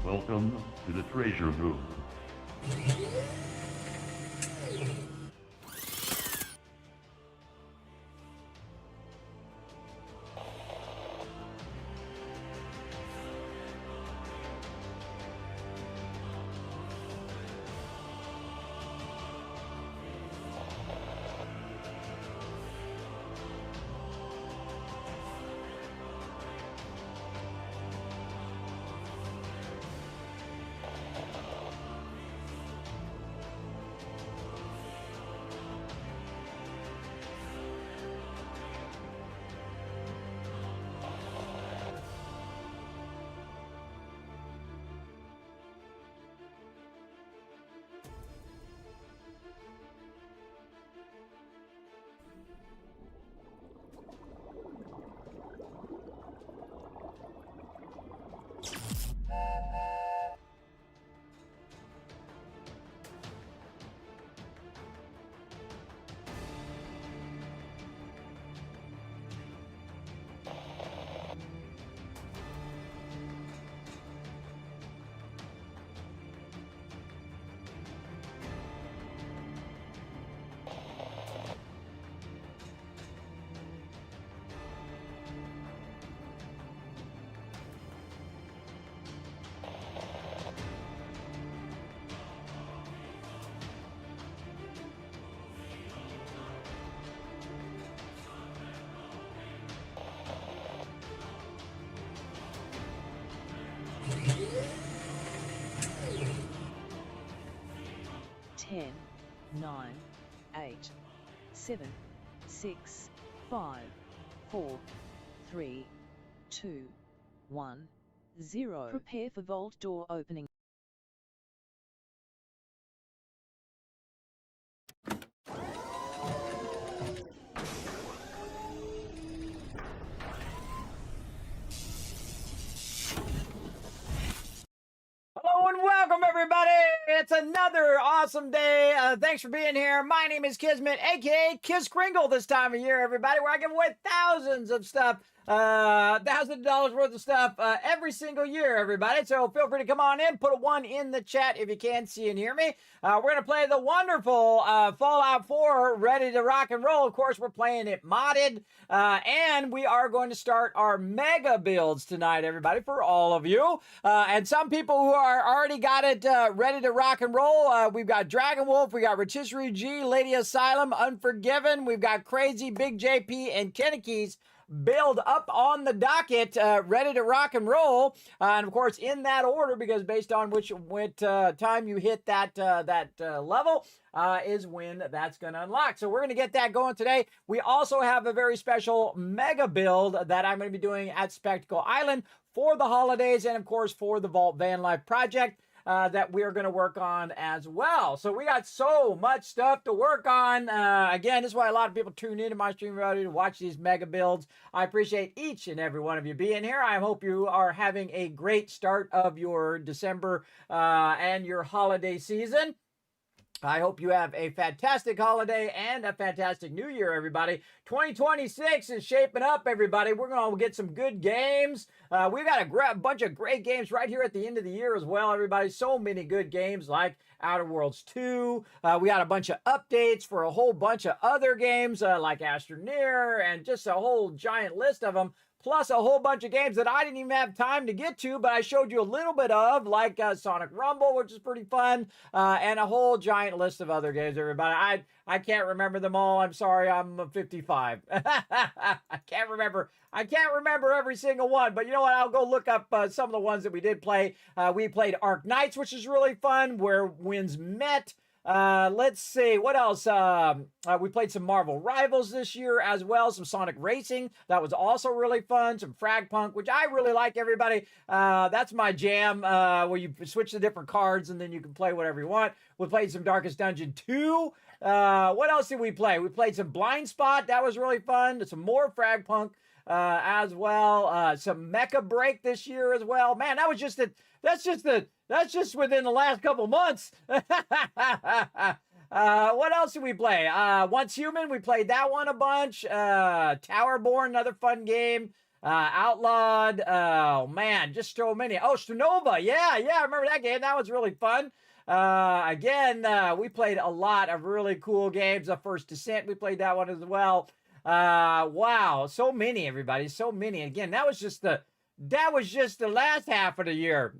Welcome to the treasure room. Ten, 9, 8, 7, 6, 5, 4, 3, 2, 1, 0. Prepare for vault door opening. Hello and welcome, everybody. It's another awesome day. Thanks for being here. My name is Kismet, aka Kiss Kringle, this time of year, everybody, where I give away thousands of stuff, $1,000 worth of stuff every single year, everybody. So feel free to come on in, put a 1 in the chat if you can see and hear me. We're going to play the wonderful Fallout 4 Ready to Rock and Roll. Of course, we're playing it modded, and we are going to start our mega builds tonight, everybody, for all of you. And some people who are already got it ready to rock and roll. We've got Dragon Wolf, we got Rotisserie G, Lady Asylum, Unforgiven, we've got Crazy, Big JP, and Kennekeys build up on the docket, ready to rock and roll, and of course in that order, because based on which time you hit that level is when that's going to unlock. So we're going to get that going today. We also have a very special mega build that I'm going to be doing at Spectacle Island for the holidays, and of course for the Vault Van Life project that we're going to work on as well. So we got so much stuff to work on. Again, this is why a lot of people tune into my stream everybody to watch these mega builds. I appreciate each and every one of you being here. I hope you are having a great start of your December and your holiday season. I hope you have a fantastic holiday and a fantastic new year, everybody. 2026 is shaping up, everybody. We're going to get some good games. We've got a bunch of great games right here at the end of the year as well, everybody. So many good games like Outer Worlds 2. We got a bunch of updates for a whole bunch of other games like Astroneer, and just a whole giant list of them. Plus a whole bunch of games that I didn't even have time to get to, but I showed you a little bit of, like Sonic Rumble, which is pretty fun, and a whole giant list of other games, everybody. I can't remember them all. I'm sorry, I'm 55. I can't remember every single one, but you know what? I'll go look up some of the ones that we did play. We played Arc Knights, which is really fun, where Winds Met. Let's see, what else? We played some Marvel Rivals this year as well, some Sonic Racing. That was also really fun. Some Frag Punk, which I really like, everybody. That's my jam, where you switch the different cards and then you can play whatever you want. We played some Darkest Dungeon 2. What else did we play? We played some Blind Spot. That was really fun. Some more Frag Punk as well. Some Mecha Break this year as well. Man, that was just that's just within the last couple months. What else did we play? Once Human, we played that one a bunch. Towerborn, another fun game. Outlawed. Oh man, just so many. Oh, Stronova. Yeah, I remember that game. That was really fun. Again, we played a lot of really cool games. First Descent, we played that one as well. Wow, so many, everybody, so many. Again, that was just the last half of the year.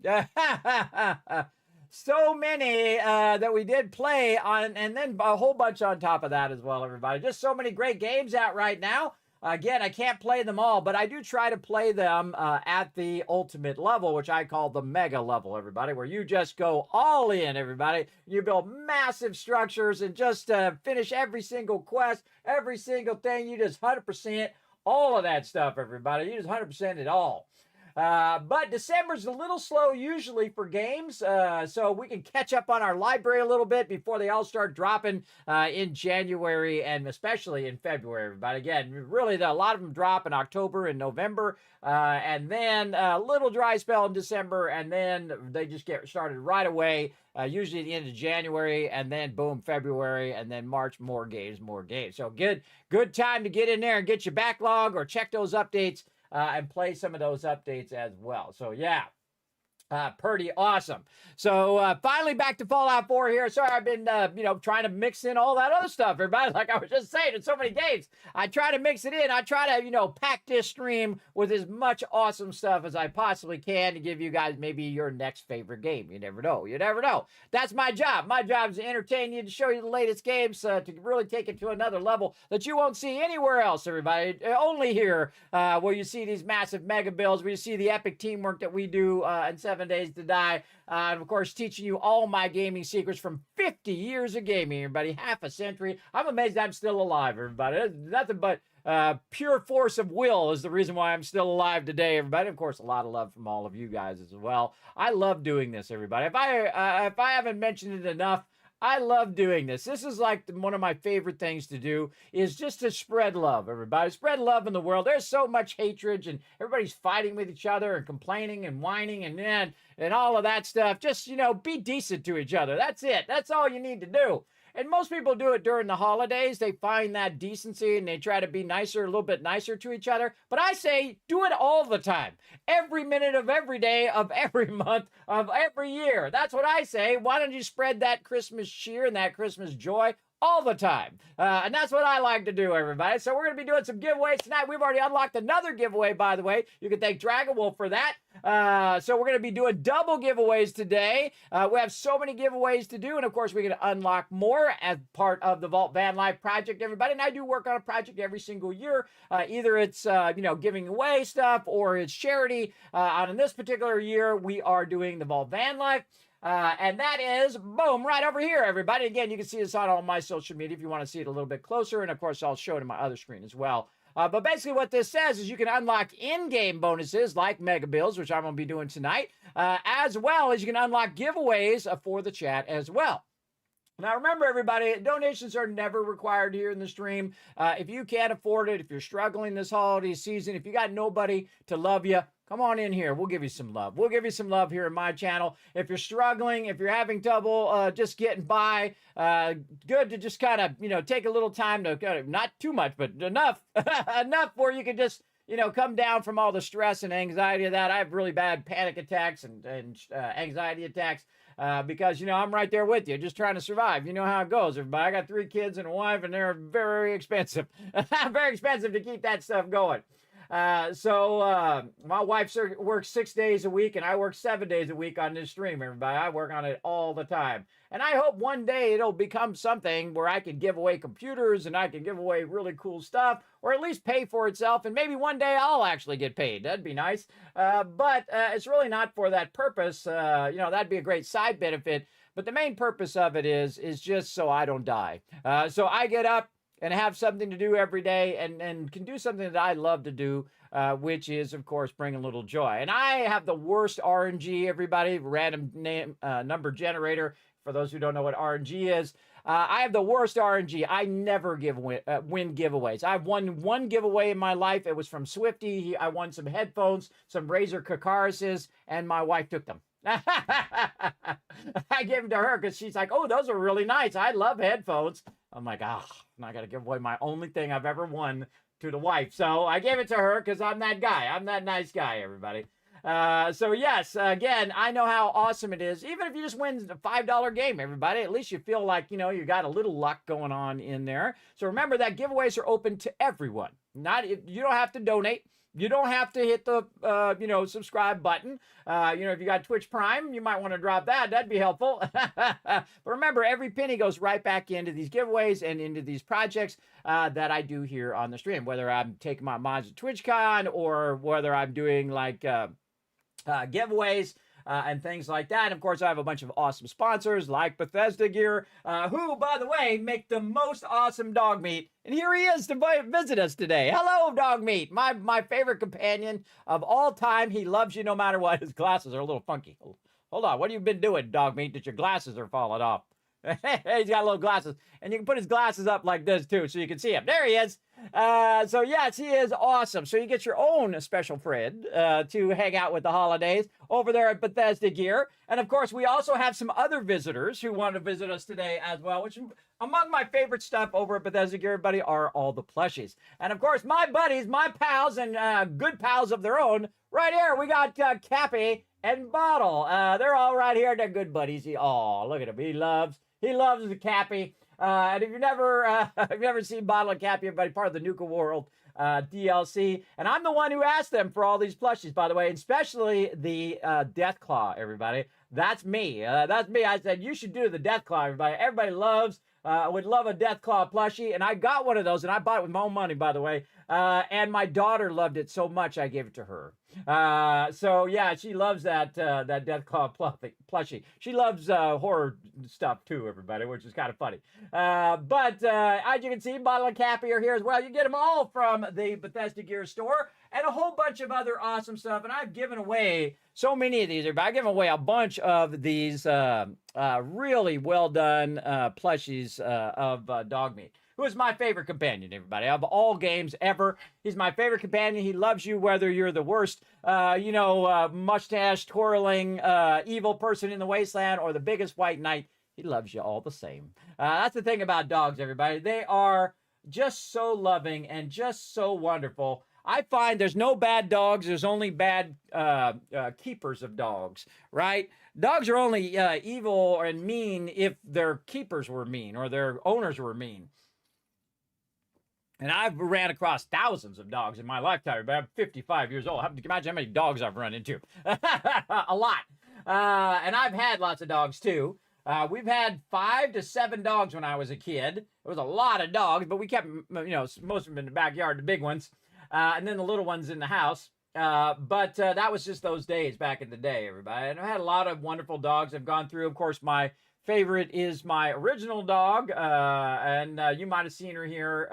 So many that we did play on, and then a whole bunch on top of that as well, everybody. Just so many great games out right now. Again, I can't play them all, but I do try to play them at the ultimate level, which I call the mega level, everybody, where you just go all in, everybody. You build massive structures and just finish every single quest, every single thing. You just 100% all of that stuff, everybody. You just 100% it all. But December's a little slow usually for games, so we can catch up on our library a little bit before they all start dropping in January and especially in February. But again, really, a lot of them drop in October and November, and then a little dry spell in December, and then they just get started right away, usually at the end of January, and then boom, February, and then March, more games. So good time to get in there and get your backlog or check those updates. And play some of those updates as well. So yeah, pretty awesome. So finally back to Fallout 4 here. Sorry, I've been trying to mix in all that other stuff, everybody. Like I was just saying, in so many games, I try to mix it in. I try to pack this stream with as much awesome stuff as I possibly can to give you guys maybe your next favorite game. You never know. That's my job. My job is to entertain you, to show you the latest games, to really take it to another level that you won't see anywhere else, everybody. Only here where you see these massive mega builds, where you see the epic teamwork that we do in 7 Days to Die. And of course, teaching you all my gaming secrets from 50 years of gaming, everybody. Half a century. I'm amazed I'm still alive, everybody. Nothing but pure force of will is the reason why I'm still alive today, everybody. Of course, a lot of love from all of you guys as well. I love doing this, everybody. If I haven't mentioned it enough, I love doing this. This is like one of my favorite things to do, is just to spread love, everybody. Spread love in the world. There's so much hatred, and everybody's fighting with each other and complaining and whining and all of that stuff. Just, be decent to each other. That's it. That's all you need to do. And most people do it during the holidays. They find that decency and they try to be nicer, a little bit nicer to each other. But I say, do it all the time. Every minute of every day of every month of every year. That's what I say. Why don't you spread that Christmas cheer and that Christmas joy all the time? And that's what I like to do, everybody. So we're going to be doing some giveaways tonight. We've already unlocked another giveaway, by the way. You can thank Dragon Wolf for that. So we're going to be doing double giveaways today. We have so many giveaways to do. And of course, we're going to unlock more as part of the Vault Van Life project, everybody. And I do work on a project every single year. Either it's, giving away stuff or it's charity. And in this particular year, we are doing the Vault Van Life. And that is, boom, right over here, everybody. Again, you can see this on all my social media if you want to see it a little bit closer. And, of course, I'll show it on my other screen as well. But basically what this says is you can unlock in-game bonuses like Mega Bills, which I'm going to be doing tonight, as well as you can unlock giveaways for the chat as well. Now, remember, everybody, donations are never required here in the stream. If you can't afford it, if you're struggling this holiday season, if you got nobody to love you, come on in here. We'll give you some love. We'll give you some love here in my channel. If you're struggling, if you're having trouble just getting by, good to just kind of, take a little time to, not too much, but enough, enough where you can just, come down from all the stress and anxiety of that. I have really bad panic attacks and anxiety attacks. Because, I'm right there with you, just trying to survive. You know how it goes, everybody. I got 3 kids and a wife, and they're very expensive. Very expensive to keep that stuff going. So my wife works 6 days a week, and I work 7 days a week on this stream, everybody. I work on it all the time. And I hope one day it'll become something where I can give away computers and I can give away really cool stuff, or at least pay for itself. And maybe one day I'll actually get paid. That'd be nice. But it's really not for that purpose. That'd be a great side benefit. But the main purpose of it is just so I don't die. So I get up and have something to do every day and can do something that I love to do, which is, of course, bring a little joy. And I have the worst RNG, everybody, random number generator. For those who don't know what RNG is, I have the worst RNG. I never win giveaways. I've won one giveaway in my life. It was from Swifty. I won some headphones, some Razer Kakarises, and my wife took them. I gave them to her because she's like, oh, those are really nice. I love headphones. I'm like, I'm not going to give away my only thing I've ever won to the wife. So I gave it to her because I'm that guy. I'm that nice guy, everybody. So yes, again, I know how awesome it is. Even if you just win a $5 game, everybody, at least you feel like, you got a little luck going on in there. So remember that giveaways are open to everyone. You don't have to donate. You don't have to hit the, subscribe button. If you got Twitch Prime, you might want to drop that. That'd be helpful. But remember, every penny goes right back into these giveaways and into these projects that I do here on the stream, whether I'm taking my mods to TwitchCon or whether I'm doing like giveaways and things like that. And of course, I have a bunch of awesome sponsors like Bethesda Gear, who, by the way, make the most awesome dog meat. And here he is to visit us today. Hello, Dog Meat, my favorite companion of all time. He loves you no matter what. His glasses are a little funky. Hold on, what have you been doing, Dog Meat, that your glasses are falling off? He's got little glasses. And you can put his glasses up like this, too, so you can see him. There he is. So, yes, he is awesome. So you get your own special friend to hang out with the holidays over there at Bethesda Gear. And, of course, we also have some other visitors who want to visit us today as well, which among my favorite stuff over at Bethesda Gear, everybody, are all the plushies. And, of course, my buddies, my pals, and good pals of their own, right here, we got Cappy and Bottle. They're all right here. They're good buddies. Look at him. He loves the Cappy. And if you've never seen Bottle and Cappy, everybody, part of the Nuka World DLC. And I'm the one who asked them for all these plushies, by the way, especially the Death Claw, everybody. That's me. That's me. I said, you should do the Death Claw, everybody. Everybody would love a Death Claw plushie. And I got one of those, and I bought it with my own money, by the way. And my daughter loved it so much, I gave it to her. So yeah, she loves that Death Claw plushie. She loves horror stuff too, everybody, which is kind of funny. But as you can see, Bottle and Cappy are here as well. You get them all from the Bethesda Gear store and a whole bunch of other awesome stuff. And I've given away so many of these. I've given away a bunch of these really well done plushies of Dog Meat, who is my favorite companion, everybody, of all games ever. He's my favorite companion. He loves you whether you're the worst, mustache twirling evil person in the wasteland or the biggest white knight. He loves you all the same. That's the thing about dogs, everybody. They are just so loving and just so wonderful. I find there's no bad dogs. There's only bad keepers of dogs, right? Dogs are only evil and mean if their keepers were mean or their owners were mean. And I've ran across thousands of dogs in my lifetime. I'm 55 years old. Imagine how many dogs I've run into. A lot. And I've had lots of dogs, too. We've had 5 to 7 dogs when I was a kid. It was a lot of dogs, but we kept, most of them in the backyard, the big ones. And then the little ones in the house. But that was just those days back in the day, everybody. And I've had a lot of wonderful dogs I've gone through. Of course, my favorite is my original dog, and you might have seen her here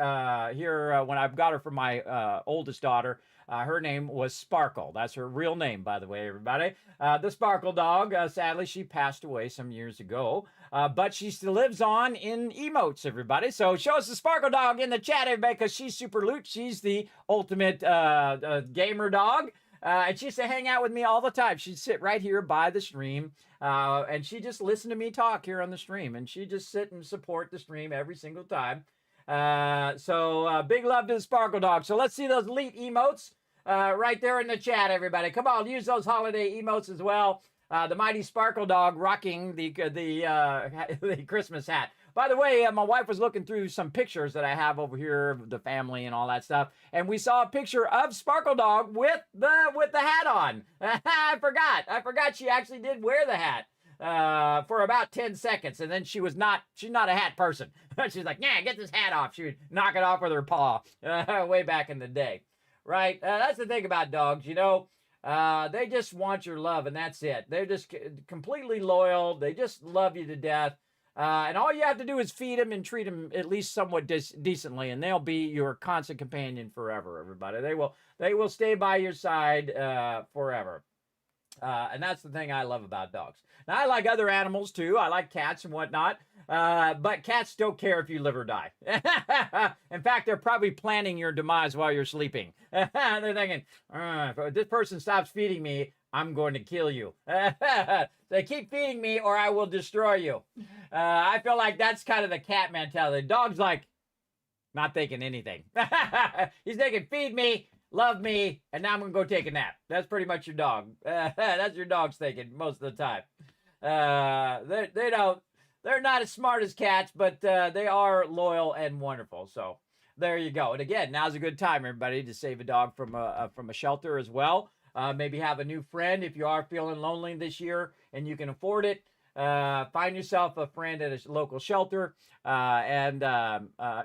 when I got her from my oldest daughter. Her name was Sparkle. That's her real name, by the way, everybody. The Sparkle dog, sadly, she passed away some years ago, but she still lives on in emotes, everybody. So show us the Sparkle dog in the chat, everybody, because she's super loot. She's the ultimate gamer dog. And she used to hang out with me all the time. She'd sit right here by the stream, and she just listened to me talk here on the stream. And she just sit and support the stream every single time. So big love to the Sparkle Dog. So let's see those elite emotes right there in the chat, everybody. Come on, use those holiday emotes as well. The mighty Sparkle Dog rocking the Christmas hat. By the way, my wife was looking through some pictures that I have over here of the family and all that stuff, and we saw a picture of Sparkle Dog with the hat on. I forgot she actually did wear the hat for about 10 seconds, and then she's not a hat person. She's like, yeah, get this hat off. She would knock it off with her paw way back in the day, right? That's the thing about dogs, they just want your love, and that's it. They're just completely loyal. They just love you to death. And all you have to do is feed them and treat them at least somewhat decently, and they'll be your constant companion forever, everybody. They will stay by your side forever. And that's the thing I love about dogs. Now, I like other animals, too. I like cats and whatnot. But cats don't care if you live or die. In fact, they're probably planning your demise while you're sleeping. They're thinking, if this person stops feeding me, I'm going to kill you. They keep feeding me or I will destroy you. I feel like that's kind of the cat mentality. Dog's like, Not thinking anything. He's thinking, feed me, love me, and now I'm going to go take a nap. That's pretty much your dog. That's your dog's thinking most of the time. They don't, they're not as smart as cats, but they are loyal and wonderful. So there you go. And again, now's a good time, everybody, to save a dog from a shelter as well. Maybe have a new friend if you are feeling lonely this year and you can afford it. Find yourself a friend at a local shelter, and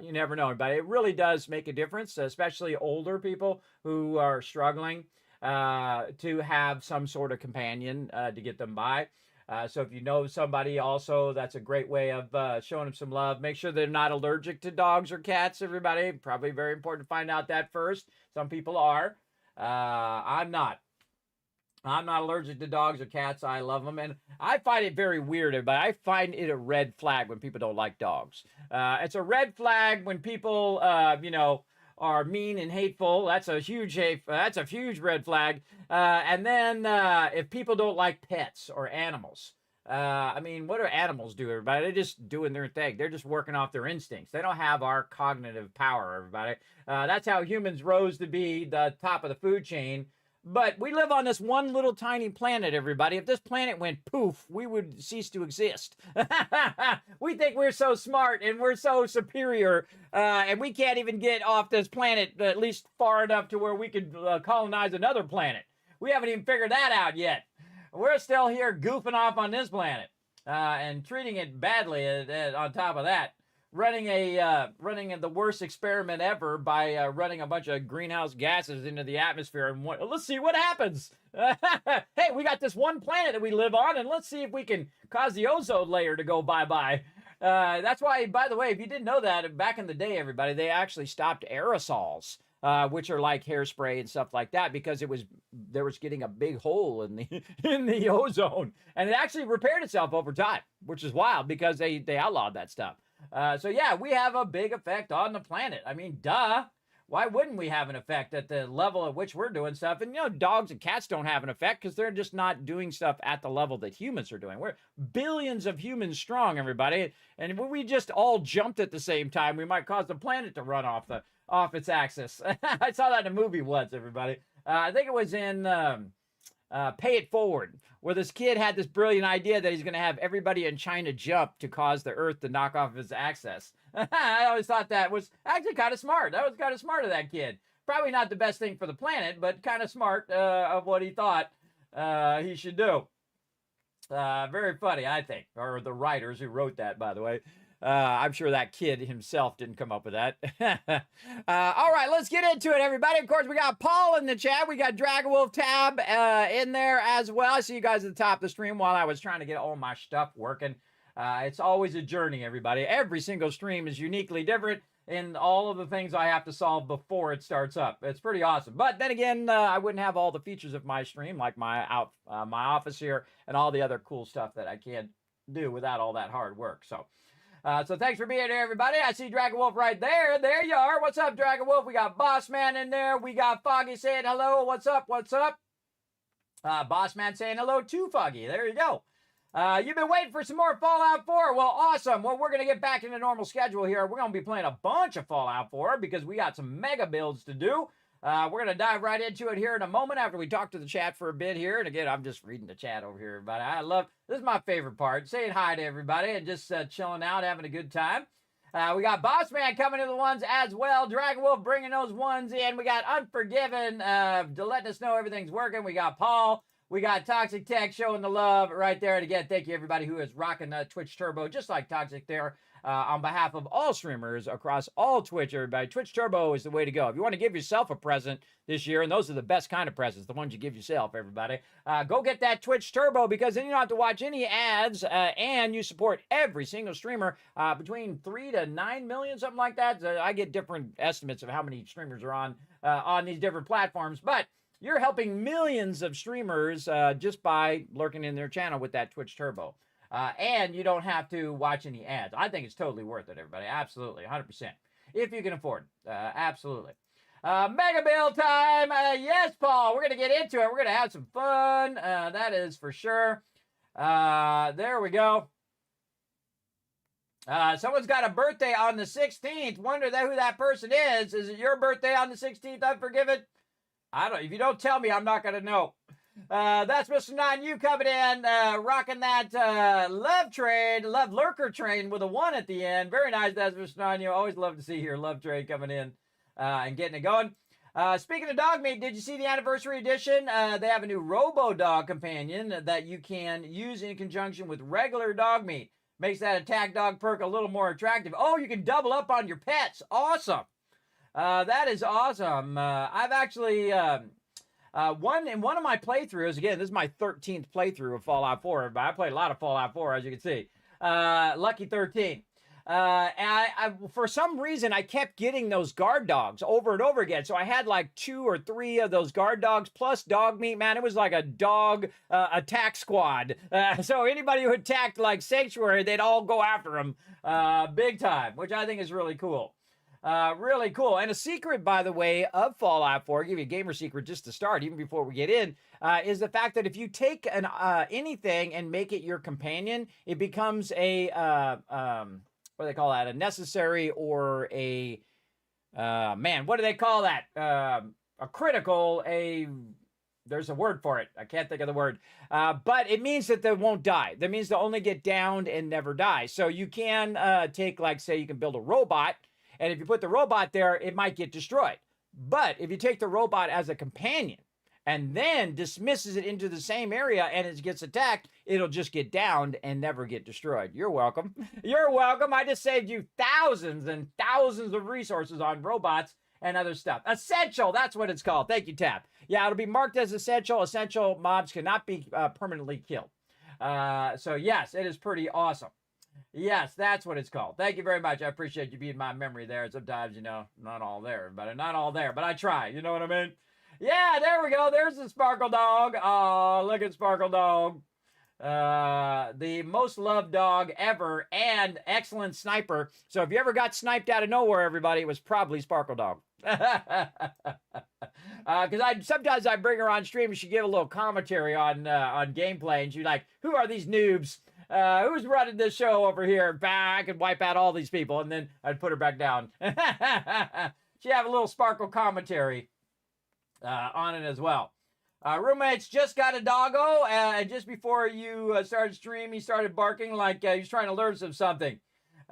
you never know, but it really does make a difference, especially older people who are struggling to have some sort of companion to get them by. So if you know somebody also, that's a great way of showing them some love. Make sure they're not allergic to dogs or cats, everybody. Probably very important to find out that first. Some people are. I'm not. I'm not allergic to dogs or cats. I love them. And I find it very weird, but I find it a red flag when people don't like dogs. It's a red flag when people, are mean and hateful. That's a huge red flag. And then if people don't like pets or animals, what do animals do, everybody? They're just doing their thing. They're just working off their instincts. They don't have our cognitive power, everybody. That's how humans rose to be the top of the food chain. But we live on this one little tiny planet, everybody. If this planet went poof, we would cease to exist. We think we're so smart and we're so superior, and we can't even get off this planet at least far enough to where we could colonize another planet. We haven't even figured that out yet. We're still here goofing off on this planet and treating it badly on top of that. Running the worst experiment ever by running a bunch of greenhouse gases into the atmosphere, and let's see what happens. Hey, we got this one planet that we live on, and let's see if we can cause the ozone layer to go bye-bye. That's why, by the way, if you didn't know that, back in the day, everybody, they actually stopped aerosols, which are like hairspray and stuff like that, because there was getting a big hole in the ozone, and it actually repaired itself over time, which is wild because they outlawed that stuff. So yeah, we have a big effect on the planet. I mean, duh. Why wouldn't we have an effect at the level at which we're doing stuff? And, dogs and cats don't have an effect because they're just not doing stuff at the level that humans are doing. We're billions of humans strong, everybody. And if we just all jumped at the same time, we might cause the planet to run off its axis. I saw that in a movie once, everybody. I think it was in Pay It Forward, where this kid had this brilliant idea that he's going to have everybody in China jump to cause the Earth to knock off its axis. I always thought that was actually kind of smart. That was kind of smart of that kid. Probably not the best thing for the planet, but kind of smart of what he thought he should do. Very funny, I think, or the writers who wrote that, by the way. I'm sure that kid himself didn't come up with that. All right, let's get into it, everybody. Of course, we got Paul in the chat. We got Dragon Wolf Tab in there as well. I see you guys at the top of the stream while I was trying to get all my stuff working. It's always a journey, everybody. Every single stream is uniquely different in all of the things I have to solve before it starts up. It's pretty awesome. But then again, I wouldn't have all the features of my stream, like my office here and all the other cool stuff that I can't do without all that hard work. So thanks for being here, everybody. I see Dragon Wolf right there. There you are. What's up, Dragon Wolf? We got Boss Man in there. We got Foggy saying hello. What's up? What's up? Boss Man saying hello to Foggy. There you go. You've been waiting for some more Fallout 4. Well, awesome. Well, we're going to get back into normal schedule here. We're going to be playing a bunch of Fallout 4 because we got some mega builds to do. We're going to dive right into it here in a moment after we talk to the chat for a bit here. And again, I'm just reading the chat over here, everybody. This is my favorite part. Saying hi to everybody and just chilling out, having a good time. We got Boss Man coming to the ones as well. Dragon Wolf bringing those ones in. We got Unforgiven to letting us know everything's working. We got Paul. We got Toxic Tech showing the love right there. And again, thank you everybody who is rocking Twitch Turbo, just like Toxic there. On behalf of all streamers across all Twitch, everybody, Twitch Turbo is the way to go. If you want to give yourself a present this year, and those are the best kind of presents, the ones you give yourself, everybody, go get that Twitch Turbo, because then you don't have to watch any ads, and you support every single streamer, between 3 to 9 million, something like that. I get different estimates of how many streamers are on these different platforms, but you're helping millions of streamers just by lurking in their channel with that Twitch Turbo. And you don't have to watch any ads. I think it's totally worth it, everybody. Absolutely, 100%. If you can afford it. Absolutely. Mega Bill time. Yes, Paul, we're going to get into it. We're going to have some fun. That is for sure. There we go. Someone's got a birthday on the 16th. Wonder who that person is. Is it your birthday on the 16th? Unforgiven? I don't. If you don't tell me, I'm not gonna know. That's Mr. 9U coming in, rocking that love lurker train with a 1 at the end. Very nice. That's Mr. 9U. Always love to see your love train coming in and getting it going. Speaking of dog meat, did you see the anniversary edition? They have a new Robo Dog companion that you can use in conjunction with regular dog meat. Makes that attack dog perk a little more attractive. Oh, you can double up on your pets. Awesome. That is awesome. I've actually in one of my playthroughs. Again, this is my 13th playthrough of Fallout 4. But I played a lot of Fallout 4, as you can see. Lucky 13. And I, for some reason, I kept getting those guard dogs over and over again. So I had like 2 or 3 of those guard dogs plus dog meat. Man, it was like a dog attack squad. So anybody who attacked like Sanctuary, they'd all go after him big time, which I think is really cool. Really cool. And a secret, by the way, of Fallout 4, I'll give you a gamer secret just to start, even before we get in, is the fact that if you take anything and make it your companion, it becomes a... what do they call that? A necessary or a, man, what do they call that? A critical, there's a word for it. I can't think of the word. But it means that they won't die. That means they'll only get downed and never die. So you can take, like, say, you can build a robot, and if you put the robot there, it might get destroyed. But if you take the robot as a companion, and then dismisses it into the same area and it gets attacked, it'll just get downed and never get destroyed. You're welcome. You're welcome. I just saved you thousands and thousands of resources on robots and other stuff. Essential, that's what it's called. Thank you, Tap. Yeah, it'll be marked as essential. Essential mobs cannot be permanently killed. So yes, it is pretty awesome. Yes, that's what it's called. Thank you very much. I appreciate you being my memory there. Sometimes, you know, not all there, but not all there, but I try. You know what I mean? Yeah, there we go. There's the Sparkle Dog. Oh, look at Sparkle Dog. The most loved dog ever and excellent sniper. So if you ever got sniped out of nowhere, everybody, it was probably Sparkle Dog. Because sometimes I bring her on stream and she give a little commentary on gameplay, and she's like, "Who are these noobs? Who's running this show over here?" Back and wipe out all these people, and then I'd put her back down. She have a little Sparkle commentary on it as well. Roommates just got a doggo, and just before you started stream, he started barking like he was trying to learn something.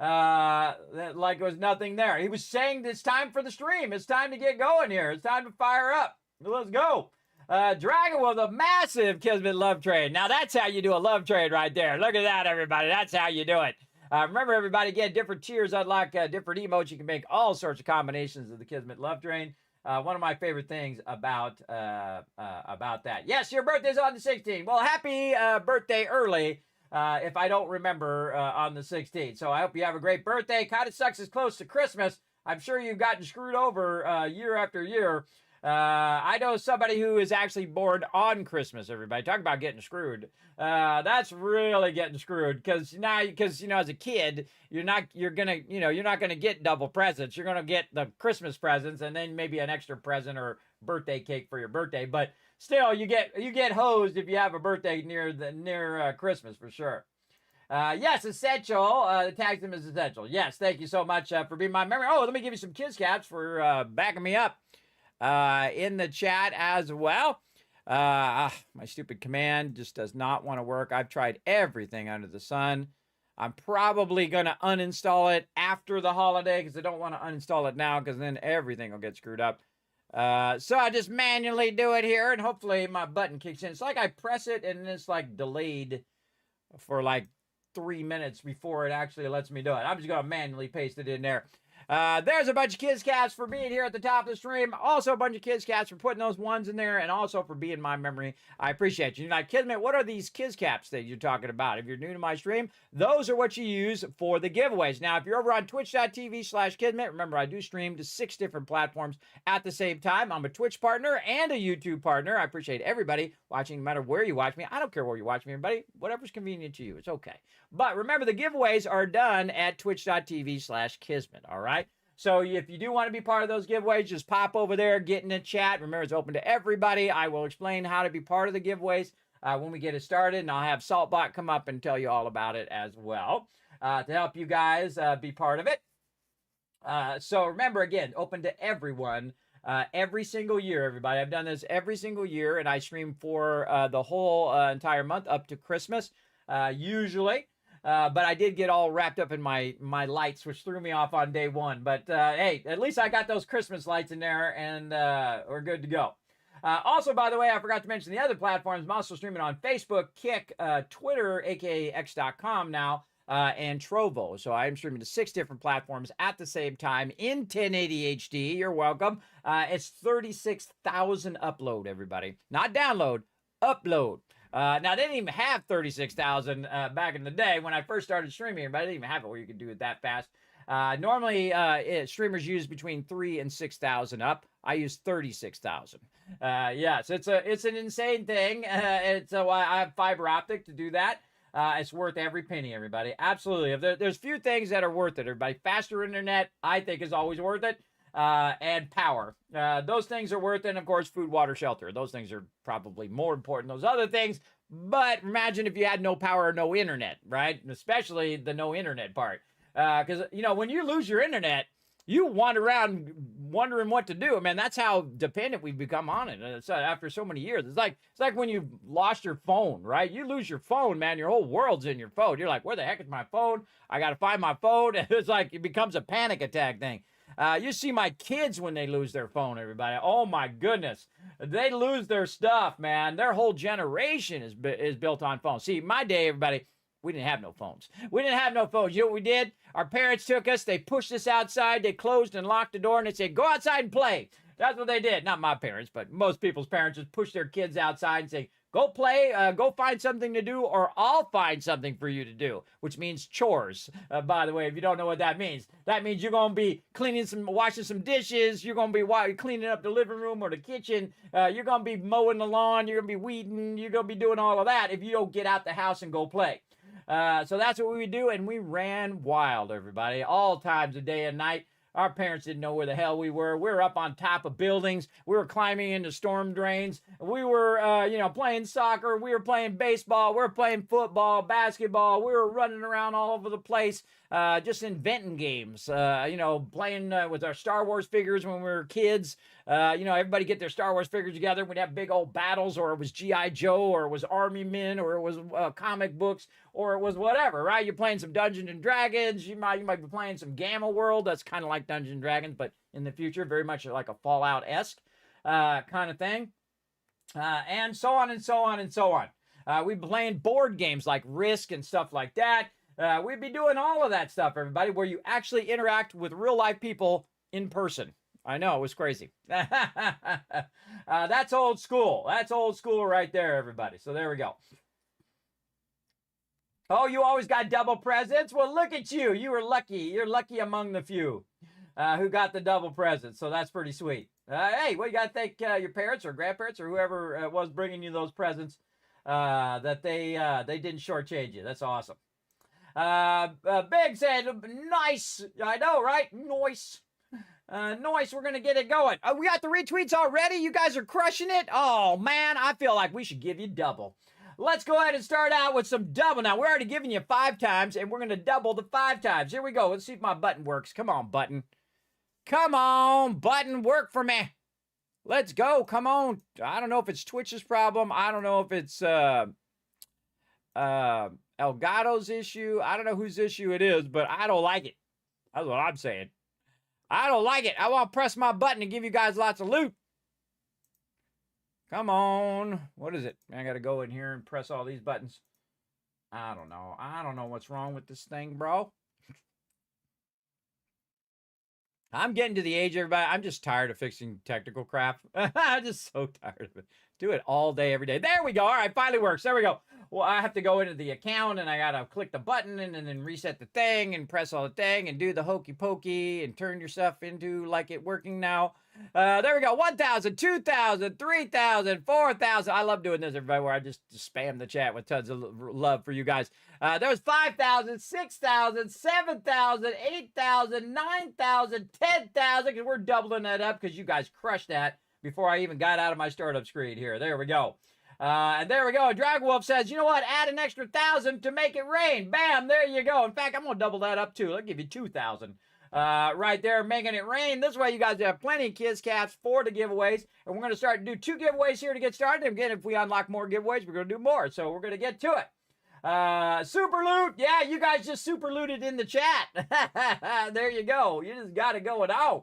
Like it was nothing there. He was saying it's time for the stream. It's time to get going here. It's time to fire up. Let's go. Dragon with a massive Kismet love trade. Now that's how you do a love trade right there. Look at that, everybody. That's how you do it. Remember, everybody, get different tiers, unlock different emotes. You can make all sorts of combinations of the Kismet love train. One of my favorite things about that. Yes, your birthday's on the 16th. Well, happy birthday early, if I don't remember on the 16th. So I hope you have a great birthday. Kind of sucks it's close to Christmas. I'm sure you've gotten screwed over year after year. I know somebody who is actually born on Christmas, everybody. Talk about getting screwed. That's really getting screwed, because you know, as a kid, you're not gonna get double presents. You're gonna get the Christmas presents and then maybe an extra present or birthday cake for your birthday. But still, you get hosed if you have a birthday near Christmas, for sure. Yes, essential. Tags him as essential. Yes, thank you so much for being my memory. Oh, let me give you some kids caps for backing me up in the chat as well. My stupid command just does not want to work. I've tried everything under the sun. I'm probably going to uninstall it after the holiday, because I don't want to uninstall it now, because then everything will get screwed up. So I just manually do it here, and hopefully my button kicks in. It's like I press it and it's like delayed for like 3 minutes before it actually lets me do it. I'm just going to manually paste it in there. There's a bunch of kids cats for being here at the top of the stream. Also a bunch of kids cats for putting those ones in there, and also for being my memory. I appreciate you. You're like, Kismet, what are these kids caps that you're talking about? If you're new to my stream, those are what you use for the giveaways. Now, if you're over on twitch.tv/Kismet, remember I do stream to 6 different platforms at the same time. I'm a Twitch partner and a YouTube partner. I appreciate everybody watching, no matter where you watch me. I don't care where you watch me, everybody. Whatever's convenient to you, it's okay. But remember, the giveaways are done at twitch.tv/Kismet, all right? So if you do want to be part of those giveaways, just pop over there, get in the chat. Remember, it's open to everybody. I will explain how to be part of the giveaways when we get it started, and I'll have Saltbot come up and tell you all about it as well. to help you guys be part of it. So remember, again, open to everyone every single year, everybody. I've done this every single year, and I stream for the whole entire month up to Christmas, usually. But I did get all wrapped up in my lights, which threw me off on day one. But hey, at least I got those Christmas lights in there, and we're good to go. Also, by the way, I forgot to mention the other platforms. I'm also streaming on Facebook, Kick, Twitter, aka X.com now, and Trovo. So I'm streaming to 6 different platforms at the same time in 1080 HD. You're welcome. It's 36,000 upload, everybody. Not download, upload. Now, they didn't even have 36,000 back in the day when I first started streaming, but I didn't even have it where you could do it that fast. Normally, streamers use between 3,000 and 6,000 up. I use 36,000. Yes, it's an insane thing. It's why I have fiber optic to do that. It's worth every penny, everybody. Absolutely. There's few things that are worth it, everybody. Faster internet, I think, is always worth it. And power. Those things are worth it. And of course, food, water, shelter. Those things are probably more important than those other things. But imagine if you had no power or no internet, right? Especially the no internet part. Because, you know, when you lose your internet, you wander around wondering what to do. Man, that's how dependent we've become on it. After so many years. It's like when you've lost your phone, right? You lose your phone, man. Your whole world's in your phone. You're like, where the heck is my phone? I got to find my phone. It's like it becomes a panic attack thing. You see my kids when they lose their phone, everybody. Oh, my goodness. They lose their stuff, man. Their whole generation is built on phones. See, my day, everybody, we didn't have no phones. We didn't have no phones. You know what we did? Our parents took us. They pushed us outside. They closed and locked the door, and they said, go outside and play. That's what they did. Not my parents, but most people's parents just push their kids outside and say, go play, go find something to do, or I'll find something for you to do, which means chores. By the way, if you don't know what that means you're going to be washing some dishes. You're going to be cleaning up the living room or the kitchen. You're going to be mowing the lawn. You're going to be weeding. You're going to be doing all of that if you don't get out the house and go play. So that's what we would do, and we ran wild, everybody, all times of day and night. Our parents didn't know where the hell we were. We were up on top of buildings. We were climbing into storm drains. We were, playing soccer. We were playing baseball. We were playing football, basketball. We were running around all over the place, just inventing games, playing with our Star Wars figures when we were kids. Everybody get their Star Wars figures together. We'd have big old battles, or it was G.I. Joe, or it was Army Men, or it was comic books, or it was whatever, right? You're playing some Dungeons and Dragons. You might be playing some Gamma World. That's kind of like Dungeons and Dragons, but in the future, very much like a Fallout-esque kind of thing. And so on and so on and so on. We'd be playing board games like Risk and stuff like that. We'd be doing all of that stuff, everybody, where you actually interact with real-life people in person. I know, it was crazy. That's old school. That's old school right there, everybody. So there we go. Oh, you always got double presents? Well, look at you. You were lucky. You're lucky among the few who got the double presents. So that's pretty sweet. Hey, well, you got to thank your parents or grandparents or whoever was bringing you those presents that they didn't shortchange you. That's awesome. Big said, nice. I know, right? Nice. Nice, we're going to get it going. We got the retweets already? You guys are crushing it? Oh, man, I feel like we should give you double. Let's go ahead and start out with some double. Now, we're already giving you 5 times, and we're going to double the 5 times. Here we go. Let's see if my button works. Come on, button. Come on, button, work for me. Let's go. Come on. I don't know if it's Twitch's problem. I don't know if it's Elgato's issue. I don't know whose issue it is, but I don't like it. That's what I'm saying. I don't like it. I want to press my button and give you guys lots of loot. Come on. What is it? I got to go in here and press all these buttons. I don't know. I don't know what's wrong with this thing, bro. I'm getting to the age, everybody. I'm just tired of fixing technical crap. I'm just so tired of it. Do it all day, every day. There we go. All right, finally works. There we go. Well, I have to go into the account, and I got to click the button and then reset the thing and press all the thing and do the hokey pokey and turn your stuff into like it working now. There we go. 1,000, 2,000, 3,000, 4,000. I love doing this, everybody, where I just spam the chat with tons of love for you guys. There's 5,000, 6,000, 7,000, 8,000, 9,000, 10,000, because we're doubling that up because you guys crushed that before I even got out of my startup screen here. There we go. And there we go. Dragon Wolf says, you know what? Add an extra 1,000 to make it rain. Bam, there you go. In fact, I'm going to double that up too. I'll give you 2,000. Right there, making it rain. This way you guys have plenty of Kids Caps for the giveaways. And we're going to start to do 2 giveaways here to get started. And again, if we unlock more giveaways, we're going to do more. So we're going to get to it. Super loot. Yeah, you guys just super looted in the chat. There you go. You just got it going on.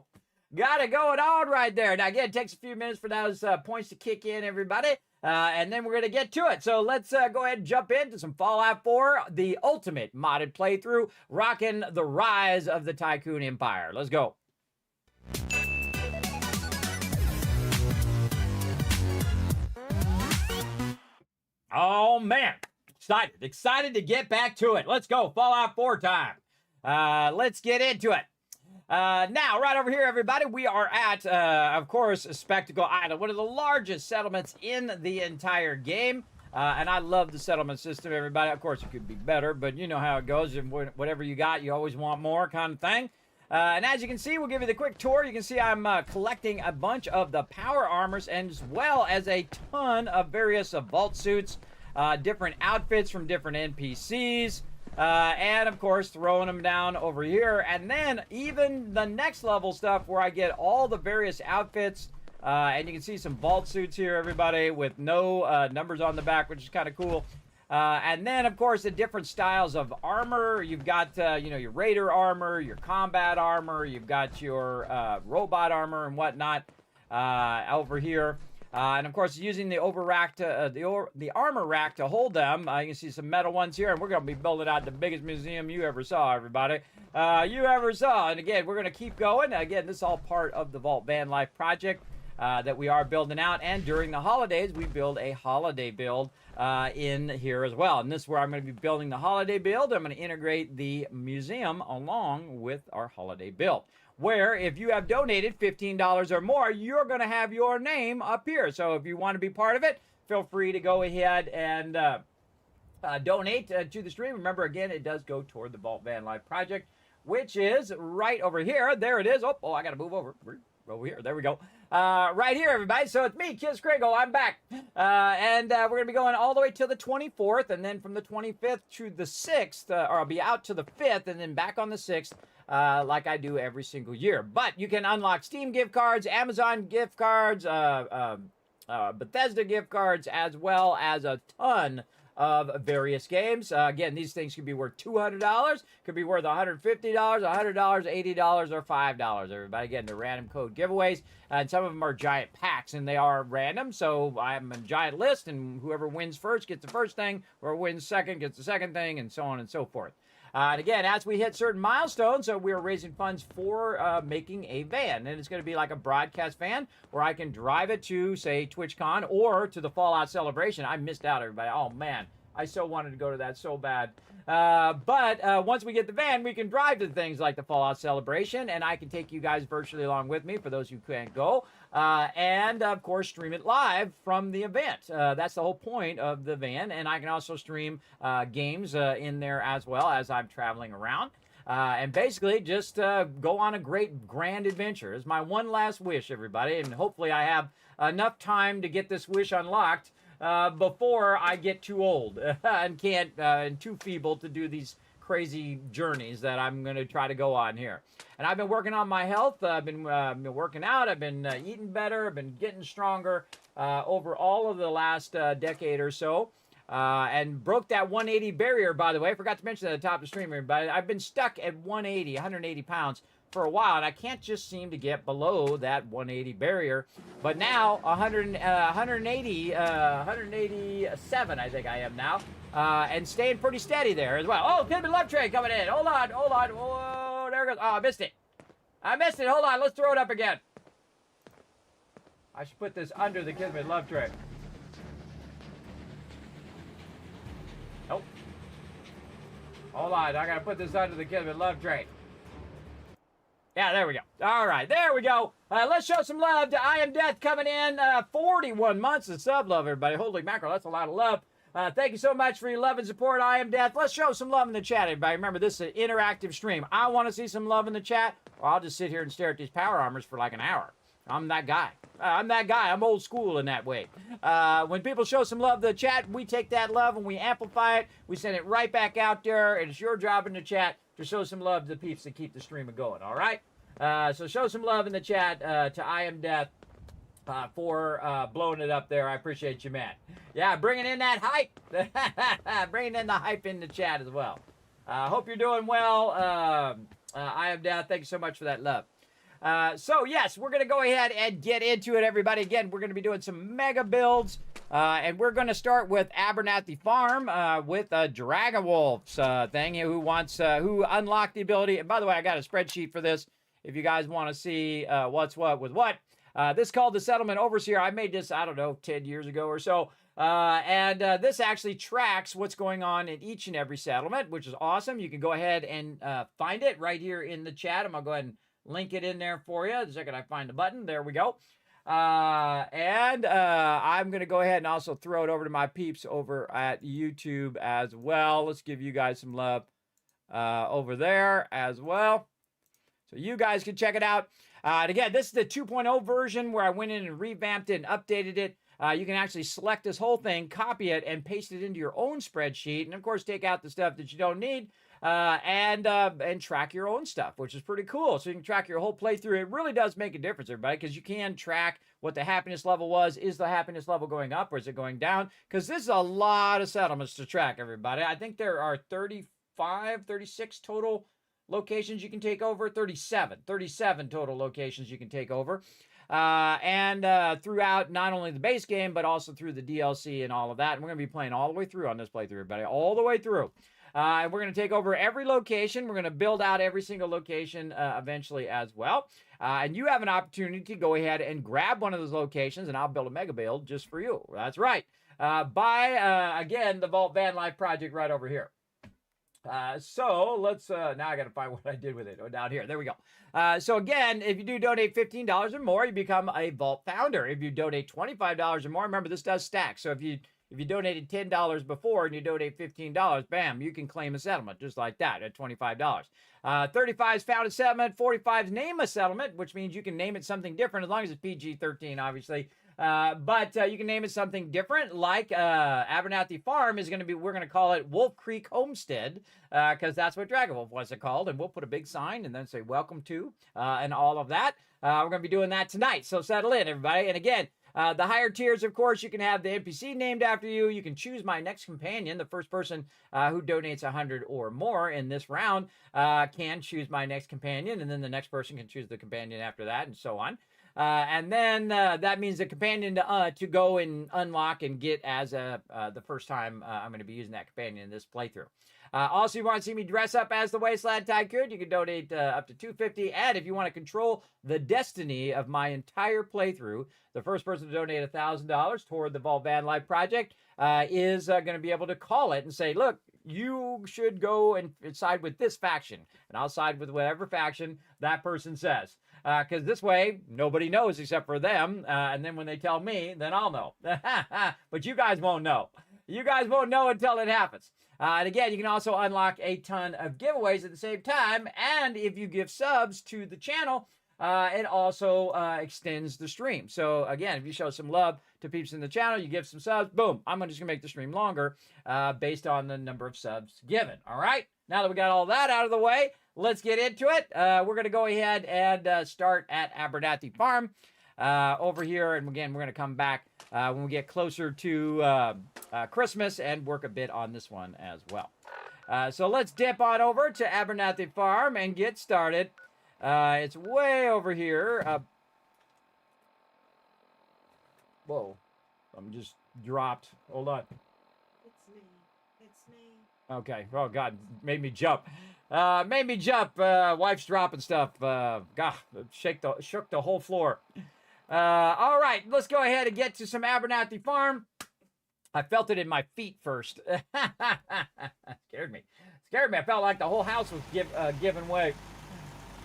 Got it going on right there. Now, again, it takes a few minutes for those points to kick in, everybody. And then we're going to get to it. So let's go ahead and jump into some Fallout 4, the ultimate modded playthrough, rocking the rise of the Tycoon Empire. Let's go. Oh, man. Excited to get back to it. Let's go. Fallout 4 time. Let's get into it. Now, right over here, everybody, we are at, of course, Spectacle Island, one of the largest settlements in the entire game. And I love the settlement system, everybody. Of course, it could be better, but you know how it goes. And whatever you got, you always want more kind of thing. And as you can see, we'll give you the quick tour. You can see I'm collecting a bunch of the power armors as well as a ton of various vault suits, different outfits from different NPCs. And of course throwing them down over here, and then even the next level stuff where I get all the various outfits, and you can see some vault suits here, everybody, with no numbers on the back, which is kind of cool. And then of course the different styles of armor. You've got you know, your raider armor, your combat armor, you've got your robot armor and whatnot over here. And of course, using the the armor rack to hold them, you can see some metal ones here, and we're going to be building out the biggest museum you ever saw, everybody. You ever saw. And again, we're going to keep going. Again, this is all part of the Vault Van Life project that we are building out. And during the holidays, we build a holiday build in here as well. And this is where I'm going to be building the holiday build. I'm going to integrate the museum along with our holiday build, where if you have donated $15 or more, you're going to have your name up here. So if you want to be part of it, feel free to go ahead and donate to the stream. Remember, again, it does go toward the Vault Van Life project, which is right over here. There it is. Oh, I got to move over. Over here. There we go. Right here, everybody. So it's me, Kiz Kringle. I'm back. And we're going to be going all the way till the 24th, and then from the 25th to the 6th, or I'll be out to the 5th, and then back on the 6th. Like I do every single year. But you can unlock Steam gift cards, Amazon gift cards, Bethesda gift cards, as well as a ton of various games. Again, these things could be worth $200, could be worth $150, $100, $80, or $5. Everybody, again, they're random code giveaways, and some of them are giant packs, and they are random. So I'm a giant list, and whoever wins first gets the first thing, whoever wins second gets the second thing, and so on and so forth. And again, as we hit certain milestones, we are raising funds for making a van. And it's going to be like a broadcast van where I can drive it to, say, TwitchCon or to the Fallout Celebration. I missed out, everybody. Oh, man. I so wanted to go to that so bad. But once we get the van, we can drive to things like the Fallout Celebration, and I can take you guys virtually along with me for those who can't go. And, of course, stream it live from the event. That's the whole point of the van. And I can also stream games in there as well as I'm traveling around. And basically just go on a great grand adventure. It's my one last wish, everybody. And hopefully I have enough time to get this wish unlocked before I get too old and can't and too feeble to do these crazy journeys that I'm going to try to go on here. And I've been working on my health. I've been working out. I've been eating better. I've been getting stronger over all of the last decade or so. And broke that 180 barrier, by the way. I forgot to mention that at the top of the stream, everybody. I've been stuck at 180 pounds for a while, and I can't just seem to get below that 180 barrier. But now 187, I think I am now, and staying pretty steady there as well. Oh, Kismet love trade coming in. Hold on. Oh, there it goes. Oh, I missed it. Hold on. Let's throw it up again. I should put this under the Kismet love tray. Nope. Hold on. I gotta put this under the Kismet love tray. Yeah, there we go. All right, there we go. Let's show some love to I Am Death coming in. 41 months of sub love, everybody. Holy mackerel, that's a lot of love. Thank you so much for your love and support, I Am Death. Let's show some love in the chat, everybody. Remember, this is an interactive stream. I want to see some love in the chat, or I'll just sit here and stare at these power armors for like an hour. I'm that guy. I'm that guy. I'm old school in that way. When people show some love to the chat, we take that love and we amplify it. We send it right back out there. And it's your job in the chat to show some love to the peeps that keep the stream going. All right? So show some love in the chat to I Am Death for blowing it up there. I appreciate you, man. Yeah, bringing in that hype. Bringing in the hype in the chat as well. Hope you're doing well. I Am Death. Thank you so much for that love. So yes, we're going to go ahead and get into it, everybody. Again, we're going to be doing some mega builds, and we're going to start with Abernathy Farm with Dragon Wolf's thing, who unlocked the ability. And by the way, I got a spreadsheet for this if you guys want to see what's what with what. This is called the Settlement Overseer. I made this, I don't know, 10 years ago or so. And this actually tracks what's going on in each and every settlement, which is awesome. You can go ahead and find it right here in the chat. I'm going to go ahead and link it in there for you. The second I find the button, there we go. I'm going to go ahead and also throw it over to my peeps over at YouTube as well. Let's give you guys some love over there as well, so you guys can check it out. And again, this is the 2.0 version where I went in and revamped it and updated it. You can actually select this whole thing, copy it, and paste it into your own spreadsheet. And, of course, take out the stuff that you don't need and track your own stuff, which is pretty cool. So you can track your whole playthrough. It really does make a difference, everybody, because you can track what the happiness level was. Is the happiness level going up or is it going down? Because this is a lot of settlements to track, everybody. I think there are 36 total locations you can take over. 37 total locations you can take over. Throughout not only the base game, but also through the DLC and all of that. And we're going to be playing all the way through on this playthrough, everybody, all the way through. And we're going to take over every location. We're going to build out every single location eventually as well. And you have an opportunity to go ahead and grab one of those locations, and I'll build a mega build just for you. That's right. Again, the Vault Van Life project right over here. So let's, now I got to find what I did with it. Oh, down here. There we go. So again, if you do donate $15 or more, you become a Vault founder. If you donate $25 or more, remember this does stack. So if you donated $10 before and you donate $15, bam, you can claim a settlement just like that at $25. 35 is found a settlement. 45 is name a settlement, which means you can name it something different as long as it's PG-13, obviously. But you can name it something different, like Abernathy Farm is going to be, we're going to call it Wolf Creek Homestead, because that's what Dragon Wolf was called. And we'll put a big sign and then say welcome to, and all of that. We're going to be doing that tonight. So settle in, everybody. And again, the higher tiers, of course, you can have the NPC named after you. You can choose my next companion. The first person who donates 100 or more in this round can choose my next companion. And then the next person can choose the companion after that and so on. And then that means the companion to go and unlock and get as the first time I'm going to be using that companion in this playthrough. Also, you want to see me dress up as the Wasteland Tycoon, you can donate up to $250. And if you want to control the destiny of my entire playthrough, the first person to donate $1,000 toward the Vault Van Life project is going to be able to call it and say, look, you should go and side with this faction. And I'll side with whatever faction that person says. Because this way, nobody knows except for them. And then when they tell me, then I'll know. But you guys won't know. You guys won't know until it happens. And again, you can also unlock a ton of giveaways at the same time. And if you give subs to the channel, it also extends the stream. So again, if you show some love to peeps in the channel, you give some subs, boom, I'm just going to make the stream longer based on the number of subs given. All right? Now that we got all that out of the way, let's get into it. We're going to go ahead and start at Abernathy Farm over here. And again, we're going to come back when we get closer to Christmas and work a bit on this one as well. So let's dip on over to Abernathy Farm and get started. It's way over here. Whoa, I'm just dropped. Hold on. It's me. Okay. Oh God, made me jump. Wife's dropping stuff. God, shook the whole floor. All right, let's go ahead and get to some Abernathy Farm. I felt it in my feet first. Scared me. I felt like the whole house was giving way.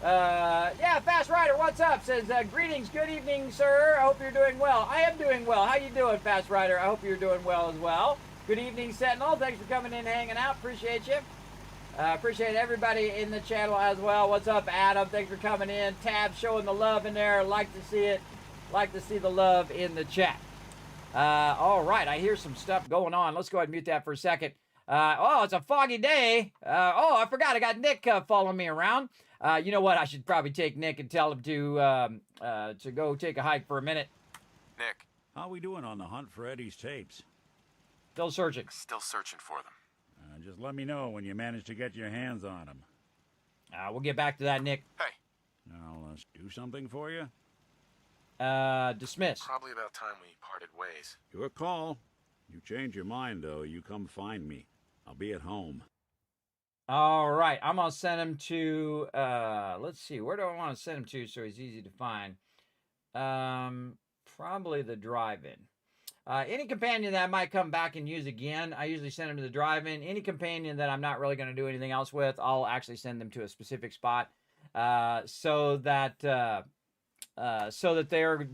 Yeah, Fast Rider, what's up? Says, greetings, good evening, sir. I hope you're doing well. I am doing well. How you doing, Fast Rider? I hope you're doing well as well. Good evening, Sentinel. Thanks for coming in and hanging out. Appreciate you. Appreciate everybody in the channel as well. What's up, Adam? Thanks for coming in. Tab showing the love in there. Like to see it. Like to see the love in the chat. All right, I hear some stuff going on. Let's go ahead and mute that for a second. Oh, it's a foggy day. Oh, I forgot. I got Nick following me around. You know what? I should probably take Nick and tell him to go take a hike for a minute. Nick, How we doing on the hunt for Eddie's tapes? Still searching. still searching for them. Just let me know when you manage to get your hands on them. We'll get back to that, Nick. Hey, I'll do something for you. Dismiss. probably about time we parted ways. Your call. You change your mind, though, you come find me. I'll be at home. All right, I'm gonna send him to. Let's see, where do I want to send him to so he's easy to find? Probably the drive-in. Any companion that I might come back and use again, I usually send them to the drive-in. Any companion that I'm not really going to do anything else with, I'll actually send them to a specific spot, so that they're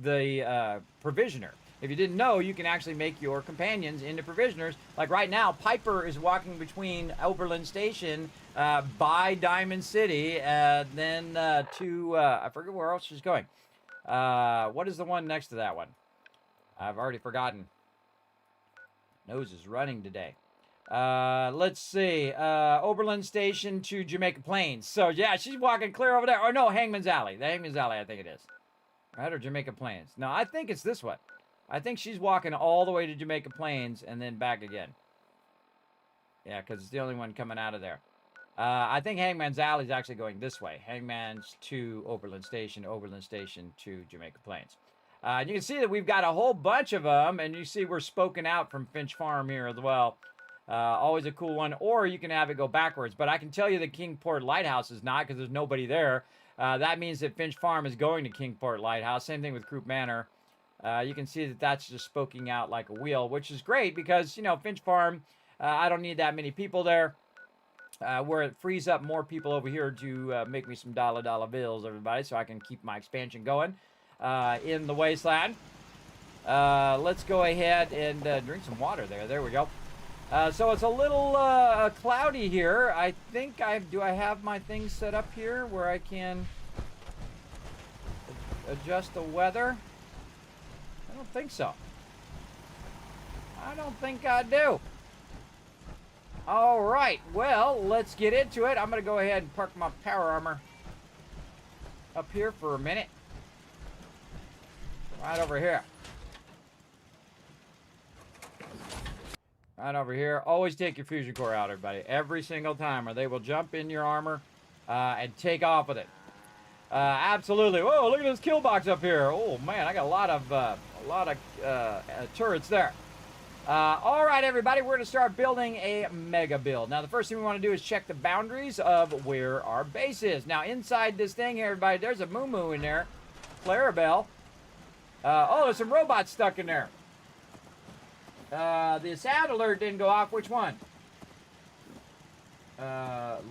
the provisioner. If you didn't know, you can actually make your companions into provisioners. Like right now, Piper is walking between Oberlin Station by Diamond City, then to I forget where else she's going. What is the one next to that one? I've already forgotten. Nose is running today. Let's see. Oberlin Station to Jamaica Plains. So, yeah, she's walking clear over there. Or, no, Hangman's Alley. The Hangman's Alley, I think it is. Right, or Jamaica Plains. No, I think it's this one. I think she's walking all the way to Jamaica Plains and then back again. Yeah, because it's the only one coming out of there. I think Hangman's Alley is actually going this way. Hangman's to Oberlin Station to Jamaica Plains. You can see that we've got a whole bunch of them, and you see we're spoken out from Finch Farm here as well. Always a cool one. Or you can have it go backwards. But I can tell you that Kingport Lighthouse is not, because there's nobody there. That means that Finch Farm is going to Kingport Lighthouse. Same thing with Croup Manor. You can see that that's just spoking out like a wheel, which is great because, you know, Finch Farm, I don't need that many people there. Where it frees up more people over here to make me some dollar bills, everybody, so I can keep my expansion going in the wasteland. Let's go ahead and drink some water there. There we go. So it's a little cloudy here. I think do I have my things set up here where I can adjust the weather? I don't think so. I don't think I do. All right, well, let's get into it. I'm going to go ahead and park my power armor up here for a minute. Right over here. Right over here. Always take your fusion core out, everybody. Every single time, or they will jump in your armor and take off with it. Absolutely. Whoa, look at this kill box up here. Oh, man, I got a lot of turrets there. All right, everybody, we're going to start building a mega build. Now, the first thing we want to do is check the boundaries of where our base is. Now, inside this thing here, everybody, there's a moo-moo in there. Clarabelle. Oh, there's some robots stuck in there. The sound alert didn't go off. Which one?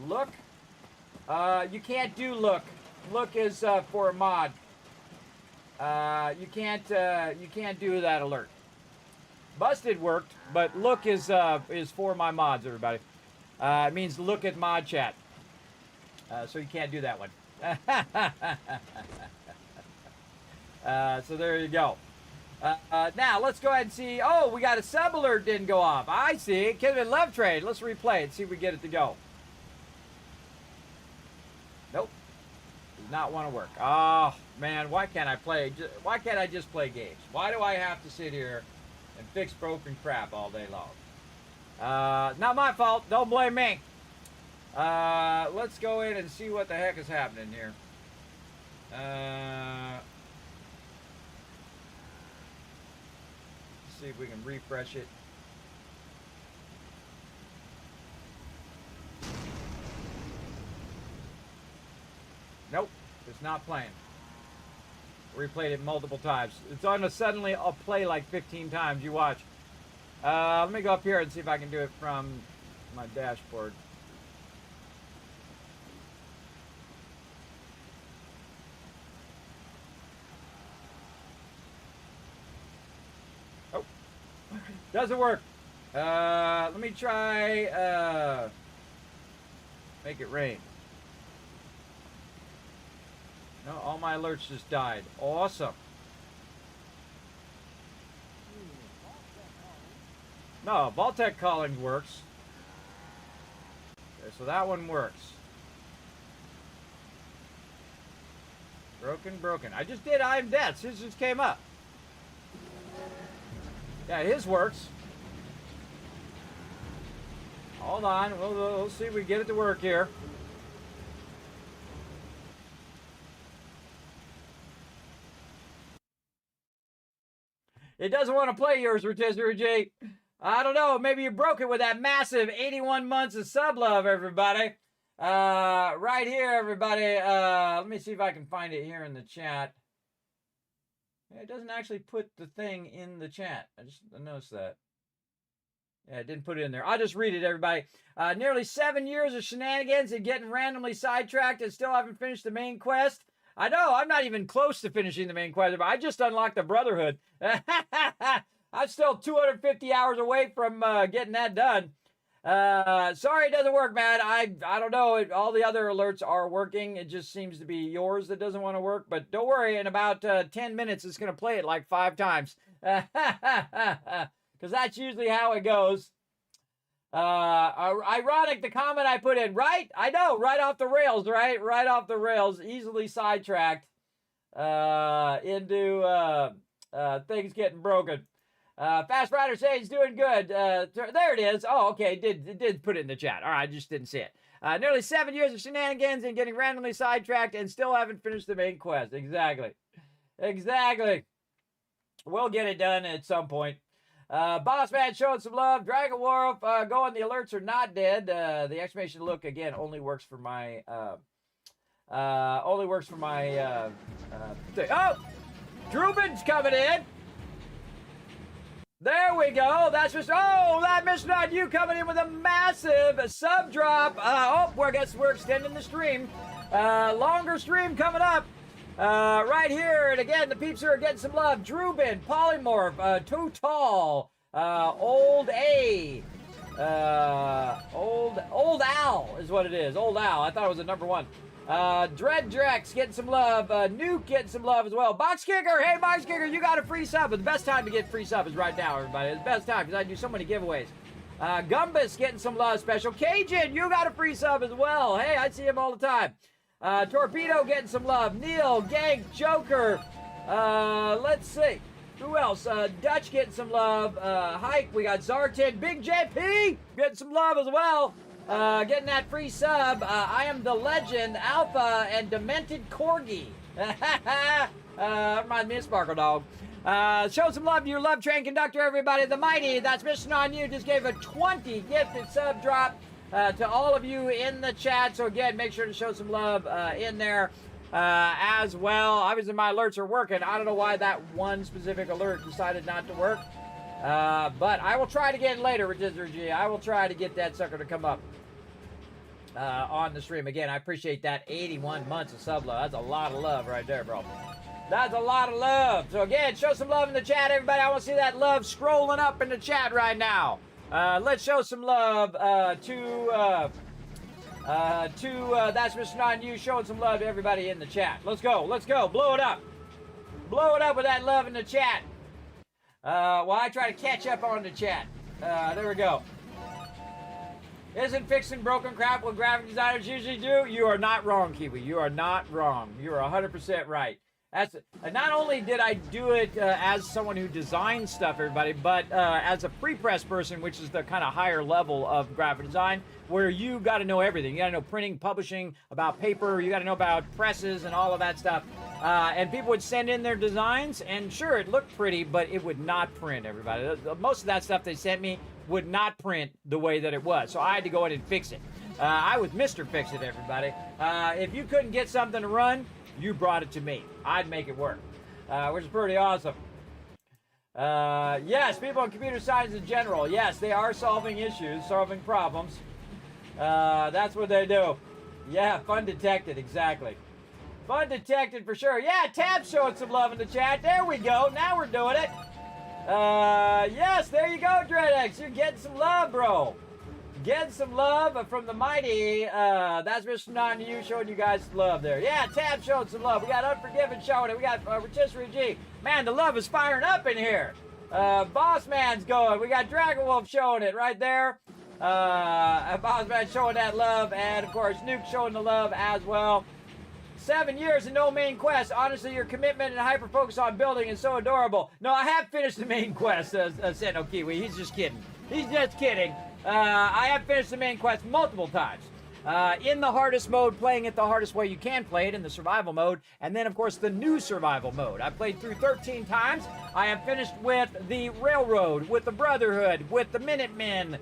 Look. You can't do look. Look is for a mod. You can't do that alert. Busted worked, but look is for my mods, everybody. It means look at mod chat. So you can't do that one. So there you go. Now let's go ahead and see. Oh, we got a sub alert didn't go off. I see. Kismet love trade. Let's replay it. See if we get it to go. Nope. Does not want to work. Oh man, why can't I play? Why can't I just play games? Why do I have to sit here and fix broken crap all day long? Not my fault. Don't blame me. Let's go in and see what the heck is happening here. See if we can refresh it. Nope, it's not playing. Replayed it multiple times. It's on a suddenly I'll play like 15 times. You watch. Let me go up here and see if I can do it from my dashboard. Oh, doesn't work. Let me try. Make it rain. No, all my alerts just died. Awesome. No, Vault-Tec calling works. Okay, so that one works. Broken. I just did I Am Deaths. His just came up. Yeah, his works. Hold on. We'll see if we get it to work here. It doesn't want to play yours, Rotisserie G. I don't know. Maybe you broke it with that massive 81 months of sub love, everybody. Right here, everybody. Let me see if I can find it here in the chat. It doesn't actually put the thing in the chat. I noticed that. Yeah, it didn't put it in there. I'll just read it, everybody. Nearly 7 years of shenanigans and getting randomly sidetracked and still haven't finished the main quest. I know, I'm not even close to finishing the main quest, but I just unlocked the Brotherhood. I'm still 250 hours away from getting that done. Sorry it doesn't work, man. I don't know. All the other alerts are working. It just seems to be yours that doesn't want to work. But don't worry, in about 10 minutes, it's going to play it like 5 times. Because that's usually how it goes. Ironic, the comment I put in, right? I know, right off the rails, right? Right off the rails, easily sidetracked into things getting broken. Fast Rider says he's doing good. There it is. Oh, okay, it did put it in the chat. All right, I just didn't see it. Nearly 7 years of shenanigans and getting randomly sidetracked and still haven't finished the main quest. Exactly. We'll get it done at some point. Boss Man showing some love. Dragon Wolf going. The alerts are not dead. The exclamation look again only works for my thing. Oh, Drubin's coming in. There we go. That's just that Mission on You coming in with a massive sub drop. I guess we're extending the stream. Longer stream coming up. Right here, and again, the peeps are getting some love. Drubin, Polymorph, Too Tall, Old A, Old Al is what it is. Old Al. I thought it was a number 1. Dread Drex getting some love. Nuke getting some love as well. Box Kicker, hey Box Kicker, you got a free sub. But the best time to get free sub is right now, everybody. It's the best time because I do so many giveaways. Gumbus getting some love special. Cajun, you got a free sub as well. Hey, I see him all the time. Torpedo getting some love. Neil, Gank, Joker. Let's see. Who else? Dutch getting some love. Hike, we got Zartan. Big JP getting some love as well. Getting that free sub. I Am the Legend, Alpha, and Demented Corgi. Reminds me of Sparkle Dog. Show some love to your love train conductor, everybody. The Mighty, that's Mission on You, just gave a 20 gifted sub drop. To all of you in the chat. So again, make sure to show some love in there as well. Obviously, my alerts are working. I don't know why that one specific alert decided not to work. But I will try it again later, Rotisserie G. I will try to get that sucker to come up on the stream. Again, I appreciate that 81 months of sub love. That's a lot of love right there, bro. That's a lot of love. So again, show some love in the chat, everybody. I want to see that love scrolling up in the chat right now. Let's show some love to That's Mission on You, showing some love to everybody in the chat. Let's go. Blow it up. Blow it up with that love in the chat. While I try to catch up on the chat. There we go. Isn't fixing broken crap what graphic designers usually do? You are not wrong, Kiwi. You are not wrong. You are 100% right. Not only did I do it as someone who designs stuff, everybody, but as a pre-press person, which is the kind of higher level of graphic design, where you got to know everything. You got to know printing, publishing, about paper. You got to know about presses and all of that stuff. And people would send in their designs, and sure, it looked pretty, but it would not print, everybody. Most of that stuff they sent me would not print the way that it was. So I had to go in and fix it. I was Mr. Fix-It, everybody. If you couldn't get something to run, you brought it to me. I'd make it work, which is pretty awesome. Yes, people in computer science in general, yes, they are solving issues, solving problems. That's what they do. Yeah, fun detected, exactly. Fun detected for sure. Yeah, Tab's showing some love in the chat. There we go. Now we're doing it. Yes, there you go, DreadX. You're getting some love, bro. Get some love from the mighty. That's Mr. Non You showing you guys some love there. Yeah, Tab showing some love. We got Unforgiven showing it. We got Rotisserie G. Man, the love is firing up in here. Boss Man's going. We got Dragon Wolf showing it right there. Boss Man showing that love. And, of course, Nuke showing the love as well. 7 years and no main quest. Honestly, your commitment and hyper focus on building is so adorable. No, I have finished the main quest, Senno Kiwi. He's just kidding. He's just kidding. I have finished the main quest multiple times. In the hardest mode, playing it the hardest way you can play it, in the survival mode, and then, of course, the new survival mode. I played through 13 times. I have finished with the Railroad, with the Brotherhood, with the Minutemen,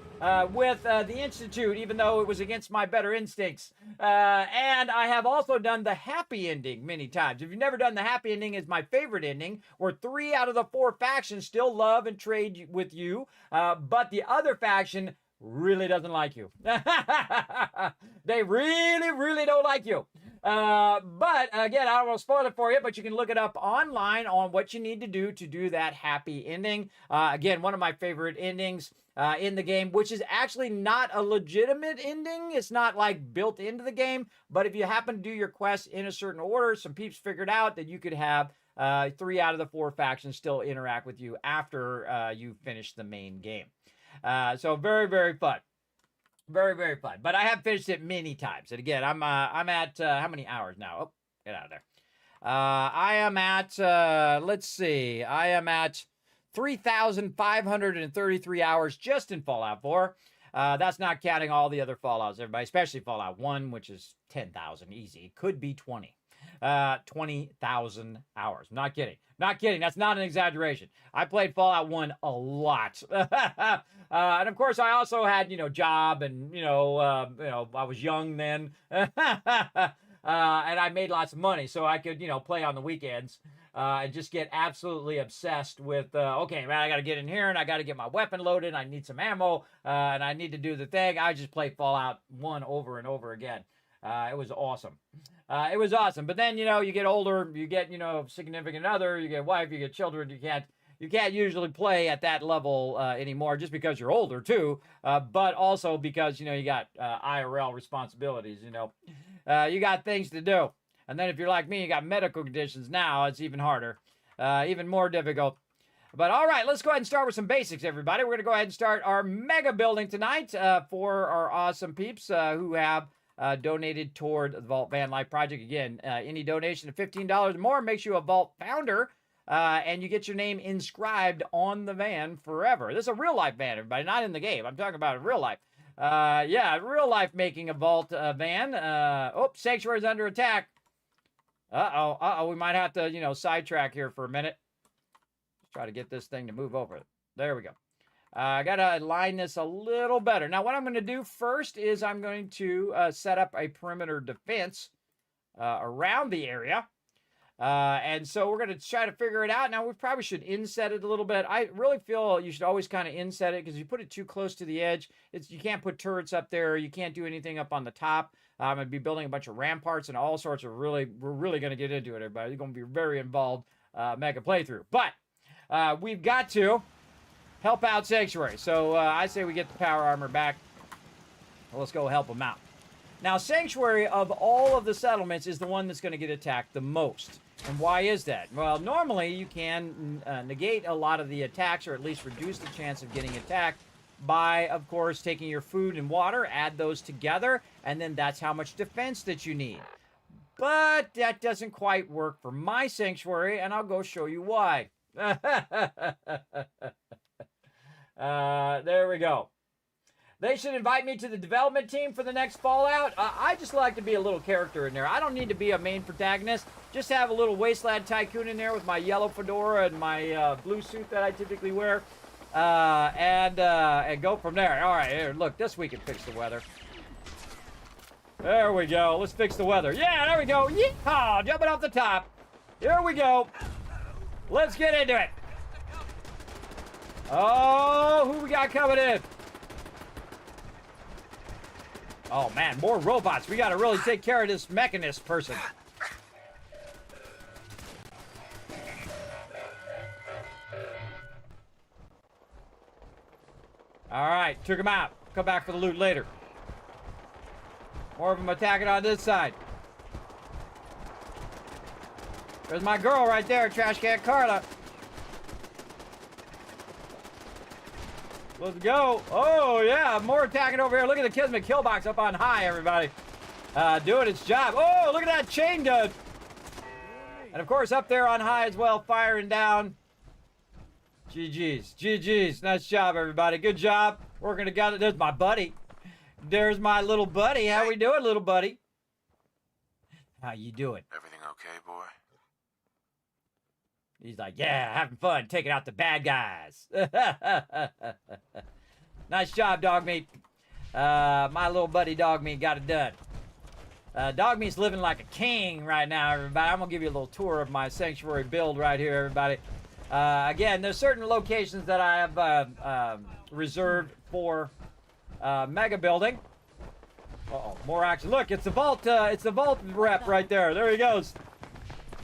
with the Institute, even though it was against my better instincts. And I have also done the happy ending many times. If you've never done the happy ending, is my favorite ending, where 3 out of the 4 factions still love and trade with you, but the other faction really doesn't like you. They really, really don't like you. But again, I don't want to spoil it for you, but you can look it up online on what you need to do that happy ending. Again, one of my favorite endings in the game, which is actually not a legitimate ending. It's not like built into the game, but if you happen to do your quests in a certain order, some peeps figured out that you could have 3 out of the 4 factions still interact with you after you finish the main game. So very, very fun. Very, very fun. But I have finished it many times. And again, I'm at, how many hours now? Oh, get out of there. I am at, let's see. I am at 3,533 hours just in Fallout 4. That's not counting all the other Fallouts, everybody, especially Fallout 1, which is 10,000 easy. Could be 20. 20,000 hours. Not kidding. Not kidding. That's not an exaggeration. I played Fallout 1 a lot. And of course, I also had, job and, I was young then. And I made lots of money, so I could, play on the weekends. And just get absolutely obsessed with, okay, man, I got to get in here and I got to get my weapon loaded. I need some ammo and I need to do the thing. I just played Fallout 1 over and over again. It was awesome. It was awesome. But then, you get older, you get, significant other, you get a wife, you get children. You can't usually play at that level anymore just because you're older too. But also because, you got IRL responsibilities, you got things to do. And then if you're like me, you got medical conditions now, it's even harder, even more difficult. But all right, let's go ahead and start with some basics, everybody. We're going to go ahead and start our mega building tonight for our awesome peeps who have donated toward the Vault Van Life Project. Again, any donation of $15 or more makes you a Vault founder, and you get your name inscribed on the van forever. This is a real-life van, everybody, not in the game. I'm talking about real life. Yeah, real life making a Vault van. Sanctuary's under attack. Uh-oh, we might have to, sidetrack here for a minute. Let's try to get this thing to move over. There we go. I got to align this a little better. Now, what I'm going to do first is I'm going to set up a perimeter defense around the area. And so we're going to try to figure it out. Now, we probably should inset it a little bit. I really feel you should always kind of inset it because if you put it too close to the edge, you can't put turrets up there. You can't do anything up on the top. I'm going to be building a bunch of ramparts and all sorts of we're really going to get into it, everybody. It's going to be a very involved mega playthrough. But we've got to help out Sanctuary. So I say we get the power armor back. Well, let's go help them out. Now, Sanctuary, of all of the settlements, is the one that's going to get attacked the most. And why is that? Well, normally you can negate a lot of the attacks, or at least reduce the chance of getting attacked by, of course, taking your food and water, add those together, and then that's how much defense that you need. But that doesn't quite work for my Sanctuary, and I'll go show you why. There we go. They should invite me to the development team for the next Fallout. I just like to be a little character in there. I don't need to be a main protagonist. Just have a little wasteland tycoon in there with my yellow fedora and my blue suit that I typically wear. And go from there. All right, here, look, this we can fix the weather. There we go. Let's fix the weather. Yeah, there we go. Yeehaw! Jumping off the top. Here we go. Let's get into it. Oh, who we got coming in? Oh, man, more robots. We got to really take care of this mechanist person. All right, took him out. come back for the loot later. More of them attacking on this side. There's my girl right there, Trash Can Carla. Let's go. Oh, yeah, more attacking over here. Look at the Kismet kill box up on high, everybody. Doing its job. Oh, look at that chain dud. And, of course, up there on high as well, firing down. GG's. GG's. Nice job, everybody. Good job. Working together. There's my buddy. There's my little buddy. How we doing, little buddy? How you doing? Everything okay, boy? He's like, yeah, having fun, taking out the bad guys. Nice job, dog meat. My little buddy dog meat got it done. Dog meat's living like a king right now, everybody. I'm gonna give you a little tour of my sanctuary build right here, everybody. Again, there's certain locations that I have reserved for mega building. Uh-oh, more action. Look, it's the vault rep right there. There he goes.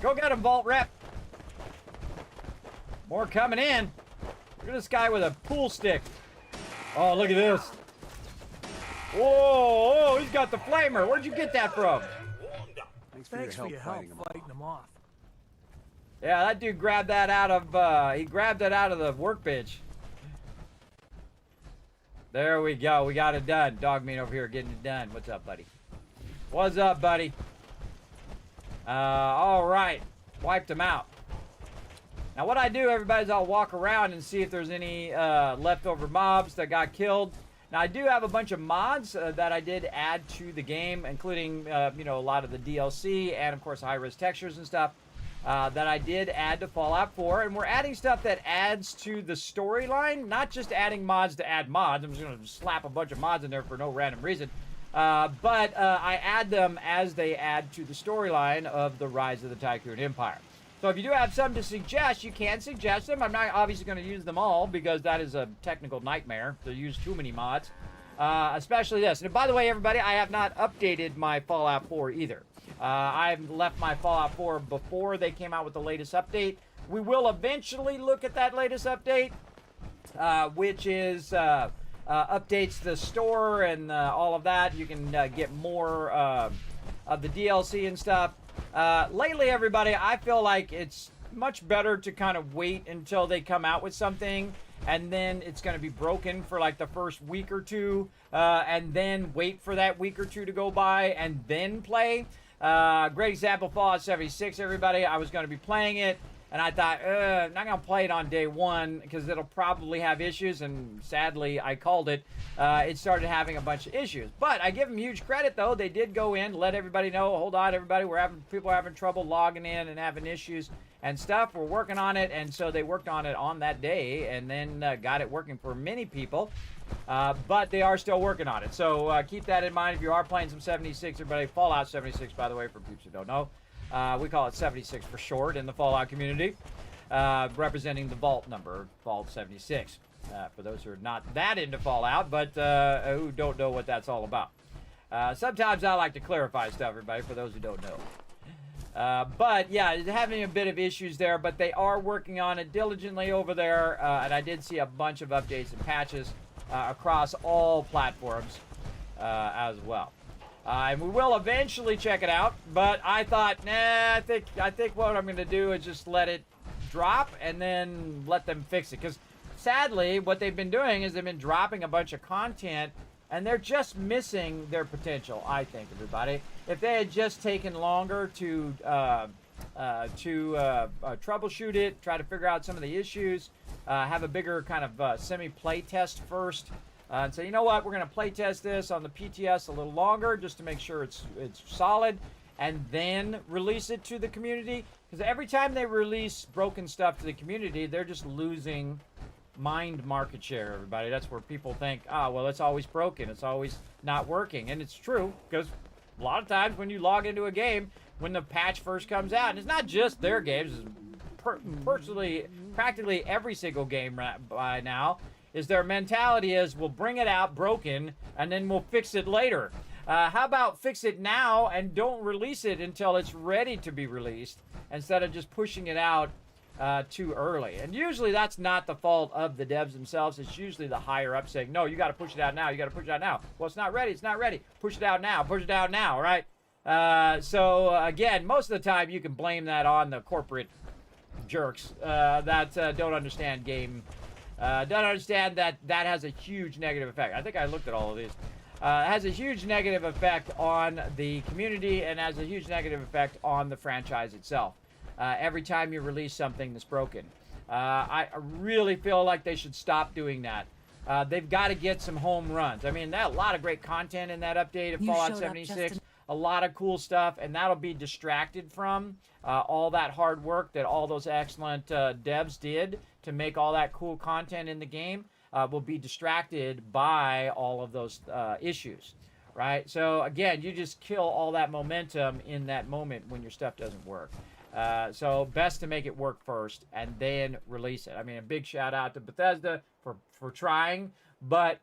Go get him, vault rep. More coming in. Look at this guy with a pool stick. Oh, look at this. Whoa, he's got the flamer. Where'd you get that from? Thanks for your help fighting them off. Yeah, that dude grabbed that out of, he grabbed it out of the workbench. There we go. We got it done. Dog meat over here getting it done. What's up, buddy? What's up, buddy? All right. Wiped him out. Now, what I do, everybody, is I'll walk around and see if there's any leftover mobs that got killed. Now, I do have a bunch of mods that I did add to the game, including, you know, a lot of the DLC and, of course, high-res textures and stuff that I did add to Fallout 4. And we're adding stuff that adds to the storyline, not just adding mods to add mods. I'm just going to slap a bunch of mods in there for no random reason. But I add them as they add to the storyline of the Rise of the Tycoon Empire. So if you do have some to suggest, you can suggest them. I'm not obviously going to use them all because that is a technical nightmare to use too many mods. Especially this. And by the way, everybody, I have not updated my Fallout 4 either. I've left my Fallout 4 before they came out with the latest update. We will eventually look at that latest update, which is updates the store and all of that. You can get more of the DLC and stuff. Lately, everybody, I feel like it's much better to kind of wait until they come out with something, and then it's going to be broken for like the first week or two, and then wait for that week or two to go by, and then play. Great example, Fallout 76, everybody. I was going to be playing it, and I thought, I'm not going to play it on day one, because it'll probably have issues, and sadly, I called it. It started having a bunch of issues. But I give them huge credit, though. They did go in, let everybody know, hold on, everybody, people are having trouble logging in and having issues and stuff. We're working on it, and so they worked on it on that day, and then got it working for many people. But they are still working on it. So keep that in mind if you are playing some 76, everybody. Fallout 76, by the way, for people who don't know. We call it 76 for short in the Fallout community, representing the vault number, Vault 76. For those who are not that into Fallout, but who don't know what that's all about. Sometimes I like to clarify stuff, everybody, for those who don't know. But yeah, having a bit of issues there, but they are working on it diligently over there, and I did see a bunch of updates and patches across all platforms as well. And we will eventually check it out, but I thought, nah, I think what I'm going to do is just let it drop and then let them fix it. Because sadly, what they've been doing is they've been dropping a bunch of content, and they're just missing their potential, I think, everybody. If they had just taken longer to troubleshoot it, try to figure out some of the issues, have a bigger kind of semi-play test first, and say, you know what, we're going to play test this on the PTS a little longer just to make sure it's solid, and then release it to the community. Because every time they release broken stuff to the community, they're just losing mind market share, everybody. That's where people think, well, it's always broken, it's always not working. And it's true, because a lot of times when you log into a game, when the patch first comes out, and it's not just their games, personally, practically every single game by now, is their mentality is, we'll bring it out broken, and then we'll fix it later. How about fix it now and don't release it until it's ready to be released, instead of just pushing it out too early. And usually that's not the fault of the devs themselves. It's usually the higher up saying, no, you got to push it out now. You got to push it out now. Well, it's not ready. It's not ready. Push it out now. Push it out now, right? So again, most of the time you can blame that on the corporate jerks that don't understand game. Don't understand that that has a huge negative effect. I think I looked at all of these. It has a huge negative effect on the community and has a huge negative effect on the franchise itself. Every time you release something that's broken. I really feel like they should stop doing that. They've got to get some home runs. I mean, a lot of great content in that update of Fallout 76. A lot of cool stuff, and that'll be distracted from all that hard work that all those excellent devs did to make all that cool content in the game. Will be distracted by all of those issues, right? So again, you just kill all that momentum in that moment when your stuff doesn't work. So best to make it work first and then release it. I mean, a big shout out to Bethesda for trying, but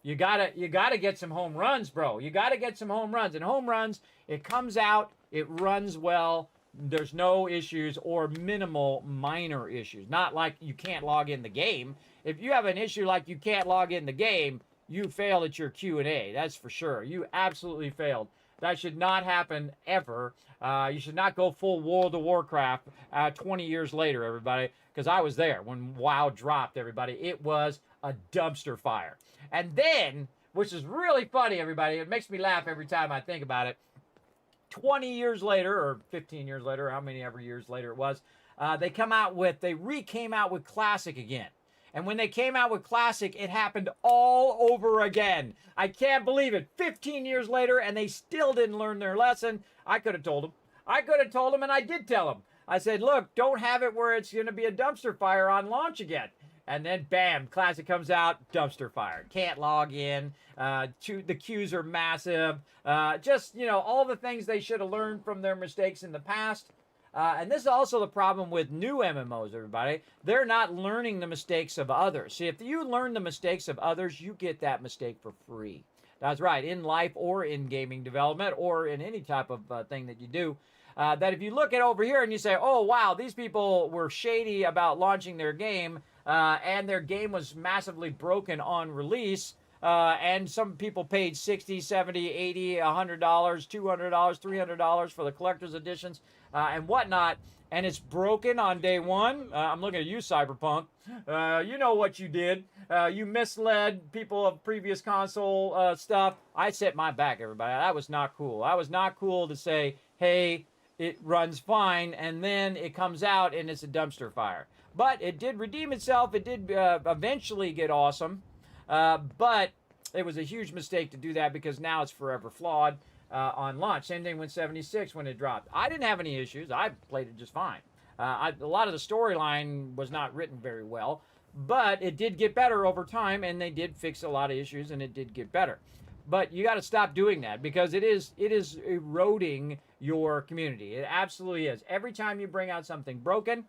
you gotta get some home runs, bro. You gotta get some home runs. And home runs, it comes out, it runs well. There's no issues or minimal minor issues. Not like you can't log in the game. If you have an issue like you can't log in the game, you failed at your Q&A. That's for sure. You absolutely failed. That should not happen ever. You should not go full World of Warcraft 20 years later, everybody, because I was there when WoW dropped, everybody. It was a dumpster fire. And then, which is really funny, everybody, it makes me laugh every time I think about it, 20 years later, or 15 years later, how many ever years later it was, they came out with Classic again. And when they came out with Classic, it happened all over again. I can't believe it. 15 years later, and they still didn't learn their lesson. I could have told them. And I did tell them. I said, look, don't have it where it's going to be a dumpster fire on launch again. And then, bam, Classic comes out, dumpster fire. Can't log in. The queues are massive. Just, all the things they should have learned from their mistakes in the past. And this is also the problem with new MMOs, everybody. They're not learning the mistakes of others. See, if you learn the mistakes of others, you get that mistake for free. That's right, in life or in gaming development or in any type of thing that you do. That if you look at over here and you say, oh, wow, these people were shady about launching their game and their game was massively broken on release, and some people paid $60, $70, $80, $100, $200, $300 for the collector's editions and whatnot, and it's broken on day one. I'm looking at you, Cyberpunk. You know what you did. You misled people of previous console stuff. I set my back, everybody. That was not cool. That was not cool to say, hey, it runs fine, and then it comes out and it's a dumpster fire. But it did redeem itself. It did eventually get awesome. But it was a huge mistake to do that because now it's forever flawed on launch. Same thing with 76 when it dropped. I didn't have any issues. I played it just fine. A lot of the storyline was not written very well, but it did get better over time, and they did fix a lot of issues, and it did get better. But you got to stop doing that because it is eroding your community. It absolutely is. Every time you bring out something broken,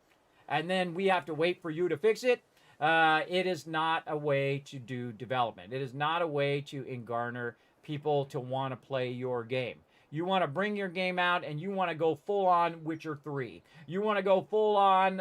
and then we have to wait for you to fix it, it is not a way to do development. It is not a way to garner people to want to play your game. You want to bring your game out and you want to go full on Witcher 3. You want to go full on,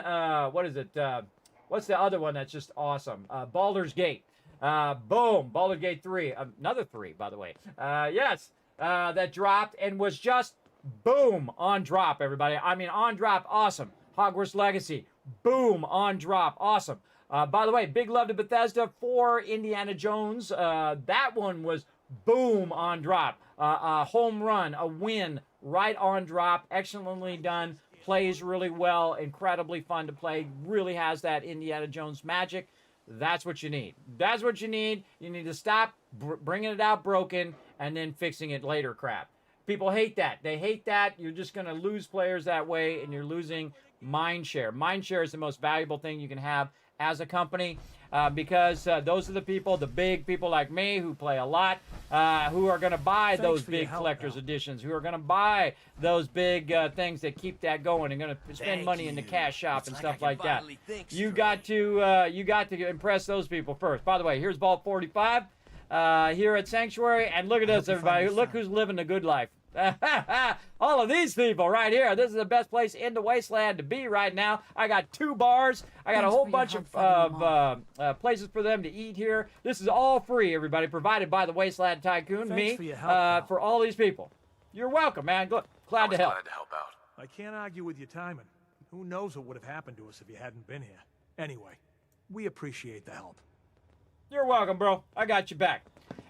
what's the other one that's just awesome? Baldur's Gate. Boom, Baldur's Gate 3. Another 3, by the way. Yes, that dropped and was just boom, on drop, everybody. I mean, on drop, awesome. Hogwarts Legacy, boom, on drop, awesome. By the way, big love to Bethesda for Indiana Jones. That one was boom, on drop. A home run, a win, right on drop, excellently done, plays really well, incredibly fun to play, really has that Indiana Jones magic. That's what you need. That's what you need. You need to stop bringing it out broken and then fixing it later crap. People hate that. They hate that. You're just going to lose players that way, and you're losing mind share. Mind share is the most valuable thing you can have as a company because those are the people, the big people like me who play a lot, who are going to buy those big collector's editions, who are going to buy those big things that keep that going and going to spend money in the cash shop and stuff like that. You got to impress those people first. By the way, here's Vault 45 here at Sanctuary, and look at this, everybody. Look who's living the good life. All of these people right here. This is the best place in the wasteland to be right now. I got 2 bars. I got a whole bunch of places for them to eat here. This is all free, everybody, provided by the Wasteland Tycoon, Thanks for your help, pal. for all these people. You're welcome, man. Glad to help. Glad to help out. I can't argue with your timing. Who knows what would have happened to us if you hadn't been here. Anyway, we appreciate the help. You're welcome, bro. I got you back.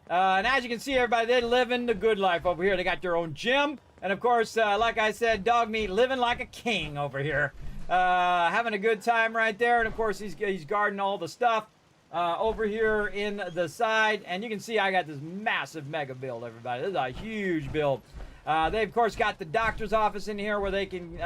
And as you can see, everybody, they're living the good life over here. They got their own gym. And, of course, like I said, Dog Meat living like a king over here. Having a good time right there. And, of course, he's guarding all the stuff over here in the side. And you can see I got this massive mega build, everybody. This is a huge build. They, of course, got the doctor's office in here where they can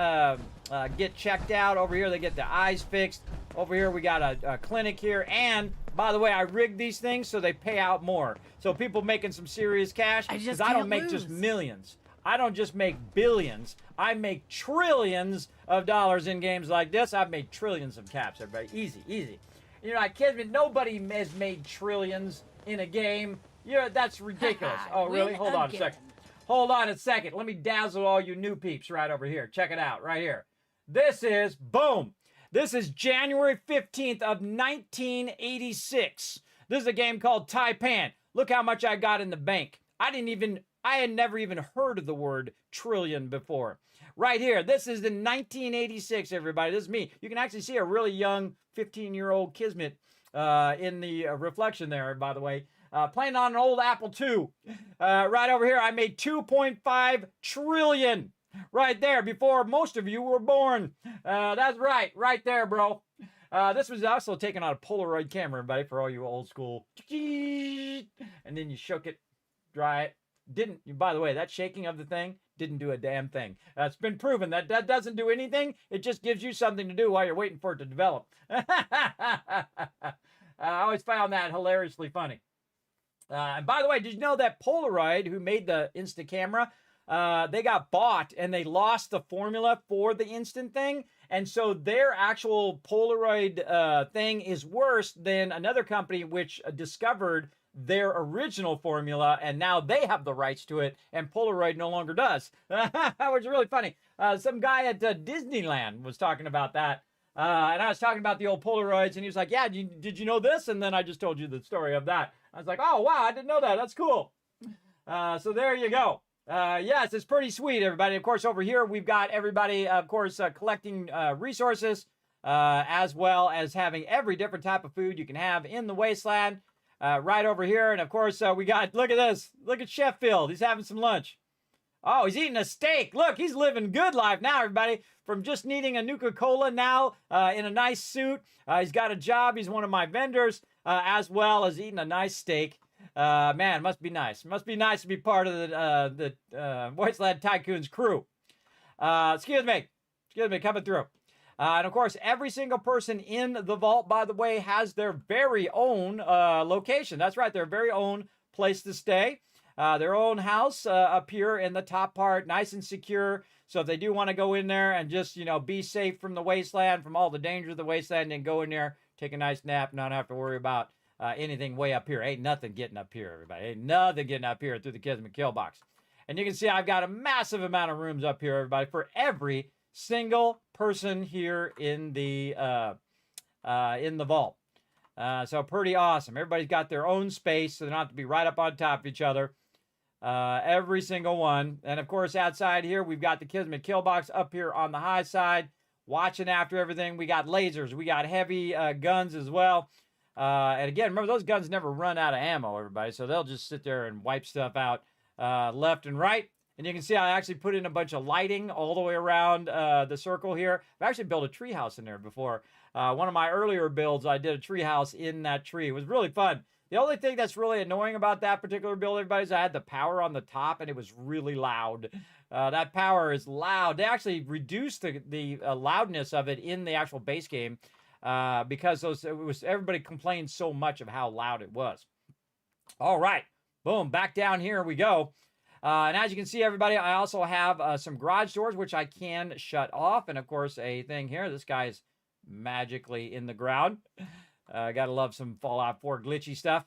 get checked out. Over here, they get the eyes fixed. Over here, we got a clinic here. And, by the way, I rigged these things so they pay out more. So people making some serious cash. Because I don't make just millions. I don't just make billions. I make trillions of dollars in games like this. I've made trillions of caps, everybody. Easy, easy. You know, I kid, nobody has made trillions in a game. That's ridiculous. Oh, really? Hold on a second. Hold on a second. Let me dazzle all you new peeps right over here. Check it out right here. This is, boom. This is January 15th of 1986. This is a game called Taipan. Look how much I got in the bank. I had never even heard of the word trillion before. Right here. This is in 1986, everybody. This is me. You can actually see a really young 15-year-old Kismet in the reflection there, by the way. Playing on an old Apple II. Right over here, I made 2.5 trillion. Right there, before most of you were born. That's right there, bro. This was also taken on a Polaroid camera, everybody, for all you old school. And then you shook it, dry it. By the way, that shaking of the thing didn't do a damn thing. It's been proven that doesn't do anything. It just gives you something to do while you're waiting for it to develop. I always found that hilariously funny. And by the way, did you know that Polaroid, who made the instant camera, they got bought and they lost the formula for the instant thing. And so their actual Polaroid thing is worse than another company which discovered their original formula, and now they have the rights to it, and Polaroid no longer does. Which is really funny. Some guy at Disneyland was talking about that. And I was talking about the old Polaroids, and he was like, yeah, did you know this? And then I just told you the story of that. I was like, oh, wow, I didn't know that. That's cool. So there you go. Yes, it's pretty sweet, everybody. Of course, over here, we've got everybody, of course, collecting resources, as well as having every different type of food you can have in the wasteland. Right over here. And, of course, we got, look at this. Look at Sheffield. He's having some lunch. Oh, he's eating a steak. Look, he's living good life now, everybody. From just needing a Nuka-Cola now in a nice suit. He's got a job. He's one of my vendors, as well as eating a nice steak. Man, must be nice. Must be nice to be part of the Wasteland Tycoons crew. Excuse me, coming through. And of course, every single person in the vault, by the way, has their very own location. That's right, their very own place to stay. Their own house up here in the top part, nice and secure. So if they do want to go in there and just, be safe from the wasteland, from all the dangers of the wasteland, and go in there, take a nice nap, not have to worry about anything way up here. Ain't nothing getting up here, everybody. Ain't nothing getting up here through the Kismet kill box. And you can see I've got a massive amount of rooms up here, everybody, for every single person here in the vault. So pretty awesome. Everybody's got their own space, so they don't have to be right up on top of each other. Every single one. And of course, outside here, we've got the Kismet kill box up here on the high side, watching after everything. We got lasers. We got heavy guns as well. And again, remember, those guns never run out of ammo, everybody. So they'll just sit there and wipe stuff out left and right. And you can see I actually put in a bunch of lighting all the way around the circle here. I've actually built a tree house in there before. One of my earlier builds, I did a tree house in that tree. It was really fun. The only thing that's really annoying about that particular build, everybody, is I had the power on the top, and it was really loud. That power is loud. They actually reduced the loudness of it in the actual base game because everybody complained so much of how loud it was. All right. Boom. Back down here we go. And as you can see, everybody, I also have some garage doors, which I can shut off. And, of course, a thing here. This guy is magically in the ground. Gotta love some Fallout 4 glitchy stuff.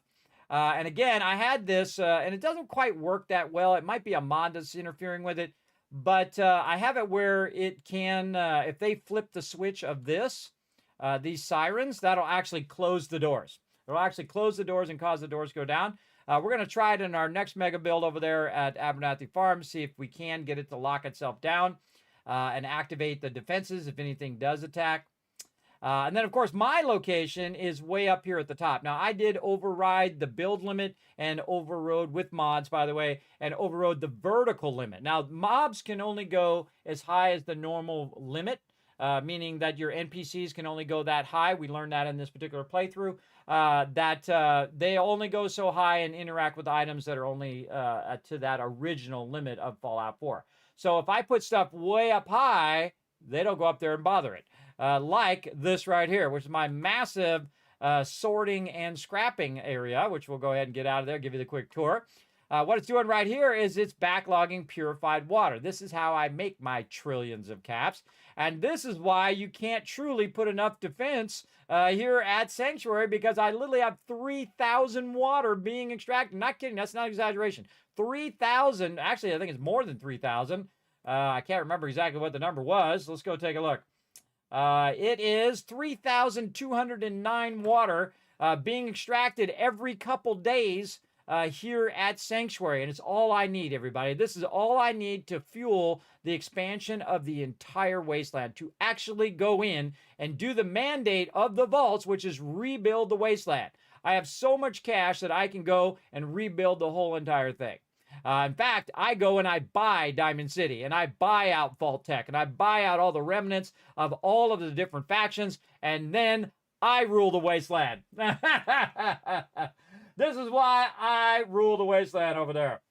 And again, I had this, and it doesn't quite work that well. It might be a mod that's interfering with it, but I have it where it can, if they flip the switch of this, these sirens, that'll actually close the doors. It'll actually close the doors and cause the doors to go down. We're going to try it in our next mega build over there at Abernathy Farm, see if we can get it to lock itself down and activate the defenses if anything does attack. And then, of course, my location is way up here at the top. Now, I did override the build limit and overrode with mods, by the way, and overrode the vertical limit. Now, mobs can only go as high as the normal limit, meaning that your NPCs can only go that high. We learned that in this particular playthrough, that they only go so high and interact with items that are only to that original limit of Fallout 4. So if I put stuff way up high, they don't go up there and bother it. Like this right here, which is my massive sorting and scrapping area, which we'll go ahead and get out of there, give you the quick tour. What it's doing right here is it's backlogging purified water. This is how I make my trillions of caps. And this is why you can't truly put enough defense here at Sanctuary, because I literally have 3,000 water being extracted. Not kidding, that's not exaggeration. 3,000, actually I think it's more than 3,000. I can't remember exactly what the number was. Let's go take a look. It is 3,209 water being extracted every couple days here at Sanctuary. And it's all I need, everybody. This is all I need to fuel the expansion of the entire wasteland, to actually go in and do the mandate of the vaults, which is rebuild the wasteland. I have so much cash that I can go and rebuild the whole entire thing. In fact, I go and I buy Diamond City, and I buy out Vault Tech, and I buy out all the remnants of all of the different factions, and then I rule the wasteland. This is why I rule the wasteland over there.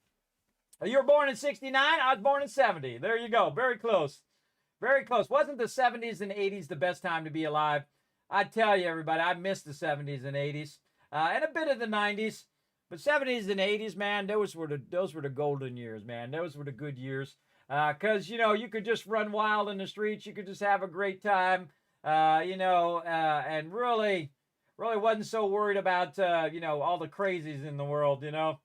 You were born in 69, I was born in 70. There you go, very close. Very close. Wasn't the 70s and 80s the best time to be alive? I tell you, everybody, I miss the 70s and 80s, and a bit of the 90s. But 70s and 80s, man, those were the golden years, man. Those were the good years. Because, you know, you could just run wild in the streets. You could just have a great time, and really wasn't so worried about, all the crazies in the world, you know.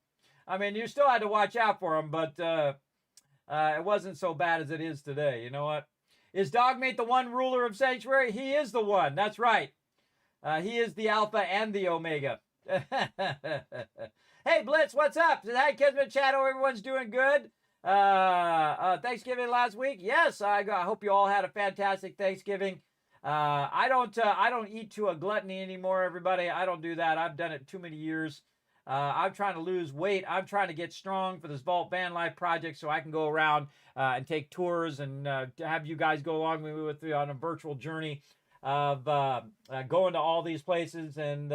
I mean, you still had to watch out for them, but it wasn't so bad as it is today. You know what? Is Dogmate the one ruler of Sanctuary? He is the one. That's right. He is the Alpha and the Omega. Hey Blitz, what's up? Hi Kismet chat. Everyone's doing good. Thanksgiving last week. Yes, I hope you all had a fantastic Thanksgiving. I don't eat to a gluttony anymore, everybody. I don't do that. I've done it too many years. I'm trying to lose weight. I'm trying to get strong for this Vault Van Life project so I can go around and take tours and have you guys go along with me on a virtual journey of going to all these places and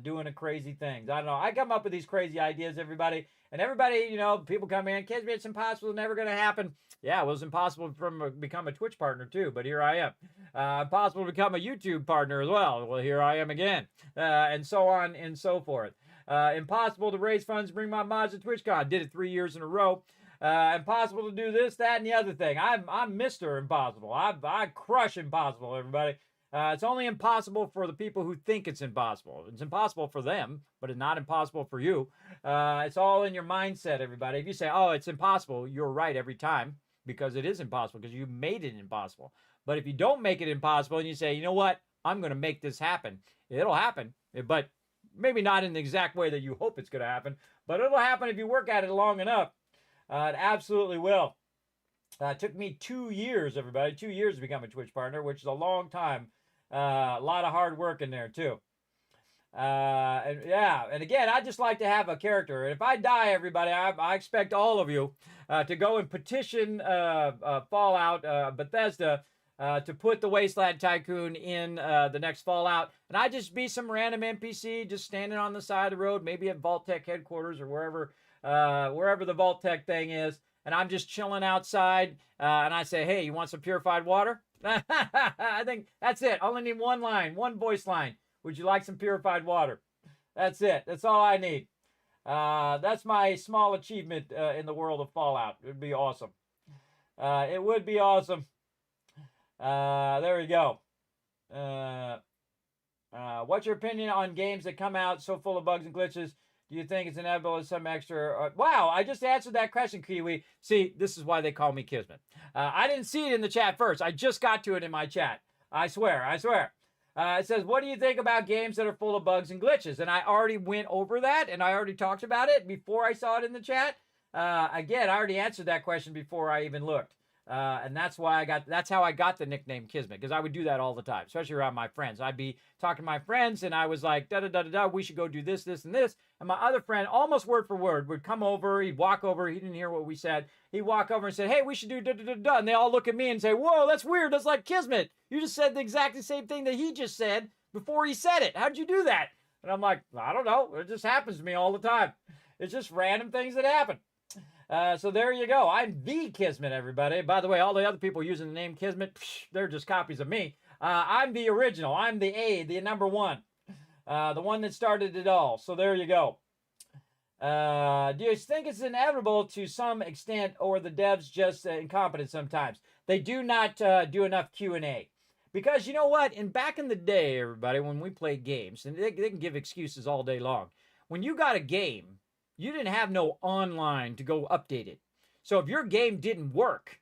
doing the crazy things. I don't know. I come up with these crazy ideas, everybody. And everybody, people come in, kids, it's impossible, it's never going to happen. Yeah, it was impossible to become a Twitch partner too, but here I am. Impossible to become a YouTube partner as well. Well, here I am again. And so on and so forth. Impossible to raise funds to bring my mods to TwitchCon. Did it 3 years in a row. Impossible to do this, that, and the other thing. I'm Mr. Impossible. I crush impossible, everybody. It's only impossible for the people who think it's impossible. It's impossible for them, but it's not impossible for you. It's all in your mindset, everybody. If you say, oh, it's impossible, you're right every time, because it is impossible, because you made it impossible. But if you don't make it impossible and you say, you know what, I'm going to make this happen, it'll happen. But maybe not in the exact way that you hope it's going to happen, but it'll happen if you work at it long enough. It absolutely will. It took me 2 years, everybody, 2 years to become a Twitch partner, which is a long time. A lot of hard work in there too. And again, I just like to have a character. And if I die, everybody, I expect all of you to go and petition Fallout Bethesda to put the Wasteland Tycoon in the next Fallout. And I just be some random NPC just standing on the side of the road, maybe at Vault Tech headquarters or wherever the Vault Tech thing is. And I'm just chilling outside and I say, hey, you want some purified water? I think that's it. I only need one line, one voice line. Would you like some purified water? That's it. That's all I need. That's my small achievement in the world of Fallout. It would be awesome. It would be awesome. There we go. What's your opinion on games that come out so full of bugs and glitches? Do you think it's inevitable with some extra? Wow, I just answered that question, Kiwi. See, this is why they call me Kismet. I didn't see it in the chat first. I just got to it in my chat. I swear, I swear. It says, what do you think about games that are full of bugs and glitches? And I already went over that, and I already talked about it before I saw it in the chat. Again, I already answered that question before I even looked. And that's how I got the nickname Kismet, because I would do that all the time, especially around my friends. I'd be talking to my friends, and I was like, da-da-da-da-da, we should go do this, this, and this. And my other friend, almost word for word, would come over, he'd walk over, he didn't hear what we said. He'd walk over and say, hey, we should do da-da-da-da. And they all look at me and say, whoa, that's weird, that's like Kismet. You just said the exact same thing that he just said before he said it. How'd you do that? And I'm like, I don't know, it just happens to me all the time. It's just random things that happen. So there you go. I'm the Kismet, everybody. By the way, all the other people using the name Kismet, they're just copies of me. I'm the original. I'm the number one. The one that started it all. So there you go. Do you think it's inevitable to some extent, or the devs just incompetent sometimes? They do not do enough Q&A. Because you know what? Back in the day, everybody, when we played games, and they can give excuses all day long. When you got a game, you didn't have no online to go update it. So if your game didn't work,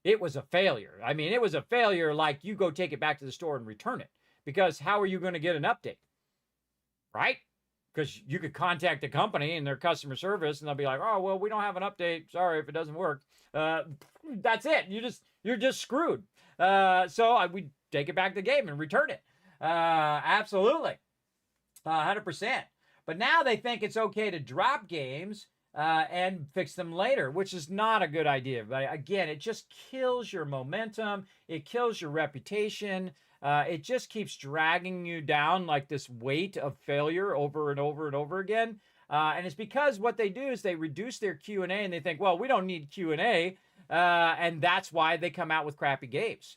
it was a failure. I mean, it was a failure like you go take it back to the store and return it. Because how are you going to get an update? Right? Because you could contact the company and their customer service, and they'll be like, oh, well, we don't have an update. Sorry if it doesn't work. That's it. You're just screwed. So we take it back to the game and return it. Absolutely. 100%. But now they think it's okay to drop games and fix them later, which is not a good idea. But again, it just kills your momentum. It kills your reputation. It just keeps dragging you down like this weight of failure over and over and over again. And it's because what they do is they reduce their Q&A, and they think, well, we don't need Q&A. And that's why they come out with crappy games,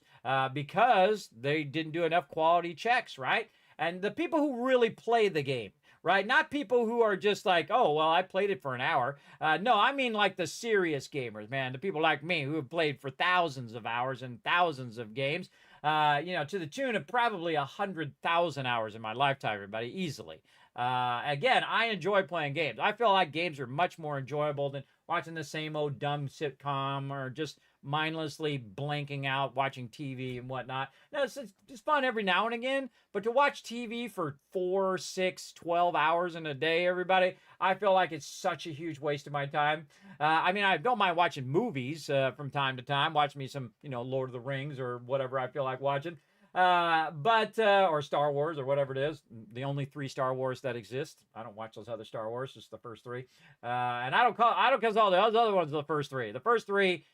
because they didn't do enough quality checks, right? And the people who really play the game, right? Not people who are just like, oh, well, I played it for an hour. No, I mean like the serious gamers, man. The people like me who have played for thousands of hours and thousands of games, to the tune of probably 100,000 hours in my lifetime, everybody, easily. Again, I enjoy playing games. I feel like games are much more enjoyable than watching the same old dumb sitcom or just mindlessly blanking out watching TV and whatnot. No, it's fun every now and again, but to watch TV for 4, 6, 12 hours in a day, everybody, I feel like it's such a huge waste of my time. I mean, I don't mind watching movies from time to time, watch me some, Lord of the Rings or whatever I feel like watching. Or Star Wars or whatever it is, the only 3 Star Wars that exist. I don't watch those other Star Wars, just the first 3. And I don't call all the other ones the first 3. The first 3,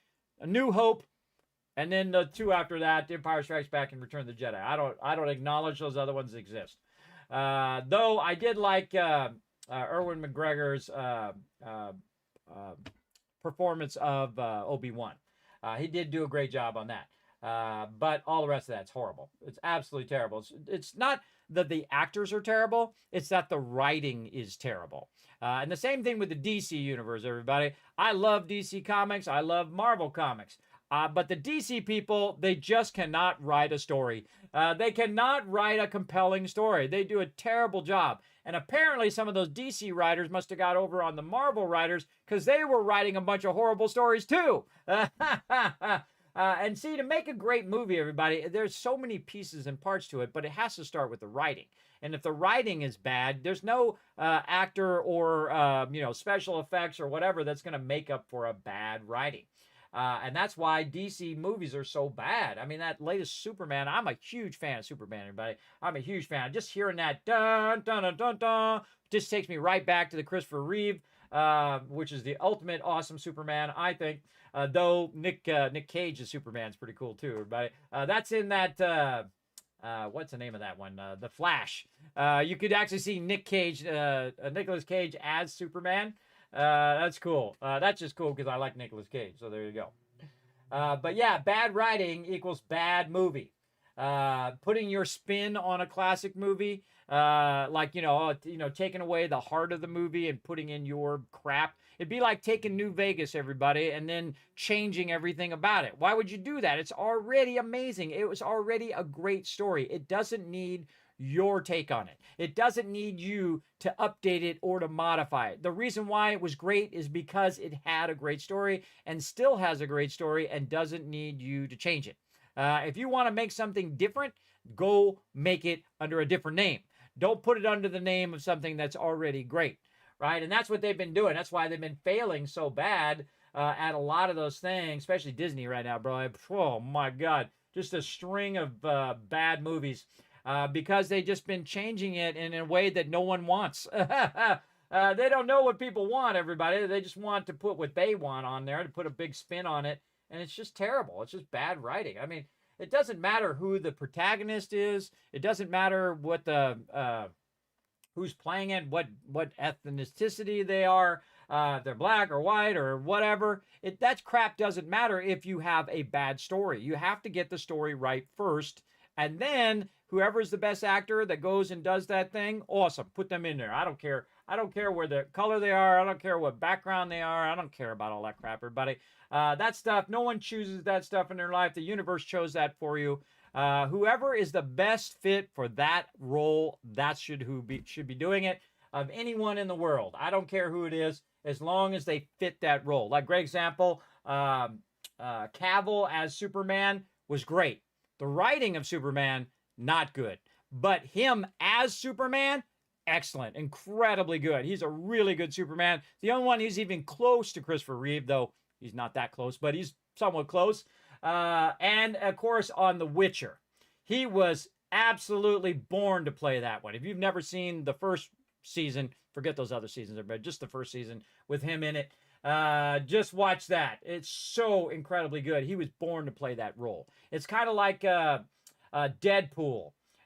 A New Hope, and then the 2 after that, Empire Strikes Back and Return of the Jedi. I don't acknowledge those other ones exist. Though I did like Erwin McGregor's performance of Obi-Wan. He did do a great job on that. But all the rest of that's horrible. It's absolutely terrible. It's not that the actors are terrible. It's that the writing is terrible. And the same thing with the DC universe, everybody. I love DC Comics. I love Marvel Comics. But the DC people, they just cannot write a story. They cannot write a compelling story. They do a terrible job. And apparently some of those DC writers must have got over on the Marvel writers because they were writing a bunch of horrible stories too. And see, to make a great movie, everybody, there's so many pieces and parts to it, but it has to start with the writing. And if the writing is bad, there's no actor or, special effects or whatever that's going to make up for a bad writing. And that's why DC movies are so bad. I mean, that latest Superman, I'm a huge fan of Superman, everybody. I'm a huge fan. Just hearing that dun, dun, dun, dun, dun, just takes me right back to the Christopher Reeve, which is the ultimate awesome Superman, I think. Though Nick Cage's Superman is pretty cool too, everybody. That's in that, what's the name of that one? The Flash. You could actually see Nicolas Cage as Superman. That's cool. That's just cool because I like Nicolas Cage. So there you go. But yeah, bad writing equals bad movie. Putting your spin on a classic movie, taking away the heart of the movie and putting in your crap. It'd be like taking New Vegas, everybody, and then changing everything about it. Why would you do that? It's already amazing. It was already a great story. It doesn't need your take on it. It doesn't need you to update it or to modify it. The reason why it was great is because it had a great story and still has a great story and doesn't need you to change it. If you want to make something different, go make it under a different name. Don't put it under the name of something that's already great, right? And that's what they've been doing. That's why they've been failing so bad at a lot of those things, especially Disney right now, bro. Oh, my God. Just a string of bad movies because they've just been changing it in a way that no one wants. They don't know what people want, everybody. They just want to put what they want on there, to put a big spin on it. And it's just terrible. It's just bad writing. I mean, it doesn't matter who the protagonist is. It doesn't matter what the who's playing it, what ethnicity they are. They're black or white or whatever. That crap doesn't matter if you have a bad story. You have to get the story right first. And then whoever's the best actor that goes and does that thing, awesome. Put them in there. I don't care. I don't care where the color they are. I don't care what background they are. I don't care about all that crap, everybody. That stuff, no one chooses that stuff in their life. The universe chose that for you. Whoever is the best fit for that role, that should be doing it. Of anyone in the world. I don't care who it is, as long as they fit that role. Like, great example, Cavill as Superman was great. The writing of Superman, not good. But him as Superman, excellent. Incredibly good. He's a really good Superman. The only one who's even close to Christopher Reeve, though he's not that close, but he's somewhat close. And, of course, on The Witcher. He was absolutely born to play that one. If you've never seen the first season, forget those other seasons, everybody, just the first season with him in it. Just watch that. It's so incredibly good. He was born to play that role. It's kind of like Deadpool.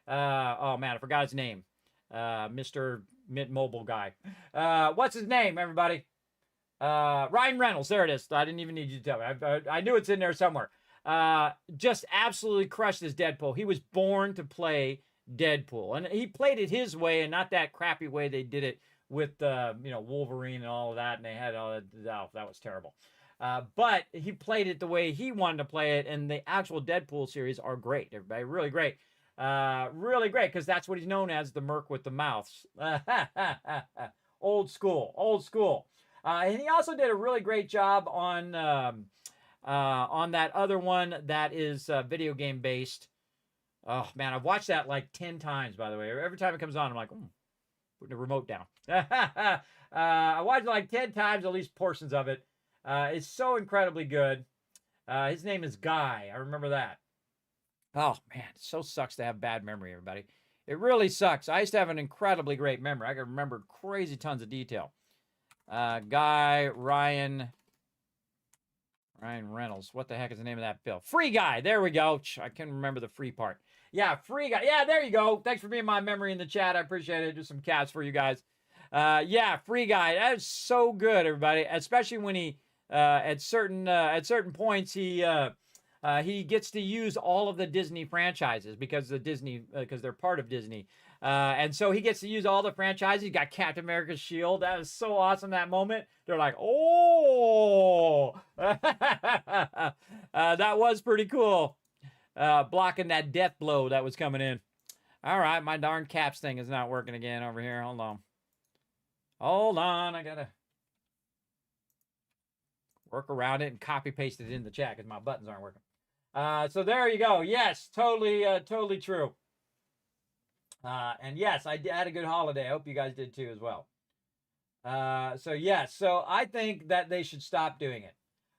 Oh man, I forgot his name. Mr. Mint Mobile guy. What's his name, everybody? Ryan Reynolds. There it is. I didn't even need you to tell me. I knew it's in there somewhere. Just absolutely crushed as Deadpool. He was born to play Deadpool, and he played it his way and not that crappy way they did it with Wolverine and all of that, and they had all that. Oh, that was terrible. But he played it the way he wanted to play it, and the actual Deadpool series are great, everybody. Really great. Really great, because that's what he's known as, the Merc with the mouths. Old school. Old school. And he also did a really great job on that other one that is video game based. Oh, man, I've watched that like 10 times, by the way. Every time it comes on, I'm like, putting the remote down. I watched it like 10 times, at least portions of it. It's so incredibly good. His name is Guy. I remember that. Oh, man, it so sucks to have bad memory, everybody. It really sucks. I used to have an incredibly great memory. I can remember crazy tons of detail. Guy, Ryan Reynolds. What the heck is the name of that film? Free Guy. There we go. I can remember the free part. Yeah, Free Guy. Yeah, there you go. Thanks for being my memory in the chat. I appreciate it. Do some cats for you guys. Yeah, Free Guy. That is so good, everybody. Especially when he, at certain points, he gets to use all of the Disney franchises because they're part of Disney. And so he gets to use all the franchises. He got Captain America's shield. That was so awesome, that moment. They're like, oh! That was pretty cool. Blocking that death blow that was coming in. All right, my darn caps thing is not working again over here. Hold on. I got to work around it and copy paste it in the chat because my buttons aren't working. So there you go. Yes, totally true. And yes, I had a good holiday. I hope you guys did too as well. So yes, so I think that they should stop doing it.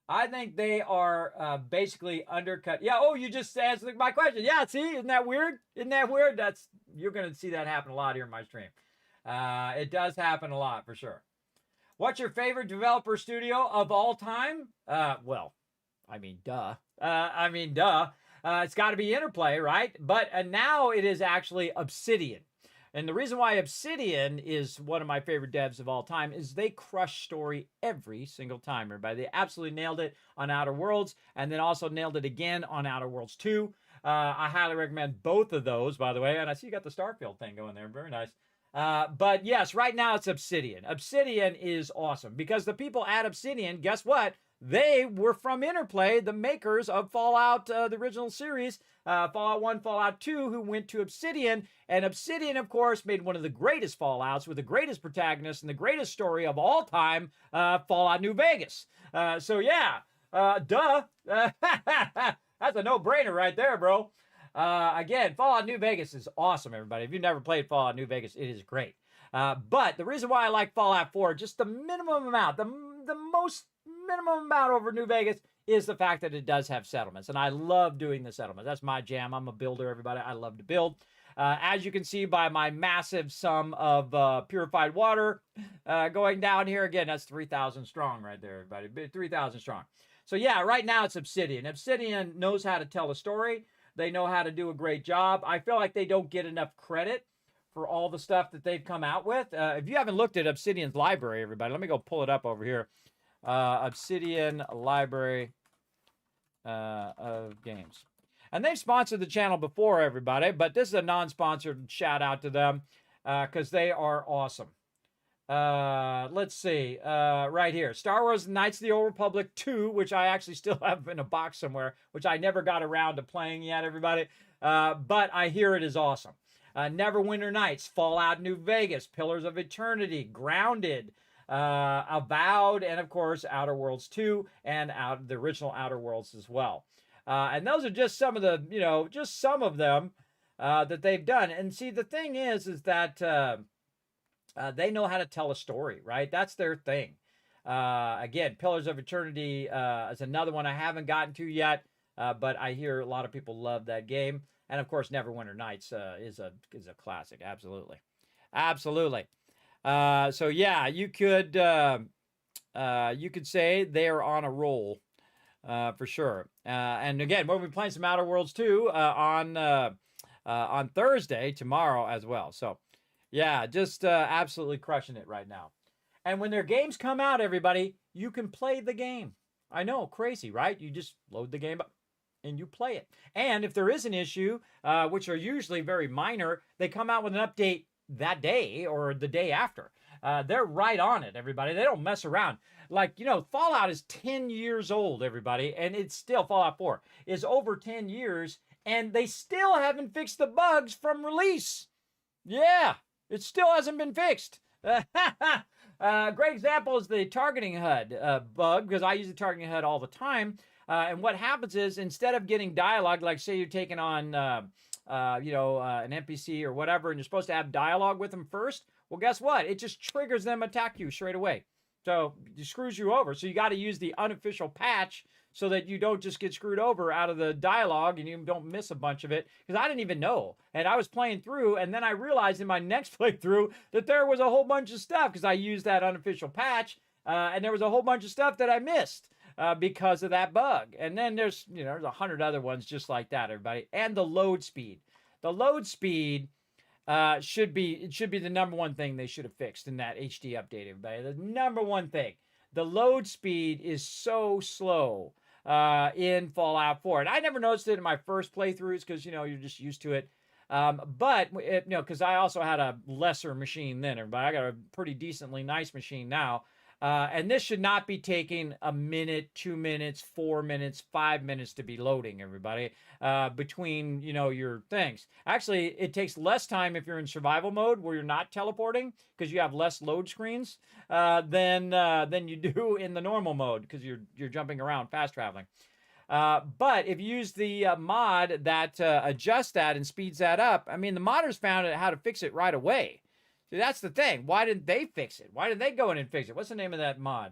I think they are basically undercut. Yeah, oh, you just answered my question. Yeah, see, isn't that weird? You're going to see that happen a lot here in my stream. It does happen a lot for sure. What's your favorite developer studio of all time? Well, I mean, duh. It's got to be Interplay, right? But now it is actually Obsidian. And the reason why Obsidian is one of my favorite devs of all time is they crush story every single time, everybody. They absolutely nailed it on Outer Worlds and then also nailed it again on Outer Worlds 2. I highly recommend both of those, by the way. And I see you got the Starfield thing going there. Very nice. But yes, right now it's Obsidian. Obsidian is awesome because the people at Obsidian, guess what? They were from Interplay, the makers of Fallout, the original series, Fallout 1, Fallout 2, who went to Obsidian. And Obsidian, of course, made one of the greatest Fallouts with the greatest protagonist and the greatest story of all time, Fallout New Vegas. So, yeah, duh. That's a no-brainer right there, bro. Again, Fallout New Vegas is awesome, everybody. If you've never played Fallout New Vegas, it is great. But the reason why I like Fallout 4, just the minimum amount, the most minimum amount over New Vegas, is the fact that it does have settlements. And I love doing the settlements. That's my jam. I'm a builder, everybody. I love to build. As you can see by my massive sum of purified water going down here, again, that's 3,000 strong right there, everybody. 3,000 strong. So yeah, right now it's Obsidian. Obsidian knows how to tell a story. They know how to do a great job. I feel like they don't get enough credit for all the stuff that they've come out with. If you haven't looked at Obsidian's library, everybody, let me go pull it up over here. Obsidian library of games. And they've sponsored the channel before, everybody, but this is a non-sponsored shout out to them because they are awesome. Let's see, right here. Star Wars Knights of the Old Republic 2, which I actually still have in a box somewhere, which I never got around to playing yet, everybody. But I hear it is awesome. Neverwinter Nights, Fallout New Vegas, Pillars of Eternity, Grounded, Avowed, and of course Outer Worlds 2 and the original Outer Worlds as well. And those are just some of the, just some of them that they've done. And see, the thing is that they know how to tell a story, right? That's their thing. Again, Pillars of Eternity is another one I haven't gotten to yet, but I hear a lot of people love that game. And of course, Neverwinter Nights is a classic. Absolutely, absolutely. So yeah, you could say they are on a roll for sure. And again, we'll be playing some Outer Worlds 2 on Thursday, tomorrow as well. So yeah, just absolutely crushing it right now. And when their games come out, everybody, you can play the game. I know, crazy, right? You just load the game up and you play it. And if there is an issue, which are usually very minor, they come out with an update that day or the day after. They're right on it, everybody. They don't mess around. Like, Fallout is 10 years old, everybody, and it's still, Fallout 4 is over 10 years, and they still haven't fixed the bugs from release. Yeah, it still hasn't been fixed. Great example is the targeting HUD bug, because I use the targeting HUD all the time. And what happens is, instead of getting dialogue, like say you're taking on, an NPC or whatever, and you're supposed to have dialogue with them first, well, guess what? It just triggers them attack you straight away. So it screws you over. So you got to use the unofficial patch so that you don't just get screwed over out of the dialogue and you don't miss a bunch of it. Because I didn't even know. And I was playing through, and then I realized in my next playthrough that there was a whole bunch of stuff because I used that unofficial patch, and there was a whole bunch of stuff that I missed because of that bug. And then there's 100 other ones just like that, everybody. And the load speed. The load speed should be the number one thing they should have fixed in that HD update, everybody. The number one thing. The load speed is so slow in Fallout 4. And I never noticed it in my first playthroughs because, you're just used to it. But, because I also had a lesser machine then, everybody. I got a pretty decently nice machine now. And this should not be taking a minute, 2 minutes, 4 minutes, 5 minutes to be loading, everybody, between, your things. Actually, it takes less time if you're in survival mode where you're not teleporting because you have less load screens than you do in the normal mode because you're jumping around, fast traveling. But if you use the mod that adjusts that and speeds that up, the modders found out how to fix it right away. See, that's the thing. Why didn't they fix it? Why did they go in and fix it? What's the name of that mod?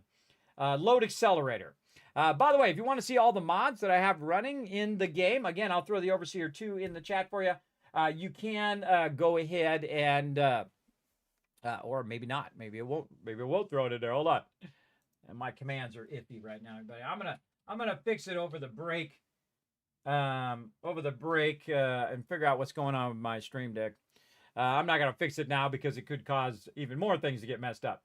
Load Accelerator. By the way, if you want to see all the mods that I have running in the game, again, I'll throw the Overseer 2 in the chat for you. You can go ahead and, or maybe not. Maybe it won't throw it in there. Hold on. And my commands are iffy right now, everybody. I'm gonna fix it over the break. And figure out what's going on with my Stream Deck. I'm not going to fix it now because it could cause even more things to get messed up.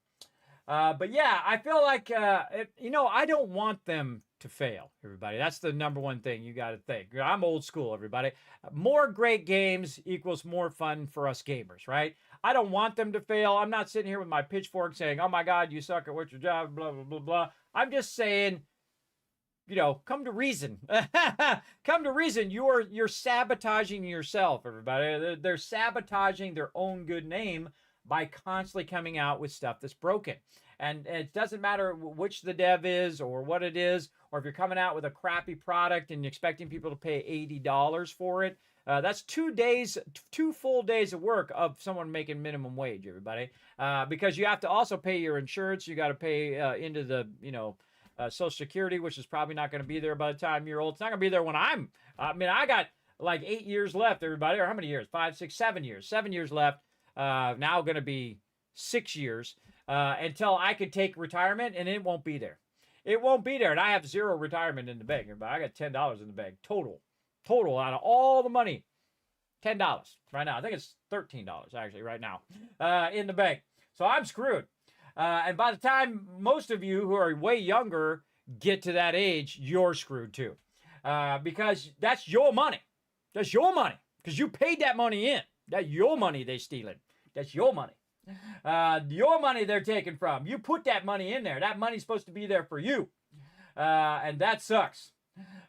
But yeah, I feel like, I don't want them to fail, everybody. That's the number one thing you got to think. I'm old school, everybody. More great games equals more fun for us gamers, right? I don't want them to fail. I'm not sitting here with my pitchfork saying, oh my God, you suck at what your job, blah, blah, blah, blah. I'm just saying, come to reason. Come to reason. You're sabotaging yourself, everybody. They're sabotaging their own good name by constantly coming out with stuff that's broken. And it doesn't matter which the dev is or what it is, or if you're coming out with a crappy product and expecting people to pay $80 for it. That's 2 days, 2 full days of work of someone making minimum wage, everybody. Because you have to also pay your insurance. You got to pay into the, Social Security, which is probably not going to be there by the time you're old. It's not going to be there when I got like 8 years left, everybody. Or how many years? 5, 6, 7 years. 7 years left. Now going to be 6 years until I could take retirement, and it won't be there. It won't be there. And I have 0 retirement in the bank, everybody. I got $10 in the bank total out of all the money. $10 right now. I think it's $13 actually right now in the bank. So I'm screwed. And by the time most of you who are way younger get to that age, you're screwed too. Because that's your money. That's your money. Because you paid that money in. That's your money they're stealing. That's your money. Your money they're taking from. You put that money in there. That money's supposed to be there for you. And that sucks.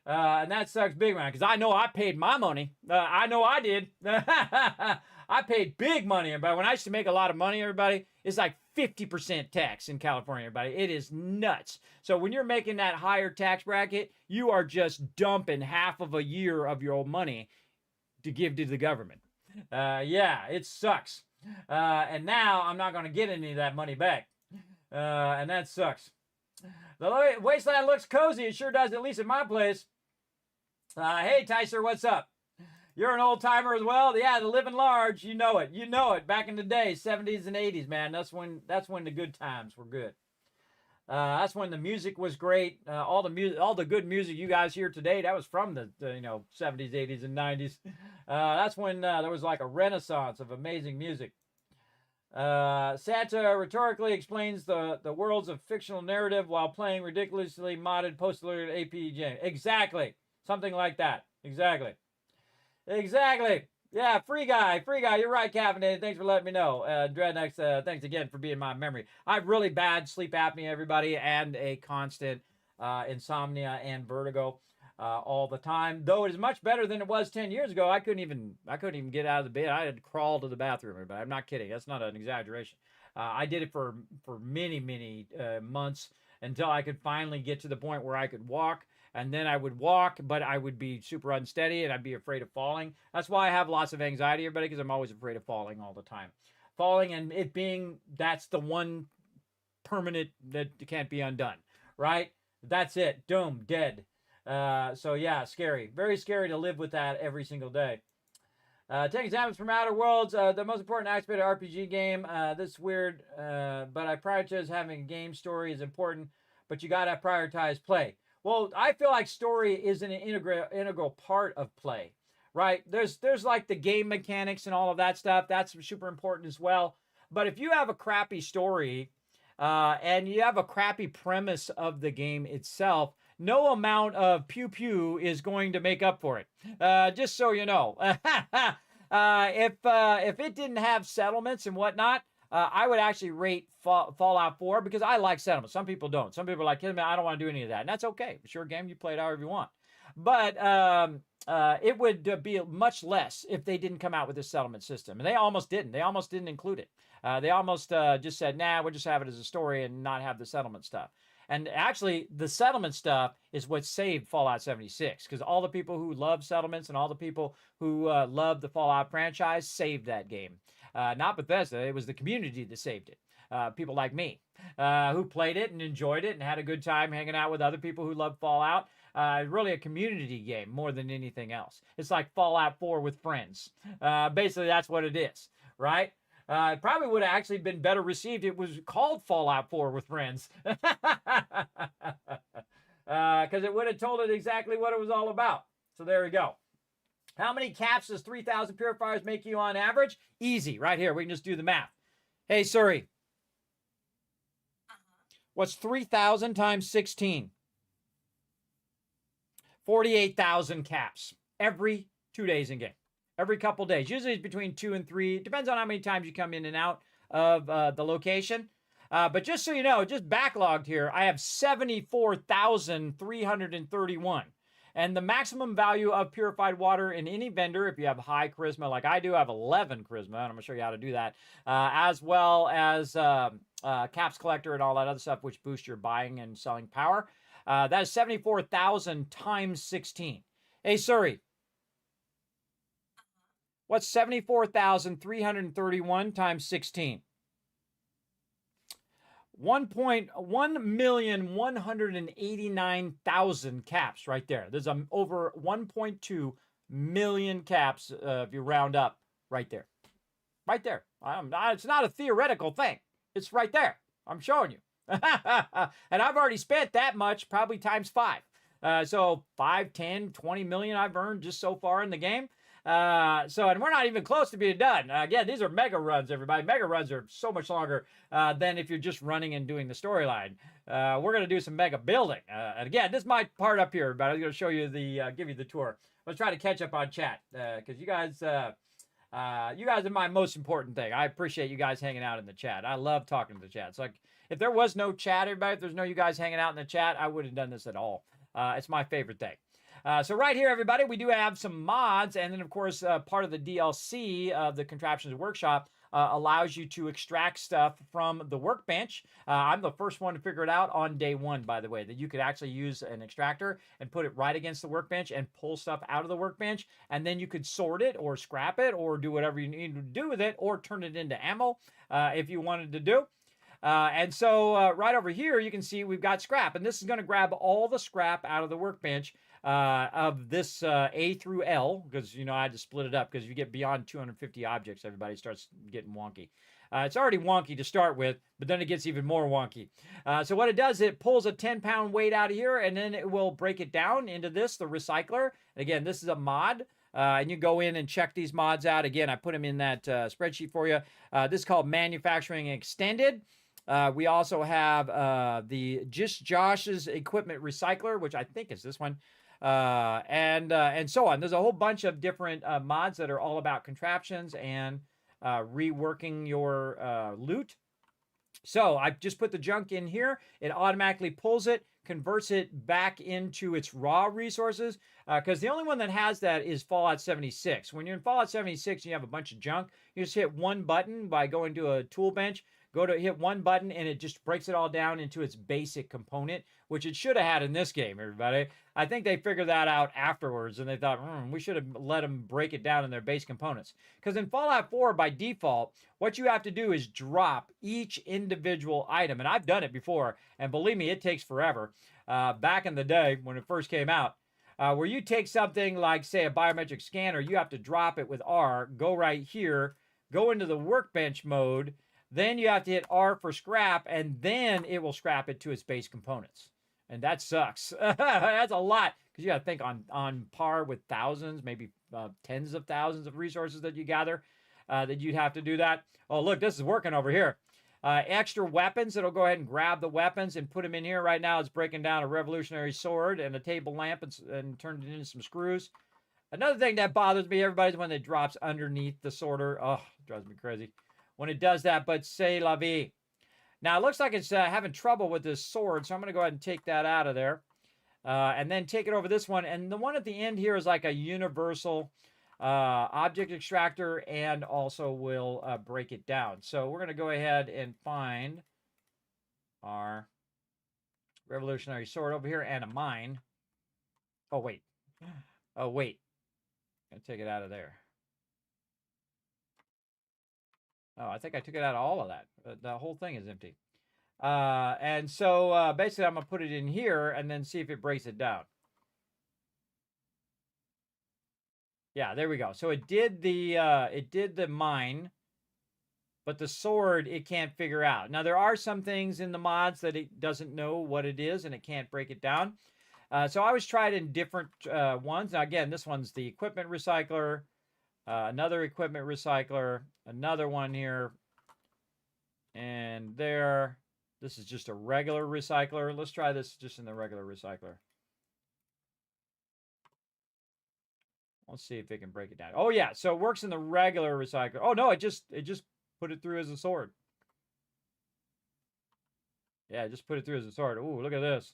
And that sucks big, man, because I know I paid my money. I know I did. I paid big money, everybody. When I used to make a lot of money, everybody, it's like 50% tax in California, everybody. It is nuts. So when you're making that higher tax bracket, you are just dumping half of a year of your money to give to the government. Yeah, it sucks. And now I'm not going to get any of that money back. And that sucks. The wasteland looks cozy. It sure does, at least in my place. Hey, Tyser, what's up? You're an old timer as well? Yeah, the living large. You know it. You know it. Back in the day, 70s and 80s, man. That's when the good times were good. That's when the music was great. All the good music you guys hear today, that was from the 70s, 80s, and 90s. That's when there was like a renaissance of amazing music. Santa rhetorically explains the worlds of fictional narrative while playing ridiculously modded post-alerted AP game. Exactly. Something like that. Exactly. Yeah, free guy. You're right, Caffeinated. Thanks for letting me know. Dreadnext, thanks again for being my memory. I have really bad sleep apnea, everybody, and a constant insomnia and vertigo all the time. Though it is much better than it was 10 years ago. I couldn't even get out of the bed. I had to crawl to the bathroom, everybody. I'm not kidding. That's not an exaggeration. I did it for many months until I could finally get to the point where I could walk. And then I would walk, but I would be super unsteady and I'd be afraid of falling. That's why I have lots of anxiety, everybody, because I'm always afraid of falling all the time. Falling and it being, that's the one permanent that can't be undone, right? That's it. Doom, dead. So yeah, scary. Very scary to live with that every single day. 10 examples from Outer Worlds. The most important aspect of RPG game. This is weird, but I prioritize having a game story is important, but you got to prioritize play. Well, I feel like story is an integral part of play, right? There's like the game mechanics and all of that stuff. That's super important as well. But if you have a crappy story and you have a crappy premise of the game itself, no amount of pew-pew is going to make up for it. Just so you know. If it didn't have settlements and whatnot, I would actually rate Fallout 4 because I like settlements. Some people don't. Some people are like, hey, man, I don't want to do any of that. And that's okay. It's your game. You play it however you want. But it would be much less if they didn't come out with this settlement system. And they almost didn't. They almost didn't include it. They almost just said, nah, we'll just have it as a story and not have the settlement stuff. And actually, the settlement stuff is what saved Fallout 76 because all the people who love settlements and all the people who love the Fallout franchise saved that game. Not Bethesda, it was the community that saved it. People like me who played it and enjoyed it and had a good time hanging out with other people who love Fallout. Really a community game more than anything else. It's like Fallout 4 with friends. Basically, that's what it is, right? It probably would have actually been better received. It was called Fallout 4 with friends. Because it would have told it exactly what it was all about. So there we go. How many caps does 3,000 purifiers make you on average? Easy, right here. We can just do the math. Hey, Suri. What's 3,000 times 16? 48,000 caps every 2 days in game. Every couple days. Usually it's between 2 and 3. Depends on how many times you come in and out of the location. But just so you know, just backlogged here, I have 74,331. And the maximum value of purified water in any vendor, if you have high charisma like I do, I have 11 charisma, and I'm going to show you how to do that, as well as caps collector and all that other stuff, which boosts your buying and selling power. That is 74,000 times 16. Hey, Suri, what's 74,331 times 16? 1,189,000 caps right there. There's over 1.2 million caps if you round up right there. Right there. It's not a theoretical thing. It's right there. I'm showing you. And I've already spent that much, probably times 5. So 5, 10, 20 million I've earned just so far in the game. And we're not even close to being done. Again, these are mega runs, everybody. Mega runs are so much longer than if you're just running and doing the storyline. We're going to do some mega building. And again, this is my part up here, but I'm going to show you give you the tour. Let's try to catch up on chat because you guys are my most important thing. I appreciate you guys hanging out in the chat. I love talking to the chat. It's like, if there was no chat, everybody, if there's no you guys hanging out in the chat, I wouldn't have done this at all. It's my favorite thing. So right here, everybody, we do have some mods, and then, of course, part of the DLC of the Contraptions Workshop allows you to extract stuff from the workbench. I'm the first one to figure it out on day 1, by the way, that you could actually use an extractor and put it right against the workbench and pull stuff out of the workbench, and then you could sort it or scrap it or do whatever you need to do with it or turn it into ammo if you wanted to do. And so right over here, you can see we've got scrap, and this is going to grab all the scrap out of the workbench of this A through L, because, you know, I had to split it up because if you get beyond 250 objects, everybody starts getting wonky. It's already wonky to start with, but then it gets even more wonky. So what it does, it pulls a 10-pound weight out of here, and then it will break it down into this, the recycler. And again, this is a mod. And you go in and check these mods out. Again, I put them in that spreadsheet for you. This is called Manufacturing Extended. We also have the Just Josh's Equipment Recycler, which I think is this one, and so on. There's a whole bunch of different mods that are all about contraptions and reworking your loot. So I just put the junk in here. It automatically pulls it, converts it back into its raw resources, because the only one that has that is Fallout 76. When you're in Fallout 76 and you have a bunch of junk, you just hit one button by going to a tool bench, hit one button, and it just breaks it all down into its basic component, which it should have had in this game, everybody. I think they figured that out afterwards, and they thought, we should have let them break it down in their base components. Because in Fallout 4, by default, what you have to do is drop each individual item. And I've done it before, and believe me, it takes forever. Back in the day, when it first came out, where you take something like, say, a biometric scanner, you have to drop it with R, go right here, go into the workbench mode, then you have to hit R for scrap, and then it will scrap it to its base components. And that sucks. That's a lot, because you got to think on par with thousands, maybe tens of thousands of resources that you gather, that you'd have to do that. Oh, look, this is working over here. Extra weapons, it'll go ahead and grab the weapons and put them in here. Right now, it's breaking down a revolutionary sword and a table lamp and turned it into some screws. Another thing that bothers me, everybody, is when it drops underneath the sorter. Oh, it drives me crazy when it does that, but c'est la vie. Now, it looks like it's having trouble with this sword, so I'm going to go ahead and take that out of there. And then take it over this one. And the one at the end here is like a universal object extractor, and also will break it down. So we're going to go ahead and find our revolutionary sword over here and a mine. Oh, wait. Oh, wait. I'm going to take it out of there. Oh, I think I took it out of all of that. The whole thing is empty. And so basically I'm going to put it in here and then see if it breaks it down. Yeah, there we go. So it did the mine, but the sword it can't figure out. Now there are some things in the mods that it doesn't know what it is and it can't break it down. So I always tried in different ones. Now again, this one's the equipment recycler. Another equipment recycler, another one here, and there. This is just a regular recycler. Let's try this just in the regular recycler. Let's see if it can break it down. Oh yeah, so it works in the regular recycler. Oh no, it just put it through as a sword. Yeah, just put it through as a sword. Ooh, look at this.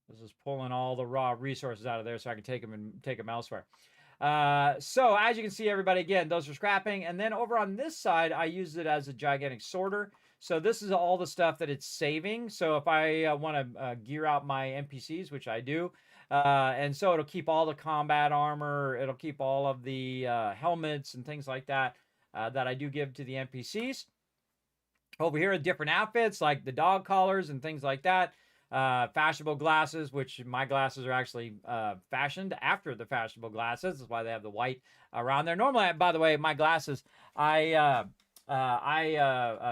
This is pulling all the raw resources out of there so I can take them and take them elsewhere. So as you can see, everybody, again, those are scrapping. And then over on this side, I use it as a gigantic sorter. So this is all the stuff that it's saving. So if I want to gear out my NPCs, which I do, and so it'll keep all the combat armor, it'll keep all of the helmets and things like that that I do give to the NPCs. Over here are different outfits like the dog collars and things like that. Fashionable glasses, which my glasses are actually fashioned after the fashionable glasses. That's why they have the white around there. Normally, by the way, my glasses, I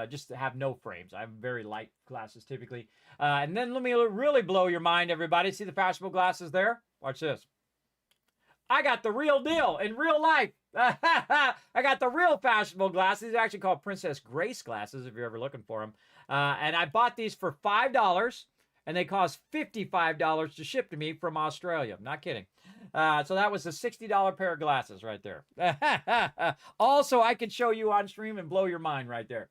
just have no frames. I have very light glasses typically. And then let me really blow your mind, everybody. See the fashionable glasses there? Watch this. I got the real deal in real life. I got the real fashionable glasses. These are actually called Princess Grace glasses if you're ever looking for them. And I bought these for $5. And they cost $55 to ship to me from Australia. Not kidding. So that was a $60 pair of glasses right there. Also, I could show you on stream and blow your mind right there.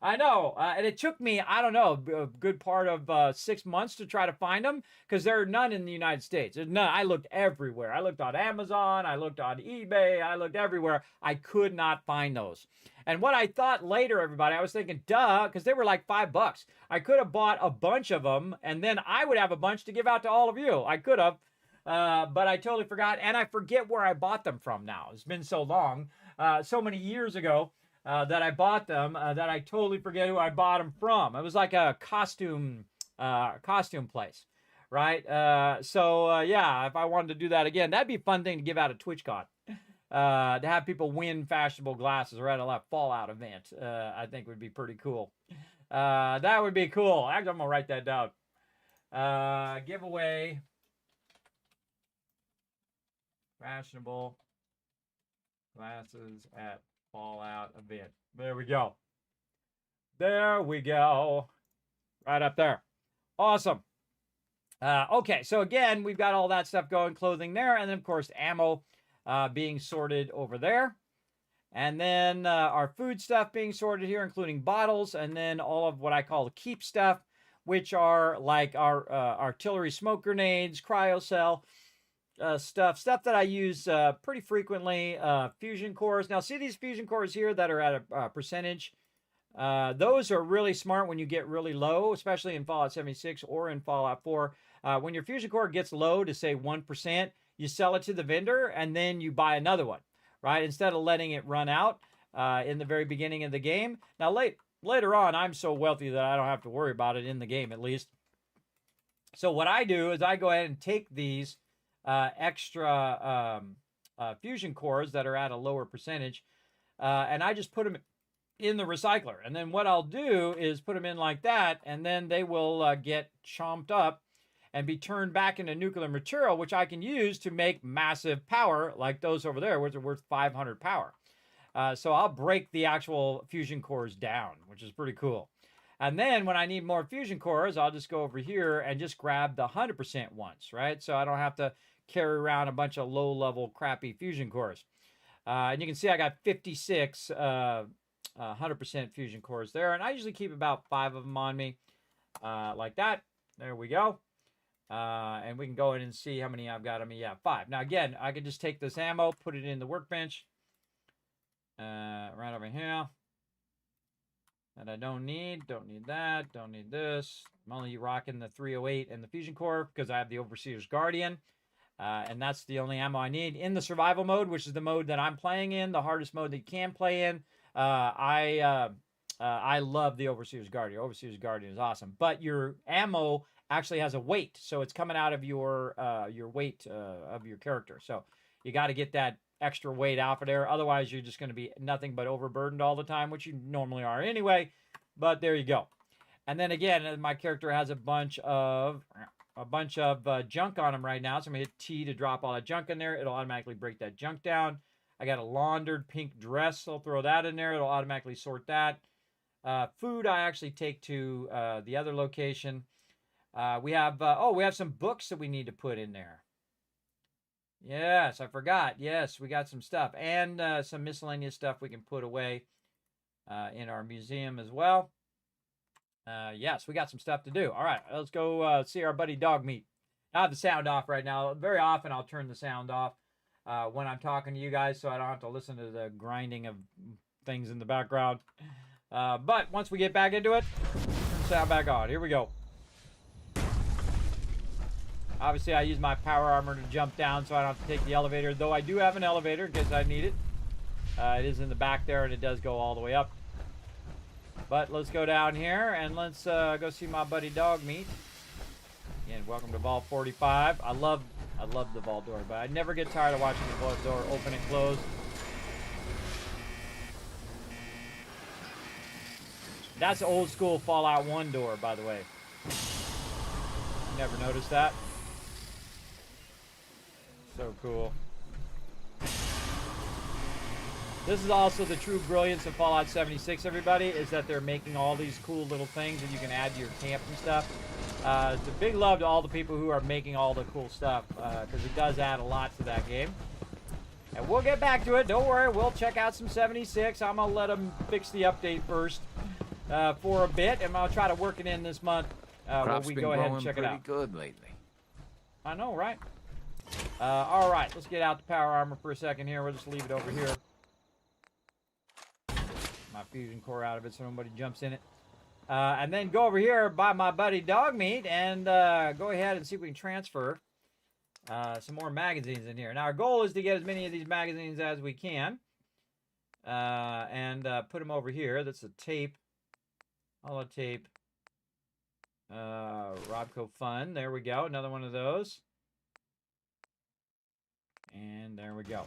I know. And it took me, I don't know, a good part of 6 months to try to find them because there are none in the United States. There's none. I looked everywhere. I looked on Amazon. I looked on eBay. I looked everywhere. I could not find those. And what I thought later, everybody, I was thinking, duh, because they were like $5. I could have bought a bunch of them, and then I would have a bunch to give out to all of you. I could have, but I totally forgot, and I forget where I bought them from now. It's been so long, so many years ago that I bought them that I totally forget who I bought them from. It was like a costume place, right? Yeah, if I wanted to do that again, that'd be a fun thing to give out at TwitchCon. To have people win fashionable glasses or at a Fallout event, I think would be pretty cool. That would be cool. Actually, I'm going to write that down. Giveaway fashionable glasses at Fallout event. There we go. There we go. Right up there. Awesome. Okay, so again, we've got all that stuff going, clothing there, and then, of course, ammo being sorted over there. And then our food stuff being sorted here, including bottles, and then all of what I call the keep stuff, which are like our artillery smoke grenades, cryocell stuff that I use pretty frequently, fusion cores. Now, see these fusion cores here that are at a percentage? Those are really smart when you get really low, especially in Fallout 76 or in Fallout 4. When your fusion core gets low to, say, 1%, you sell it to the vendor, and then you buy another one, right? Instead of letting it run out in the very beginning of the game. Now, later on, I'm so wealthy that I don't have to worry about it in the game, at least. So what I do is I go ahead and take these extra fusion cores that are at a lower percentage, and I just put them in the recycler. And then what I'll do is put them in like that, and then they will get chomped up and be turned back into nuclear material, which I can use to make massive power like those over there, which are worth 500 power. So I'll break the actual fusion cores down, which is pretty cool. And then when I need more fusion cores, I'll just go over here and just grab the 100% ones, right? So I don't have to carry around a bunch of low-level crappy fusion cores. And you can see I got 56 100% fusion cores there. And I usually keep about 5 of them on me like that. There we go. And we can go in and see how many I've got on me. Yeah, 5. Now, again, I can just take this ammo, put it in the workbench. Right over here. That I don't need. Don't need that. Don't need this. I'm only rocking the 308 and the fusion core because I have the Overseer's Guardian. And that's the only ammo I need. In the survival mode, which is the mode that I'm playing in, the hardest mode that you can play in, I love the Overseer's Guardian. Overseer's Guardian is awesome. But your ammo actually has a weight, so it's coming out of your weight of your character. So you got to get that extra weight out of there. Otherwise, you're just going to be nothing but overburdened all the time, which you normally are anyway. But there you go. And then again, my character has a bunch of junk on him right now. So I'm going to hit T to drop all that junk in there. It'll automatically break that junk down. I got a laundered pink dress. I'll throw that in there. It'll automatically sort that. Food I actually take to the other location. We have some books that we need to put in there. Yes, I forgot. Yes, we got some stuff and some miscellaneous stuff we can put away in our museum as well. Yes, we got some stuff to do. All right, let's go see our buddy Dog Meat. I have the sound off right now. Very often I'll turn the sound off when I'm talking to you guys so I don't have to listen to the grinding of things in the background. But once we get back into it, turn the sound back on. Here we go. Obviously, I use my power armor to jump down so I don't have to take the elevator, though I do have an elevator in case I need it. It is in the back there, and it does go all the way up. But let's go down here, and let's go see my buddy Dog Meat. Again, welcome to Vault 45. I love the vault door, but I never get tired of watching the vault door open and close. That's old school Fallout 1 door, by the way. Never noticed that. So cool. This is also the true brilliance of Fallout 76, everybody, is that they're making all these cool little things that you can add to your camp and stuff. It's a big love to all the people who are making all the cool stuff, because it does add a lot to that game. And we'll get back to it. Don't worry, we'll check out some 76. I'm going to let them fix the update first for a bit, and I'll try to work it in this month where we go ahead and check it out. Good lately. I know, right? All right, let's get out the power armor for a second here. We'll just leave it over here. My fusion core out of it so nobody jumps in it. And then go over here by my buddy Dog Meat and go ahead and see if we can transfer some more magazines in here. Now, our goal is to get as many of these magazines as we can and put them over here. That's a tape, holotape, Robco Fun. There we go. Another one of those. And there we go.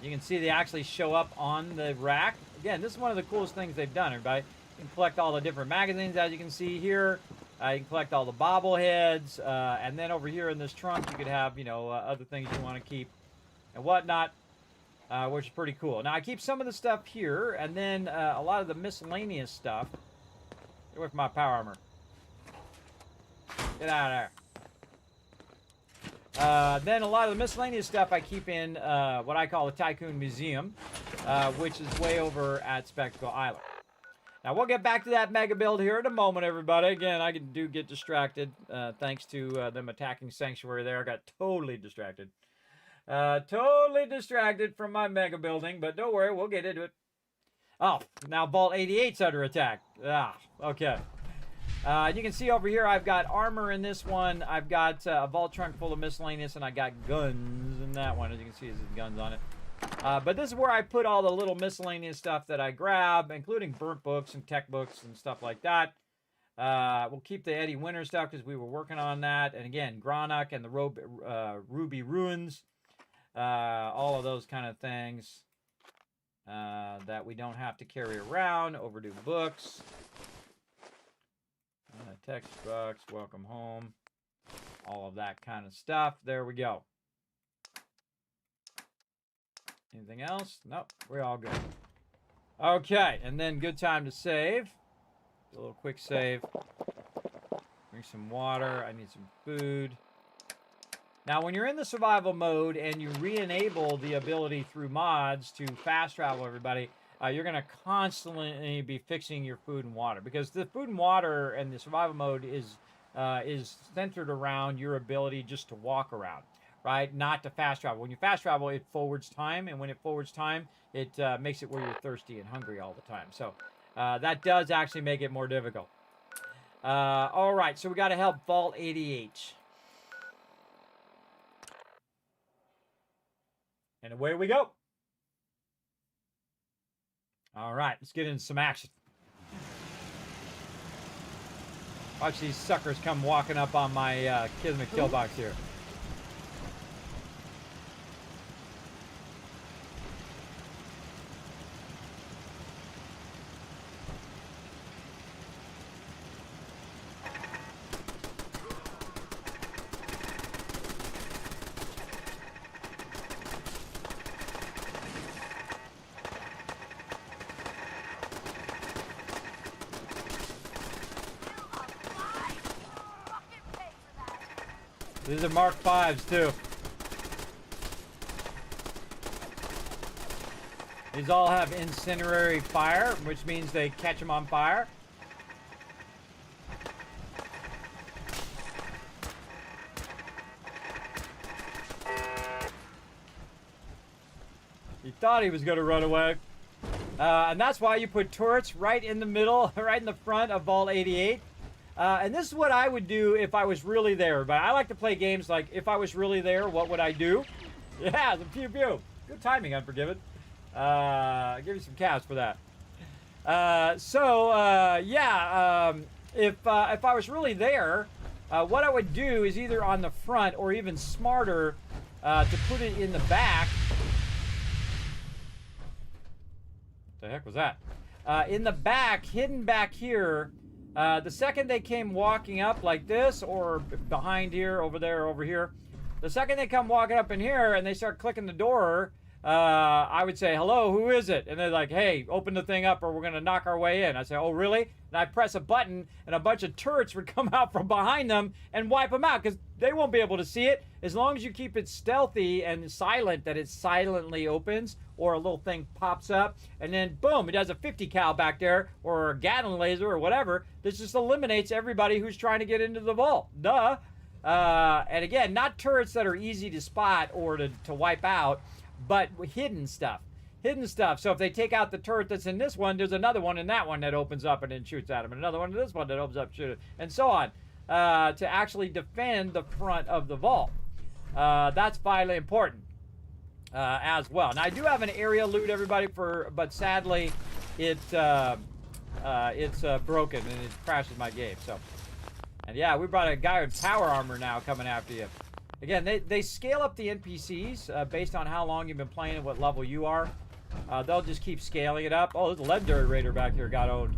You can see they actually show up on the rack. Again, this is one of the coolest things they've done, everybody. You can collect all the different magazines, as you can see here. You can collect all the bobbleheads. And then over here in this trunk, you could have, you know, other things you want to keep and whatnot, which is pretty cool. Now, I keep some of the stuff here, and then a lot of the miscellaneous stuff. Get away from my power armor. Get out of there. Then a lot of the miscellaneous stuff I keep in what I call the Tycoon Museum, which is way over at Spectacle Island. Now, we'll get back to that mega build here in a moment, everybody. Again, I do get distracted thanks to them attacking Sanctuary there. I got totally distracted. Totally distracted from my mega building, but don't worry, we'll get into it. Oh, now Vault 88's under attack. Ah, okay. You can see over here I've got armor in this one. I've got a vault trunk full of miscellaneous, and I got guns in that one. As you can see, there's guns on it. But this is where I put all the little miscellaneous stuff that I grab, including burnt books and tech books and stuff like that. We'll keep the Eddie Winter stuff because we were working on that. And again, Gronach and the Ruby Ruins. All of those kind of things that we don't have to carry around. Overdue books. Textbooks, welcome home, all of that kind of stuff. There we go. Anything else? Nope, we're all good. Okay, and then good time to save. A little quick save. Drink some water. I need some food. Now, when you're in the survival mode and you re-enable the ability through mods to fast travel, everybody, you're going to constantly be fixing your food and water, because the food and water and the survival mode is centered around your ability just to walk around, right? Not to fast travel. When you fast travel, it forwards time, and when it forwards time, it makes it where you're thirsty and hungry all the time. So that does actually make it more difficult. All right, so we got to help Vault 88. And away we go. All right, let's get into some action. Watch these suckers come walking up on my Kismet kill box here. These are Mark 5s too. These all have incendiary fire, which means they catch them on fire. thought he was going to run away. And that's why you put turrets right in the middle, right in the front of Vault 88. And this is what I would do if I was really there. But I like to play games like, if I was really there, what would I do? Yeah, the pew pew. Good timing, Unforgiven. I'll give you some cash for that. If I was really there, what I would do is either on the front or even smarter to put it in the back. What the heck was that? In the back, hidden back here. The second they came walking up like this, or behind here, over there, over here, the second they come walking up in here and they start clicking the door, I would say, hello, who is it? And they're like, hey, open the thing up or we're going to knock our way in. I say, oh, really? And I press a button and a bunch of turrets would come out from behind them and wipe them out because they won't be able to see it. As long as you keep it stealthy and silent, that it silently opens or a little thing pops up and then boom, it does a 50 cal back there or a Gatling laser or whatever. This just eliminates everybody who's trying to get into the vault. Duh. And again, not turrets that are easy to spot or to wipe out, but hidden stuff. Hidden stuff. So if they take out the turret that's in this one, there's another one in that one that opens up and then shoots at them. And another one in this one that opens up, shoots, and so on. To actually defend the front of the vault. That's vitally important as well. Now I do have an area loot, everybody, but sadly it's broken and it crashes my game. So, and yeah, we brought a guy with power armor now coming after you. Again, they scale up the NPCs based on how long you've been playing and what level you are. They'll just keep scaling it up. Oh, there's a legendary raider back here got owned.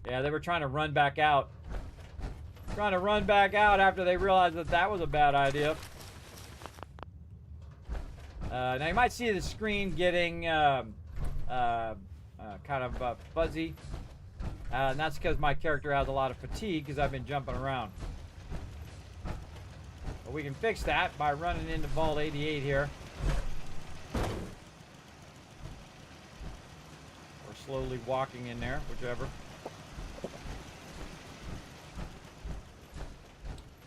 Yeah, they were trying to run back out. Trying to run back out after they realized that that was a bad idea. Now you might see the screen getting kind of fuzzy. And that's because my character has a lot of fatigue because I've been jumping around. But we can fix that by running into Vault 88 here. Or slowly walking in there, whichever.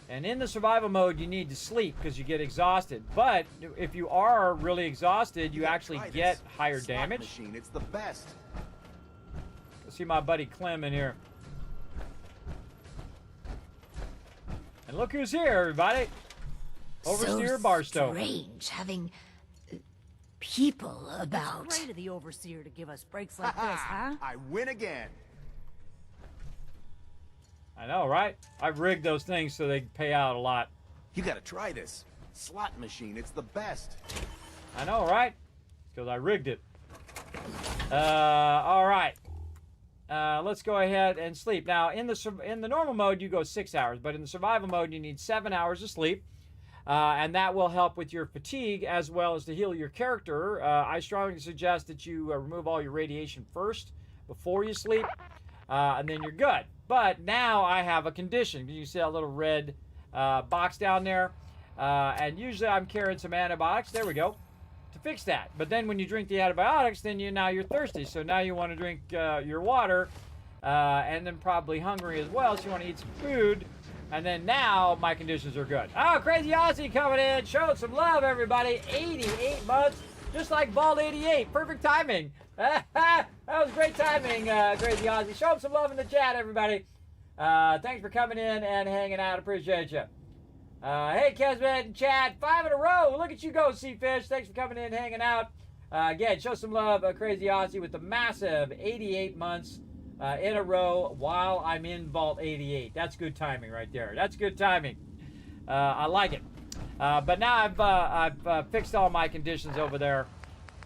And in the survival mode, you need to sleep because you get exhausted. But if you are really exhausted, you actually get higher damage. Machine, it's the best. Let's see my buddy Clem in here. And look who's here, everybody. Overseer so Barstow. Strange having people about. It's great of the overseer to give us breaks like this, huh? I win again. I know, right? I've rigged those things so they pay out a lot. You gotta try this. Slot machine, it's the best. I know, right? Because I rigged it. All right. Let's go ahead and sleep. Now, in the normal mode, you go 6 hours, but in the survival mode, you need 7 hours of sleep. And that will help with your fatigue as well as to heal your character. I strongly suggest that you remove all your radiation first before you sleep, and then you're good. But now I have a condition. You see that little red box down there? And usually I'm carrying some antibiotics. There we go. To fix that. But then when you drink the antibiotics, then now you're thirsty. So now you want to drink your water, and then probably hungry as well. So you want to eat some food. And then now my conditions are good. Oh, Crazy Aussie coming in. Showing some love, everybody. 88 months. Just like Vault 88. Perfect timing. That was great timing, Crazy Aussie. Show him some love in the chat, everybody. Thanks for coming in and hanging out. Appreciate you. Hey, Kismet and Chad. 5 in a row. Look at you go, Seafish. Thanks for coming in and hanging out. Again, show some love, Crazy Aussie, with the massive 88 months in a row while I'm in Vault 88. That's good timing right there. That's good timing. I like it. But now I've fixed all my conditions over there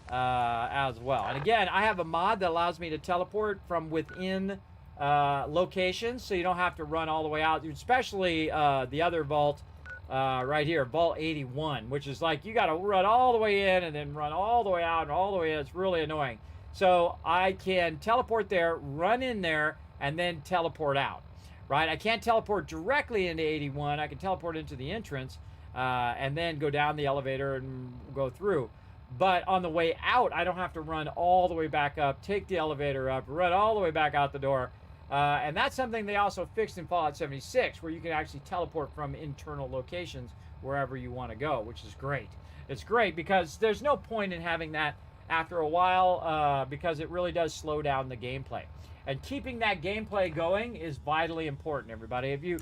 as well. And again, I have a mod that allows me to teleport from within locations, so you don't have to run all the way out, especially the other vault right here, Vault 81, which is like you got to run all the way in and then run all the way out and all the way in. It's really annoying. So I can teleport there, run in there, and then teleport out, right? I can't teleport directly into 81. I can teleport into the entrance and then go down the elevator and go through. But on the way out, I don't have to run all the way back up, take the elevator up, run all the way back out the door. And that's something they also fixed in Fallout 76, where you can actually teleport from internal locations wherever you want to go, which is great. It's great because there's no point in having that after a while because it really does slow down the gameplay. And keeping that gameplay going is vitally important, everybody. If you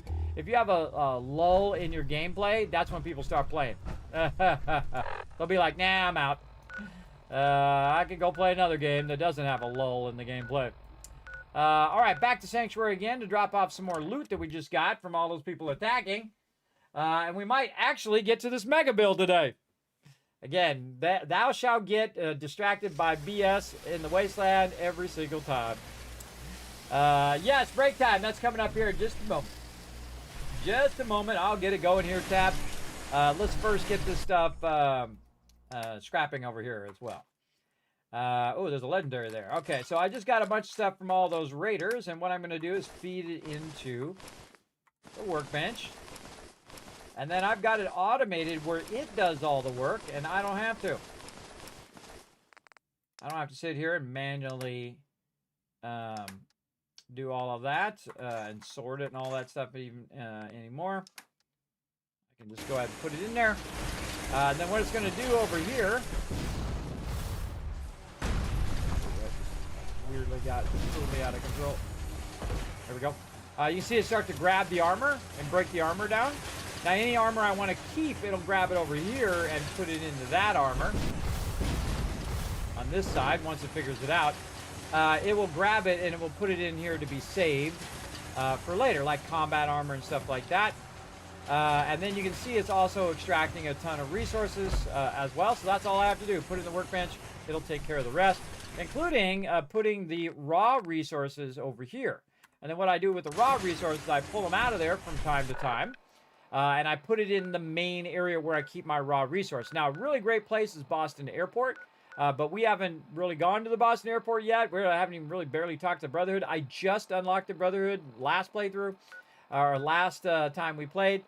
have a lull in your gameplay, that's when people start playing. They'll be like, nah, I'm out. I could go play another game that doesn't have a lull in the gameplay. All right, back to Sanctuary again to drop off some more loot that we just got from all those people attacking. And we might actually get to this mega build today. Again, thou shalt get distracted by BS in the wasteland every single time. Yes, break time. That's coming up here in just a moment. Just a moment. I'll get it going here, Tab. Let's first get this stuff scrapping over here as well. Oh, there's a legendary there. Okay, so I just got a bunch of stuff from all those raiders, and what I'm going to do is feed it into the workbench. And then I've got it automated where it does all the work, and I don't have to. I don't have to sit here and manually do all of that and sort it and all that stuff even anymore. I can just go ahead and put it in there. And then what it's going to do over here... Weirdly got totally out of control. There we go. You can see it start to grab the armor and break the armor down. Now, any armor I want to keep, it'll grab it over here and put it into that armor. On this side, once it figures it out, it will grab it and it will put it in here to be saved for later, like combat armor and stuff like that. And then you can see it's also extracting a ton of resources as well. So that's all I have to do. Put it in the workbench. It'll take care of the rest, including putting the raw resources over here. And then what I do with the raw resources, I pull them out of there from time to time. And I put it in the main area where I keep my raw resource. Now, a really great place is Boston Airport. But we haven't really gone to the Boston Airport yet. We haven't even really barely talked to Brotherhood. I just unlocked the Brotherhood last playthrough, or last time we played.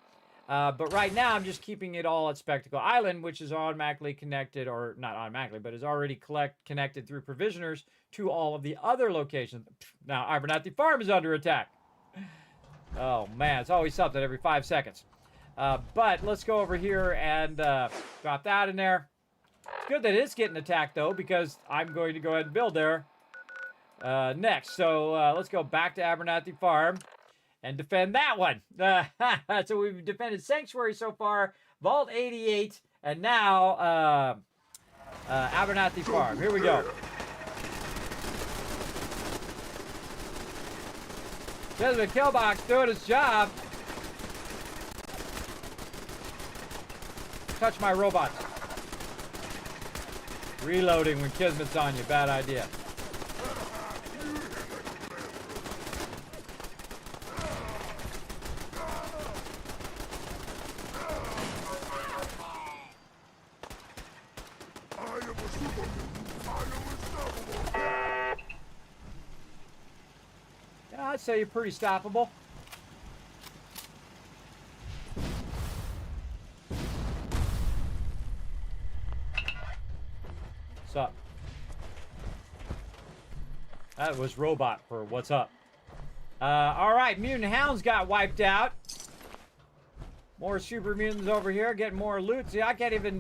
But right now, I'm just keeping it all at Spectacle Island, which is automatically connected, or not automatically, but is already connected through provisioners to all of the other locations. Now, Abernathy Farm is under attack. Oh, man, it's always something every 5 seconds. But let's go over here and drop that in there. It's good that it's getting attacked, though, because I'm going to go ahead and build there next. So let's go back to Abernathy Farm and defend that one. So we've defended Sanctuary so far, Vault 88, and now Abernathy Farm. Here we go. Kismet Killbox doing his job. Touch my robots. Reloading when Kismet's on you. Bad idea. Yeah, I'd say you're pretty stoppable. What's up? That was robot for what's up. All right, mutant hounds got wiped out. More super mutants over here, getting more loot. See, I can't even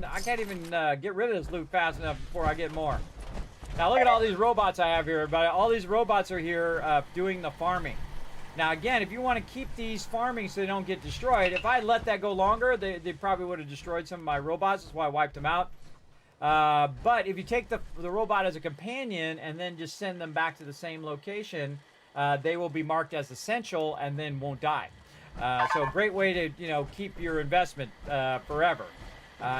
get rid of this loot fast enough before I get more. Now look at all these robots I have here, everybody. All these robots are here doing the farming. Now again, if you want to keep these farming so they don't get destroyed, if I let that go longer, they probably would have destroyed some of my robots. That's why I wiped them out. But if you take the robot as a companion and then just send them back to the same location, they will be marked as essential and then won't die. So a great way to keep your investment forever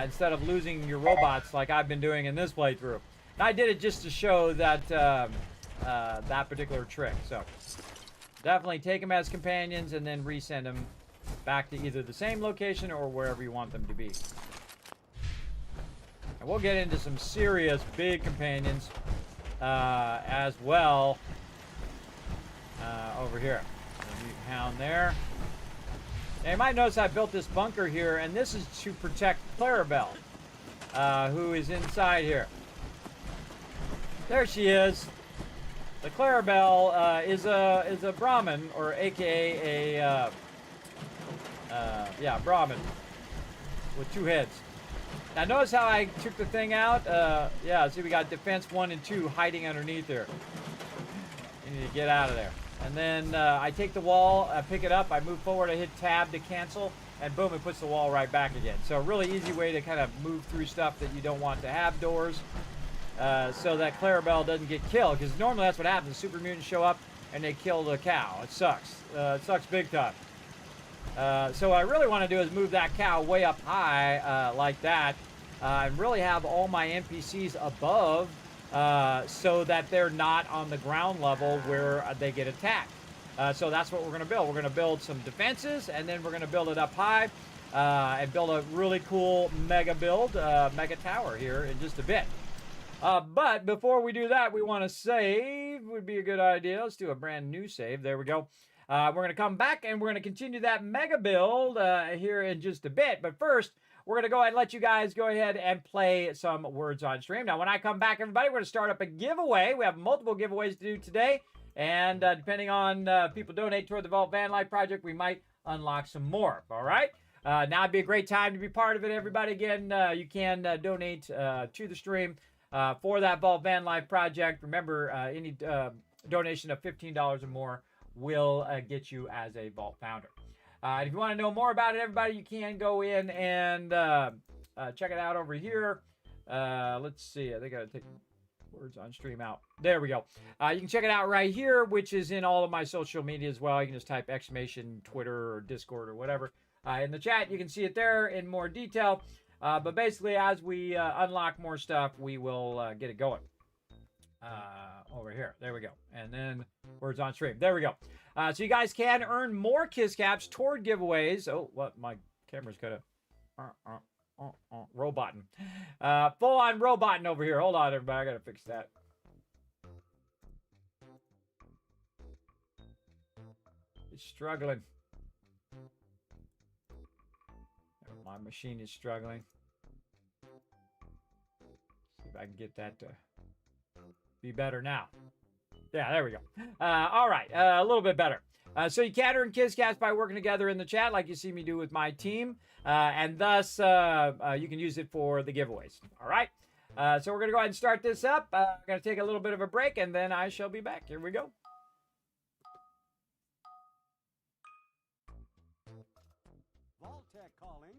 instead of losing your robots like I've been doing in this playthrough. And I did it just to show that that particular trick. So definitely take them as companions and then resend them back to either the same location or wherever you want them to be. And we'll get into some serious big companions as well over here. The hound there. Now you might notice I built this bunker here, and this is to protect Clarabelle, who is inside here. There she is. The Clarabelle is a Brahmin, or AKA a Brahmin with 2 heads. Now notice how I took the thing out? Yeah, see we got defense 1 and 2 hiding underneath there. You need to get out of there. And then I take the wall, I pick it up, I move forward, I hit tab to cancel, and boom, it puts the wall right back again. So a really easy way to kind of move through stuff that you don't want to have doors, so that Clarabelle doesn't get killed. Because normally that's what happens. Super mutants show up and they kill the cow. It sucks. It sucks big time. So what I really want to do is move that cow way up high like that, and really have all my NPCs above, so that they're not on the ground level where they get attacked. So that's what we're going to build. We're going to build some defenses, and then we're going to build it up high, and build a really cool mega build, mega tower here in just a bit. But before we do that, we want to save. Would be a good idea. Let's do a brand new save. There we go. We're going to come back and we're going to continue that mega build here in just a bit. But first, we're going to go ahead and let you guys go ahead and play some words on stream. Now, when I come back, everybody, we're going to start up a giveaway. We have multiple giveaways to do today. And depending on people donate toward the Vault Van Life project, we might unlock some more. All right? Now would be a great time to be part of it, everybody. Again, you can donate to the stream for that Vault Van Life project. Remember, any donation of $15 or more will get you as a Vault founder. If you want to know more about it, everybody, you can go in and check it out over here. Let's see. I think I gotta take words on stream out. There we go. You can check it out right here, which is in all of my social media as well. You can just type exclamation Twitter or Discord or whatever. In the chat, you can see it there in more detail. But basically, as we unlock more stuff, we will get it going. Over here. There we go. And then words on stream. There we go. So you guys can earn more Kiss Caps toward giveaways. Oh, what? My camera's got a roboting. Full on roboting over here. Hold on, everybody. I got to fix that. It's struggling. My machine is struggling. See if I can get that to be better now. Yeah, there we go. All right, a little bit better. So you can earn KissCast by working together in the chat like you see me do with my team. And thus, you can use it for the giveaways. All right. So we're going to go ahead and start this up. I'm going to take a little bit of a break, and then I shall be back. Here we go. Vault-Tec calling.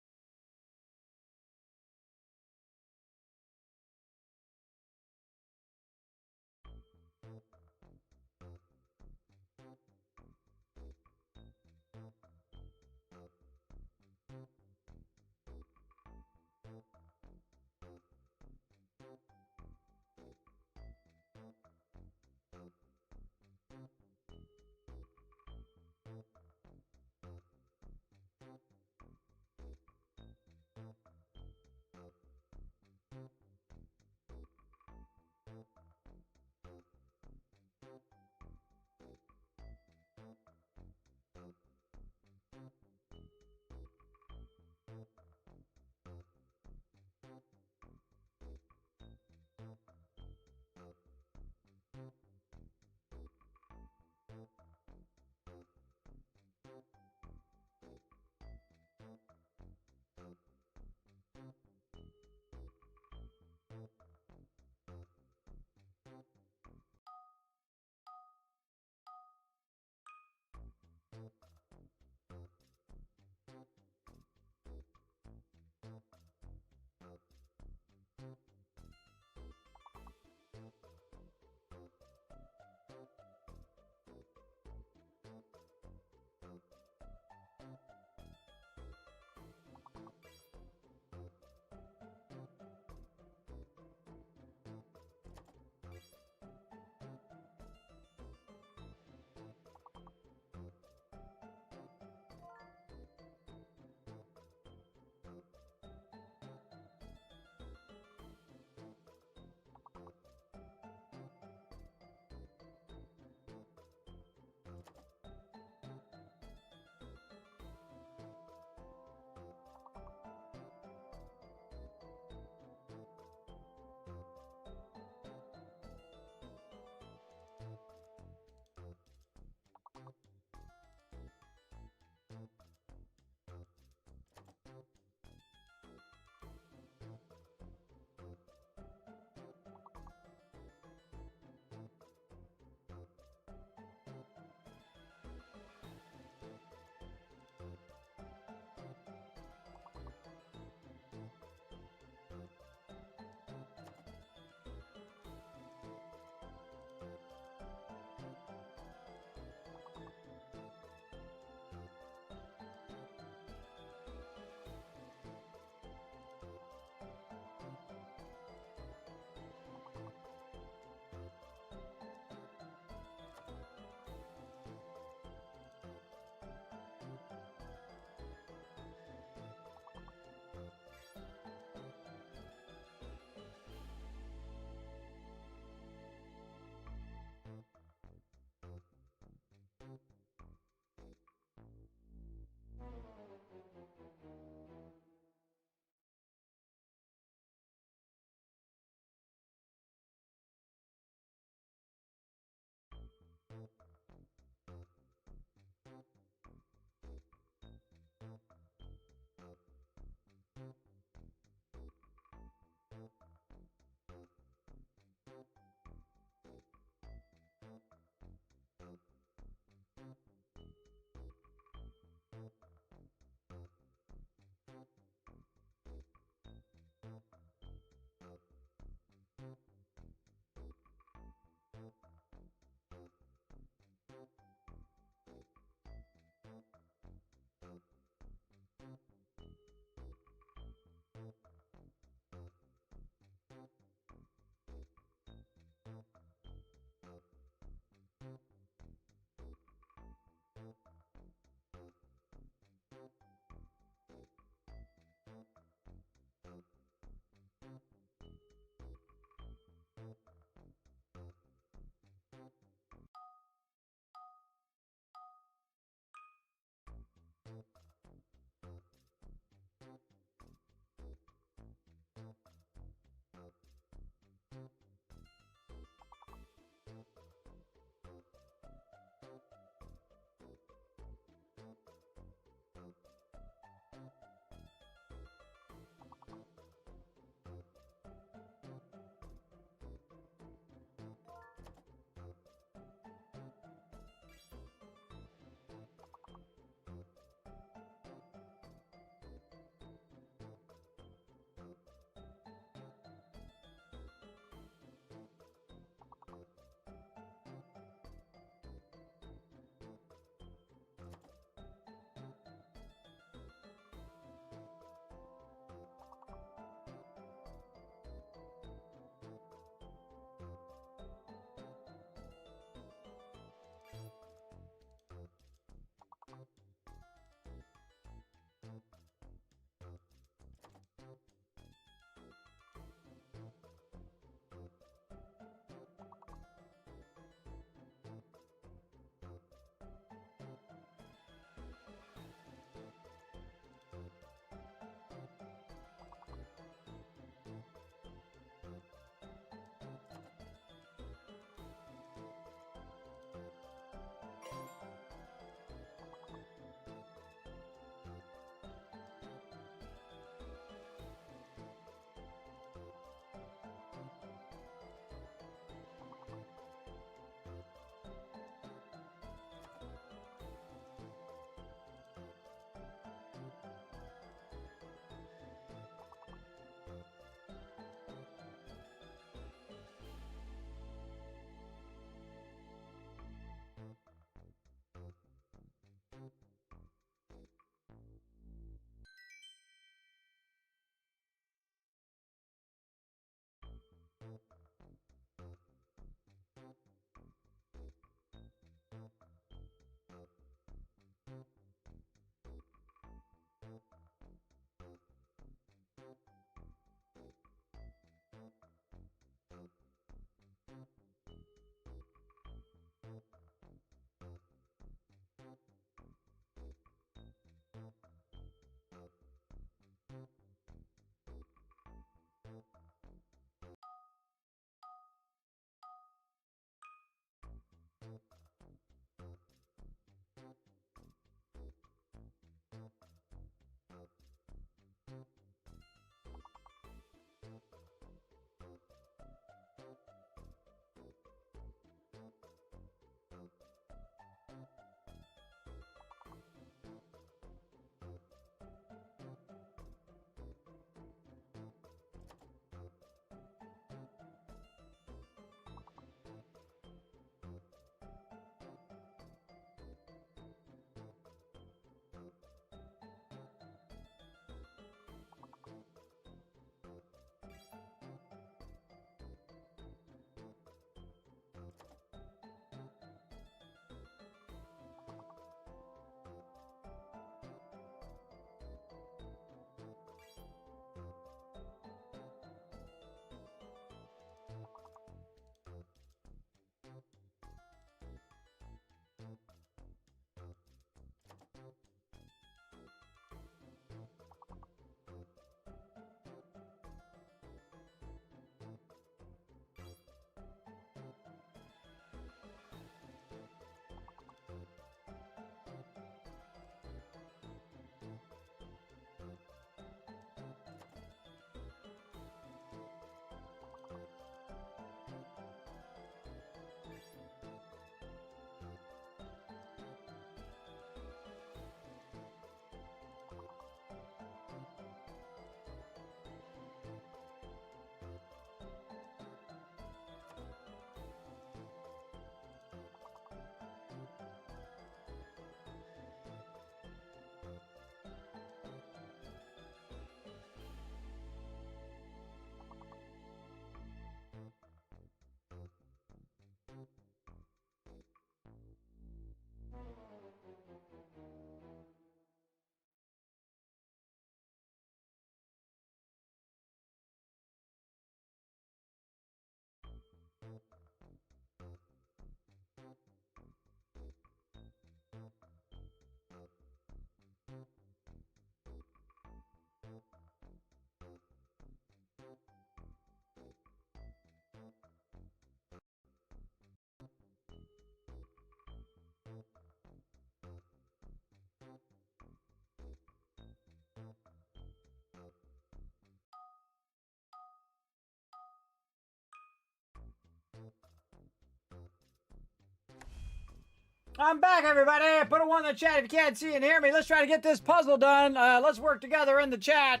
I'm back, everybody. Put a one in the chat if you can't see and hear me. Let's try to get this puzzle done. Let's work together in the chat.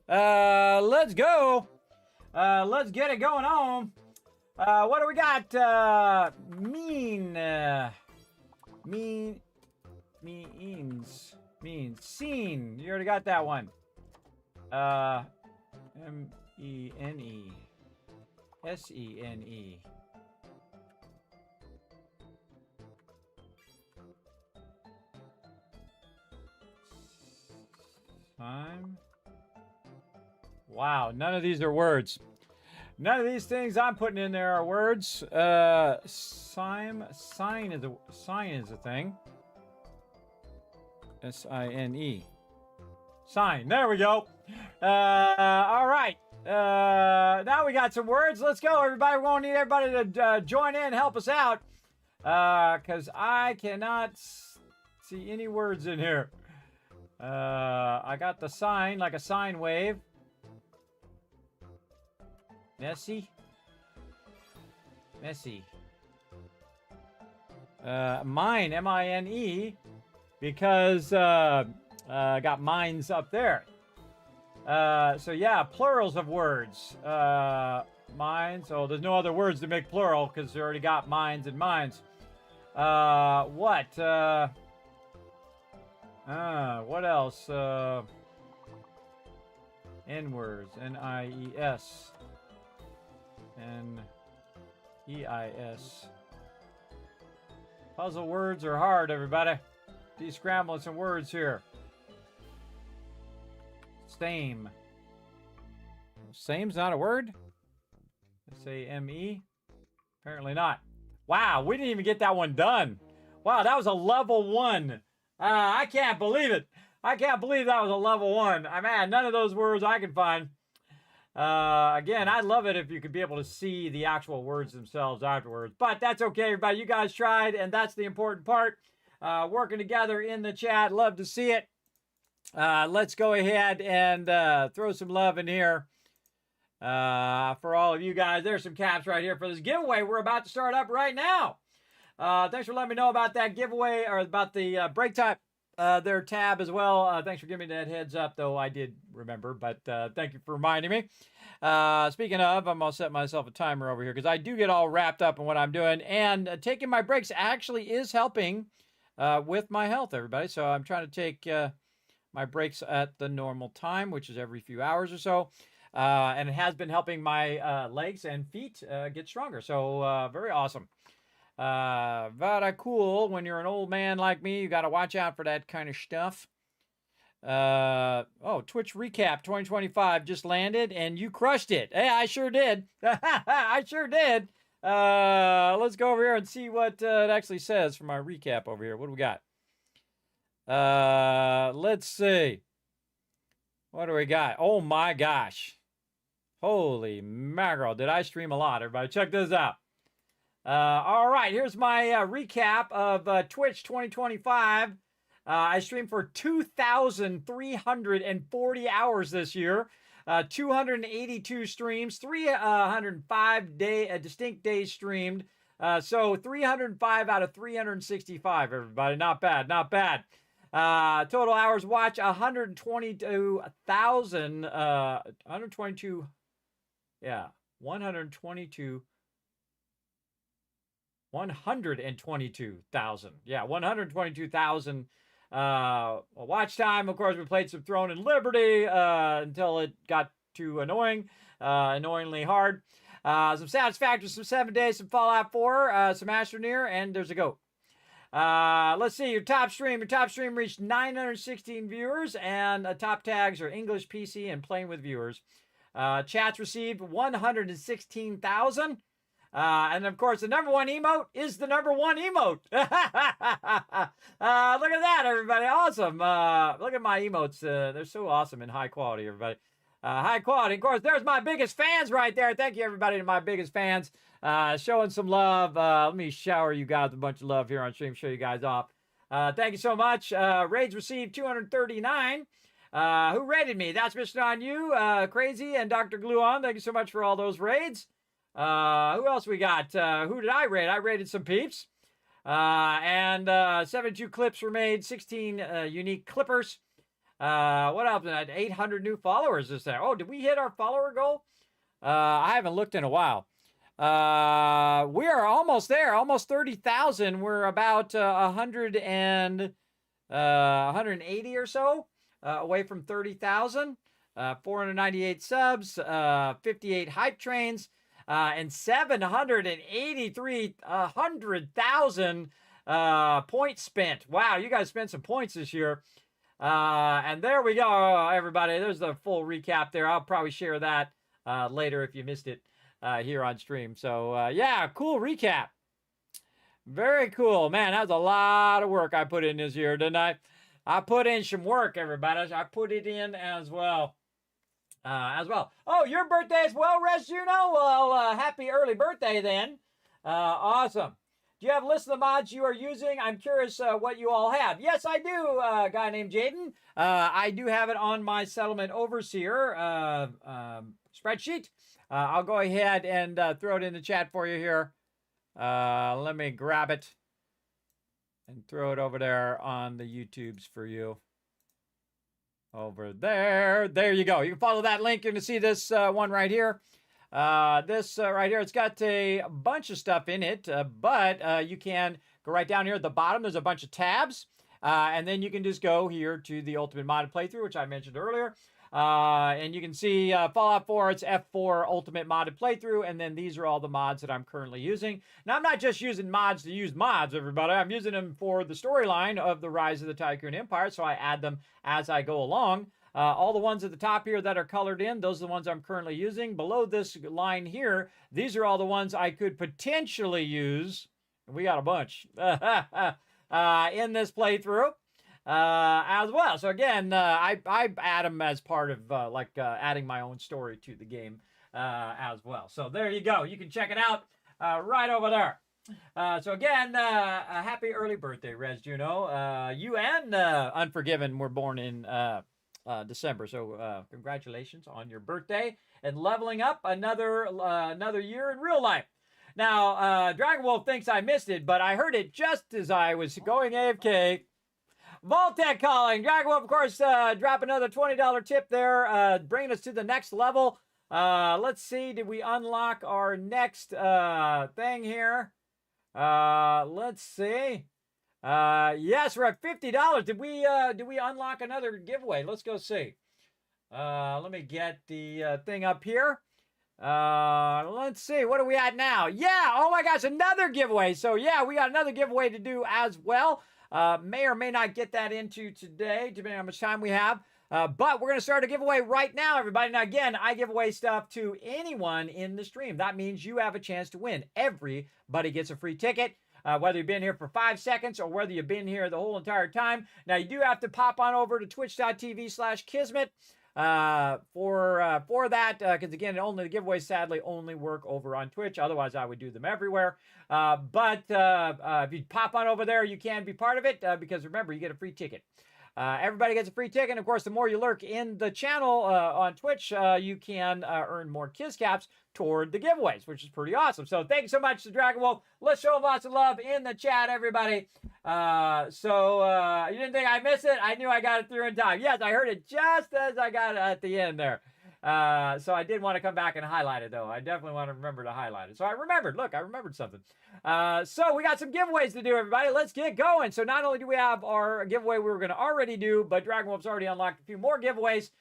Let's go. Let's get it going on. What do we got? Means. Scene. You already got that one. M-E-N-E. S-E-N-E. Time. Wow, none of these are words. None of these things I'm putting in there are words. Sign is a thing. S-I-N-E. Sign. There we go. All right. Now we got some words. Let's go, everybody. We're going to need everybody to join in, help us out. Because I cannot see any words in here. I got the sign, like a sine wave. Messy. Mine, M-I-N-E, because got mines up there. So yeah, plurals of words. Mines. Oh, there's no other words to make plural because they already got mines and mines. What? What else? N-words. N-I-E-S. N-E-I-S. Puzzle words are hard, everybody. Descrambling some words here. Same. Same's not a word? S-A-M-E? Apparently not. Wow, we didn't even get that one done. Wow, that was a level 1. I can't believe it. I can't believe that was a level 1. I mean, none of those words I can find. Again, I'd love it if you could be able to see the actual words themselves afterwards. But that's okay, everybody. You guys tried, and that's the important part. Working together in the chat. Love to see it. Let's go ahead and throw some love in here for all of you guys. There's some caps right here for this giveaway we're about to start up right now. Thanks for letting me know about that giveaway, or about the break time their tab as well. Thanks for giving me that heads up, though I did remember, but thank you for reminding me. Speaking of, I'm going to set myself a timer over here because I do get all wrapped up in what I'm doing, and taking my breaks actually is helping with my health, everybody. So I'm trying to take my breaks at the normal time, which is every few hours or so. And it has been helping my legs and feet get stronger. So very awesome. Very cool. When you're an old man like me, you got to watch out for that kind of stuff. Oh, Twitch recap 2025 just landed and you crushed it. Hey, I sure did. I sure did. Let's go over here and see what it actually says for my recap over here. What do we got? Let's see. What do we got? Oh my gosh. Holy mackerel. Did I stream a lot? Everybody check this out. All right, here's my recap of Twitch 2025. I streamed for 2,340 hours this year. 282 streams, 305 distinct days streamed. So 305 out of 365, everybody. Not bad, not bad. Total hours watch, 122,000. 122. Yeah, 122. 122,000. Yeah, 122,000 watch time. Of course, we played some Throne and Liberty until it got too annoying, annoyingly hard. Some Satisfactory, some 7 Days, some Fallout 4, some Astroneer, and there's a goat. Let's see, your top stream reached 916 viewers, and top tags are English, PC, and Playing with Viewers. Chats received 116,000. And of course, the number one emote is the number one emote. Look at that, everybody. Awesome. Look at my emotes. They're so awesome and high quality, everybody. High quality. Of course, there's my biggest fans right there. Thank you, everybody, to my biggest fans. Showing some love. Let me shower you guys with a bunch of love here on stream. Show you guys off. Thank you so much. Raids received 239. Who raided me? That's Mr. On You, Crazy, and Dr. Gluon. Thank you so much for all those raids. Who else we got? Who did I raid? I raided some peeps. And 72 clips were made, 16 unique clippers. What else? 800 new followers this there. Oh, did we hit our follower goal? I haven't looked in a while. We are almost there, almost 30,000. We're about 180 or so away from 30,000. 498 subs, 58 hype trains, and 783,000 points spent. Wow, you guys spent some points this year. And there we go, everybody. There's the full recap there. I'll probably share that later if you missed it here on stream. So, yeah, cool recap. Very cool. Man, that was a lot of work I put in this year, didn't I? I put in some work, everybody. I put it in as well. Oh, your birthday as well, Res Juno? Well, happy early birthday then. Awesome. Do you have a list of the mods you are using? I'm curious what you all have. Yes, I do, a guy named Jaden. I do have it on my Settlement Overseer spreadsheet. I'll go ahead and throw it in the chat for you here. Let me grab it and throw it over there on the YouTubes for you. Over there. There you go. You can follow that link. You're going to see this one right here. This right here, it's got a bunch of stuff in it, but you can go right down here at the bottom. There's a bunch of tabs, and then you can just go here to the Ultimate Modded Playthrough, which I mentioned earlier. And you can see Fallout 4, it's F4 Ultimate Modded Playthrough, and then these are all the mods that I'm currently using. Now, I'm not just using mods to use mods, everybody. I'm using them for the storyline of the Rise of the Tycoon Empire, so I add them as I go along. All the ones at the top here that are colored in, those are the ones I'm currently using. Below this line here, these are all the ones I could potentially use. We got a bunch in this playthrough. As well. So again, I add them as part of adding my own story to the game as well. So there you go. You can check it out right over there. So again, a happy early birthday, Res Juno. You and Unforgiven were born in December. So congratulations on your birthday and leveling up another year in real life. Now, Dragon Wolf thinks I missed it, but I heard it just as I was going AFK. Vault-Tec calling. Dragon Wolf, of course, drop another $20 tip there, bringing us to the next level. Let's see. Did we unlock our next thing here? Let's see. Yes, we're at $50. Did we unlock another giveaway? Let's go see. Let me get the thing up here. Let's see. What are we at now? Yeah. Oh my gosh, another giveaway. So yeah, we got another giveaway to do as well. May or may not get that into today, depending on how much time we have. But we're going to start a giveaway right now, everybody. Now, again, I give away stuff to anyone in the stream. That means you have a chance to win. Everybody gets a free ticket, whether you've been here for 5 seconds or whether you've been here the whole entire time. Now, you do have to pop on over to twitch.tv/Kismet for that, because again, the giveaways sadly only work over on Twitch. Otherwise, I would do them everywhere. But if you pop on over there, you can be part of it, because remember, you get a free ticket. Everybody gets a free ticket. And of course, the more you lurk in the channel on Twitch, you can earn more Kiz Caps toward the giveaways, which is pretty awesome. So thank you so much to Dragon Wolf. Let's show him lots of love in the chat, everybody. You didn't think I missed it? I knew I got it through in time. Yes, I heard it just as I got it at the end there. So I did want to come back and highlight it, though. I definitely want to remember to highlight it. So I remembered. Look, I remembered something. So we got some giveaways to do, everybody. Let's get going. So not only do we have our giveaway we were going to already do, but Dragon Wolf's already unlocked a few more giveaways.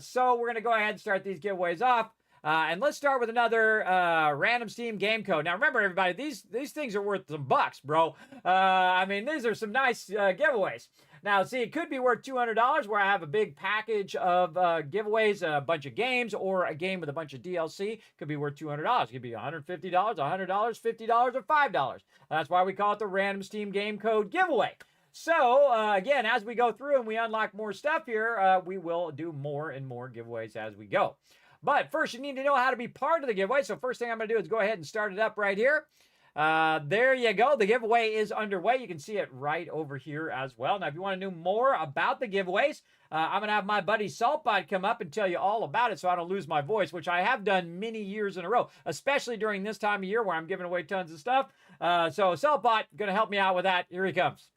So we're going to go ahead and start these giveaways off. And let's start with another random Steam game code. Now, remember, everybody, these things are worth some bucks, bro. I mean, these are some nice giveaways. Now, see, it could be worth $200 where I have a big package of giveaways, a bunch of games, or a game with a bunch of DLC. Could be worth $200. It could be $150, $100, $50, or $5. That's why we call it the random Steam game code giveaway. So, again, as we go through and we unlock more stuff here, we will do more and more giveaways as we go. But first, you need to know how to be part of the giveaway. So first thing I'm going to do is go ahead and start it up right here. There you go. The giveaway is underway. You can see it right over here as well. Now, if you want to know more about the giveaways, I'm going to have my buddy Saltbot come up and tell you all about it so I don't lose my voice, which I have done many years in a row, especially during this time of year where I'm giving away tons of stuff. So Saltbot going to help me out with that. Here he comes.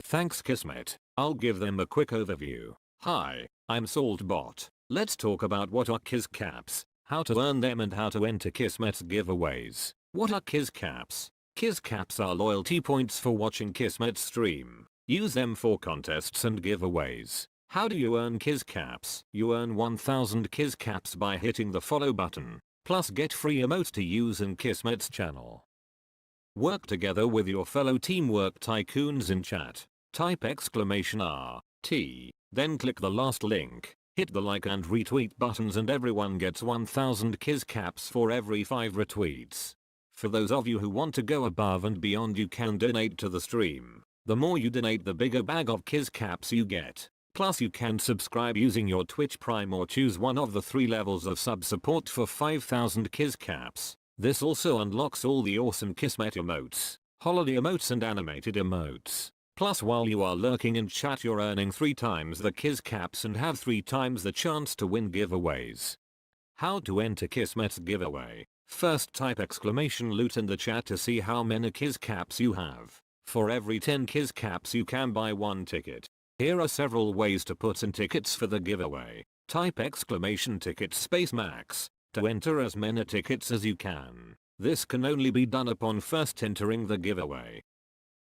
Thanks, Kismet. I'll give them a quick overview. Hi, I'm Saltbot. Let's talk about what are Kiz Caps, how to earn them, and how to enter Kismet's giveaways. What are Kiz Caps? Kiz Caps are loyalty points for watching Kismet's stream. Use them for contests and giveaways. How do you earn Kiz Caps? You earn 1000 Kiz Caps by hitting the follow button, plus get free emotes to use in Kismet's channel. Work together with your fellow Teamwork Tycoons in chat. Type !RT, then click the last link, hit the like and retweet buttons, and everyone gets 1000 Kiz Caps for every 5 retweets. For those of you who want to go above and beyond, you can donate to the stream. The more you donate, the bigger bag of Kiz Caps you get. Plus you can subscribe using your Twitch Prime or choose one of the 3 levels of sub support for 5000 Kiz Caps. This also unlocks all the awesome Kismet emotes, holiday emotes and animated emotes. Plus while you are lurking in chat, you're earning 3 times the Kiz Caps and have 3 times the chance to win giveaways. How to enter Kismet's giveaway? First type !loot in the chat to see how many Kiz Caps you have. For every 10 Kiz Caps you can buy 1 ticket. Here are several ways to put in tickets for the giveaway. Type !ticket max to enter as many tickets as you can. This can only be done upon first entering the giveaway.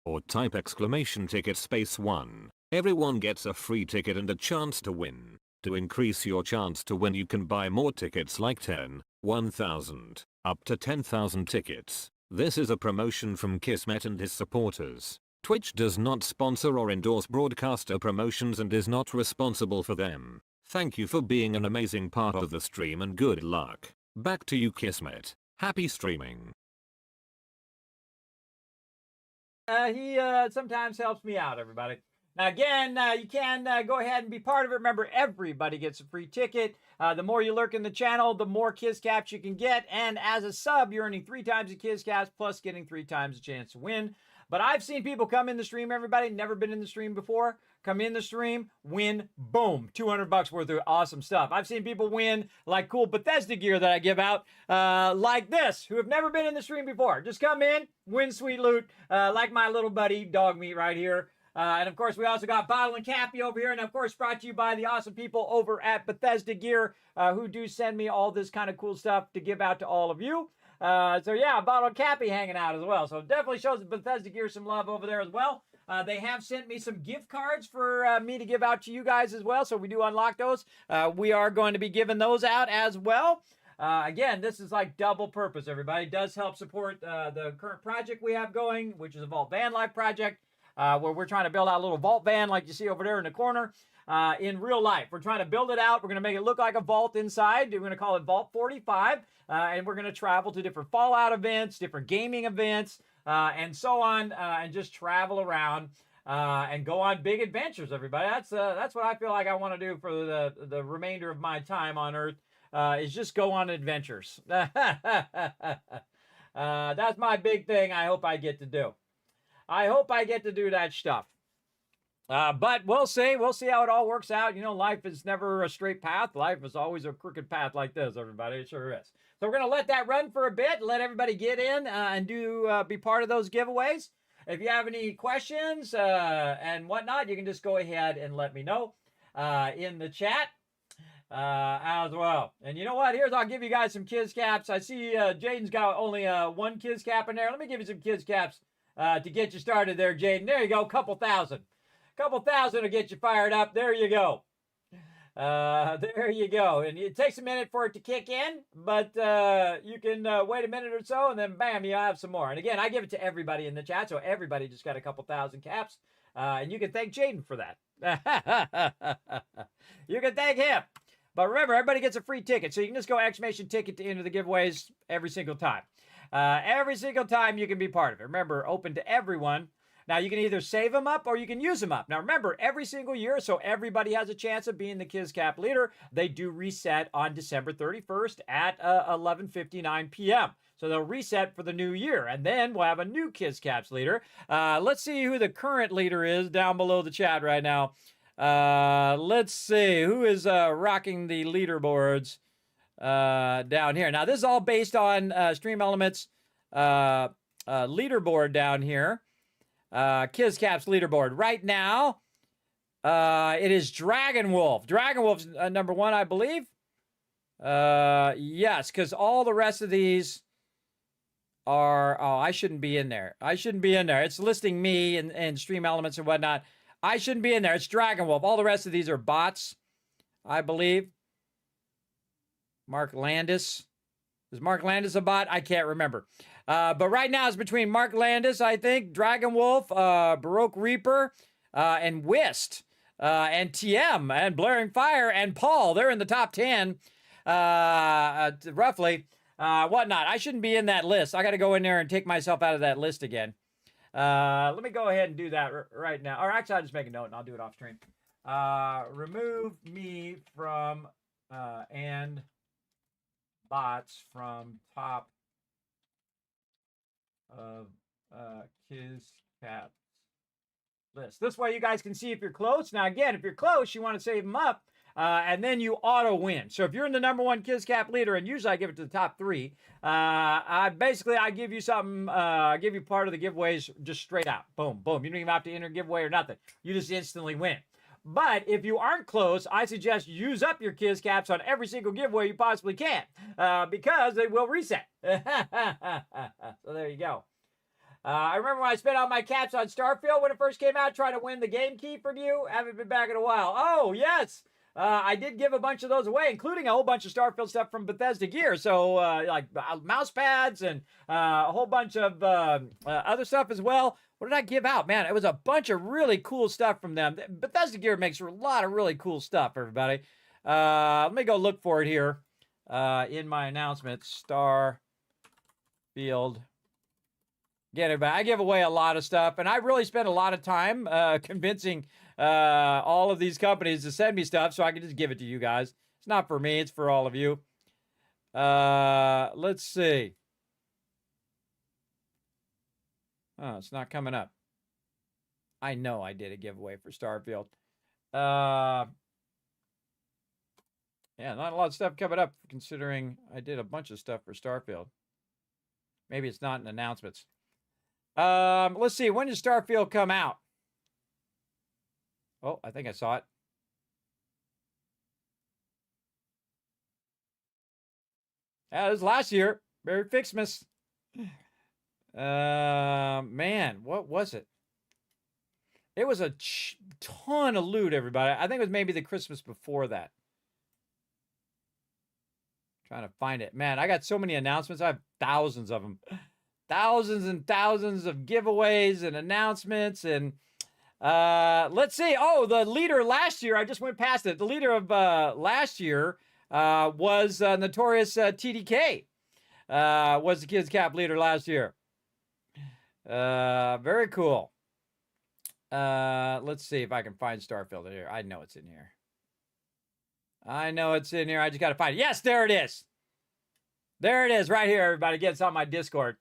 Or type !ticket 1. Everyone gets a free ticket and a chance to win. To increase your chance to win, you can buy more tickets like 10, 1000, up to 10,000 tickets. This is a promotion from Kismet and his supporters. Twitch does not sponsor or endorse broadcaster promotions and is not responsible for them. Thank you for being an amazing part of the stream and good luck. Back to you, Kismet. Happy streaming. He sometimes helps me out, everybody. Now again, you can go ahead and be part of it. Remember, everybody gets a free ticket. The more you lurk in the channel, the more Kiz Caps you can get. And as a sub, you're earning 3 times the Kiz Caps plus getting 3 times the chance to win. But I've seen people come in the stream, everybody, never been in the stream before, come in the stream, win, boom, $200 worth of awesome stuff. I've seen people win like cool Bethesda gear that I give out, like this, who have never been in the stream before. Just come in, win sweet loot, like my little buddy Dog Meat right here. And of course, we also got Bottle and Cappy over here, and of course, brought to you by the awesome people over at Bethesda Gear, who do send me all this kind of cool stuff to give out to all of you. So yeah, Bottle and Cappy hanging out as well. So definitely shows Bethesda Gear some love over there as well. They have sent me some gift cards for me to give out to you guys as well. So we do unlock those. We are going to be giving those out as well. Again, this is like double purpose, everybody. It does help support the current project we have going, which is a Vault Van Life project, where we're trying to build out a little vault van like you see over there in the corner. In real life, we're trying to build it out. We're going to make it look like a vault inside. We're going to call it Vault 45. And we're going to travel to different Fallout events, different gaming events, and so on, and just travel around and go on big adventures, everybody. That's what I feel like I want to do for the remainder of my time on Earth, is just go on adventures. That's my big thing I hope I get to do. I hope I get to do that stuff. But we'll see. We'll see how it all works out. You know, life is never a straight path. Life is always a crooked path like this, everybody. It sure is. So we're going to let that run for a bit, let everybody get in and be part of those giveaways. If you have any questions and whatnot, you can just go ahead and let me know in the chat as well. And you know what? I'll give you guys some Kiz Caps. I see Jaden's got only 1 Kiz Cap in there. Let me give you some Kiz Caps to get you started there, Jaden. There you go, couple thousand. Couple thousand to get you fired up. There you go. There you go. And it takes a minute for it to kick in, but you can wait a minute or so, and then bam, you have some more. And again, I give it to everybody in the chat, so everybody just got a couple thousand caps. And you can thank Jaden for that. You can thank him. But remember, everybody gets a free ticket, so you can just go !ticket to enter the giveaways every single time. Every single time you can be part of it. Remember, open to everyone. Now, you can either save them up or you can use them up. Now, remember, every single year, so everybody has a chance of being the KizCap leader, they do reset on December 31st at 11:59 p.m. So they'll reset for the new year, and then we'll have a new KizCaps leader. Let's see who the current leader is down below the chat right now. Let's see who is rocking the leaderboards down here. Now, this is all based on Stream Elements leaderboard down here. KizCaps leaderboard. Right now, it is Dragon Wolf. Dragon Wolf's number 1, I believe. Yes, because all the rest of these are... Oh, I shouldn't be in there. I shouldn't be in there. It's listing me and Stream Elements and whatnot. I shouldn't be in there. It's Dragon Wolf. All the rest of these are bots, I believe. Mark Landis. Is Mark Landis a bot? I can't remember. But right now it's between Mark Landis, I think, Dragon Wolf, Baroque Reaper, and Whist, and TM, and Blaring Fire, and Paul. They're in the top 10, roughly. Whatnot. I shouldn't be in that list. I got to go in there and take myself out of that list again. Let me go ahead and do that right now. Or actually, I'll just make a note and I'll do it off stream. Remove me from, and bots from top of KizCaps list. This way you guys can see if you're close. Now again, if you're close, you want to save them up, and then you auto win. So if you're in the number 1 KizCap leader, and usually I give it to the top 3, I give you something, I give you part of the giveaways just straight out. Boom, boom. You don't even have to enter a giveaway or nothing. You just instantly win. But if you aren't close, I suggest use up your KizCaps on every single giveaway you possibly can, because they will reset. So there you go. I remember when I spent all my caps on Starfield when it first came out, trying to win the game key from you. Haven't been back in a while. Oh, yes. I did give a bunch of those away, including a whole bunch of Starfield stuff from Bethesda Gear. So, like mouse pads and a whole bunch of other stuff as well. What did I give out? Man, it was a bunch of really cool stuff from them. Bethesda Gear makes a lot of really cool stuff, everybody. Let me go look for it here in my announcements. Starfield. Again, everybody, I give away a lot of stuff, and I really spent a lot of time convincing all of these companies to send me stuff so I can just give it to you guys. It's not for me. It's for all of you. Let's see. Oh, it's not coming up. I know I did a giveaway for Starfield. Yeah, not a lot of stuff coming up considering I did a bunch of stuff for Starfield. Maybe it's not in announcements. Let's see. When does Starfield come out? Oh, I think I saw it. Yeah, it was last year. Merry Fixmas. Man, what was it? It was a ton of loot, everybody. I think it was maybe the Christmas before that. Trying to find it. Man, I got so many announcements. I have thousands of them. Thousands and thousands of giveaways and announcements. And let's see. Oh, the leader last year, I just went past it. The leader of last year was Notorious TDK. Was the KizCap leader last year. Very cool. Let's see if I can find Starfield here. I know it's in here. I know it's in here. I just got to find it. Yes, there it is. There it is right here, everybody. Again, it's on my Discord.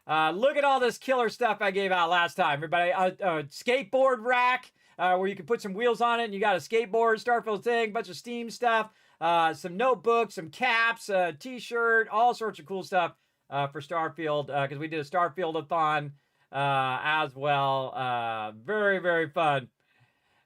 Look at all this killer stuff I gave out last time, everybody. A skateboard rack where you can put some wheels on it, and you got a skateboard, Starfield thing, bunch of Steam stuff, some notebooks, some caps, a T-shirt, all sorts of cool stuff for Starfield because we did a Starfield-a-thon as well. Very, very fun.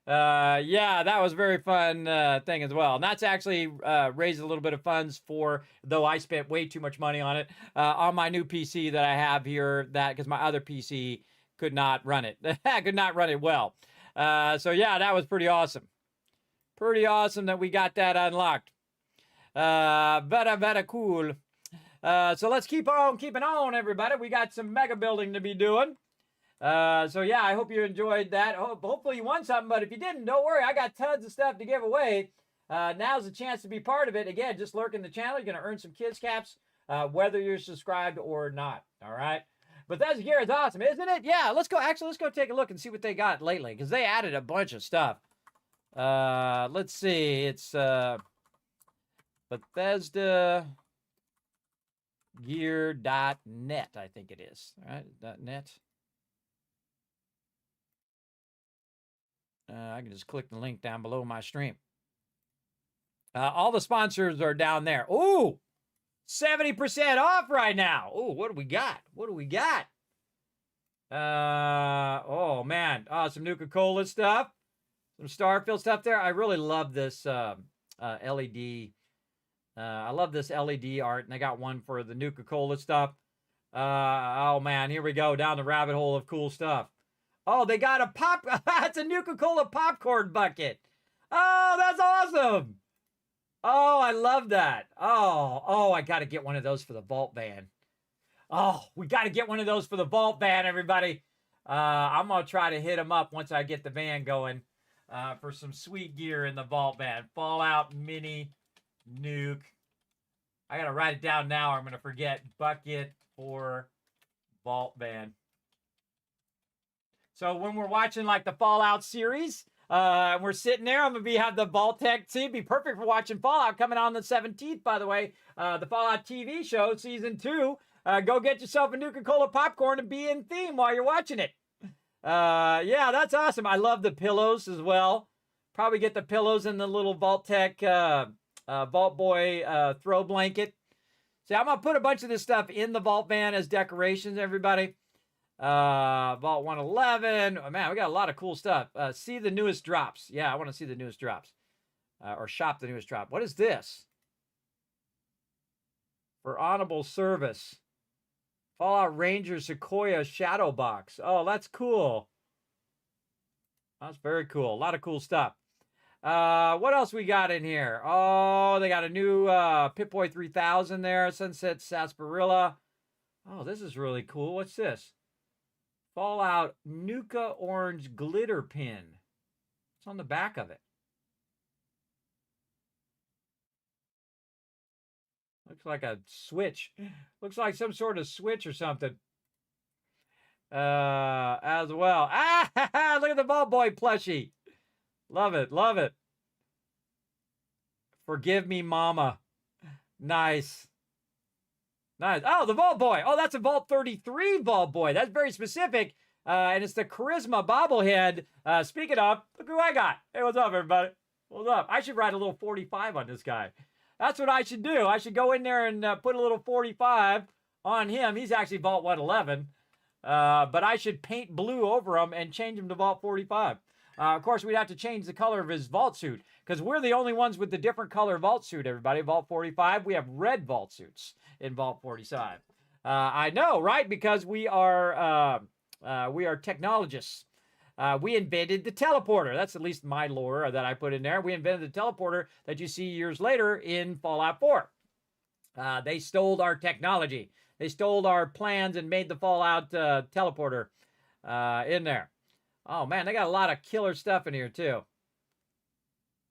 Yeah, that was a very fun thing as well. And that's actually raised a little bit of funds for, though I spent way too much money on it, on my new PC that I have here, that because my other PC could not run it. Could not run it well. So yeah, that was pretty awesome. Pretty awesome that we got that unlocked. Very, very cool. So let's keep on keeping on, everybody. We got some mega building to be doing. So yeah, I hope you enjoyed that. Hopefully you won something, but if you didn't, don't worry. I got tons of stuff to give away. Now's the chance to be part of it. Again, just lurk in the channel. You're going to earn some KizCaps, whether you're subscribed or not. All right. Bethesda gear is awesome, isn't it? Yeah, let's go. Actually, let's go take a look and see what they got lately, because they added a bunch of stuff. Let's see. It's Bethesda gear.net, I think it is. All right, .net. I can just click the link down below my stream. All the sponsors are down there. Ooh, 70% off right now. Ooh, what do we got? What do we got? Oh, man. Some Nuka-Cola stuff. Some Starfield stuff there. I really love this LED. I love this LED art, and I got one for the Nuka-Cola stuff. Oh, man. Here we go. Down the rabbit hole of cool stuff. Oh, they got a pop. It's a Nuka-Cola popcorn bucket. Oh, that's awesome. Oh, I love that. Oh, I got to get one of those for the vault van. Oh, we got to get one of those for the vault van, everybody. I'm going to try to hit them up once I get the van going for some sweet gear in the vault van. Fallout Mini Nuke. I got to write it down now or I'm going to forget. Bucket for vault van. So when we're watching like the Fallout series, we're sitting there, I'm going to have the Vault-Tec team. Be perfect for watching Fallout coming on the 17th, by the way. The Fallout TV show, season 2. Go get yourself a Nuka-Cola popcorn and be in theme while you're watching it. Yeah, that's awesome. I love the pillows as well. Probably get the pillows and the little Vault-Tec Vault Boy throw blanket. See, I'm going to put a bunch of this stuff in the Vault van as decorations, everybody. Vault 111. Oh, man, we got a lot of cool stuff. See the newest drops. Yeah, I want to see the newest drops. Or shop the newest drop. What is this? For honorable service. Fallout Ranger Sequoia Shadow Box. Oh, that's cool. That's very cool. A lot of cool stuff. What else we got in here? Oh, they got a new Pip-Boy 3000 there. Sunset Sarsaparilla. Oh, this is really cool. What's this? Fallout Nuka Orange Glitter Pin. It's on the back of it. Looks like a switch. Looks like some sort of switch or something. As well. Ah, look at the Vault Boy plushie. Love it, love it. Forgive me, Mama. Nice. Nice. Oh, the Vault Boy. Oh, that's a Vault 33 Vault Boy. That's very specific. And it's the Charisma bobblehead. Speaking of, look who I got. Hey, what's up, everybody? What's up? I should write a little 45 on this guy. That's what I should do. I should go in there and put a little 45 on him. He's actually Vault 111. But I should paint blue over him and change him to Vault 45. Of course, we'd have to change the color of his vault suit because we're the only ones with the different color vault suit, everybody. Vault 45, we have red vault suits in Vault 45. I know, right? Because we are technologists. We invented the teleporter. That's at least my lore that I put in there. We invented the teleporter that you see years later in Fallout 4. They stole our technology. They stole our plans and made the Fallout teleporter in there. Oh, man, they got a lot of killer stuff in here, too.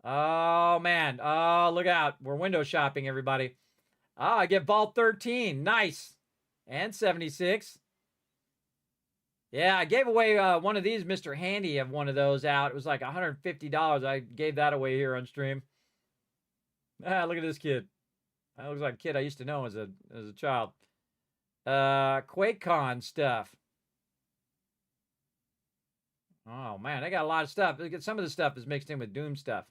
Oh, man. Oh, look out. We're window shopping, everybody. Oh, I get Vault 13. Nice. And 76. Yeah, I gave away one of these, Mr. Handy, of one of those out. It was like $150. I gave that away here on stream. Ah, look at this kid. That looks like a kid I used to know as a child. QuakeCon stuff. Oh, man, they got a lot of stuff. Look at some of the stuff is mixed in with Doom stuff.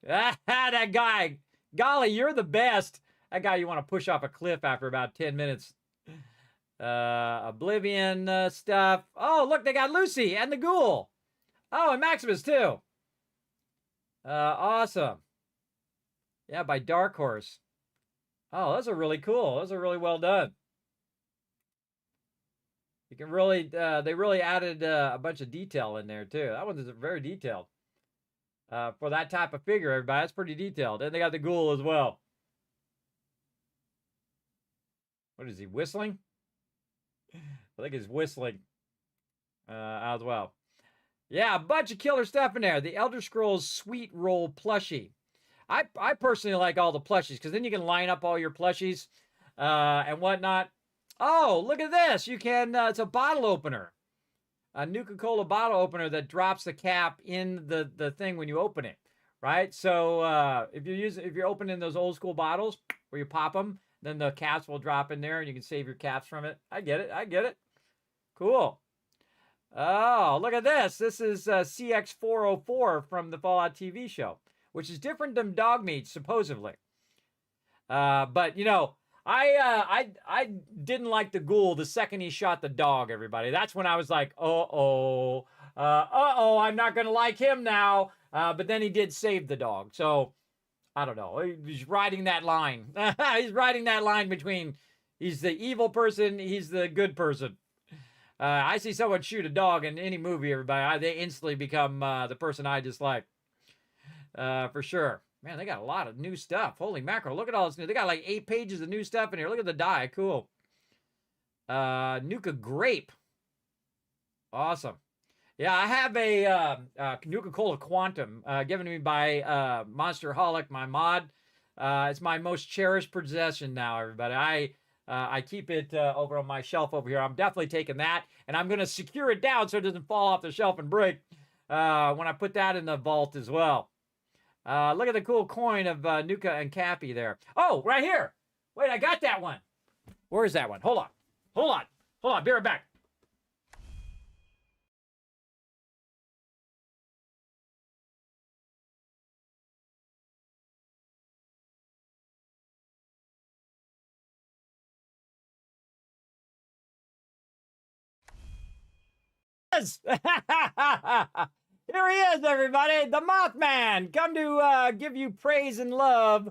Ah, that guy. Golly, you're the best. That guy you want to push off a cliff after about 10 minutes. Oblivion stuff. Oh, look, they got Lucy and the Ghoul. Oh, and Maximus, too. Awesome. Yeah, by Dark Horse. Oh, those are really cool. Those are really well done. You can really, they really added a bunch of detail in there, too. That one is very detailed. For that type of figure, everybody, that's pretty detailed. And they got the Ghoul as well. What is he, whistling? I think he's whistling as well. Yeah, a bunch of killer stuff in there. The Elder Scrolls Sweet Roll plushie. I personally like all the plushies because then you can line up all your plushies and whatnot. Oh, look at this. You can, it's a bottle opener. A Nuka-Cola bottle opener that drops the cap in the thing when you open it, right? So if you're opening those old school bottles where you pop them, then the caps will drop in there and you can save your caps from it. I get it. Cool. Oh, look at this. This is CX404 from the Fallout TV show, which is different than dog meat, supposedly. But, you know, I didn't like the ghoul the second he shot the dog, everybody. That's when I was like, uh-oh, I'm not going to like him now. But then he did save the dog. So, I don't know. He's riding that line. He's riding that line between he's the evil person, he's the good person. I see someone shoot a dog in any movie, everybody. They instantly become the person I dislike. For sure. Man, they got a lot of new stuff. Holy mackerel. Look at all this new. They got like 8 pages of new stuff in here. Look at the die. Cool. Nuka Grape. Awesome. Yeah, I have a Nuka-Cola Quantum given to me by Monster Holic, my mod. It's my most cherished possession now, everybody. I keep it over on my shelf over here. I'm definitely taking that, and I'm going to secure it down so it doesn't fall off the shelf and break when I put that in the vault as well. Look at the cool coin of Nuka and Cappy there. Oh, right here. Wait, I got that one. Where is that one? Hold on. Be right back. Here he is, everybody. The Mothman. Come to give you praise and love.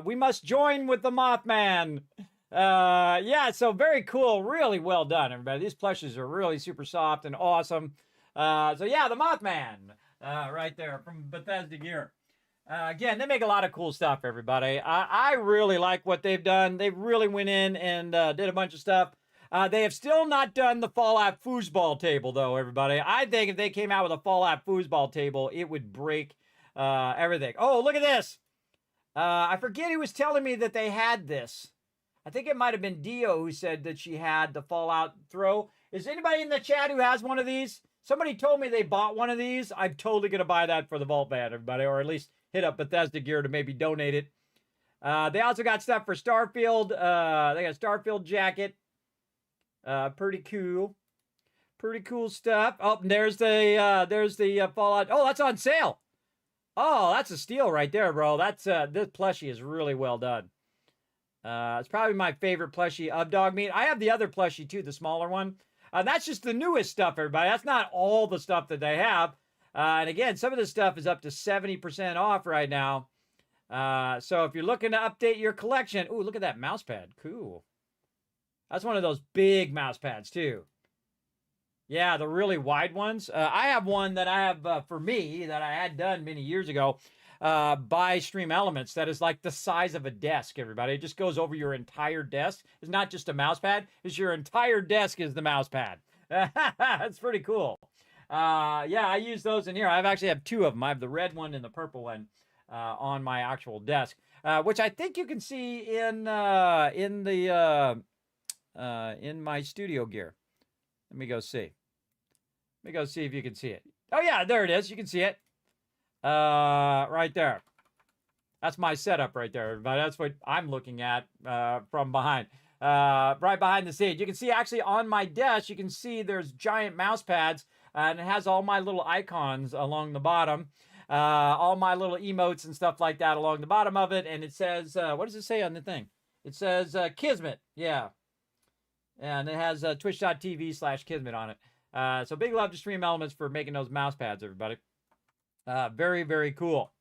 We must join with the Mothman. Yeah, so very cool. Really well done, everybody. These plushes are really super soft and awesome. So yeah, the Mothman. Right there from Bethesda Gear. Again, they make a lot of cool stuff, everybody. I really like what they've done. They really went in and did a bunch of stuff. They have still not done the Fallout foosball table, though, everybody. I think if they came out with a Fallout foosball table, it would break everything. Oh, look at this. I forget who was telling me that they had this. I think it might have been Dio who said that she had the Fallout throw. Is anybody in the chat who has one of these? Somebody told me they bought one of these. I'm totally going to buy that for the Vault Band, everybody, or at least hit up Bethesda Gear to maybe donate it. They also got stuff for Starfield. They got a Starfield jacket. Pretty cool. Pretty cool stuff. Oh, there's the Fallout. Oh, that's on sale. Oh, that's a steal right there, bro. That's this plushie is really well done. It's probably my favorite plushie of Dog Meat. I have the other plushie too, the smaller one. That's just the newest stuff, everybody. That's not all the stuff that they have. And again, some of this stuff is up to 70% off right now. So if you're looking to update your collection, ooh, look at that mouse pad. Cool. That's one of those big mouse pads too. Yeah, the really wide ones. I have one that I have for me that I had done many years ago by Stream Elements that is like the size of a desk, everybody. It just goes over your entire desk. It's not just a mouse pad. It's your entire desk is the mouse pad. That's pretty cool. Yeah, I use those in here. I actually have 2 of them. I have the red one and the purple one on my actual desk, which I think you can see in my studio gear. Let me go see. Let me go see if you can see it. Oh yeah, there it is. You can see it. Right there. That's my setup right there, everybody. That's what I'm looking at from behind. Right behind the scenes. You can see actually on my desk, you can see there's giant mouse pads and it has all my little icons along the bottom. All my little emotes and stuff like that along the bottom of it. And it says, what does it say on the thing? It says Kismet. Yeah. And it has twitch.tv/Kismet on it. So big love to Stream Elements for making those mouse pads, everybody. Very, very cool.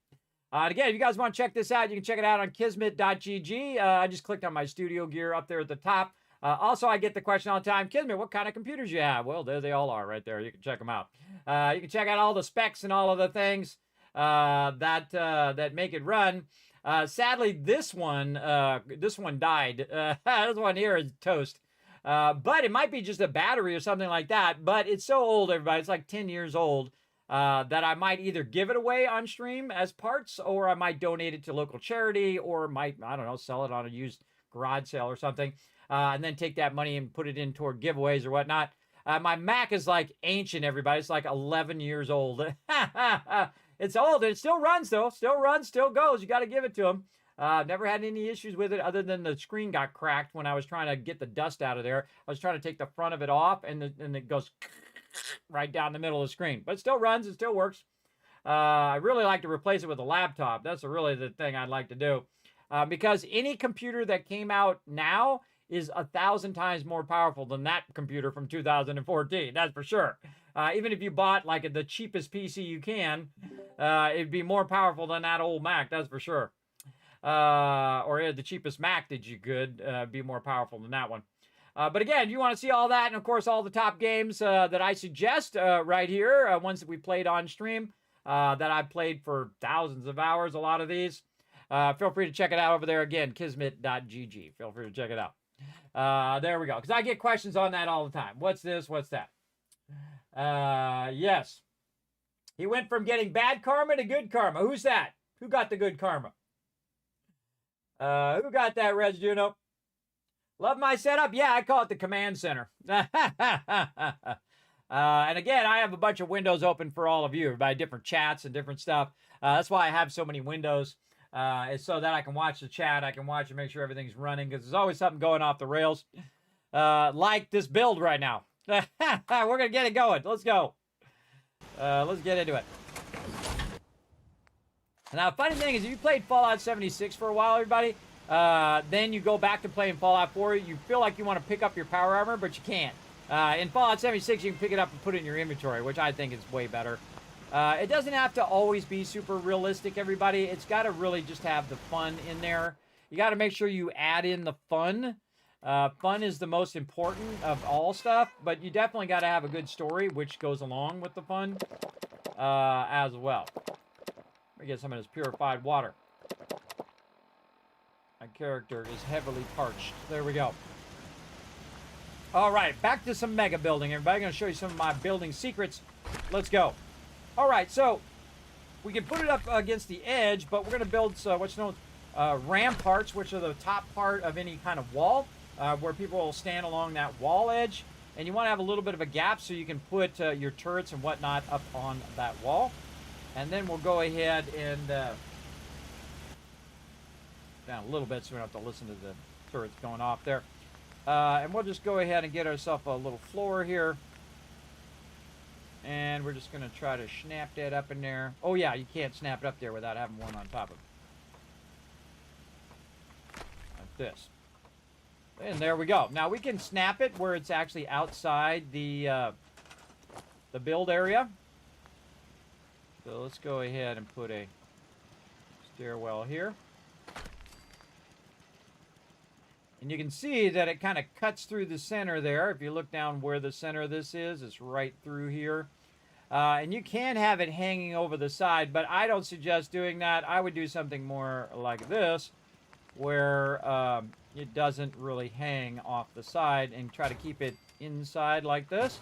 And again, if you guys want to check this out, you can check it out on kismet.gg. I just clicked on my studio gear up there at the top. Also, I get the question all the time, Kismet, what kind of computers you have? Well, there they all are right there. You can check them out. You can check out all the specs and all of the things that make it run. Sadly, this one died. This one here is toast. But it might be just a battery or something like that. But it's so old, everybody. It's like 10 years old that I might either give it away on stream as parts, or I might donate it to local charity, or might, I don't know, sell it on a used garage sale or something. and then take that money and put it in toward giveaways or whatnot. My Mac is like ancient, everybody. It's like 11 years old. It's old, and it still runs, though. Still runs, still goes. You got to give it to them. Never had any issues with it other than the screen got cracked when I was trying to get the dust out of there. I was trying to take the front of it off, and it goes right down the middle of the screen. But it still runs. It still works. I really like to replace it with a laptop. That's really the thing I'd like to do. Because any computer that came out now is 1,000 times more powerful than that computer from 2014. That's for sure. Even if you bought like the cheapest PC you can, it'd be more powerful than that old Mac. That's for sure. Or the cheapest Mac that you could be more powerful than that one. But again, you want to see all that, and of course all the top games that I suggest right here, ones that we played on stream, that I've played for thousands of hours, a lot of these. Feel free to check it out over there again, kismet.gg. Feel free to check it out. There we go. Because I get questions on that all the time. What's this? What's that? Yes. He went from getting bad karma to good karma. Who's that? Who got the good karma? Who got that, Reg Juno? Love my setup? Yeah, I call it the command center. And again, I have a bunch of windows open for all of you, by different chats and different stuff. That's why I have so many windows. It's so that I can watch the chat, I can watch and make sure everything's running, because there's always something going off the rails. Like this build right now. We're going to get it going. Let's go. Let's get into it. Now, funny thing is, if you played Fallout 76 for a while, everybody, then you go back to playing Fallout 4, you feel like you want to pick up your power armor, but you can't. In Fallout 76, you can pick it up and put it in your inventory, which I think is way better. It doesn't have to always be super realistic, everybody. It's got to really just have the fun in there. You got to make sure you add in the fun. Fun is the most important of all stuff, but you definitely got to have a good story, which goes along with the fun as well. Let me get some of this purified water. My character is heavily parched. There we go. All right, back to some mega building, everybody. I'm going to show you some of my building secrets. Let's go. All right, so we can put it up against the edge, but we're going to build what's known as ramparts, which are the top part of any kind of wall, where people will stand along that wall edge. And you want to have a little bit of a gap so you can put your turrets and whatnot up on that wall. And then we'll go ahead and down a little bit so we don't have to listen to the turrets going off there. And we'll just go ahead and get ourselves a little floor here. And we're just going to try to snap that up in there. Oh, yeah, you can't snap it up there without having one on top of it. Like this. And there we go. Now, we can snap it where it's actually outside the build area. So let's go ahead and put a stairwell here. And you can see that it kind of cuts through the center there. If you look down where the center of this is, it's right through here. And you can have it hanging over the side, but I don't suggest doing that. I would do something more like this, where it doesn't really hang off the side, and try to keep it inside like this.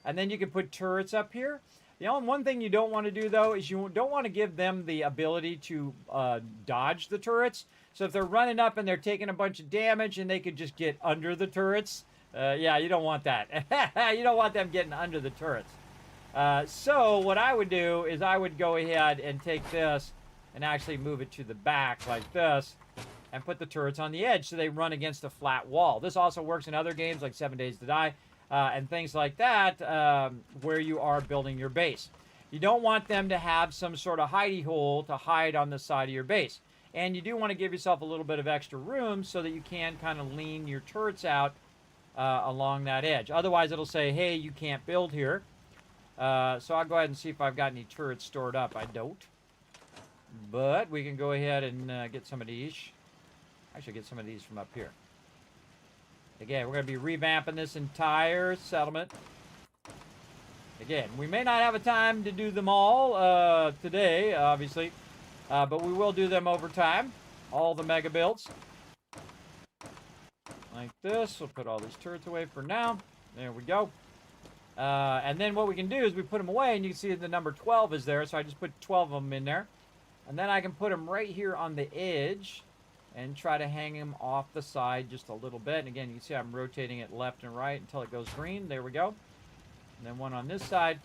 And then you can put turrets up here. The only one thing you don't want to do, though, is you don't want to give them the ability to dodge the turrets. So if they're running up and they're taking a bunch of damage and they could just get under the turrets, yeah, you don't want that. You don't want them getting under the turrets. So what I would do is I would go ahead and take this and actually move it to the back like this and put the turrets on the edge so they run against a flat wall. This also works in other games like 7 Days to Die and things like that where you are building your base. You don't want them to have some sort of hidey hole to hide on the side of your base. And you do want to give yourself a little bit of extra room so that you can kind of lean your turrets out along that edge. Otherwise, it'll say, hey, you can't build here. So I'll go ahead and see if I've got any turrets stored up. I don't. But we can go ahead and get some of these. Actually, get some of these from up here. Again, we're going to be revamping this entire settlement. Again, we may not have a time to do them all today, obviously. But we will do them over time. All the mega builds. Like this. We'll put all these turrets away for now. There we go. And then what we can do is we put them away, and you can see the number 12 is there. So I just put 12 of them in there. And then I can put them right here on the edge. and try to hang them off the side just a little bit. And again, you can see I'm rotating it left and right until it goes green. There we go. And then one on this side.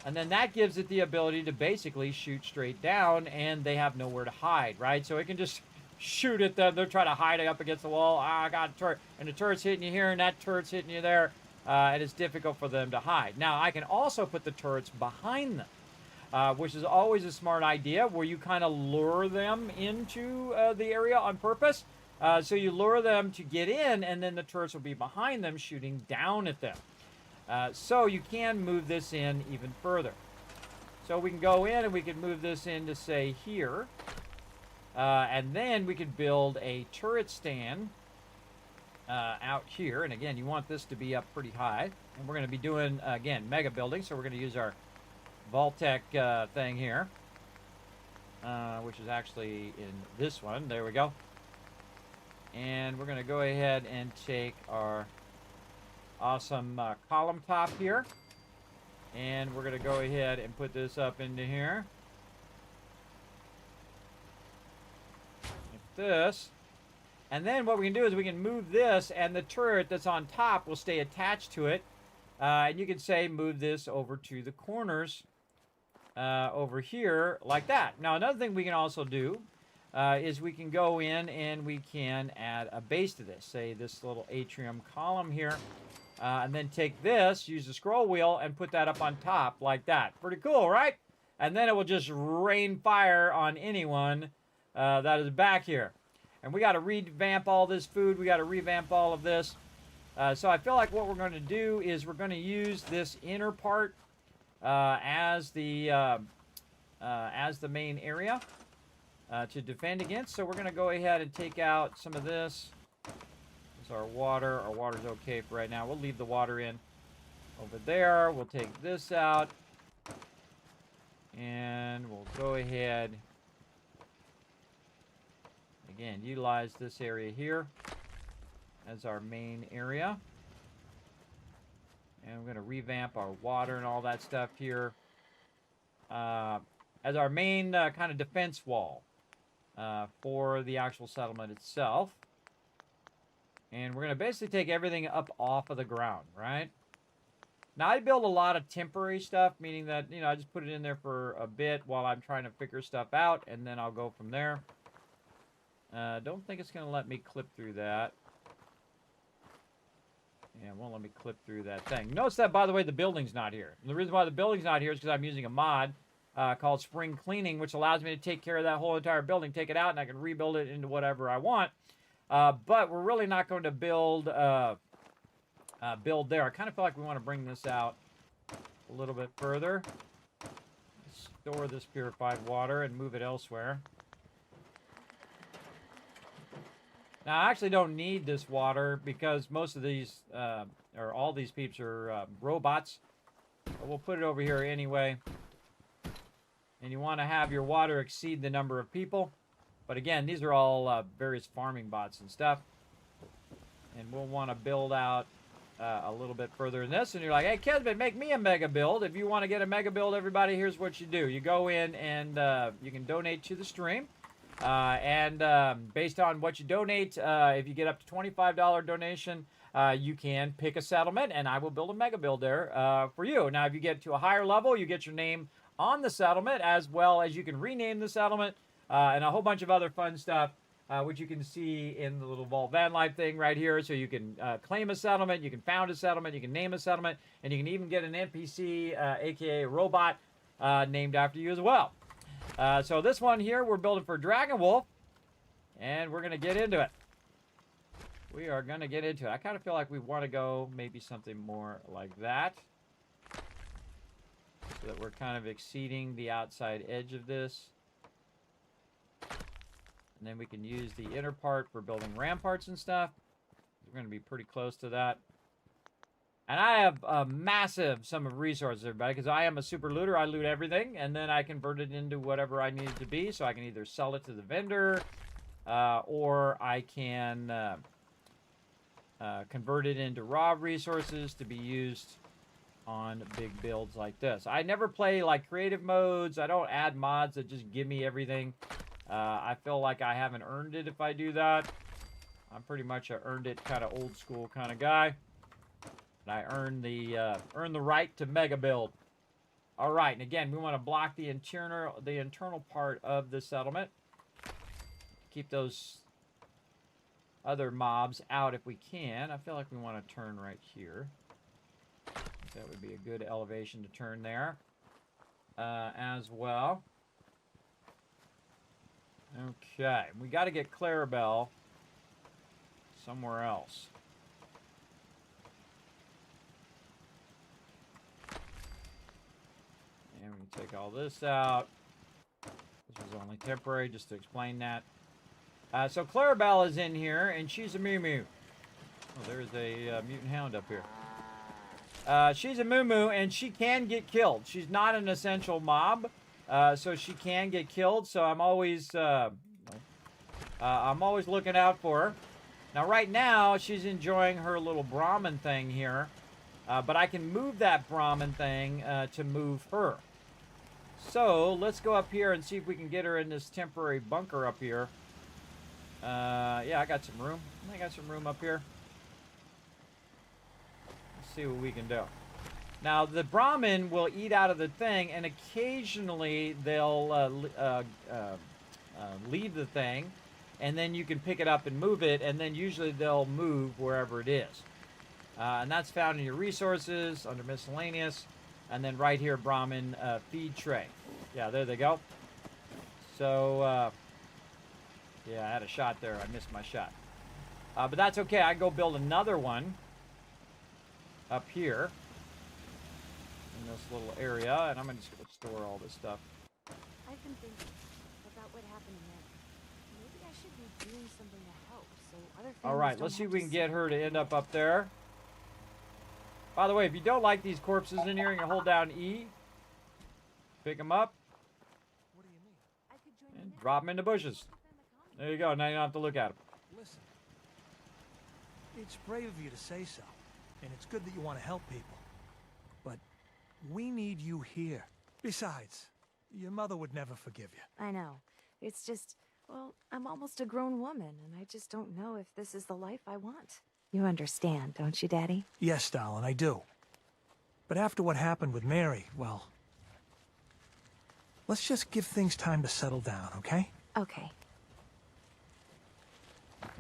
And then that gives it the ability to basically shoot straight down, and they have nowhere to hide, right? So it can just shoot at them. They're trying to hide it up against the wall. Ah, I got a turret. And the turret's hitting you here, and that turret's hitting you there. And it's difficult for them to hide. Now, I can also put the turrets behind them. Which is always a smart idea, where you kind of lure them into the area on purpose. So you lure them to get in, and then the turrets will be behind them shooting down at them. So you can move this in even further. So we can go in and we can move this into, say, here. And then we could build a turret stand out here. And again, you want this to be up pretty high. And we're going to be doing, again, mega building. So we're going to use our Vault-Tec thing here, which is actually in this one. There we go. And we're going to go ahead and take our awesome column top here, and we're going to go ahead and put this up into here. Like this. And then what we can do is we can move this, and the turret that's on top will stay attached to it. And you can say move this over to the corners over here like that. Now, another thing we can also do is we can go in and we can add a base to this. Say this little atrium column here. And then take this, use the scroll wheel, and put that up on top like that. Pretty cool, right? And then it will just rain fire on anyone that is back here. And we got to revamp all this food. We got to revamp all of this. So I feel like what we're going to do is we're going to use this inner part as the main area to defend against. So we're going to go ahead and take out some of this. This is our water. Our water's okay for right now. We'll leave the water in over there. We'll take this out. And we'll go ahead, again, utilize this area here as our main area. And we're going to revamp our water and all that stuff here as our main kind of defense wall for the actual settlement itself. And we're going to basically take everything up off of the ground, right? Now, I build a lot of temporary stuff, meaning that, you know, I just put it in there for a bit while I'm trying to figure stuff out, and then I'll go from there. Don't think it's going to let me clip through that. Yeah, it won't let me clip through that thing. Notice that, by the way, the building's not here. And the reason why the building's not here is because I'm using a mod called Spring Cleaning, which allows me to take care of that whole entire building, take it out, and I can rebuild it into whatever I want. But we're really not going to build there. I kind of feel like we want to bring this out a little bit further. Store this purified water and move it elsewhere. Now, I actually don't need this water because most of these, or all these peeps are robots. But we'll put it over here anyway. And you want to have your water exceed the number of people. But again, these are all various farming bots and stuff. And we'll want to build out a little bit further in this. And you're like, hey, Kismet, make me a mega build. If you want to get a mega build, everybody, here's what you do. You go in and you can donate to the stream. Based on what you donate, if you get up to $25 donation, you can pick a settlement, and I will build a mega build there for you. Now, if you get to a higher level, you get your name on the settlement, as well as you can rename the settlement, and a whole bunch of other fun stuff, which you can see in the little Vault Van Life thing right here. So you can claim a settlement, you can found a settlement, you can name a settlement, and you can even get an NPC, aka a robot, named after you as well. So this one here, we're building for Dragon Wolf, and we're going to get into it. We are going to get into it. I kind of feel like we want to go maybe something more like that, so that we're kind of exceeding the outside edge of this. And then we can use the inner part for building ramparts and stuff. We're going to be pretty close to that. And I have a massive sum of resources, everybody, because I am a super looter. I loot everything, and then I convert it into whatever I need it to be. So I can either sell it to the vendor, or I can convert it into raw resources to be used on big builds like this. I never play like creative modes. I don't add mods that just give me everything. I feel like I haven't earned it if I do that. I'm pretty much a earned it kind of old school kind of guy. And I earn the right to mega build. All right, and again, we want to block the internal part of the settlement. Keep those other mobs out if we can. I feel like we want to turn right here. That would be a good elevation to turn there as well. Okay, we got to get Clarabelle somewhere else. And we can take all this out. This was only temporary, just to explain that. So Clarabelle is in here, and she's a moo-moo. Oh, there's a mutant hound up here. She's a moo-moo, and she can get killed. She's not an essential mob, so she can get killed. So I'm always looking out for her. Now, right now, she's enjoying her little Brahmin thing here, but I can move that Brahmin thing to move her. So let's go up here and see if we can get her in this temporary bunker up here. Yeah, I got some room. I got some room up here. Let's see what we can do. Now, the Brahmin will eat out of the thing, and occasionally they'll leave the thing, and then you can pick it up and move it, and then usually they'll move wherever it is. And that's found in your resources, under miscellaneous, and then right here, Brahmin feed tray. Yeah, there they go. So, yeah, I had a shot there. I missed my shot. But that's okay. I can go build another one up here in this little area, and I'm just going to store all this stuff. I've been thinking about what happened there. Maybe I should be doing something to help, so other families All right, don't let's see if have we to can get her to end up there. By the way, if you don't like these corpses in here, you can hold down E, pick them up, What do you mean? I could join and in. drop them in the bushes. There you go. Now you don't have to look at them. Listen. It's brave of you to say so, and it's good that you want to help people. But we need you here. Besides, your mother would never forgive you. I know. It's just, well, I'm almost a grown woman, and I just don't know if this is the life I want. You understand, don't you, Daddy? Yes, darling, I do. But after what happened with Mary, well, let's just give things time to settle down, okay? Okay.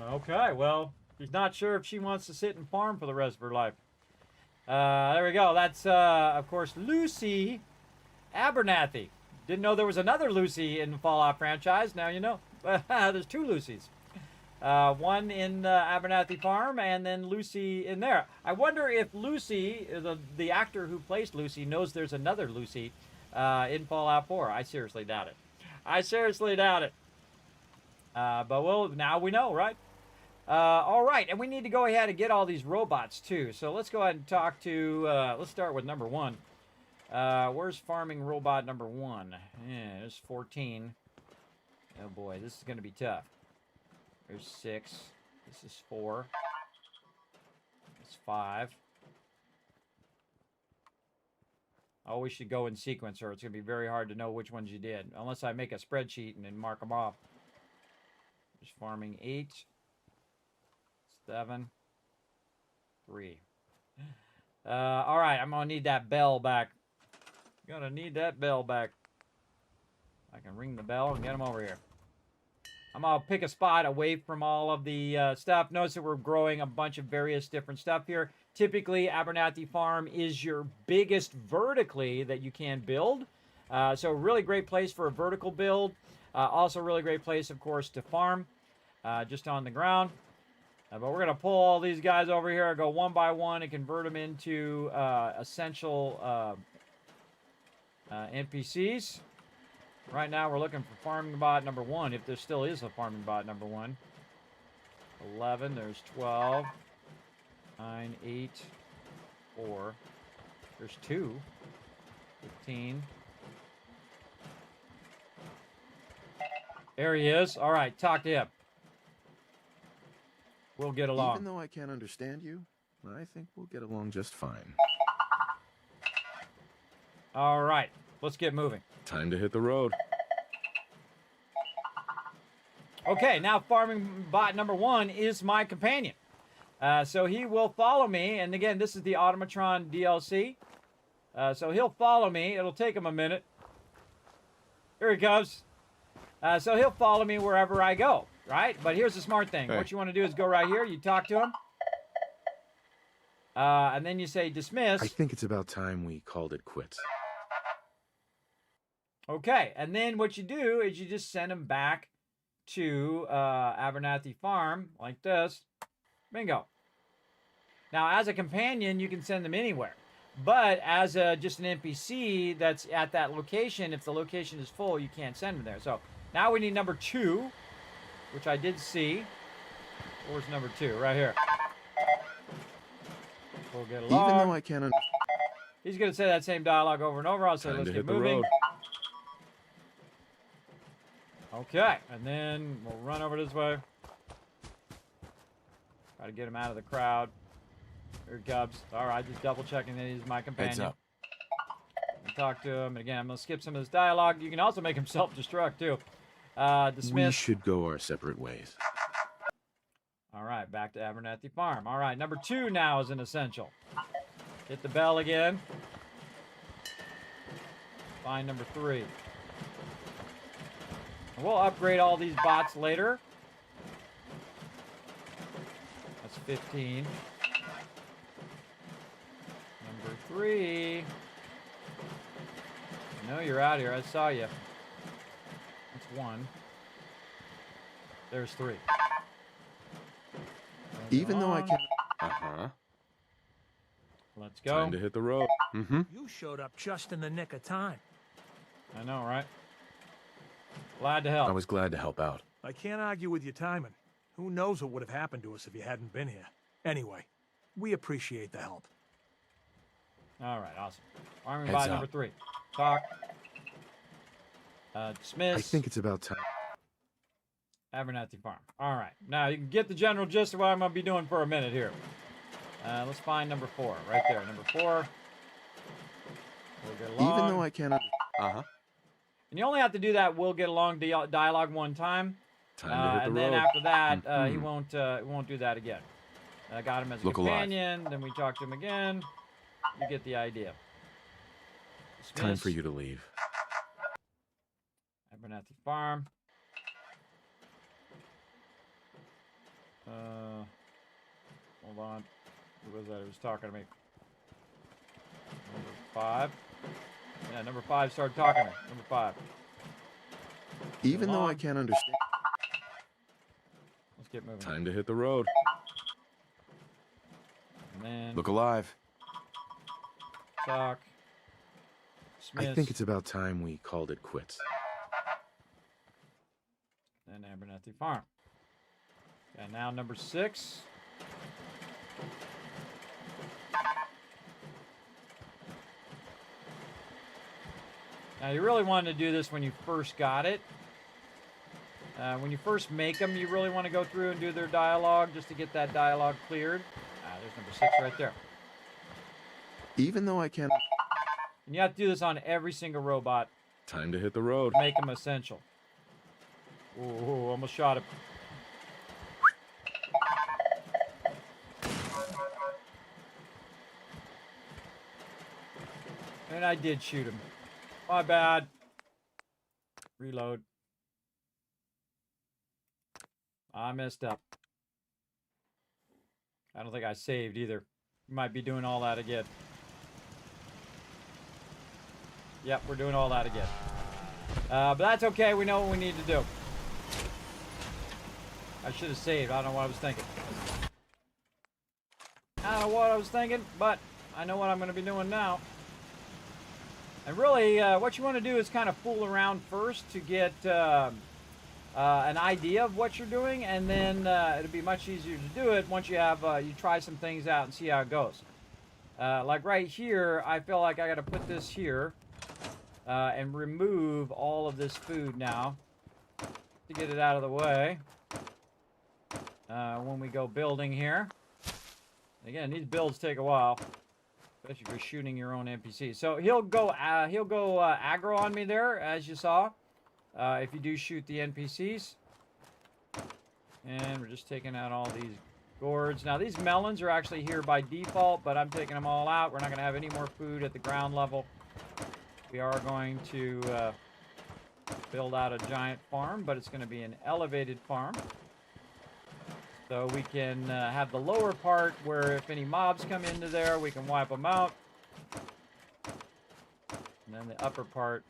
Okay, well, she's not sure if she wants to sit and farm for the rest of her life. There we go. That's, of course, Lucy Abernathy. Didn't know there was another Lucy in the Fallout franchise. Now you know. There's two Lucys. One in Abernathy Farm, and then Lucy in there. I wonder if Lucy, the actor who plays Lucy, knows there's another Lucy in Fallout 4. I seriously doubt it. I seriously doubt it. But well, now we know, right? All right, and we need to go ahead and get all these robots too. So let's go ahead and talk to. Let's start with number 1. Where's farming robot number 1? Yeah, there's 14. Oh boy, this is going to be tough. There's 6. This is 4. It's 5. Oh, we should go in sequence, or it's going to be very hard to know which ones you did, unless I make a spreadsheet and then mark them off. There's farming 8. 7. 3. All right, I'm going to need that bell back. Gonna need that bell back. I can ring the bell and get them over here. I'm gonna pick a spot away from all of the stuff. Notice that we're growing a bunch of various different stuff here. Typically, Abernathy Farm is your biggest vertically that you can build. So a really great place for a vertical build. Also a really great place, of course, to farm just on the ground. But we're going to pull all these guys over here, go one by one, and convert them into essential NPCs. Right now, we're looking for farming bot number 1, if there still is a farming bot number 1. 11, there's 12. 9, 8, 4. There's 2. 15. There he is. All right, talk to him. We'll get along. Even though I can't understand you, I think we'll get along just fine. All right, let's get moving. Time to hit the road. Okay, now farming bot number 1 is my companion. So he will follow me, and again, this is the Automatron DLC. So he'll follow me. It'll take him a minute. Here he comes. So he'll follow me wherever I go, right? But here's the smart thing. Hey. What you want to do is go right here. You talk to him. And then you say dismiss. I think it's about time we called it quits. Okay, and then what you do is you just send him back to Abernathy Farm like this. Bingo. Now, as a companion, you can send them anywhere. But as just an NPC that's at that location, if the location is full, you can't send them there. So now we need number 2, which I did see. Where's number 2? Right here. We'll get along. Even though I can't understand. He's going to say that same dialogue over and over. I'll say, Time let's to get hit the moving. road. Okay, and then we'll run over this way. Try to get him out of the crowd. Here he comes. All right, just double checking that he's my companion. Heads up. And talk to him. And again, I'm going to skip some of this dialogue. You can also make him self-destruct, too. Dismiss. We should go our separate ways. All right, back to Abernathy Farm. All right, number 2 now is an essential. Hit the bell again. Find number 3. And we'll upgrade all these bots later. That's 15. Number 3. I know you're out here. I saw you. That's 1. There's 3. Even though I can't. Let's go. Time to hit the road. You showed up just in the nick of time. I know, right? Glad to help. I was glad to help out. I can't argue with your timing. Who knows what would have happened to us if you hadn't been here. Anyway, we appreciate the help. All right, awesome. Farming Heads bot up. number 3. Talk. Dismiss. I think it's about time. Abernathy Farm. All right. Now, you can get the general gist of what I'm going to be doing for a minute here. Let's find number 4. Right there. Number 4. We'll get along. Even though I can't. And you only have to do that "we'll get along" dialogue one time. Time to hit the and road. then after that, he won't do that again. I got him as a Look alive. companion. Then we talk to him again. You get the idea. Dismiss. Time for you to leave. Abernathy Farm. Hold on. Who was that? Who was talking to me? Number 5. Yeah, number 5 started talking to me. Number 5. Even though I can't understand. Let's get moving. Time to hit the road. And then Look alive. talk. Dismiss. I think it's about time we called it quits. Then Abernathy Farm. And now number 6. Now you really wanted to do this when you first got it. When you first make them, you really want to go through and do their dialogue just to get that dialogue cleared. There's number 6 right there. Even though I can't. And you have to do this on every single robot. Time to hit the road. Make them essential. Ooh, almost shot him. And I did shoot him. My bad. Reload. I messed up. I don't think I saved either. Might be doing all that again. Yep, we're doing all that again. But that's okay. We know what we need to do. I should have saved. I don't know what I was thinking. I don't know what I was thinking, but I know what I'm going to be doing now. And really, what you want to do is kind of fool around first to get an idea of what you're doing, and then it'll be much easier to do it once you have you try some things out and see how it goes. Like right here, I feel like I got to put this here and remove all of this food now to get it out of the way when we go building here. Again, these builds take a while, especially if you're shooting your own NPCs. So he'll go aggro on me there, as you saw. If you do shoot the NPCs. And we're just taking out all these gourds. Now, these melons are actually here by default, but I'm taking them all out. We're not going to have any more food at the ground level. We are going to build out a giant farm, but it's going to be an elevated farm. So we can have the lower part where if any mobs come into there, we can wipe them out. And then the upper part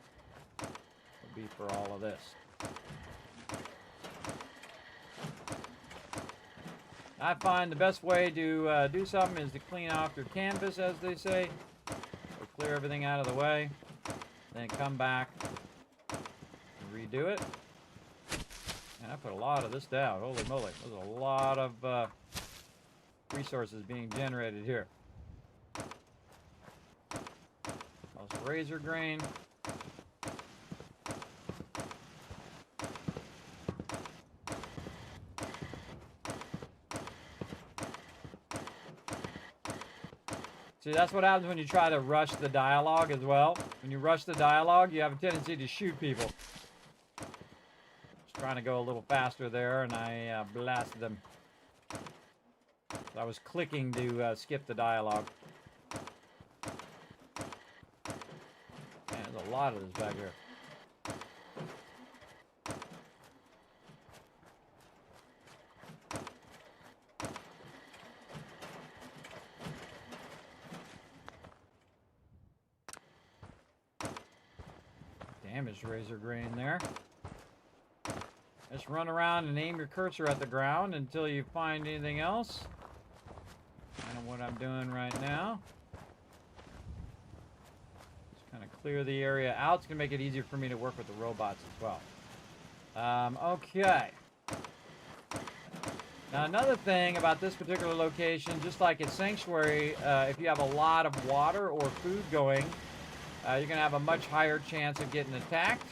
will be for all of this. I find the best way to do something is to clean off your canvas, as they say. Or clear everything out of the way. Then come back and redo it. And I put a lot of this down. Holy moly. There's a lot of resources being generated here. Most razor grain. See, that's what happens when you try to rush the dialogue as well. When you rush the dialogue, you have a tendency to shoot people. Just trying to go a little faster there, and I blasted them. So I was clicking to skip the dialogue. Man, there's a lot of this back here. Damaged razor grain there. Just run around and aim your cursor at the ground until you find anything else. Kind of what I'm doing right now. Just kind of clear the area out. It's going to make it easier for me to work with the robots as well. Okay. Now another thing about this particular location, just like at Sanctuary, if you have a lot of water or food going, you're going to have a much higher chance of getting attacked.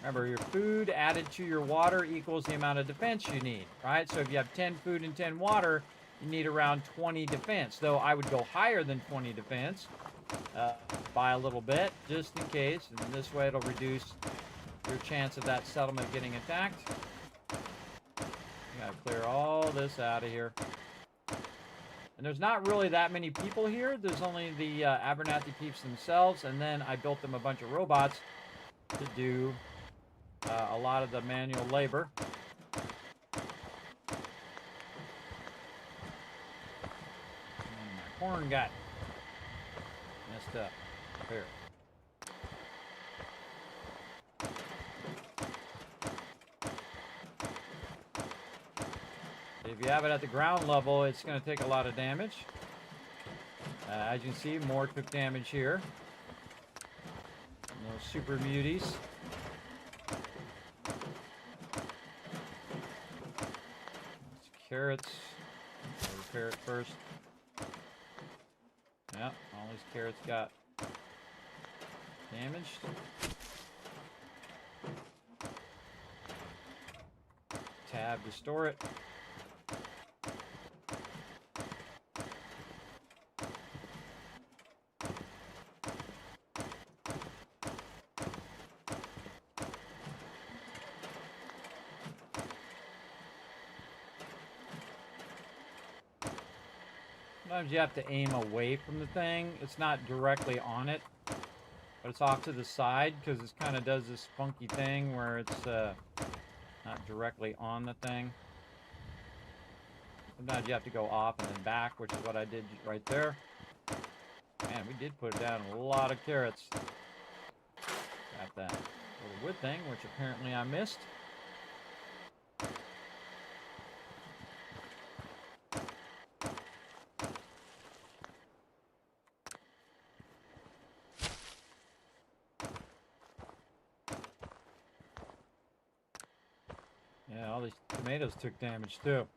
Remember, your food added to your water equals the amount of defense you need, right? So if you have 10 food and 10 water, you need around 20 defense. Though I would go higher than 20 defense by a little bit, just in case. And this way it'll reduce your chance of that settlement getting attacked. You got to clear all this out of here. And there's not really that many people here. There's only the Abernathy peeps themselves, and then I built them a bunch of robots to do a lot of the manual labor. And my horn got messed up. Here. If you have it at the ground level, it's going to take a lot of damage. As you can see, more took damage here. Those super muties. Carrots. Carrot first. Yeah, all these carrots got damaged. Tab to store it. Sometimes you have to aim away from the thing. It's not directly on it, but it's off to the side because it kind of does this funky thing where it's not directly on the thing. Sometimes you have to go off and then back, which is what I did right there. Man, we did put down a lot of carrots. Got that little wood thing, which apparently I missed. Yeah, all these tomatoes took damage too.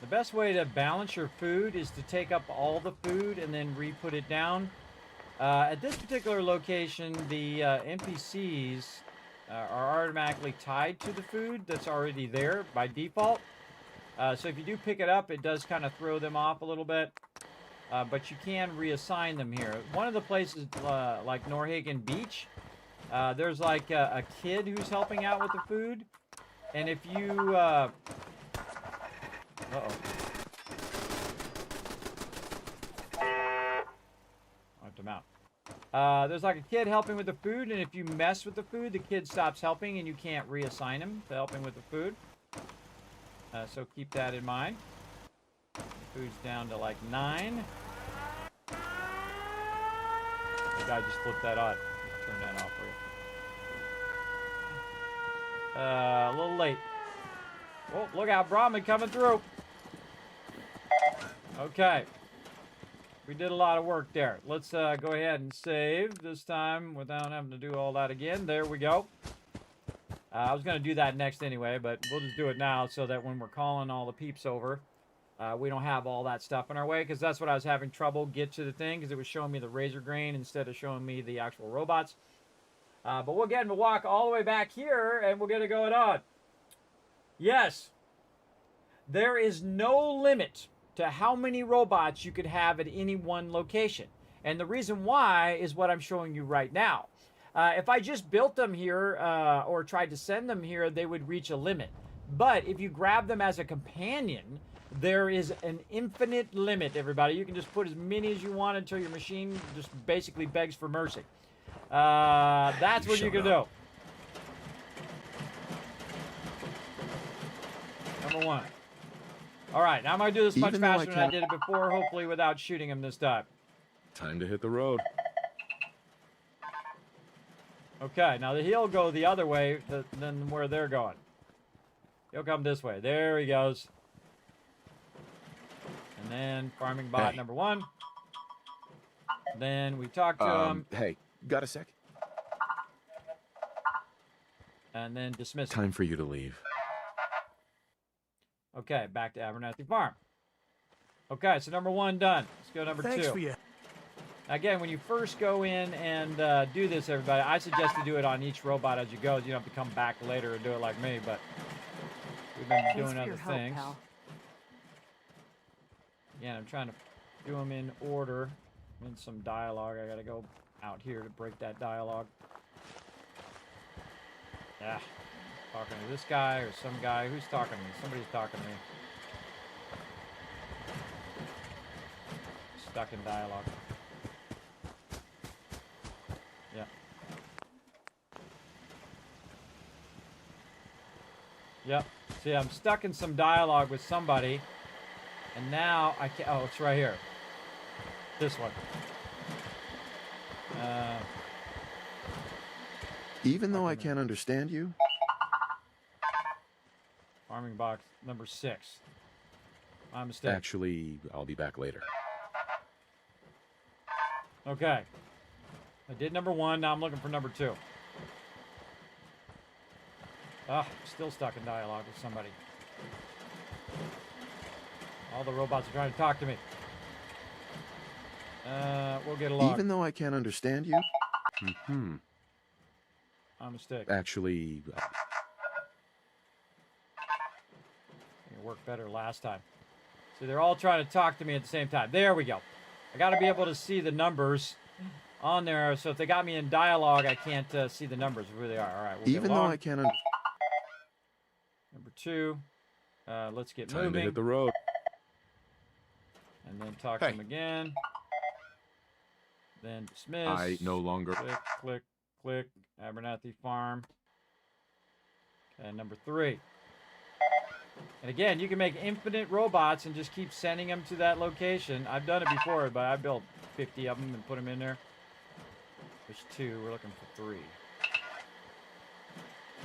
The best way to balance your food is to take up all the food and then re-put it down. At this particular location, the NPCs are automatically tied to the food that's already there by default. So if you do pick it up, it does kind of throw them off a little bit. But you can reassign them here. One of the places, like Norhagen Beach, There's like a kid who's helping out with the food. And if you, uh-oh. Wiped him out. There's like a kid helping with the food, and if you mess with the food, the kid stops helping, and you can't reassign him to helping with the food. So keep that in mind. Food's down to like 9. The guy just flipped that on. Turn that off for you. A little late. Oh, look out, Brahmin coming through. Okay. We did a lot of work there. Let's go ahead and save this time without having to do all that again. There we go. I was going to do that next anyway, but we'll just do it now so that when we're calling all the peeps over, we don't have all that stuff in our way, because that's what I was having trouble get to the thing, because it was showing me the razor grain instead of showing me the actual robots. But we'll get him to walk all the way back here, and we'll get it going on. Yes, there is no limit to how many robots you could have at any one location. And the reason why is what I'm showing you right now. If I just built them here or tried to send them here, they would reach a limit. But if you grab them as a companion, there is an infinite limit, everybody. You can just put as many as you want until your machine just basically begs for mercy. That's what you can do. Number 1. All right, now I'm going to do this much faster than I did it before, hopefully without shooting him this time. Time to hit the road. Okay, now he'll go the other way than where they're going. He'll come this way. There he goes. And then farming bot number 1. Then we talk to him. Hey, got a sec? And then dismiss him. Time for you to leave. Okay, back to Abernathy Farm. Okay, so number 1 done. Let's go number 2. Thanks for you. Again, when you first go in and do this, everybody, I suggest to do it on each robot as you go. You don't have to come back later and do it like me, but we've been doing other things. Again, I'm trying to do them in order. In some dialogue. I gotta go out here to break that dialogue. Yeah. Talking to this guy or some guy. Who's talking to me? Somebody's talking to me. Stuck in dialogue. Yeah. Yep. See, I'm stuck in some dialogue with somebody. And now I can't. Oh, it's right here. This one. Even though I can't understand you? Farming box number 6. My mistake. Actually, I'll be back later. Okay. I did number 1. Now I'm looking for number 2. Ah, still stuck in dialogue with somebody. All the robots are trying to talk to me. We'll get along. Even though I can't understand you? My mistake. Actually, It worked better last time. See, they're all trying to talk to me at the same time. There we go. I got to be able to see the numbers on there. So if they got me in dialogue, I can't see the numbers of who they are. All right. We'll even though I can't understand. Number 2. Let's get Time moving. to hit the road. And then talk to him again. Then dismiss. I no longer. Click, click, click. Abernathy Farm. And number 3. And again, you can make infinite robots and just keep sending them to that location. I've done it before, but I built 50 of them and put them in there. There's 2. We're looking for 3.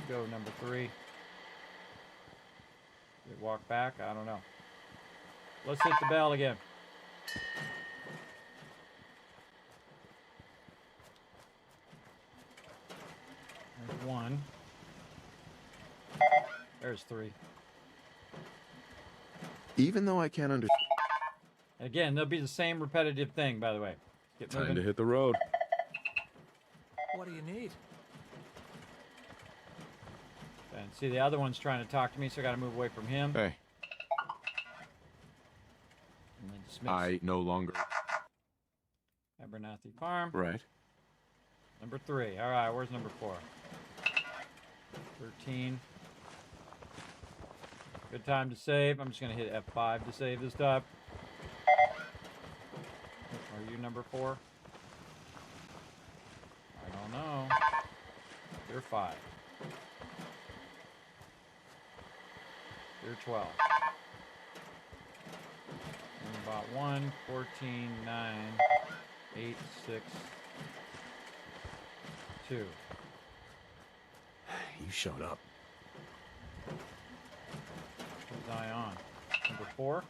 Go number 3. Did it walk back? I don't know. Let's hit the bell again. There's 1. There's 3. Even though I can't understand. Again, there'll be the same repetitive thing, by the way. Get Time moving. to hit the road. What do you need? And see, the other one's trying to talk to me, so I got to move away from him. Hey. And then dismiss. I no longer. Abernathy Farm. Right. Number 3. All right, where's number 4? 13. Good time to save. I'm just going to hit F5 to save this time. Are you number 4? I don't know. You're 5. You're 12. And about 1, 14, 9, 8, 6, 2. You showed up. Who's I on? Number 4?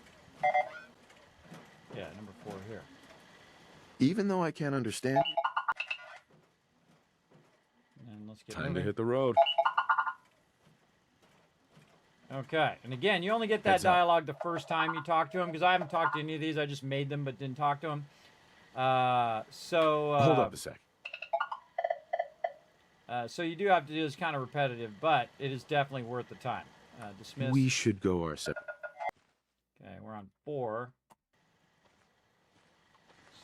Yeah, number 4 here. Even though I can't understand. And let's get Time moving. to hit the road. Okay, and again, you only get that Heads up. dialogue the first time you talk to him, because I haven't talked to any of these. I just made them but didn't talk to him. Hold up a sec. So you do have to do this kind of repetitive, but it is definitely worth the time. Dismiss. We should go our separate. Okay, we're on 4.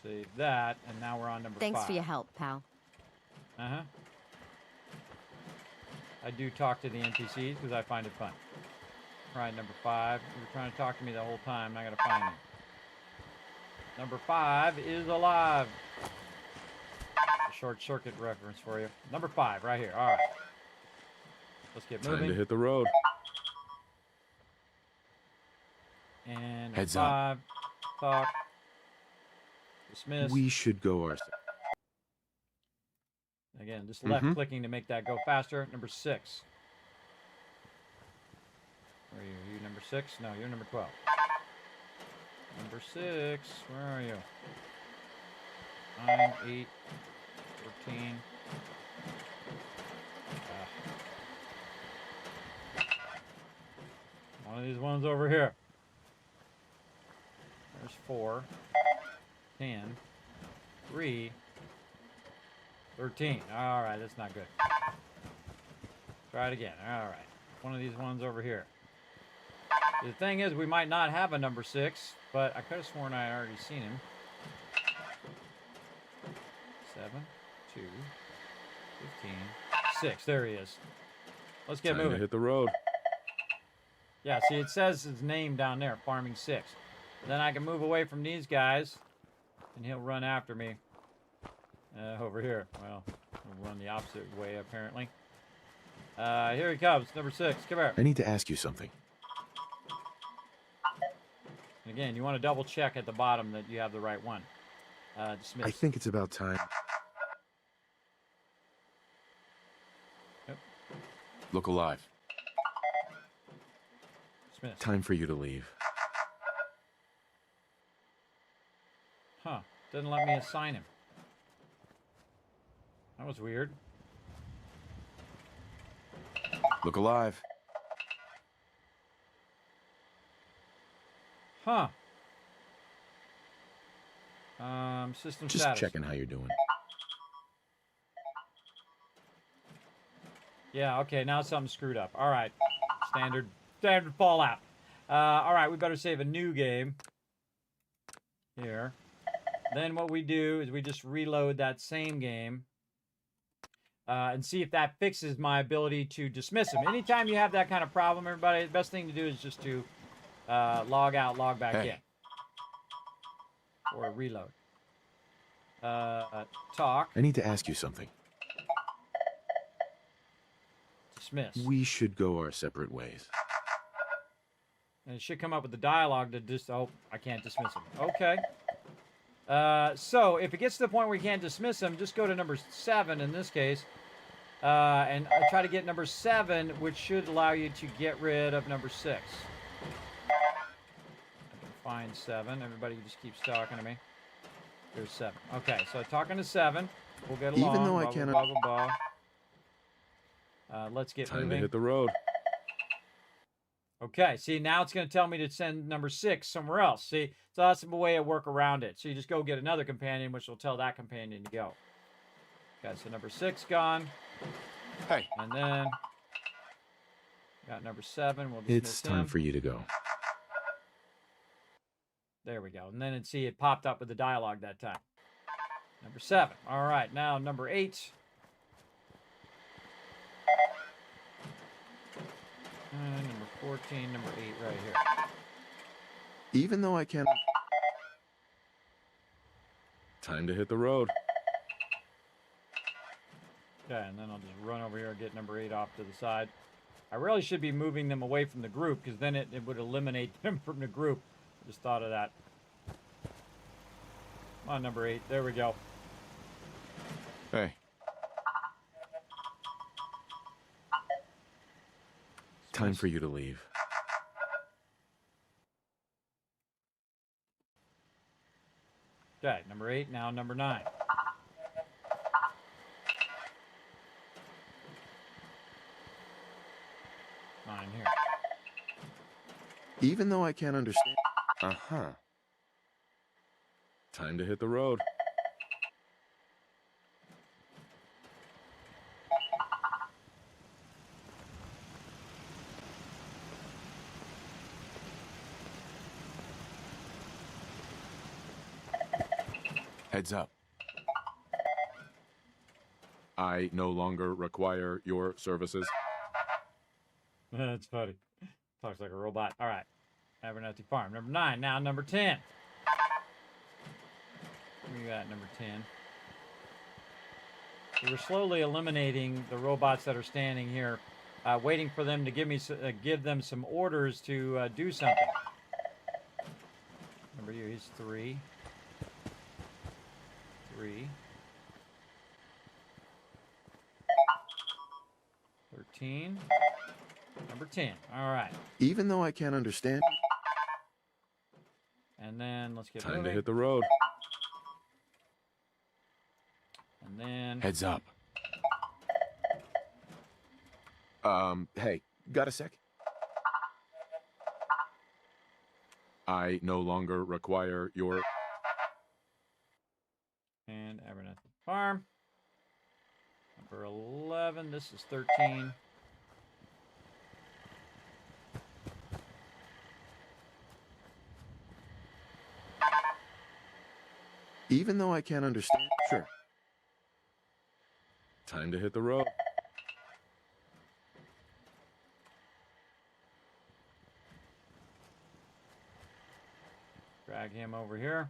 Save that, and now we're on number 5. Thanks for your help, pal. Uh-huh. I do talk to the NPCs because I find it fun. Right, number 5. You were trying to talk to me the whole time. I gotta find you. Number 5 is alive. A short circuit reference for you. Number 5, right here. All right. Let's get moving. Time to hit the road. And Heads 5. Talk. Dismiss. We should go our separate. Again, just left clicking to make that go faster. Number 6. Where are you? Are you number 6? No, you're number 12. Number 6. Where are you? 9, 8, 14. One of these ones over here. There's 4. 10. 3. 13. All right, that's not good. Try it again. All right. One of these ones over here. The thing is, we might not have a number 6, but I could have sworn I had already seen him. 7, 2, 15, 6. There he is. Let's get Time moving. to hit the road. Yeah, see, it says his name down there, Farming 6. Then I can move away from these guys, and he'll run after me. Over here. Well, we'll run the opposite way, apparently. Here he comes, number 6. Come here. I need to ask you something. And again, you want to double check at the bottom that you have the right one. Dismiss. I think it's about time. Yep. Look alive. Dismiss. Time for you to leave. Huh. Doesn't let me assign him. That was weird. Look alive. Huh. System Just status. checking how you're doing. Yeah, okay, now something's screwed up. All right. Standard Fallout. All right, we better save a new game. Here. Then what we do is we just reload that same game. And see if that fixes my ability to dismiss him. Anytime you have that kind of problem, everybody, the best thing to do is just to log out, log back in. Or reload. Talk. I need to ask you something. Dismiss. We should go our separate ways. And it should come up with the dialogue to just, oh, I can't dismiss him. Okay. So if it gets to the point where you can't dismiss him, just go to number 7 in this case. And try to get number 7, which should allow you to get rid of number 6. I can find 7. Everybody just keeps talking to me. There's 7. Okay, so talking to 7. We'll get along. Even though I blah, cannot. blah, blah, blah. Let's get Time moving. to hit the road. Okay, see, now it's going to tell me to send number 6 somewhere else. See, so that's a way to work around it. So you just go get another companion, which will tell that companion to go. Okay, so number 6 gone. Hey. And then got number 7. We'll dismiss It's time him. for you to go. There we go. And then see, it popped up with the dialogue that time. Number 7. All right, now number 8. Number 14, number 8 right here. Even though I can't... Time to hit the road. Okay, and then I'll just run over here and get number 8 off to the side. I really should be moving them away from the group, because then it would eliminate them from the group. I just thought of that. Come on, number 8. There we go. Hey. Time for you to leave. Okay, number 8, now number 9. Mine here. Even though I can't understand... Uh-huh. Time to hit the road. Heads up. I no longer require your services. That's funny. Talks like a robot. All right. Abernathy Farm. Number 9. Now number 10. We got number 10. So we're slowly eliminating the robots that are standing here, waiting for them to give them some orders to do something. Number you, he's 3. 3. 13. Number 10. All right. Even though I can't understand... And then let's get Time moving. to hit the road. And then... Heads up. Hey, got a sec? I no longer require your... And Abernathy Farm. Number 11. This is 13. Even though I can't understand... Sure. Time to hit the road. Drag him over here.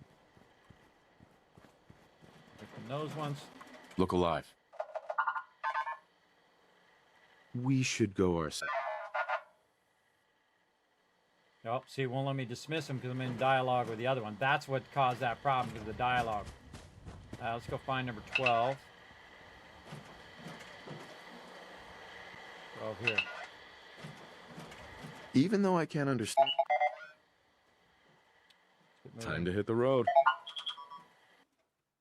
Pick from those ones. Look alive. We should go ourselves. Oh, see, it won't let me dismiss him because I'm in dialogue with the other one. That's what caused that problem, because of the dialogue. Let's go find number 12. 12 here. Even though I can't understand... Time to hit the road.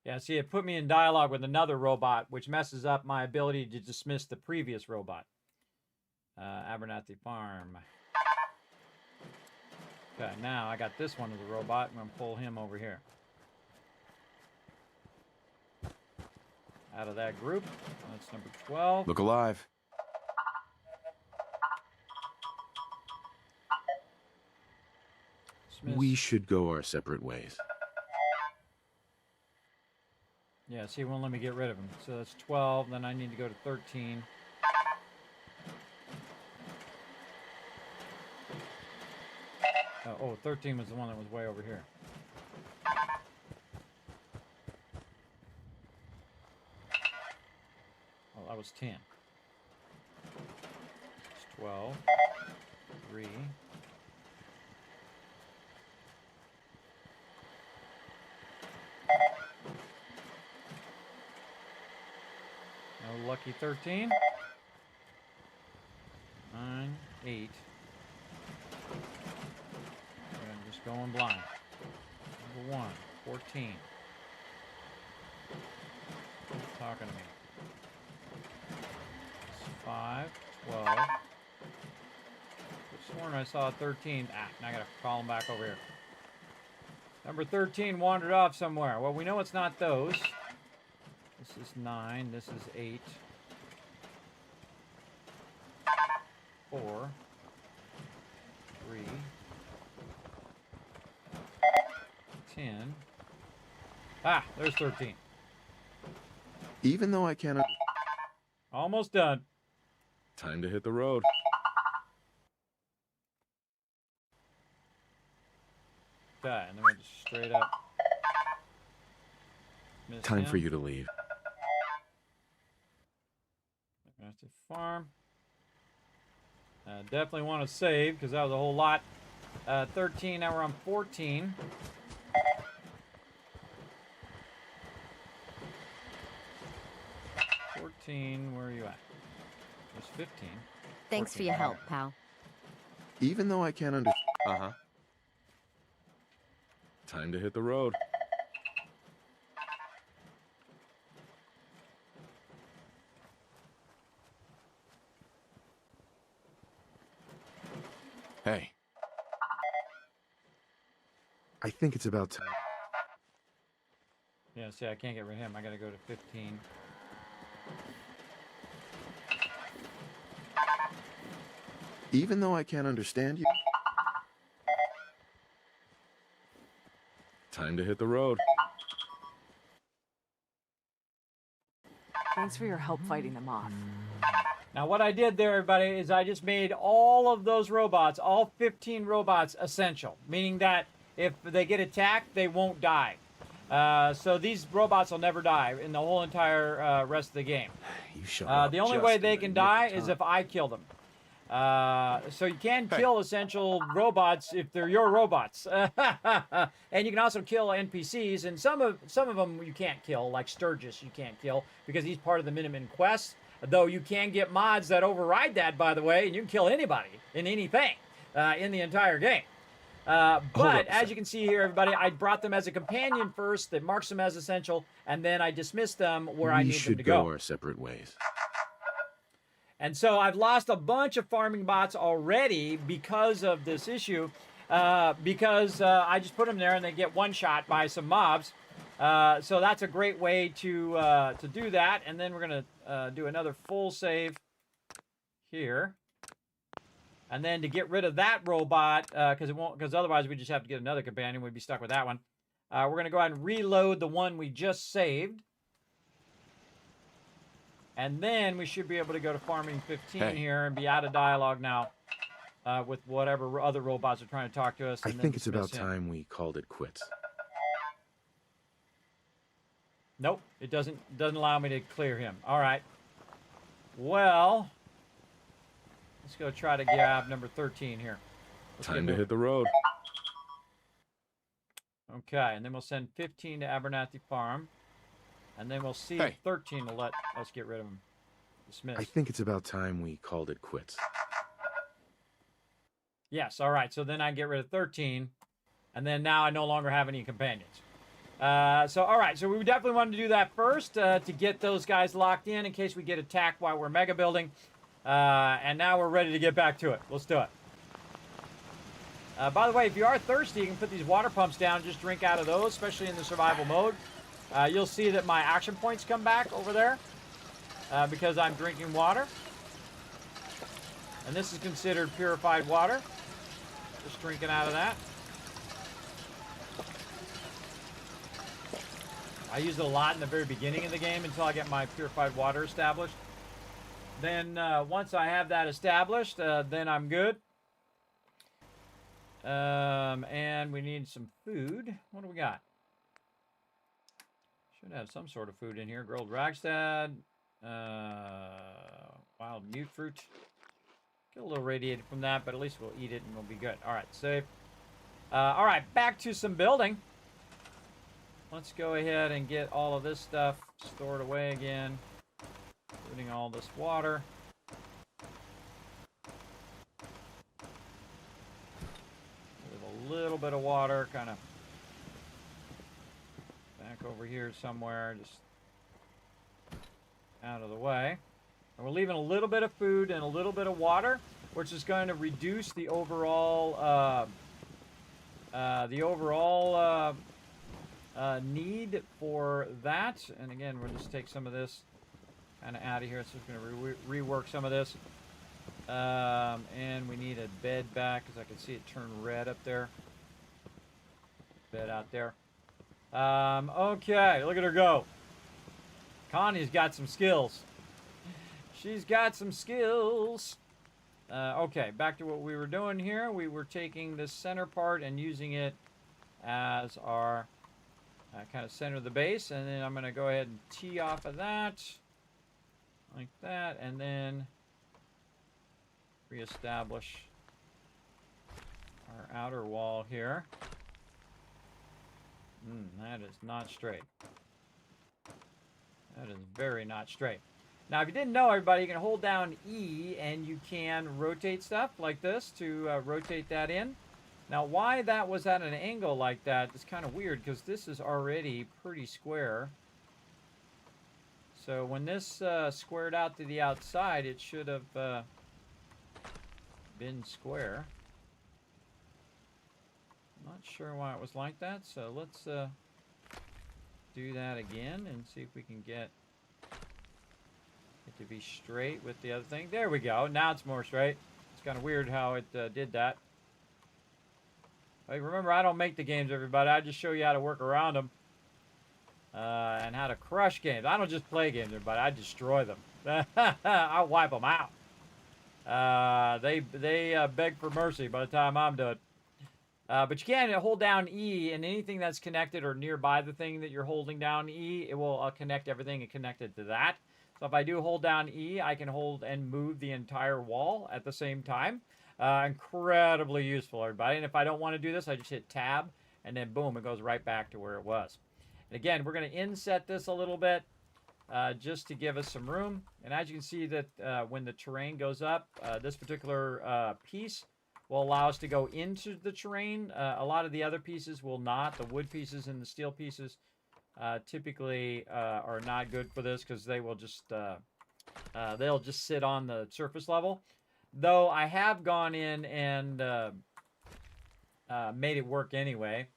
Yeah, see, it put me in dialogue with another robot, which messes up my ability to dismiss the previous robot. Abernathy Farm. Okay, now I got this one as a robot. I'm going to pull him over here. Out of that group. That's number 12. Look alive. Dismiss. We should go our separate ways. Yeah, see, it won't let me get rid of him. So that's 12. Then I need to go to 13. Oh, 13 was the one that was way over here. Oh, that was 10. It's 12. 3. No lucky 13. 9, 8. I'm just going blind. Number 1, 14. Who's talking to me? It's 5, 12. I've sworn I saw 13. Now I gotta call him back over here. Number 13 wandered off somewhere. Well, we know it's not those. This is 9. This is 8. 4. 3. 10. There's 13. Even though I cannot... Almost done. Time to hit the road. Okay, and then we're just straight up. Miss Time him. for you to leave. Aggressive farm. Definitely want to save because that was a whole lot. 13, now we're on 14. Where are you at? There's 15. Thanks 14. for your help, pal. Even though I can't under... Uh-huh. Time to hit the road. Hey. I think it's about time. Yeah, see, I can't get rid of him. I gotta go to 15. Even though I can't understand you. Time to hit the road. Thanks for your help fighting them off. Now, what I did there, everybody, is I just made all of those robots, all 15 robots, essential. Meaning that if they get attacked, they won't die. So these robots will never die in the whole entire rest of the game. You shut up. The only way they can die is if I kill them. So you can kill essential robots if they're your robots. And you can also kill NPCs, and some of them you can't kill, like Sturgis you can't kill because he's part of the minimum quest. Though you can get mods that override that, by the way, and you can kill anybody in anything in the entire game. But as you can see here, everybody, I brought them as a companion first that marks them as essential, and then I dismissed them where I need them to We should go. go our separate ways. And so I've lost a bunch of farming bots already because of this issue, because I just put them there and they get one shot by some mobs. So that's a great way to do that. And then we're going to do another full save here. And then to get rid of that robot, because otherwise we just have to get another companion. We'd be stuck with that one. We're going to go ahead and reload the one we just saved. And then we should be able to go to farming 15 here and be out of dialogue now with whatever other robots are trying to talk to us. I think it's about time we called it quits. Nope, it doesn't allow me to clear him. All right. Well, let's go try to grab number 13 here. Time to hit the road. Okay, and then we'll send 15 to Abernathy Farm. And then we'll see if 13 will let us get rid of him. Dismiss. I think it's about time we called it quits. Yes, all right. So then I get rid of 13. And then now I no longer have any companions. All right. So we definitely wanted to do that first to get those guys locked in case we get attacked while we're mega building. And now we're ready to get back to it. Let's do it. By the way, if you are thirsty, you can put these water pumps down and just drink out of those, especially in the survival mode. You'll see that my action points come back over there because I'm drinking water. And this is considered purified water. Just drinking out of that. I use it a lot in the very beginning of the game until I get my purified water established. Then once I have that established, then I'm good. And we need some food. What do we got? Should have some sort of food in here. Grilled ragstad, wild mute fruit. Get a little radiated from that, but at least we'll eat it and we'll be good. All right, save. All right, back to some building. Let's go ahead and get all of this stuff stored away again, including all this water. With a little bit of water, kind of back over here somewhere, just out of the way. And we're leaving a little bit of food and a little bit of water, which is going to reduce the overall need for that. And again, we'll just take some of this kind of out of here. So it's going to rework some of this. And we need a bed back because I can see it turn red up there. Bed out there. Okay, look at her go. Connie's got some skills. She's got some skills. Okay, back to what we were doing here. We were taking this center part and using it as our kind of center of the base. And then I'm going to go ahead and tee off of that. Like that. And then reestablish our outer wall here. That is not straight. That is very not straight. Now, if you didn't know, everybody, you can hold down E and you can rotate stuff like this to rotate that in. Now, why that was at an angle like that is kind of weird because this is already pretty square. So when this squared out to the outside, it should have been square. Not sure why it was like that, so let's do that again and see if we can get it to be straight with the other thing. There we go. Now it's more straight. It's kind of weird how it did that. Hey, remember, I don't make the games, everybody. I just show you how to work around them and how to crush games. I don't just play games, everybody. I destroy them. I wipe them out. They beg for mercy by the time I'm done. But you can hold down E, and anything that's connected or nearby the thing that you're holding down E, it will connect everything and connect it to that. So if I do hold down E, I can hold and move the entire wall at the same time. Incredibly useful, everybody. And if I don't want to do this, I just hit Tab, and then boom, it goes right back to where it was. And again, we're going to inset this a little bit just to give us some room. And as you can see that when the terrain goes up, this particular piece will allow us to go into the terrain. A lot of the other pieces will not. The wood pieces and the steel pieces typically are not good for this because they will just they'll just sit on the surface level. Though I have gone in and made it work anyway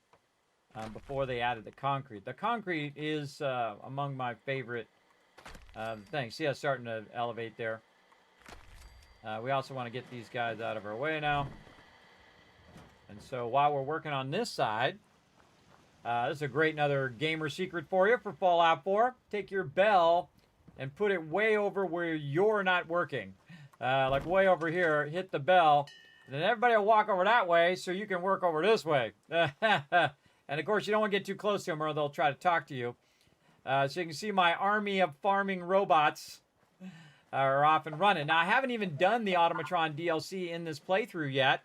before they added the concrete. The concrete is among my favorite things. See, it's starting to elevate there. We also want to get these guys out of our way now. And so while we're working on this side, this is a great another gamer secret for you for Fallout 4. Take your bell and put it way over where you're not working. Like way over here, hit the bell. And then everybody will walk over that way so you can work over this way. And of course, you don't want to get too close to them or they'll try to talk to you. So you can see my army of farming robots are off and running. Now, I haven't even done the Automatron DLC in this playthrough yet,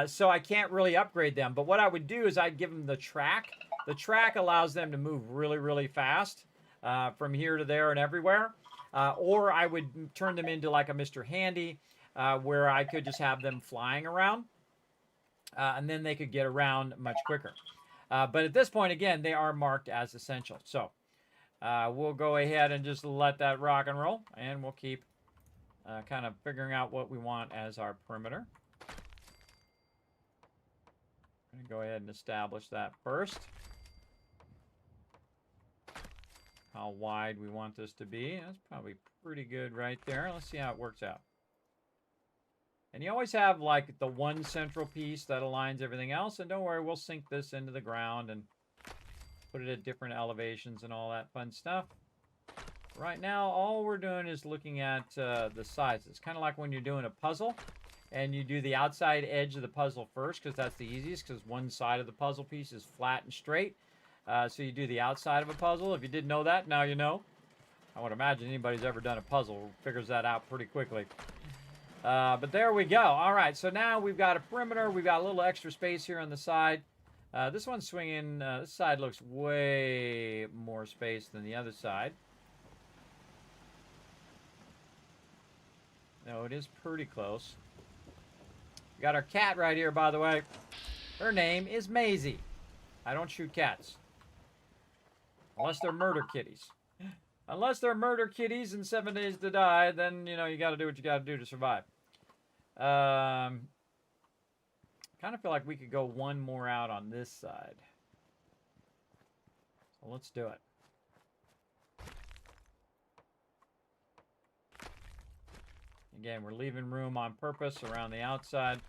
so I can't really upgrade them. But what I would do is I'd give them the track. The track allows them to move really, really fast from here to there and everywhere. Or I would turn them into like a Mr. Handy, where I could just have them flying around, and then they could get around much quicker. But at this point, again, they are marked as essential. So we'll go ahead and just let that rock and roll, and we'll keep kind of figuring out what we want as our perimeter. I'm going to go ahead and establish that first. How wide we want this to be. That's probably pretty good right there. Let's see how it works out. And you always have like the one central piece that aligns everything else. And don't worry, we'll sink this into the ground and put it at different elevations and all that fun stuff. Right now, all we're doing is looking at the sides. It's kind of like when you're doing a puzzle and you do the outside edge of the puzzle first because that's the easiest because one side of the puzzle piece is flat and straight. So you do the outside of a puzzle. If you didn't know that, now you know. I would imagine anybody's ever done a puzzle figures that out pretty quickly. But there we go. All right, so now we've got a perimeter. We've got a little extra space here on the side. This one's swinging. This side looks way more space than the other side. No, it is pretty close. We got our cat right here, by the way. Her name is Maisie. I don't shoot cats. Unless they're murder kitties. Unless they're murder kitties and 7 Days to Die, then, you know, you got to do what you got to do to survive. Kind of feel like we could go one more out on this side. So let's do it. Again, we're leaving room on purpose around the outside.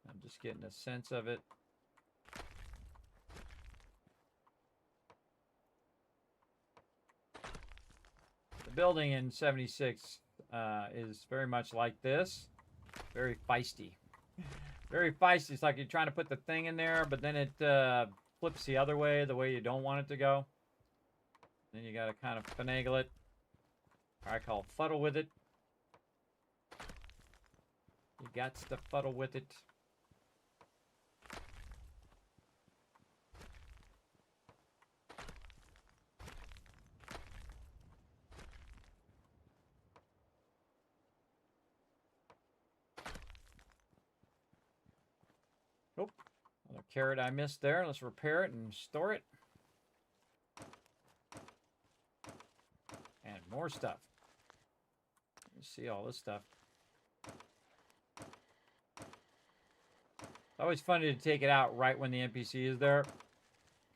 I'm just getting a sense of it. building in 76 is very much like this. Very feisty. Very feisty. It's like you're trying to put the thing in there, but then it flips the other way, the way you don't want it to go. Then you got to kind of finagle it. Or I call fuddle with it. You got to fuddle with it. Oh, another carrot I missed there. Let's repair it and store it. And more stuff. You see all this stuff. It's always funny to take it out right when the NPC is there.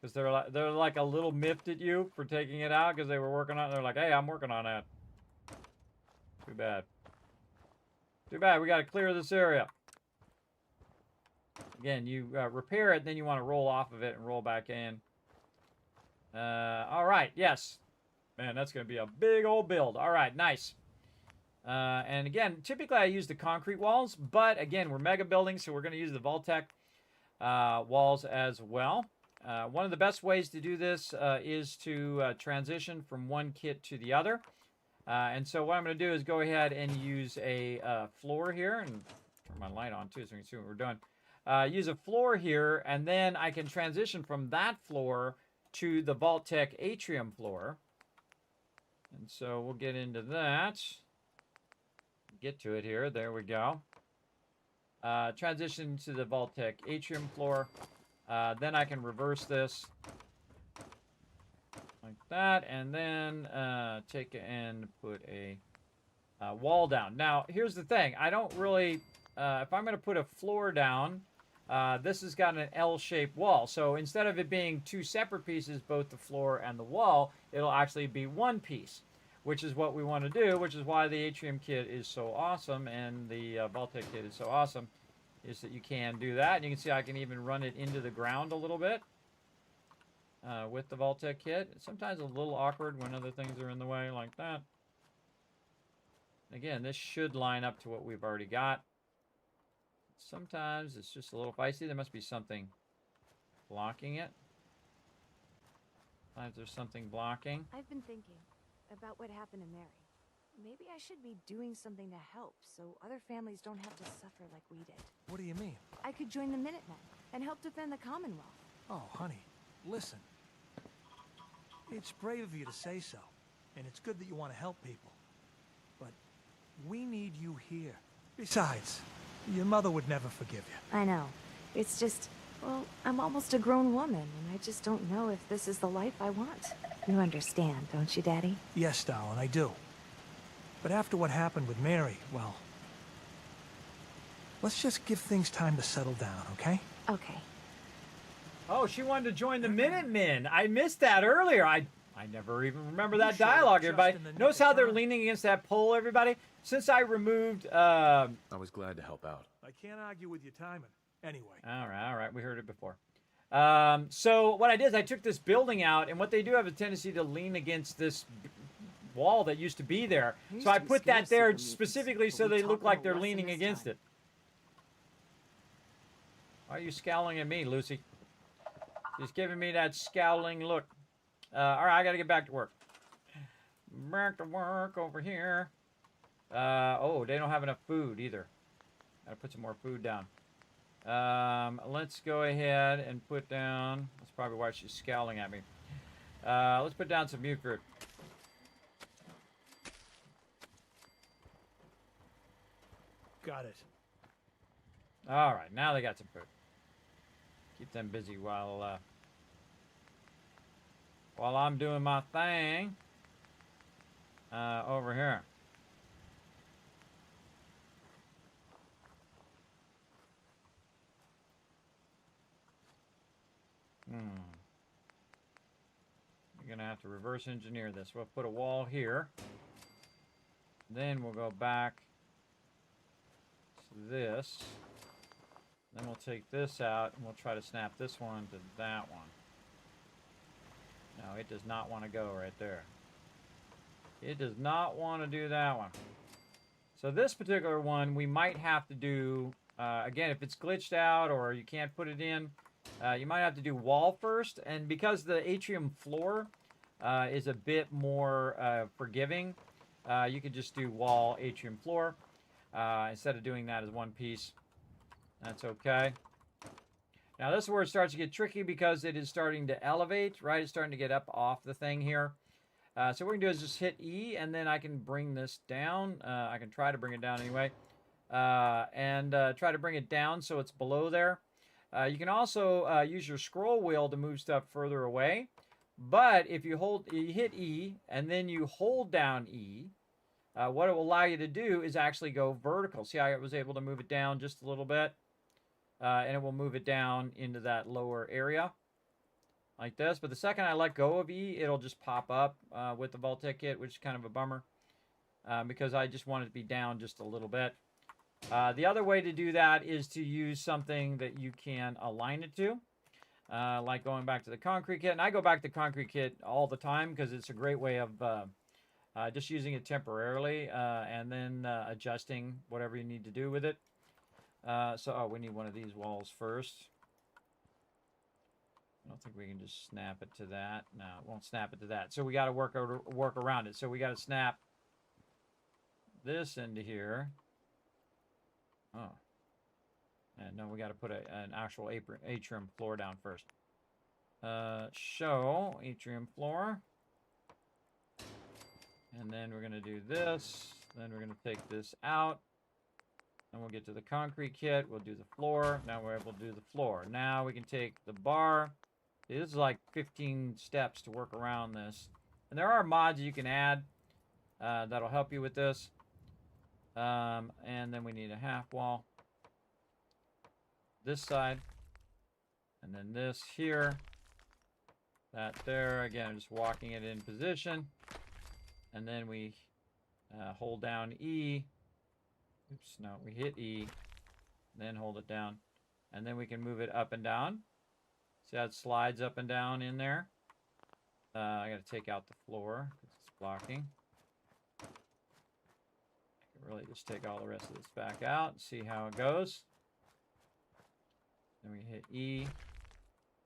Because they're like a little miffed at you for taking it out because they were working on it. They're like, hey, I'm working on that. Too bad. Too bad. We got to clear this area. Again, you repair it, then you want to roll off of it and roll back in. All right, yes. Man, that's going to be a big old build. All right, nice. And again, typically I use the concrete walls, but again, we're mega building, so we're going to use the Vault-Tec walls as well. One of the best ways to do this is to transition from one kit to the other. And so what I'm going to do is go ahead and use a floor here, and turn my light on too so we can see what we're doing. Use a floor here, and then I can transition from that floor to the Vault-Tec atrium floor. And so we'll get into that. Get to it here. There we go. Transition to the Vault-Tec atrium floor. Then I can reverse this like that, and then take and put a wall down. Now, here's the thing. I don't really, if I'm going to put a floor down, this has got an L-shaped wall. So instead of it being two separate pieces, both the floor and the wall, it'll actually be one piece, which is what we want to do, which is why the atrium kit is so awesome and the Vault-Tec kit is so awesome, is that you can do that. And you can see I can even run it into the ground a little bit with the Vault-Tec kit. It's sometimes a little awkward when other things are in the way like that. Again, this should line up to what we've already got. Sometimes it's just a little feisty. There must be something blocking it. Sometimes there's something blocking. I've been thinking about what happened to Mary. Maybe I should be doing something to help so other families don't have to suffer like we did. What do you mean? I could join the Minutemen and help defend the Commonwealth. Oh, honey, listen. It's brave of you to say so, and it's good that you want to help people. But we need you here. Besides, your mother would never forgive you. I know. It's just, well, I'm almost a grown woman, and I just don't know if this is the life I want. You understand, don't you, Daddy? Yes, darling, I do. But after what happened with Mary, well, let's just give things time to settle down, okay? Okay. Oh, she wanted to join the Minutemen. I missed that earlier. I never even remember that dialogue, everybody. Notice how they're leaning against that pole, everybody? Since I removed... I was glad to help out. I can't argue with your timing. Anyway. All right. We heard it before. So what I did is I took this building out, and what they do have a tendency to lean against this wall that used to be there. So I put that there specifically so they look like they're leaning against it. Why are you scowling at me, Lucy? She's giving me that scowling look. All right, I got to get back to work. Back to work over here. Oh, they don't have enough food either. Got to put some more food down. Let's go ahead and put down... That's probably why she's scowling at me. Let's put down some euchre. Got it. All right, now they got some food. Keep them busy while I'm doing my thing over here. We're gonna have to reverse engineer this. We'll put a wall here. Then we'll go back to this. Then we'll take this out and we'll try to snap this one to that one. No, it does not want to go right there. It does not want to do that one. So this particular one, we might have to do, again, if it's glitched out or you can't put it in, you might have to do wall first. And because the atrium floor is a bit more forgiving, you could just do wall, atrium floor, instead of doing that as one piece. That's okay. Now this is where it starts to get tricky because it is starting to elevate, right? It's starting to get up off the thing here. So what we're going to do is just hit E, and then I can bring this down. I can try to bring it down anyway. And try to bring it down so it's below there. You can also use your scroll wheel to move stuff further away. But if you hit E, and then you hold down E, what it will allow you to do is actually go vertical. See how I was able to move it down just a little bit? And it will move it down into that lower area. Like this, but the second I let go of E, it'll just pop up with the Vault-Tec kit, which is kind of a bummer because I just want it to be down just a little bit. The other way to do that is to use something that you can align it to, like going back to the concrete kit. And I go back to the concrete kit all the time because it's a great way of just using it temporarily and then adjusting whatever you need to do with it. We need one of these walls first. I don't think we can just snap it to that. No, it won't snap it to that. So we got to work around it. So we got to snap this into here. Oh. And no, we got to put an actual atrium floor down first. Show atrium floor. And then we're going to do this. Then we're going to take this out. And we'll get to the concrete kit. We'll do the floor. Now we're able to do the floor. Now we can take the bar. This is like 15 steps to work around this. And there are mods you can add that'll help you with this. And then we need a half wall. This side. And then this here. That there. Again, I'm just walking it in position. And then we hold down E. Oops, no, we hit E. Then hold it down. And then we can move it up and down. See how it slides up and down in there? I got to take out the floor because it's blocking. I can really just take all the rest of this back out and see how it goes. Then we hit E.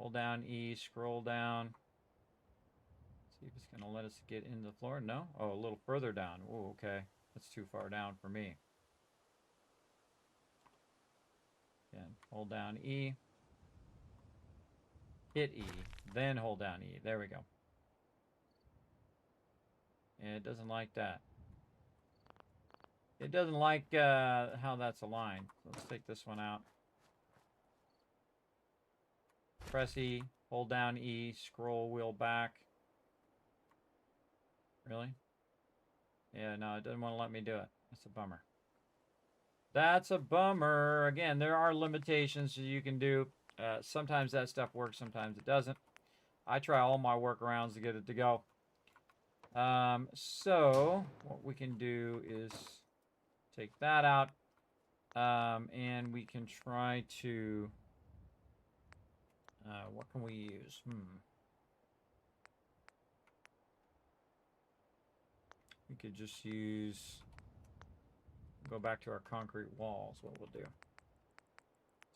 Hold down E, scroll down. See if it's going to let us get into the floor. No? Oh, a little further down. Oh, okay. That's too far down for me. Again, hold down E. Hit E, then hold down E. There we go. And it doesn't like that. It doesn't like how that's aligned. Let's take this one out. Press E, hold down E, scroll wheel back. Really? Yeah, no, it doesn't want to let me do it. That's a bummer. That's a bummer. Again, there are limitations you can do. Sometimes that stuff works, sometimes it doesn't. I try all my workarounds to get it to go. So what we can do is take that out. And we can try to... what can we use? We could just use... Go back to our concrete walls, what we'll do.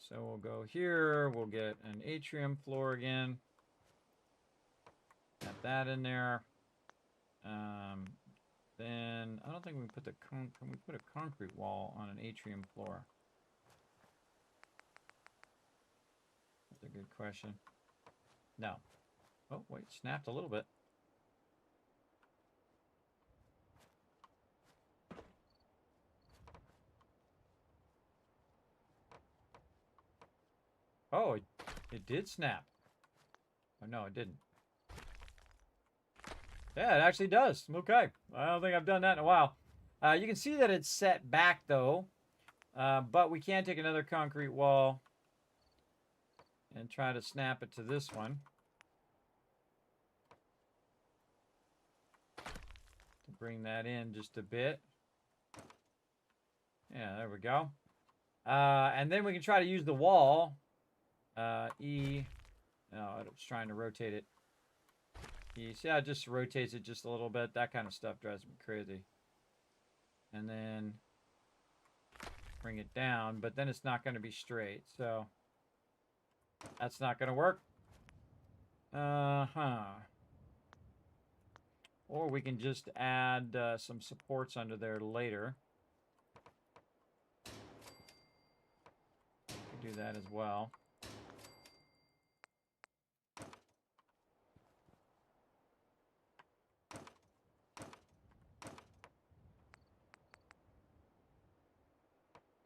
So we'll go here, we'll get an atrium floor again. Got that in there. Then, I don't think we can put can we put a concrete wall on an atrium floor? That's a good question. No. Oh, wait, snapped a little bit. Oh, it did snap. Oh, no, it didn't. Yeah, it actually does. Okay. I don't think I've done that in a while. You can see that it's set back, though. But we can take another concrete wall and try to snap it to this one. To bring that in just a bit. Yeah, there we go. And then we can try to use the wall. E. No, I was trying to rotate it. You see how it just rotates it just a little bit? That kind of stuff drives me crazy. And then bring it down, but then it's not going to be straight, so that's not going to work. Or we can just add some supports under there later. We can do that as well.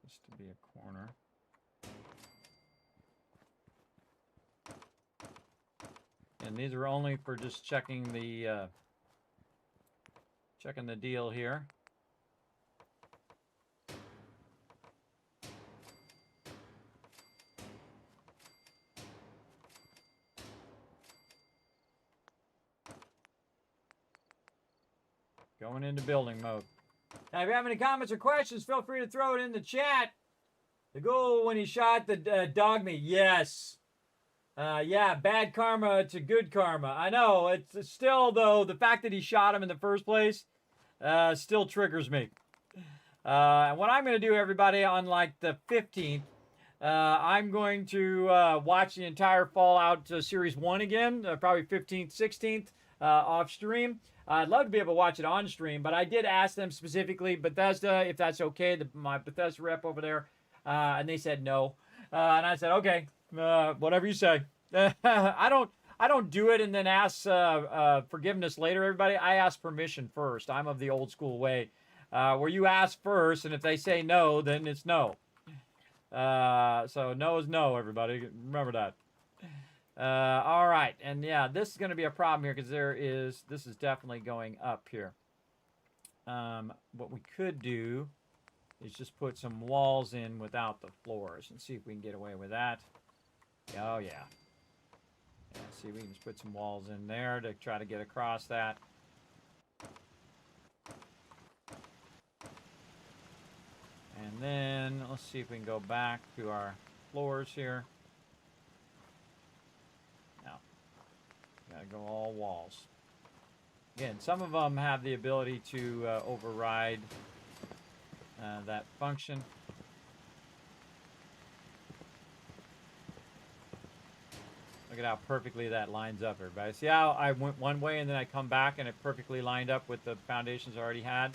Just to be a corner. And these are only for just checking the deal here. Going into building mode. Now, if you have any comments or questions, feel free to throw it in the chat. The goal when he shot the dog meat. Yes. Yeah, bad karma to good karma. I know. It's still, though, the fact that he shot him in the first place still triggers me. And what I'm going to do, everybody, on like the 15th, I'm going to watch the entire Fallout Series 1 again, probably 15th, 16th, off stream. I'd love to be able to watch it on stream, but I did ask them specifically, Bethesda, if that's okay, my Bethesda rep over there, and they said no. And I said, okay, whatever you say. I don't do it and then ask forgiveness later, everybody. I ask permission first. I'm of the old school way, where you ask first, and if they say no, then it's no. So no is no, everybody. Remember that. All right, and yeah, this is going to be a problem here because this is definitely going up here. What we could do is just put some walls in without the floors and see if we can get away with that. Oh, yeah. Yeah, see, we can just put some walls in there to try to get across that. And then let's see if we can go back to our floors here. Gotta go all walls. Again, some of them have the ability to override that function. Look at how perfectly that lines up, everybody. See how I went one way and then I come back and it perfectly lined up with the foundations I already had?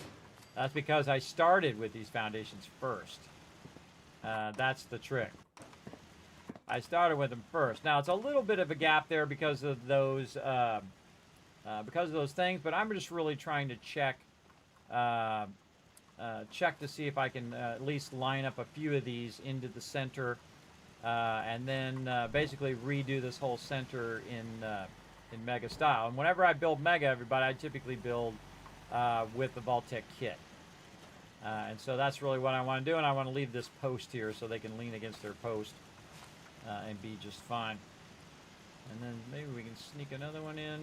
That's because I started with these foundations first. That's the trick. I started with them first. Now, it's a little bit of a gap there because of those things, but I'm just really trying to check to see if I can at least line up a few of these into the center, and then basically redo this whole center in Mega style. And whenever I build Mega, everybody, I typically build with the Vault-Tec kit. And so that's really what I want to do, and I want to leave this post here so they can lean against their post. And be just fine. And then maybe we can sneak another one in.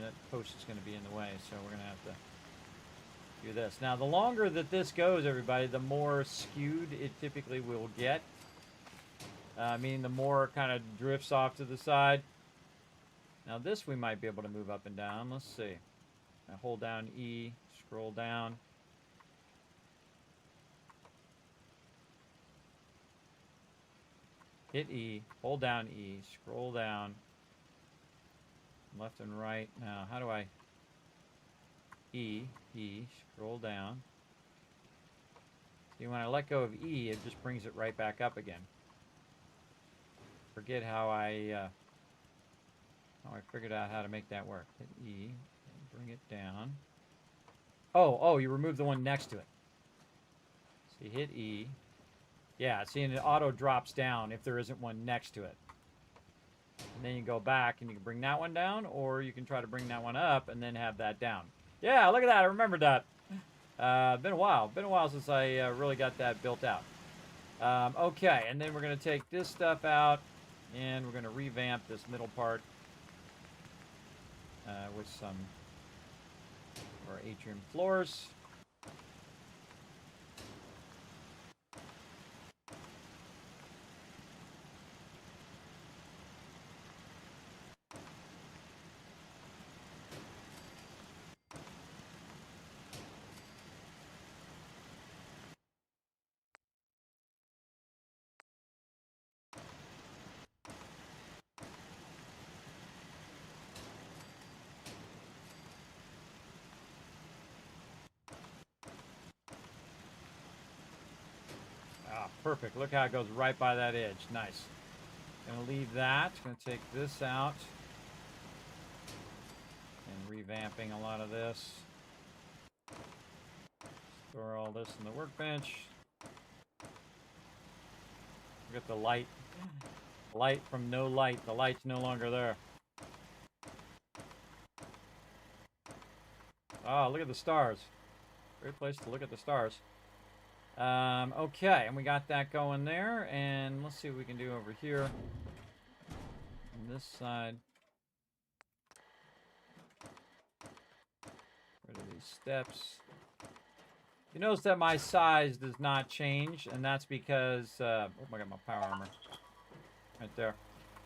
That post is going to be in the way, so we're going to have to do this. Now, the longer that this goes, everybody, the more skewed it typically will get. Meaning the more it kind of drifts off to the side. Now, this we might be able to move up and down. Let's see. I hold down E, scroll down. Hit E, hold down E, scroll down, left and right. Now, how do I? E, scroll down. See, when I let go of E, it just brings it right back up again. Forget how I figured out how to make that work. Hit E, and bring it down. Oh, you remove the one next to it. So you hit E. Yeah, see, and it auto drops down if there isn't one next to it. And then you go back and you can bring that one down, or you can try to bring that one up and then have that down. Yeah, look at that. I remembered that. Been a while. Been a while since I really got that built out. Okay, and then we're going to take this stuff out, and we're going to revamp this middle part with some of our atrium floors. perfect. Look how it goes right by that edge. Nice. Gonna leave that. Gonna take this out. And revamping a lot of this. Store all this in the workbench. Look at the light. Light from no light. The light's no longer there. Oh, look at the stars. Great place to look at the stars. Okay, and we got that going there. And let's see what we can do over here. On this side. Rid of these steps. You notice that my size does not change, and that's because... oh, I got my power armor. Right there.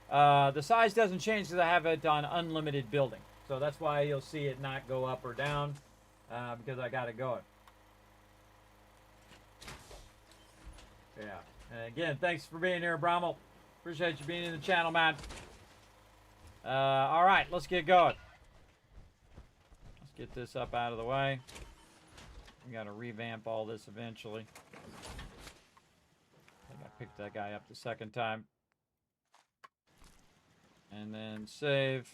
The size doesn't change because I have it on unlimited building. So that's why you'll see it not go up or down, because I got it going. Yeah. And again, thanks for being here, Brommel. Appreciate you being in the channel, man. All right, let's get going. Let's get this up out of the way. We got to revamp all this eventually. I think I picked that guy up the second time. And then save.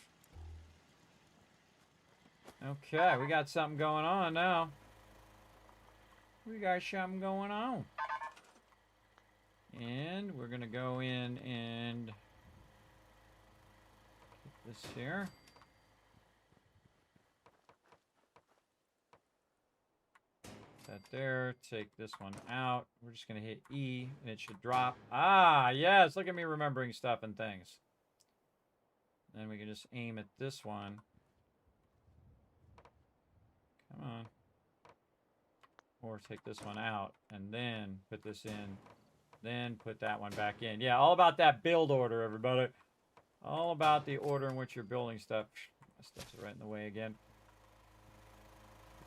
Okay, we got something going on now. We got something going on. And we're going to go in and get this here. That there. Take this one out. We're just going to hit E and it should drop. Ah, yes. Look at me remembering stuff and things. Then we can just aim at this one. Come on. Or take this one out and then put this in. Then put that one back in. Yeah, all about that build order, everybody. All about the order in which you're building stuff. My stuff's right in the way again.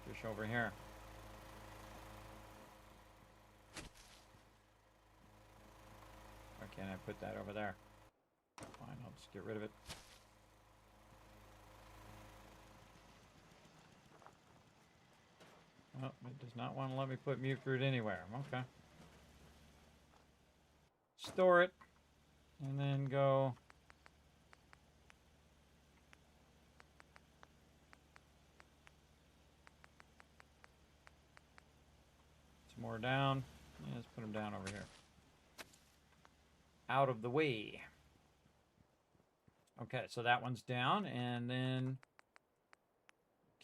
Put this over here. Why can't I put that over there? Fine, I'll just get rid of it. Oh, it does not want to let me put mute fruit anywhere. Okay. Store it. And then go. Some more down. Yeah, let's put them down over here. Out of the way. Okay, so that one's down. And then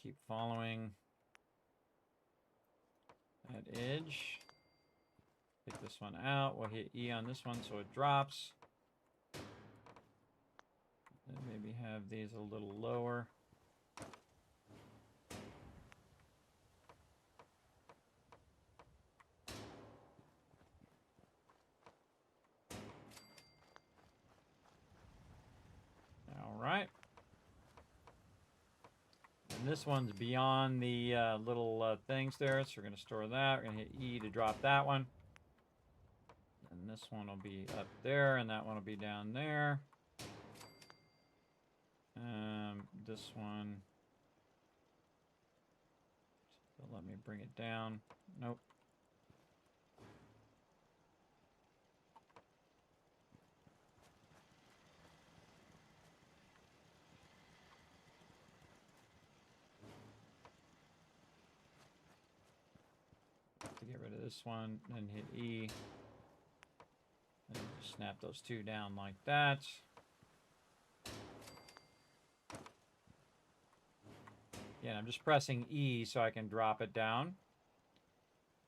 keep following that edge. Take this one out. We'll hit E on this one so it drops. And maybe have these a little lower. All right. And this one's beyond the little things there, so we're going to store that. We're going to hit E to drop that one. And this one will be up there, and that one will be down there. This one. So let me bring it down. Nope. To get rid of this one, then hit E. And just snap those two down like that. Yeah, I'm just pressing E so I can drop it down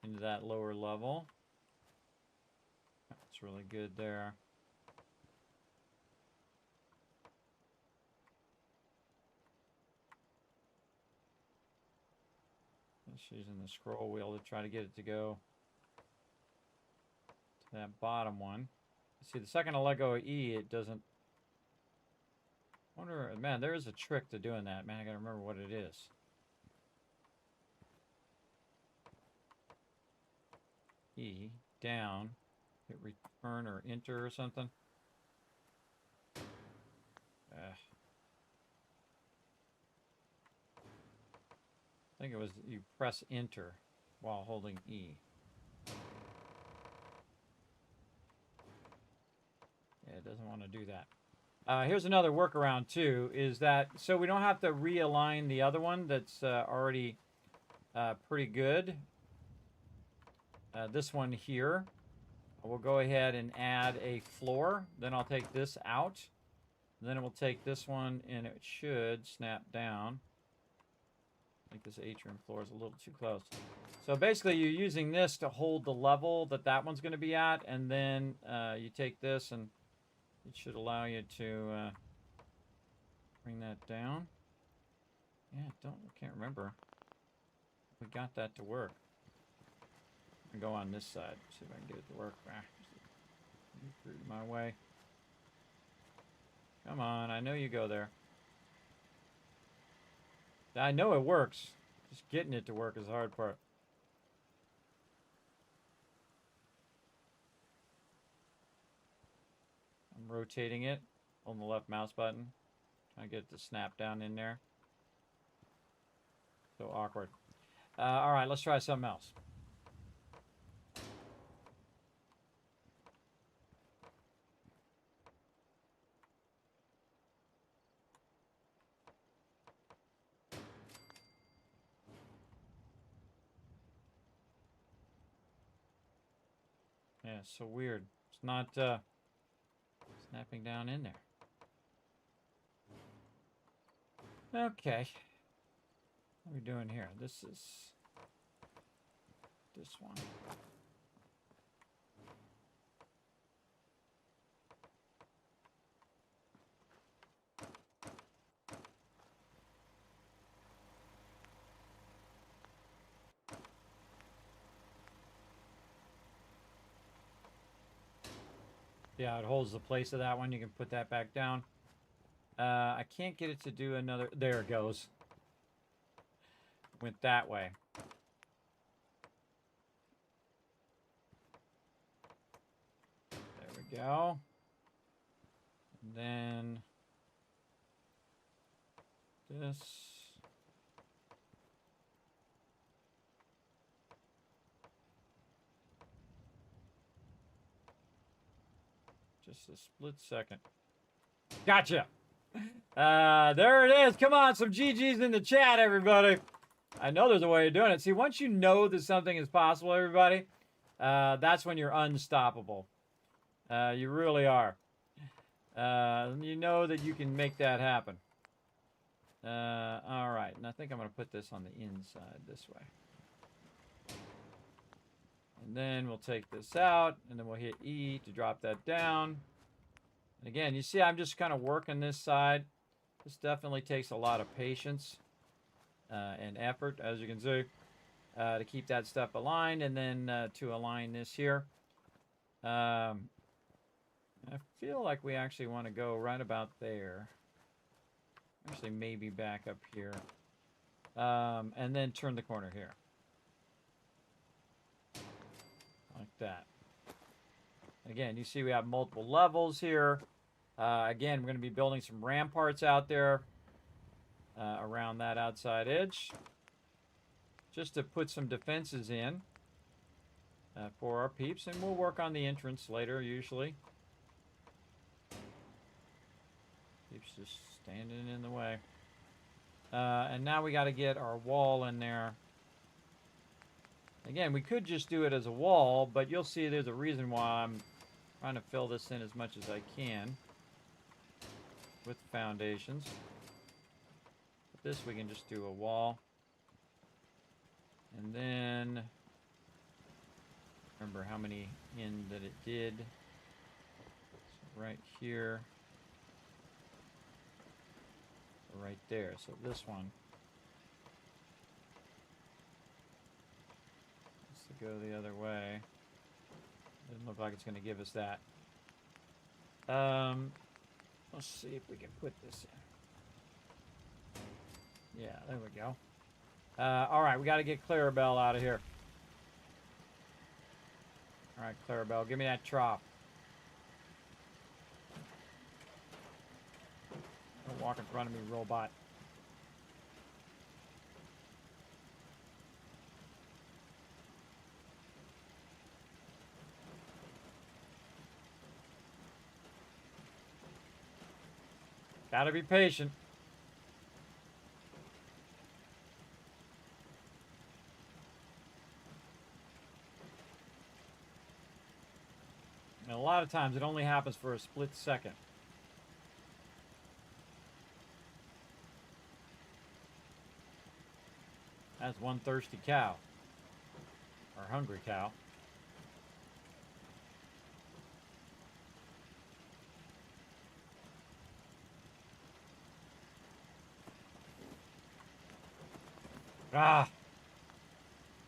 into that lower level. That's really good there. Just using the scroll wheel to try to get it to go to that bottom one. See, the second I let go of E, it doesn't. Wonder, man, there is a trick to doing that. Man, I gotta remember what it is. E, down, hit return or enter or something. I think it was you press enter while holding E. Yeah, it doesn't want to do that. Here's another workaround too, is that so we don't have to realign the other one that's already pretty good. This one here, we'll go ahead and add a floor. Then I'll take this out. Then it will take this one and it should snap down. I think this atrium floor is a little too close. So basically you're using this to hold the level that that one's going to be at, and then you take this and it should allow you to bring that down. Yeah, I can't remember if we got that to work. I can go on this side, see if I can get it to work. You threw it my way. Come on, I know you go there. I know it works. Just getting it to work is the hard part. I'm rotating it on the left mouse button. Trying to get it to snap down in there. So awkward. All right, let's try something else. Yeah, it's so weird. It's not snapping down in there. Okay. What are we doing here? This is this one. Yeah, it holds the place of that one. You can put that back down. I can't get it to do another. There it goes. Went that way. There we go. And then this. Just a split second. Gotcha. There it is. Come on, some GGs in the chat, everybody. I know there's a way of doing it. See, once you know that something is possible, everybody, that's when you're unstoppable. You really are. You know that you can make that happen. All right, and I think I'm going to put this on the inside this way. And then we'll take this out, and then we'll hit E to drop that down. And again, you see I'm just kind of working this side. This definitely takes a lot of patience and effort, as you can see, to keep that stuff aligned, and then to align this here. I feel like we actually want to go right about there. Actually, maybe back up here. And then turn the corner here. Like that. Again, you see we have multiple levels here. Again, we're going to be building some ramparts out there around that outside edge. Just to put some defenses in for our peeps. And we'll work on the entrance later, usually. Peeps just standing in the way. And now we got to get our wall in there. Again, we could just do it as a wall, but you'll see there's a reason why I'm trying to fill this in as much as I can with the foundations. But this we can just do a wall. And then, remember how many in that it did. So right here. Right there. So this one. Go the other way. Doesn't look like it's going to give us that. Let's see if we can put this in. Yeah, there we go. All right, we got to get Clarabelle out of here. All right, Clarabelle, give me that trop. Don't walk in front of me, robot. Gotta be patient. And a lot of times it only happens for a split second. That's one thirsty cow. Or hungry cow. Ah!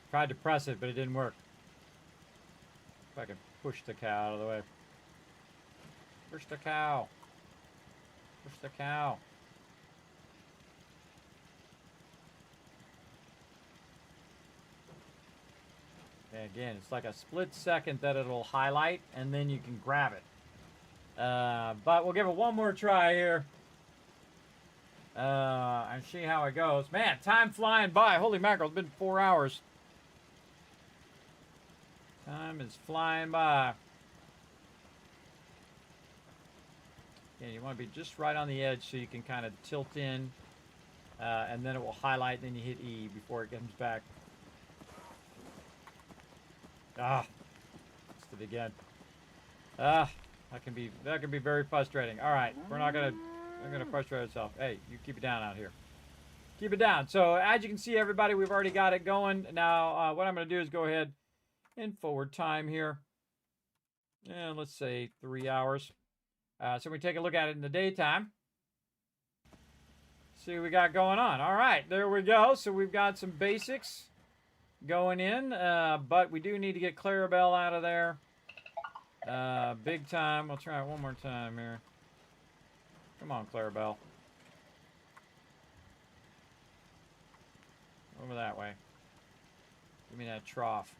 Tried to press it, but it didn't work. If I can push the cow out of the way. Push the cow. Push the cow. And again, it's like a split second that it'll highlight, and then you can grab it. But we'll give it one more try here. And see how it goes. Man, time flying by. Holy mackerel, it's been 4 hours. Time is flying by. Yeah, you want to be just right on the edge so you can kind of tilt in. And then it will highlight, and then you hit E before it comes back. Ah, missed it again. Ah, that can be very frustrating. All right, we're not gonna frustrate ourselves. Hey, you keep it down out here. Keep it down. So as you can see, everybody, we've already got it going. Now, what I'm gonna do is go ahead and forward time here. And let's say 3 hours. So we take a look at it in the daytime. See what we got going on. All right, there we go. So we've got some basics going in, but we do need to get Clarabelle out of there. Big time. I'll try it one more time here. Come on, Clarabelle. Over that way. Give me that trough.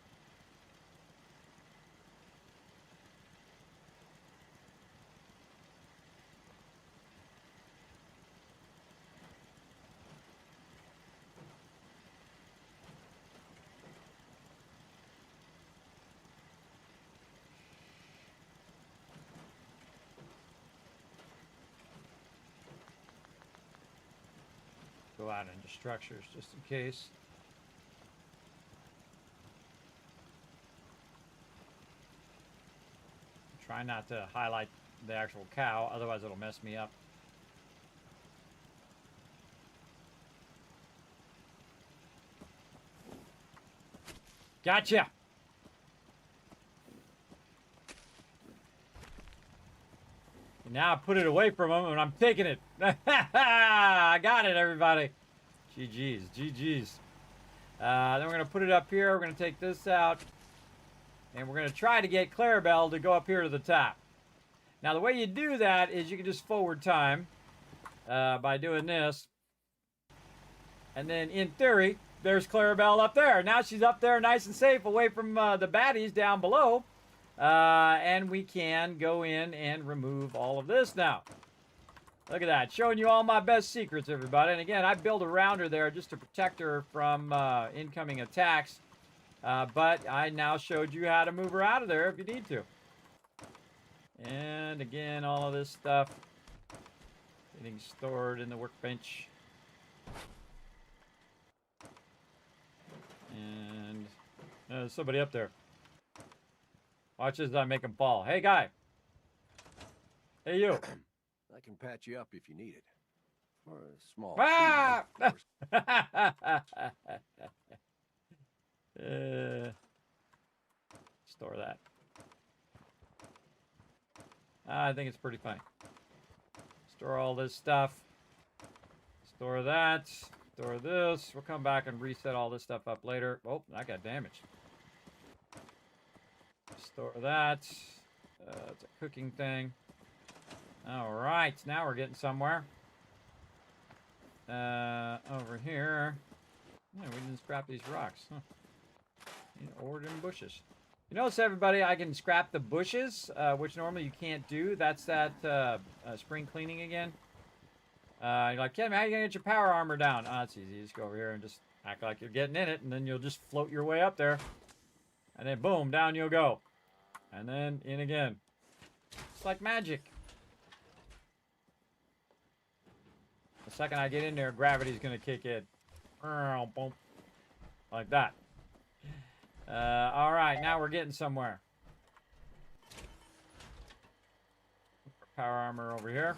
Go out into structures just in case. Try not to highlight the actual cow, otherwise it'll mess me up. Gotcha! And now I put it away from him and I'm taking it. I got it, everybody. GG's, GG's. Then we're going to put it up here. We're going to take this out. And we're going to try to get Clarabelle to go up here to the top. Now, the way you do that is you can just forward time by doing this. And then, in theory, there's Clarabelle up there. Now she's up there nice and safe away from the baddies down below. And we can go in and remove all of this now. Look at that. Showing you all my best secrets, everybody. And again, I built around her there just to protect her from incoming attacks. But I now showed you how to move her out of there if you need to. And again, all of this stuff getting stored in the workbench. And there's somebody up there. Watch as I make him fall. Hey, guy. Hey, you. I can patch you up if you need it. For a small Ah! fee, of course. Store that. I think it's pretty funny. Store all this stuff. Store that. Store this. We'll come back and reset all this stuff up later. Oh, I got damaged. Store that. It's a cooking thing. All right, now we're getting somewhere. Over here. Yeah, we didn't scrap these rocks. Huh. Or in bushes. You notice, everybody, I can scrap the bushes, which normally you can't do. That's that spring cleaning again. You're like, Kevin, how are you going to get your power armor down? It's easy. You just go over here and just act like you're getting in it, and then you'll just float your way up there. And then, boom, down you'll go. And then in again. It's like magic. second I get in there, gravity's gonna kick in. Like that. All right, now we're getting somewhere. Power armor over here.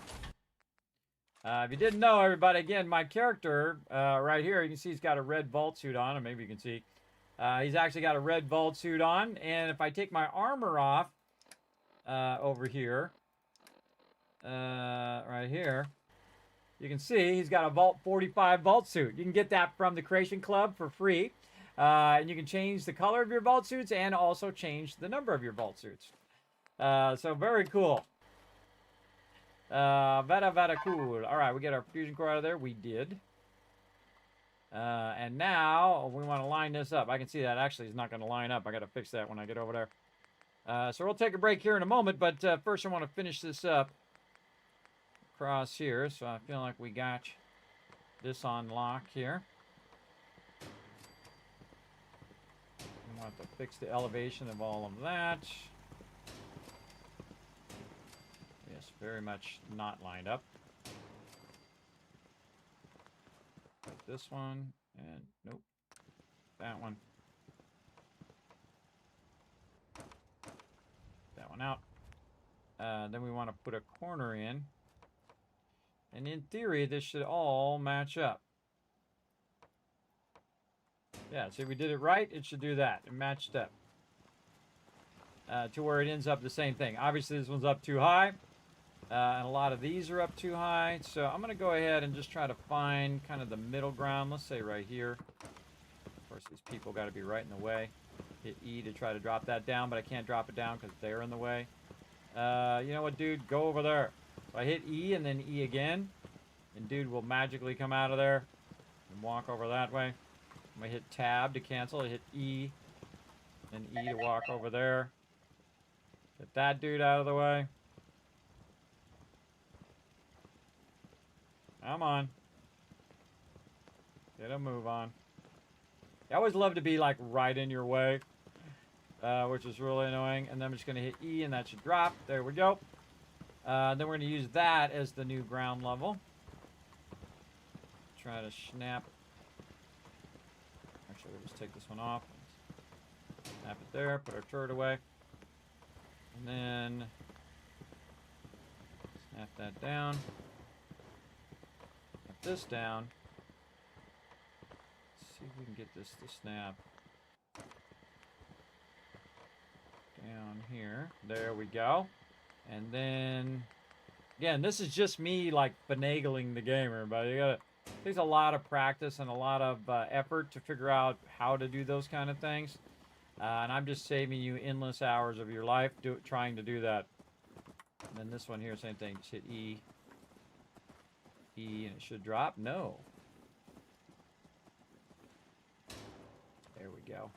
If you didn't know, everybody, again, my character right here, you can see he's got a red vault suit on, or maybe you can see. He's actually got a red vault suit on, and if I take my armor off over here, right here, you can see he's got a Vault 45 vault suit. You can get that from the Creation Club for free, and you can change the color of your vault suits and also change the number of your vault suits. So very cool. Very cool. All right, we get our fusion core out of there. We did. And now we want to line this up. I can see that actually is not going to line up. I got to fix that when I get over there. So we'll take a break here in a moment, but first I want to finish this up across here. So I feel like we got this on lock here. We want to fix the elevation of all of that. Yes, very much not lined up. Like this one, and nope, that one. That one out. Then we want to put a corner in. And in theory, this should all match up. Yeah, see, we did it right. It should do that. It matched up. To where it ends up the same thing. Obviously, this one's up too high. And a lot of these are up too high. So I'm going to go ahead and just try to find kind of the middle ground. Let's say right here. Of course, these people got to be right in the way. Hit E to try to drop that down, but I can't drop it down because they're in the way. You know what, dude? Go over there. So I hit E and then E again. And dude will magically come out of there and walk over that way. I'm going to hit tab to cancel. I hit E. And E to walk over there. Get that dude out of the way. Come on. Get a move on. I always love to be like right in your way, which is really annoying. And then I'm just going to hit E and that should drop. There we go. Then we're going to use that as the new ground level. Try to snap. Actually, we'll just take this one off. Snap it there. Put our turret away. And then snap that down. This down. Let's see if we can get this to snap down here. There we go. And then again, this is just me like finagling the game, everybody. It takes a lot of practice and a lot of effort to figure out how to do those kind of things. And I'm just saving you endless hours of your life trying to do that. And then this one here, same thing. Just hit E. And it should drop. No. There we go.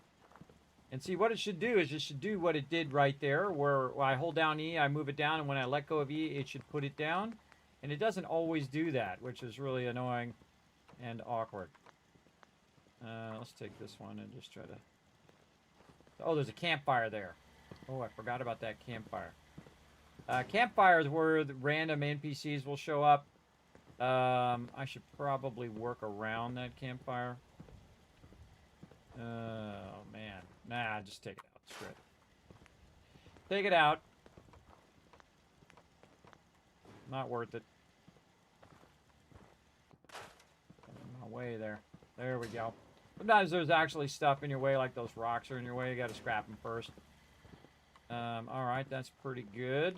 And see what it should do is it should do what it did right there, where when I hold down E, I move it down, and when I let go of E, it should put it down. And it doesn't always do that, which is really annoying and awkward. Let's take this one and just try to... Oh, there's a campfire there. Oh, I forgot about that campfire. Campfire is where the random NPCs will show up. I should probably work around that campfire. Oh, man. Nah, just take it out. Screw it. Take it out. Not worth it. In my way there. There we go. Sometimes there's actually stuff in your way, like those rocks are in your way. You got to scrap them first. Alright, that's pretty good.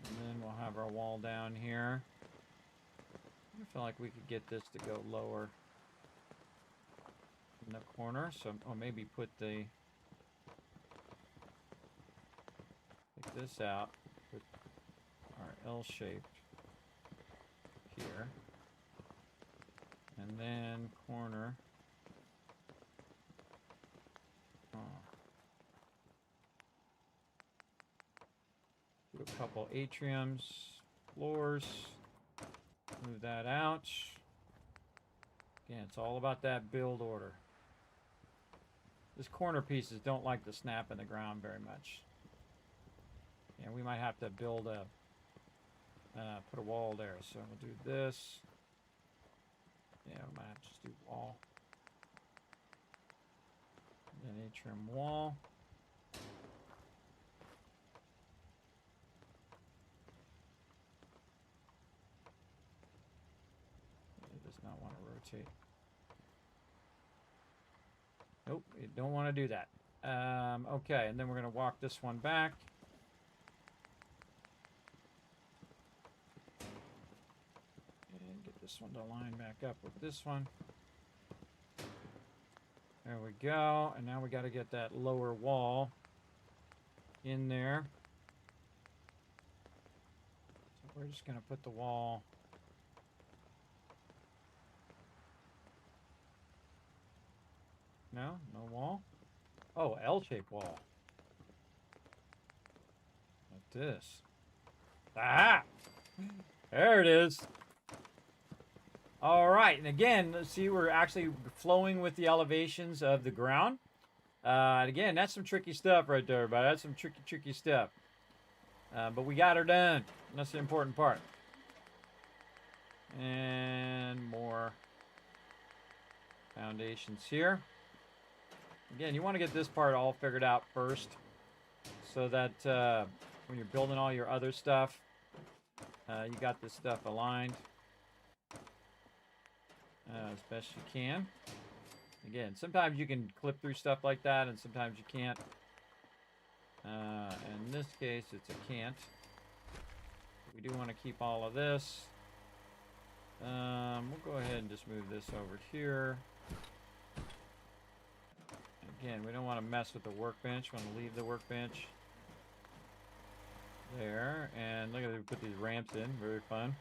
And then we'll have our wall down here. I feel like we could get this to go lower in the corner. So, or maybe put the... Take this out. Put our L-shaped here. And then corner. Oh. Do a couple atriums, floors. Move that out. Again, it's all about that build order. This corner pieces don't like to snap in the ground very much. And we might have to build a put a wall there. So we'll do this. Yeah, we might have to just do wall. Then atrium wall. It does not want to rotate. Nope, you don't want to do that. Okay, and then we're going to walk this one back. And get this one to line back up with this one. There we go. And now we got to get that lower wall in there. So we're just going to put the wall. No, no wall. Oh, L-shaped wall. Like this. Ah! There it is. All right, and again, let's see, we're actually flowing with the elevations of the ground. And again, that's some tricky stuff right there, everybody. That's some tricky stuff. But we got her done. That's the important part. And more foundations here. Again, you want to get this part all figured out first so that when you're building all your other stuff, you got this stuff aligned as best you can. Again, sometimes you can clip through stuff like that, and sometimes you can't. In this case, it's a can't. We do want to keep all of this. We'll go ahead and just move this over here. Again, we don't want to mess with the workbench. We want to leave the workbench there. And look at it, we put these ramps in. Very fun.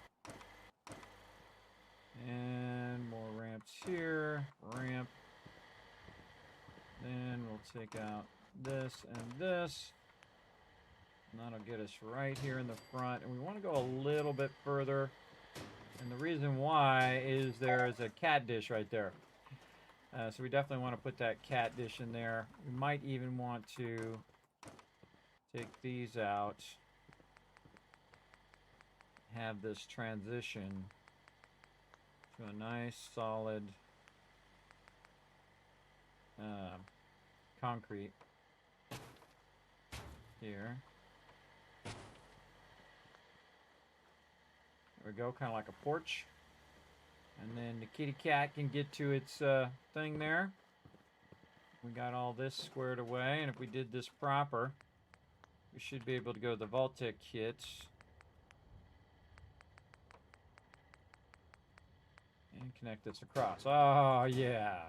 And more ramps here. Ramp. Then we'll take out this and this. And that'll get us right here in the front. And we want to go a little bit further. And the reason why is there's a cat dish right there. So we definitely want to put that cat dish in there. We might even want to take these out. Have this transition to a nice solid concrete here. There we go, kind of like a porch. And then the kitty cat can get to its thing there. We got all this squared away, and if we did this proper, we should be able to go to the Vault-Tec kits. And connect this across. Oh, yeah.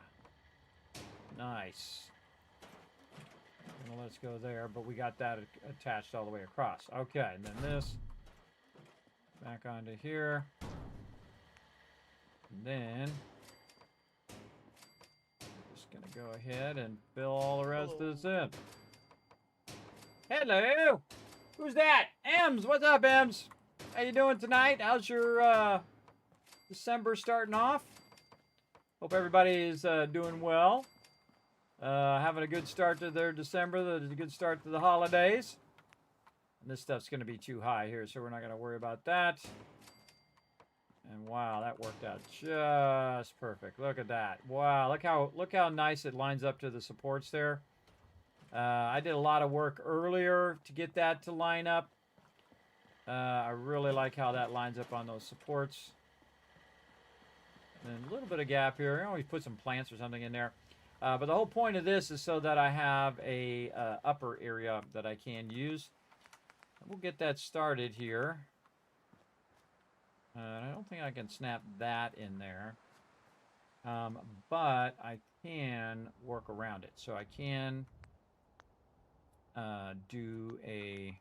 Nice. Well, let's go there, but we got that attached all the way across. Okay, and then this back onto here. And then I'm just going to go ahead and fill all the rest of this in. Hello! Who's that? Ems! What's up, Ems? How you doing tonight? How's your December starting off? Hope everybody is doing well. Having a good start to their December. A good start to the holidays. And this stuff's going to be too high here, so we're not going to worry about that. And wow, that worked out just perfect. Look at that. Wow, look how nice it lines up to the supports there. I did a lot of work earlier to get that to line up. I really like how that lines up on those supports. And a little bit of gap here. I always put some plants or something in there. But the whole point of this is so that I have a upper area that I can use. We'll get that started here. I don't think I can snap that in there. But I can work around it. So I can do a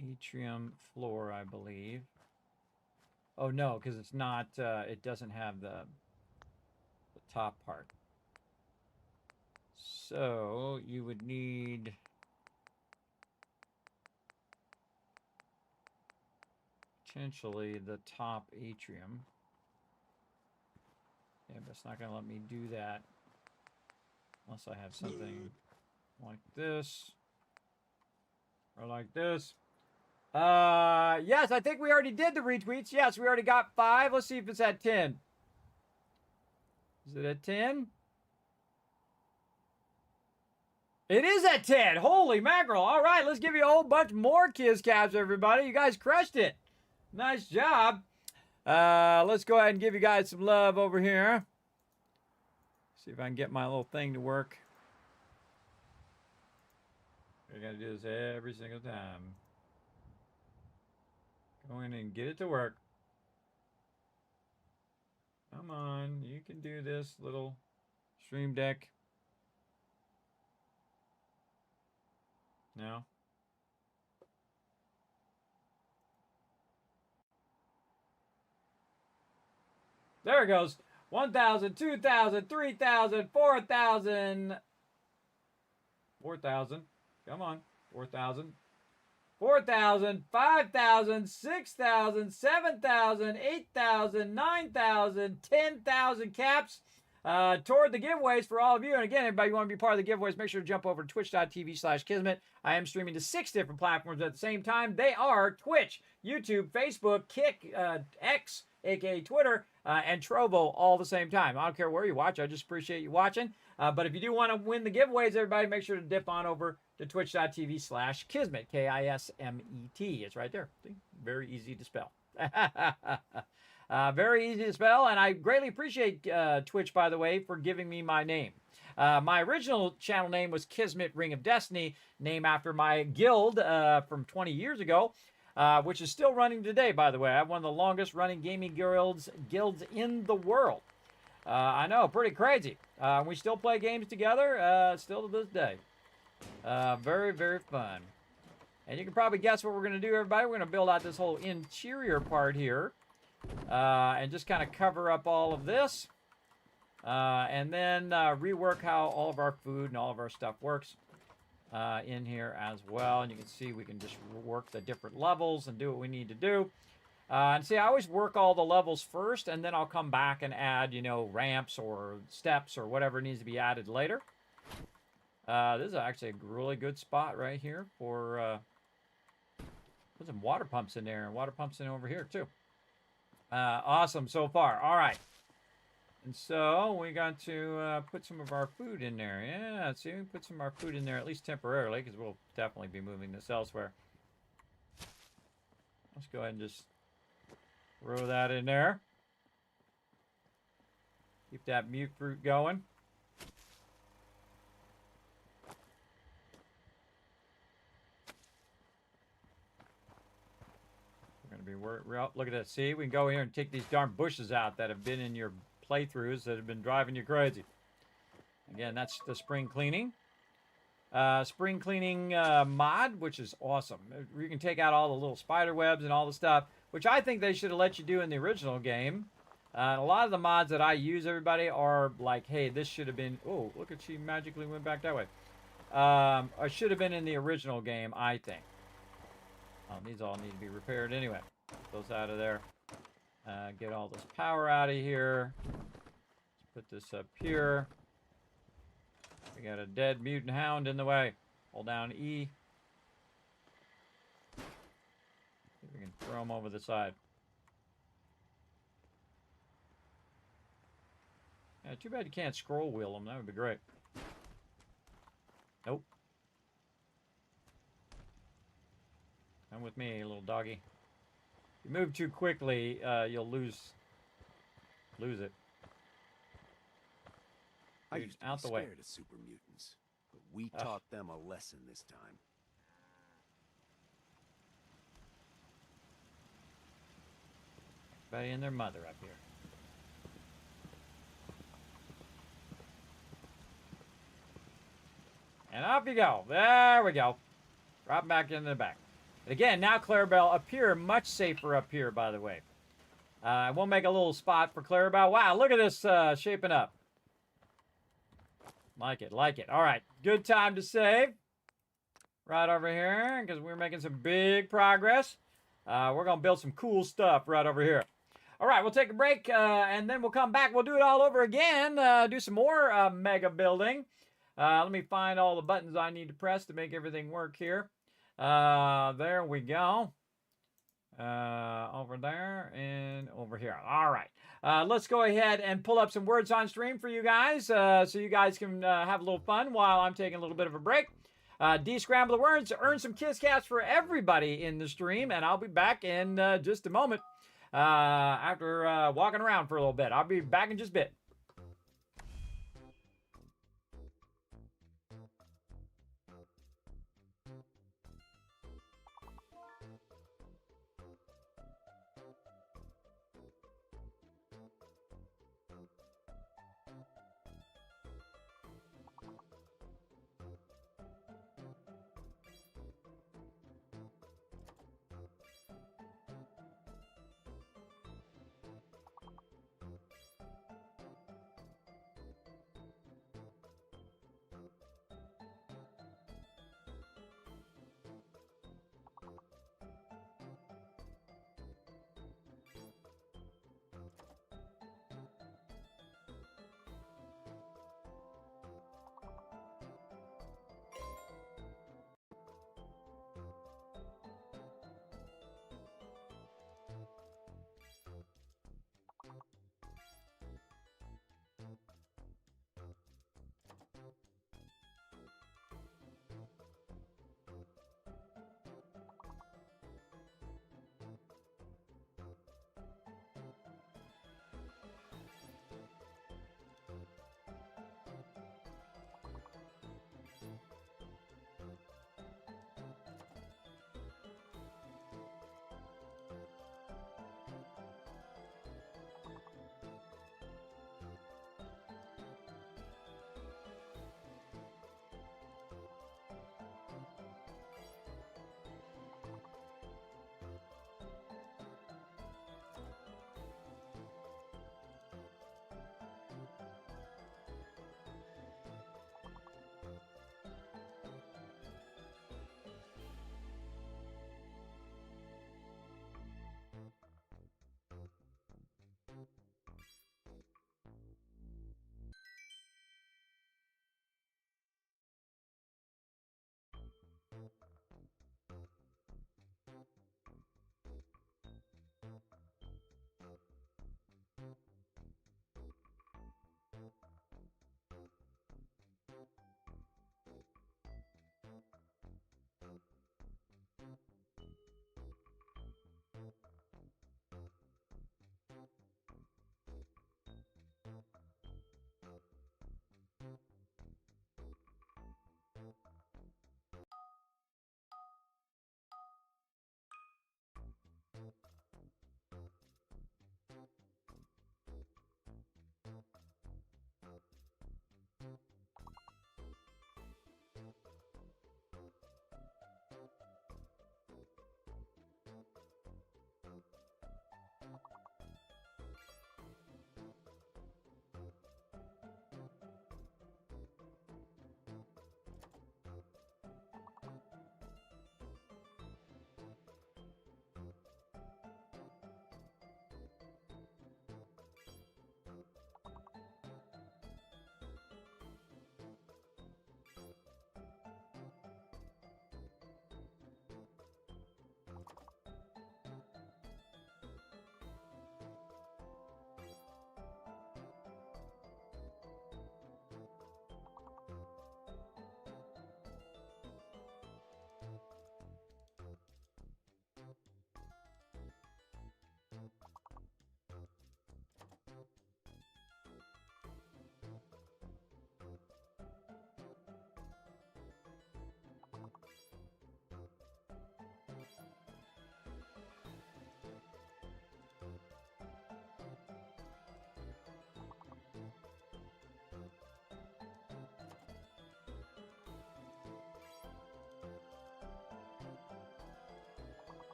atrium floor, I believe. Oh, no, because it's not, it doesn't have the top part. So you would need... potentially the top atrium. Yeah, but it's not going to let me do that unless I have something like this or like this. Yes, I think we already did the retweets. Yes, we already got 5. Let's see if it's at 10. Is it at 10? It is at 10. Holy mackerel. All right, let's give you a whole bunch more Kiz Caps, everybody. You guys crushed it. Nice job. Let's go ahead and give you guys some love over here. See if I can get my little thing to work. We're going to do this every single time. Go in and get it to work. Come on, you can do this, little stream deck. No. There it goes. 1,000, 2,000, 3,000, 4,000. 4,000. Come on. 4,000. 4,000, 5,000, 6,000, 7,000, 8,000, 9,000, 10,000 caps toward the giveaways for all of you. And again, everybody, you want to be part of the giveaways, make sure to jump over to twitch.tv/Kismet. I am streaming to 6 different platforms at the same time. They are Twitch, YouTube, Facebook, Kick, X, aka Twitter, and Trovo all the same time. I don't care where you watch. I just appreciate you watching. But if you do want to win the giveaways, everybody, make sure to dip on over to twitch.tv/Kismet, Kismet. It's right there. See? Very easy to spell. Very easy to spell, and I greatly appreciate Twitch, by the way, for giving me my name. My original channel name was Kismet Ring of Destiny, named after my guild from 20 years ago, which is still running today, by the way. I have one of the longest running gaming guilds in the world. I know, pretty crazy. We still play games together, still to this day. Very, very fun. And you can probably guess what we're going to do, everybody. We're going to build out this whole interior part here. And just kind of cover up all of this. And then rework how all of our food and all of our stuff works in here as well. And you can see we can just work the different levels and do what we need to do. And see, I always work all the levels first, and then I'll come back and add, you know, ramps or steps or whatever needs to be added later. This is actually a really good spot right here for put some water pumps in there, and water pumps in over here too. Awesome so far. All right. And so we got to put some of our food in there. Yeah, see, we put some of our food in there, at least temporarily, because we'll definitely be moving this elsewhere. Let's go ahead and just throw that in there. Keep that mute fruit going. We're going to be look at that. See, we can go here and take these darn bushes out that have been in your playthroughs that have been driving you crazy. Again, that's the spring cleaning. Spring cleaning mod, which is awesome. You can take out all the little spider webs and all the stuff, which I think they should have let you do in the original game. A lot of the mods that I use, everybody, are like, hey, this should have been... Oh, look at, she magically went back that way. Or should have been in the original game, I think. Oh, these all need to be repaired anyway. Put those out of there. Get all this power out of here. Let's put this up here. We got a dead mutant hound in the way. Hold down E. See if we can throw him over the side. Yeah, too bad you can't scroll wheel them. That would be great. Nope. Come with me, little doggy. If you move too quickly, you'll lose it. I used to out be the way. scared of super mutants, but we taught them a lesson this time. Everybody and their mother up here. And up you go. There we go. Drop back into the back. And again, now Clarabelle up here, much safer up here, by the way. We'll make a little spot for Clarabelle. Wow, look at this shaping up. Like it, like it. All right, good time to save. Right over here, because we're making some big progress. We're going to build some cool stuff right over here. All right, we'll take a break, and then we'll come back. We'll do it all over again. Do some more mega building. Let me find all the buttons I need to press to make everything work here. There we go. over there and over here. All right. Let's go ahead and pull up some words on stream for you guys so you guys can have a little fun while I'm taking a little bit of a break. De-scramble the words, earn some kiss caps for everybody in the stream, and I'll be back in just a moment after walking around for a little bit. I'll be back in just a bit.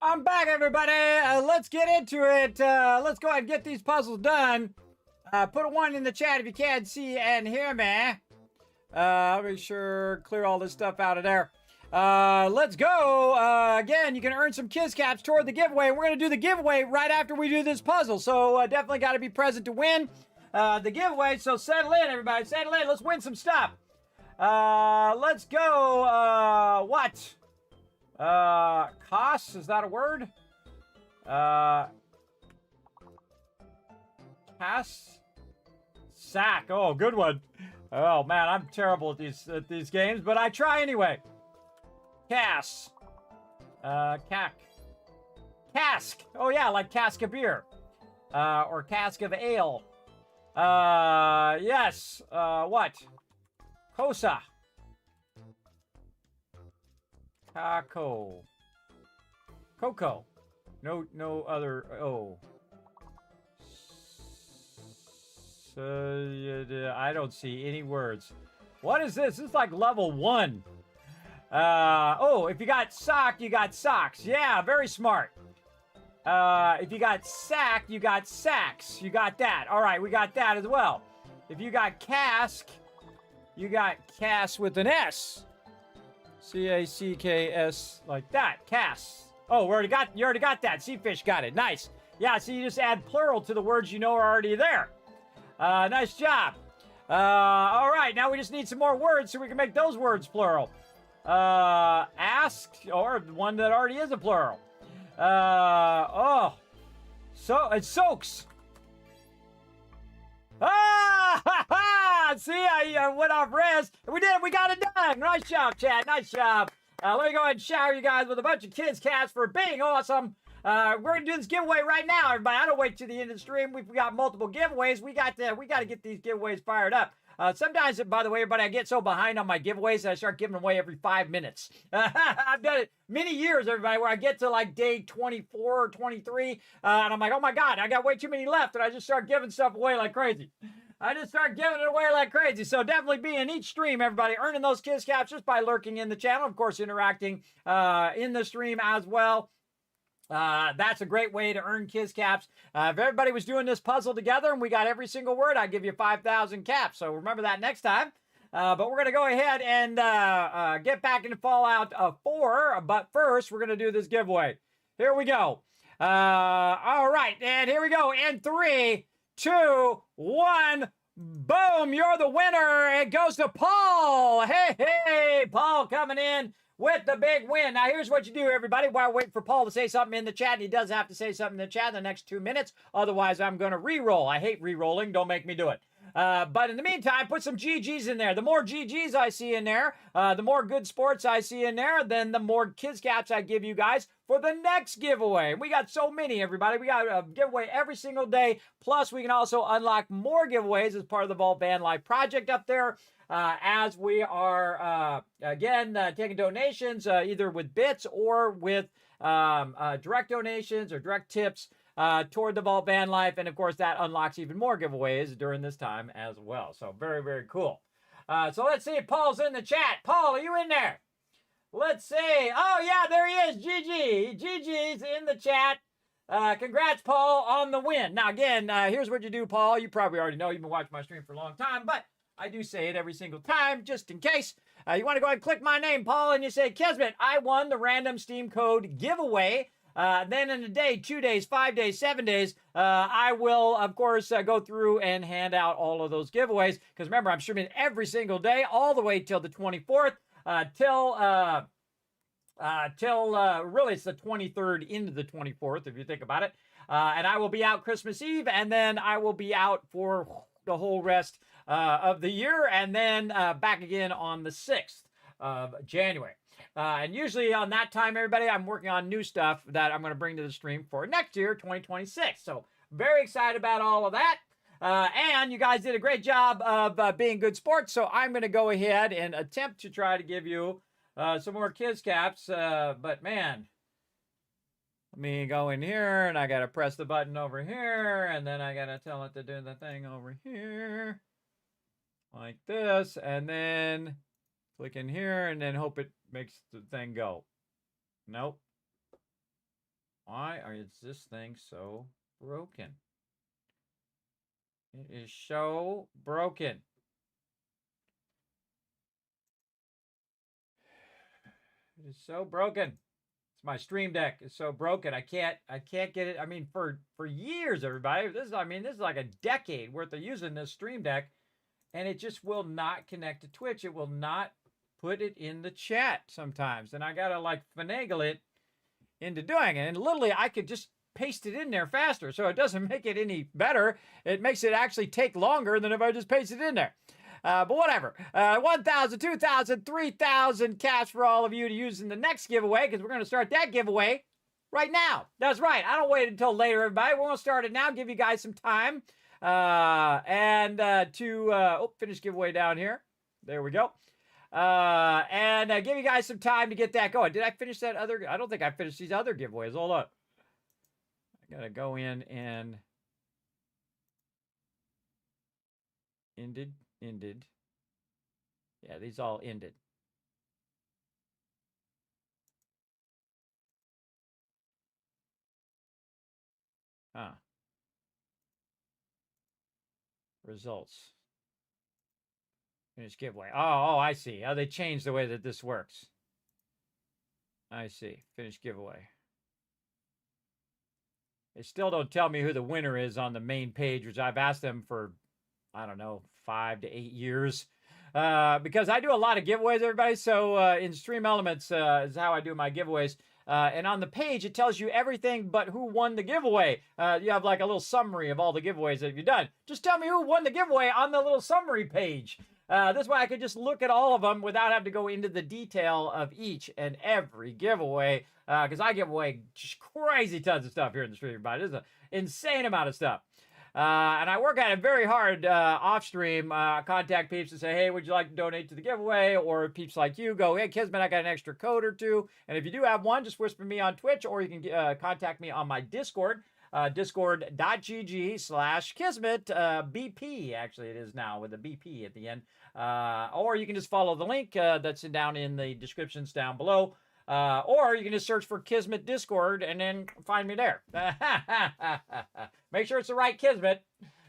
I'm back, everybody. Let's get into it. Let's go ahead and get these puzzles done. Put a 1 in the chat if you can see and hear me. Make sure clear all this stuff out of there. Let's go. Again, you can earn some Kiss Caps toward the giveaway. We're going to do the giveaway right after we do this puzzle. So definitely got to be present to win the giveaway. So settle in, everybody. Settle in. Let's win some stuff. Let's go. What? Costs? Is that a word? Pass? Sack. Oh, good one. Oh, man, I'm terrible at these games, but I try anyway. Cask. Cask. Oh, yeah, like cask of beer. Or cask of ale. Yes. What? Cosa. Taco. Coco. No other. Oh. So, I don't see any words. What is this? This is like level 1. Oh, if you got sock, you got socks. Yeah, very smart. If you got sack, you got sacks. You got that. All right, we got that as well. If you got cask, you got cast with an S. C-A-C-K-S, like that. Cast. Oh, you already got that. Seafish got it. Nice. Yeah, so you just add plural to the words you know are already there. Nice job. All right, now we just need some more words so we can make those words plural. Ask, or one that already is a plural. So it soaks. See, I went off rest. We did it. We got it done. Nice job, Chad. Nice job. Let me go ahead and shower you guys with a bunch of Kids Cats for being awesome. We're gonna do this giveaway right now, everybody. I don't wait to the end of the stream. We've got multiple giveaways. We got to get these giveaways fired up. Sometimes, by the way, everybody, I get so behind on my giveaways that I start giving away every 5 minutes. I've done it many years, everybody, where I get to like day 24 or 23, and I'm like, oh my God, I got way too many left, and I just start giving stuff away like crazy. I just start giving it away like crazy. So definitely be in each stream, everybody, earning those Kiss Caps just by lurking in the channel. Of course, interacting in the stream as well. That's a great way to earn Kiss Caps. If everybody was doing this puzzle together and we got every single word, I'd give you 5,000 caps. So remember that next time. But we're going to go ahead and get back into Fallout 4. But first, we're going to do this giveaway. Here we go. All right. And here we go. In 3, 2, 1. Boom. You're the winner. It goes to Paul. Hey, Paul coming in with the big win. Now, here's what you do, everybody. While waiting for Paul to say something in the chat, and he does have to say something in the chat in the next 2 minutes. Otherwise, I'm going to re-roll. I hate re-rolling. Don't make me do it. But in the meantime, put some GGs in there. The more GGs I see in there, the more good sports I see in there, then the more Kiss Caps I give you guys for the next giveaway. We got so many, everybody. We got a giveaway every single day. Plus, we can also unlock more giveaways as part of the Vault Van Life project up there. As we are, again, taking donations, either with bits or with direct donations or direct tips toward the Vault Van Life. And, of course, that unlocks even more giveaways during this time as well. So, very, very cool. So, let's see if Paul's in the chat. Paul, are you in there? Let's see. Oh, yeah, there he is. GG. GG's in the chat. Congrats, Paul, on the win. Now, again, here's what you do, Paul. You probably already know. You've been watching my stream for a long time, but I do say it every single time, just in case. You want to go ahead and click my name, Paul, and you say, Kismet, I won the random Steam code giveaway. Then in a day, 2 days, 5 days, 7 days, I will, of course, go through and hand out all of those giveaways. Because remember, I'm streaming every single day, all the way till the 24th, till really it's the 23rd into the 24th, if you think about it. And I will be out Christmas Eve, and then I will be out for the whole rest of the year, and then back again on the 6th of January. And usually on that time, everybody, I'm working on new stuff that I'm going to bring to the stream for next year, 2026. So very excited about all of that. And you guys did a great job of being good sports. So I'm going to go ahead and attempt to try to give you some more Kiss Caps. But man, let me go in here, and I got to press the button over here, and then I got to tell it to do the thing over here. Like this, and then click in here, and then hope it makes the thing go. Nope. Why is this thing so broken? It is so broken. It is so broken. It's my Stream Deck. It's so broken. I can't get it. I mean, for years, everybody. This is like a decade worth of using this Stream Deck, and it just will not connect to Twitch. It will not put it in the chat sometimes, and I gotta like finagle it into doing it. And literally, I could just paste it in there faster, so it doesn't make it any better. It makes it actually take longer than if I just paste it in there. But whatever. 1,000, 2,000, 3,000 cash for all of you to use in the next giveaway, because we're going to start that giveaway right now. That's right. I don't wait until later, everybody. We're going to start it now, give you guys some time. Finish giveaway down here. There we go. Give you guys some time to get that going. Did I finish that other? I don't think I finished these other giveaways. Hold on. I got to go in and ended. Yeah, these all ended. Results. Finish giveaway. Oh, I see. Oh, they changed the way that this works. I see. Finish giveaway. They still don't tell me who the winner is on the main page, which I've asked them for, I don't know, 5 to 8 years. Because I do a lot of giveaways, everybody. So in Stream Elements is how I do my giveaways. And on the page, it tells you everything but who won the giveaway. You have like a little summary of all the giveaways that you've done. Just tell me who won the giveaway on the little summary page. This way I could just look at all of them without having to go into the detail of each and every giveaway. Because I give away just crazy tons of stuff here in the stream, everybody. This is an insane amount of stuff. And I work at it very hard off stream. Contact peeps and say, hey, would you like to donate to the giveaway? Or peeps like you go, hey, Kismet, I got an extra code or two. And if you do have one, just whisper me on Twitch, or you can contact me on my Discord, discord.gg/Kismet, BP, actually it is now with a BP at the end. Or you can just follow the link that's down in the descriptions down below. Or you can just search for Kismet Discord and then find me there. Make sure it's the right Kismet.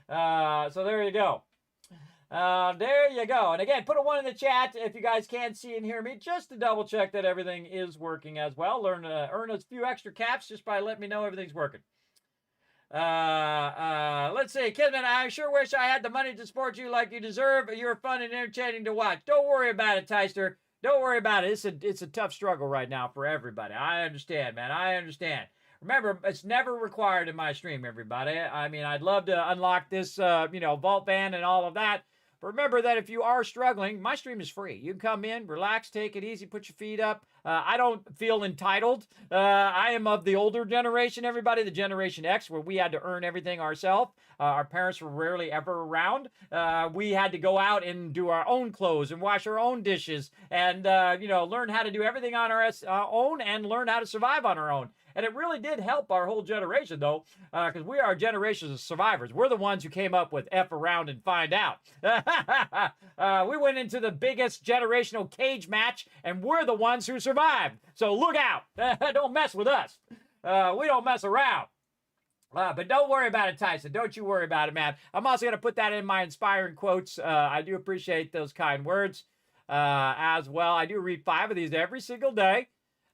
So there you go. There you go. And again, put a 1 in the chat if you guys can see and hear me, just to double check that everything is working as well. Earn a few extra caps just by letting me know everything's working. Let's see. Kismet, I sure wish I had the money to support you like you deserve. You're fun and entertaining to watch. Don't worry about it, Tyster. Don't worry about it. It's a tough struggle right now for everybody. I understand, man. I understand. Remember, it's never required in my stream, everybody. I mean, I'd love to unlock this, vault van and all of that. But remember that if you are struggling, my stream is free. You can come in, relax, take it easy, put your feet up. I don't feel entitled. I am of the older generation, everybody, the Generation X, where we had to earn everything ourselves. Our parents were rarely ever around. We had to go out and do our own clothes and wash our own dishes and, learn how to do everything on our own and learn how to survive on our own. And it really did help our whole generation, though, because we are generations of survivors. We're the ones who came up with F around and find out. We went into the biggest generational cage match, and we're the ones who survived. So look out. Don't mess with us. We don't mess around. But don't worry about it, Tyson. Don't you worry about it, man. I'm also going to put that in my inspiring quotes. I do appreciate those kind words as well. I do read 5 of these every single day.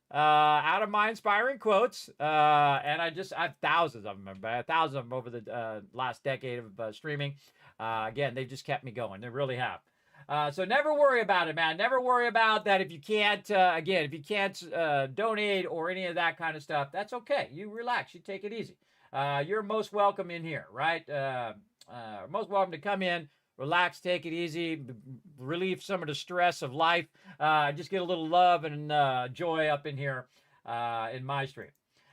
Out of my inspiring quotes, and I have thousands of them, over the last decade of streaming. Again, they've just kept me going. They really have. So never worry about it, man. Never worry about that. If you can't, donate or any of that kind of stuff, that's okay. You relax. You take it easy. You're most welcome in here, right? Most welcome to come in. Relax, take it easy, relieve some of the stress of life. Just get a little love and joy up in here in my stream.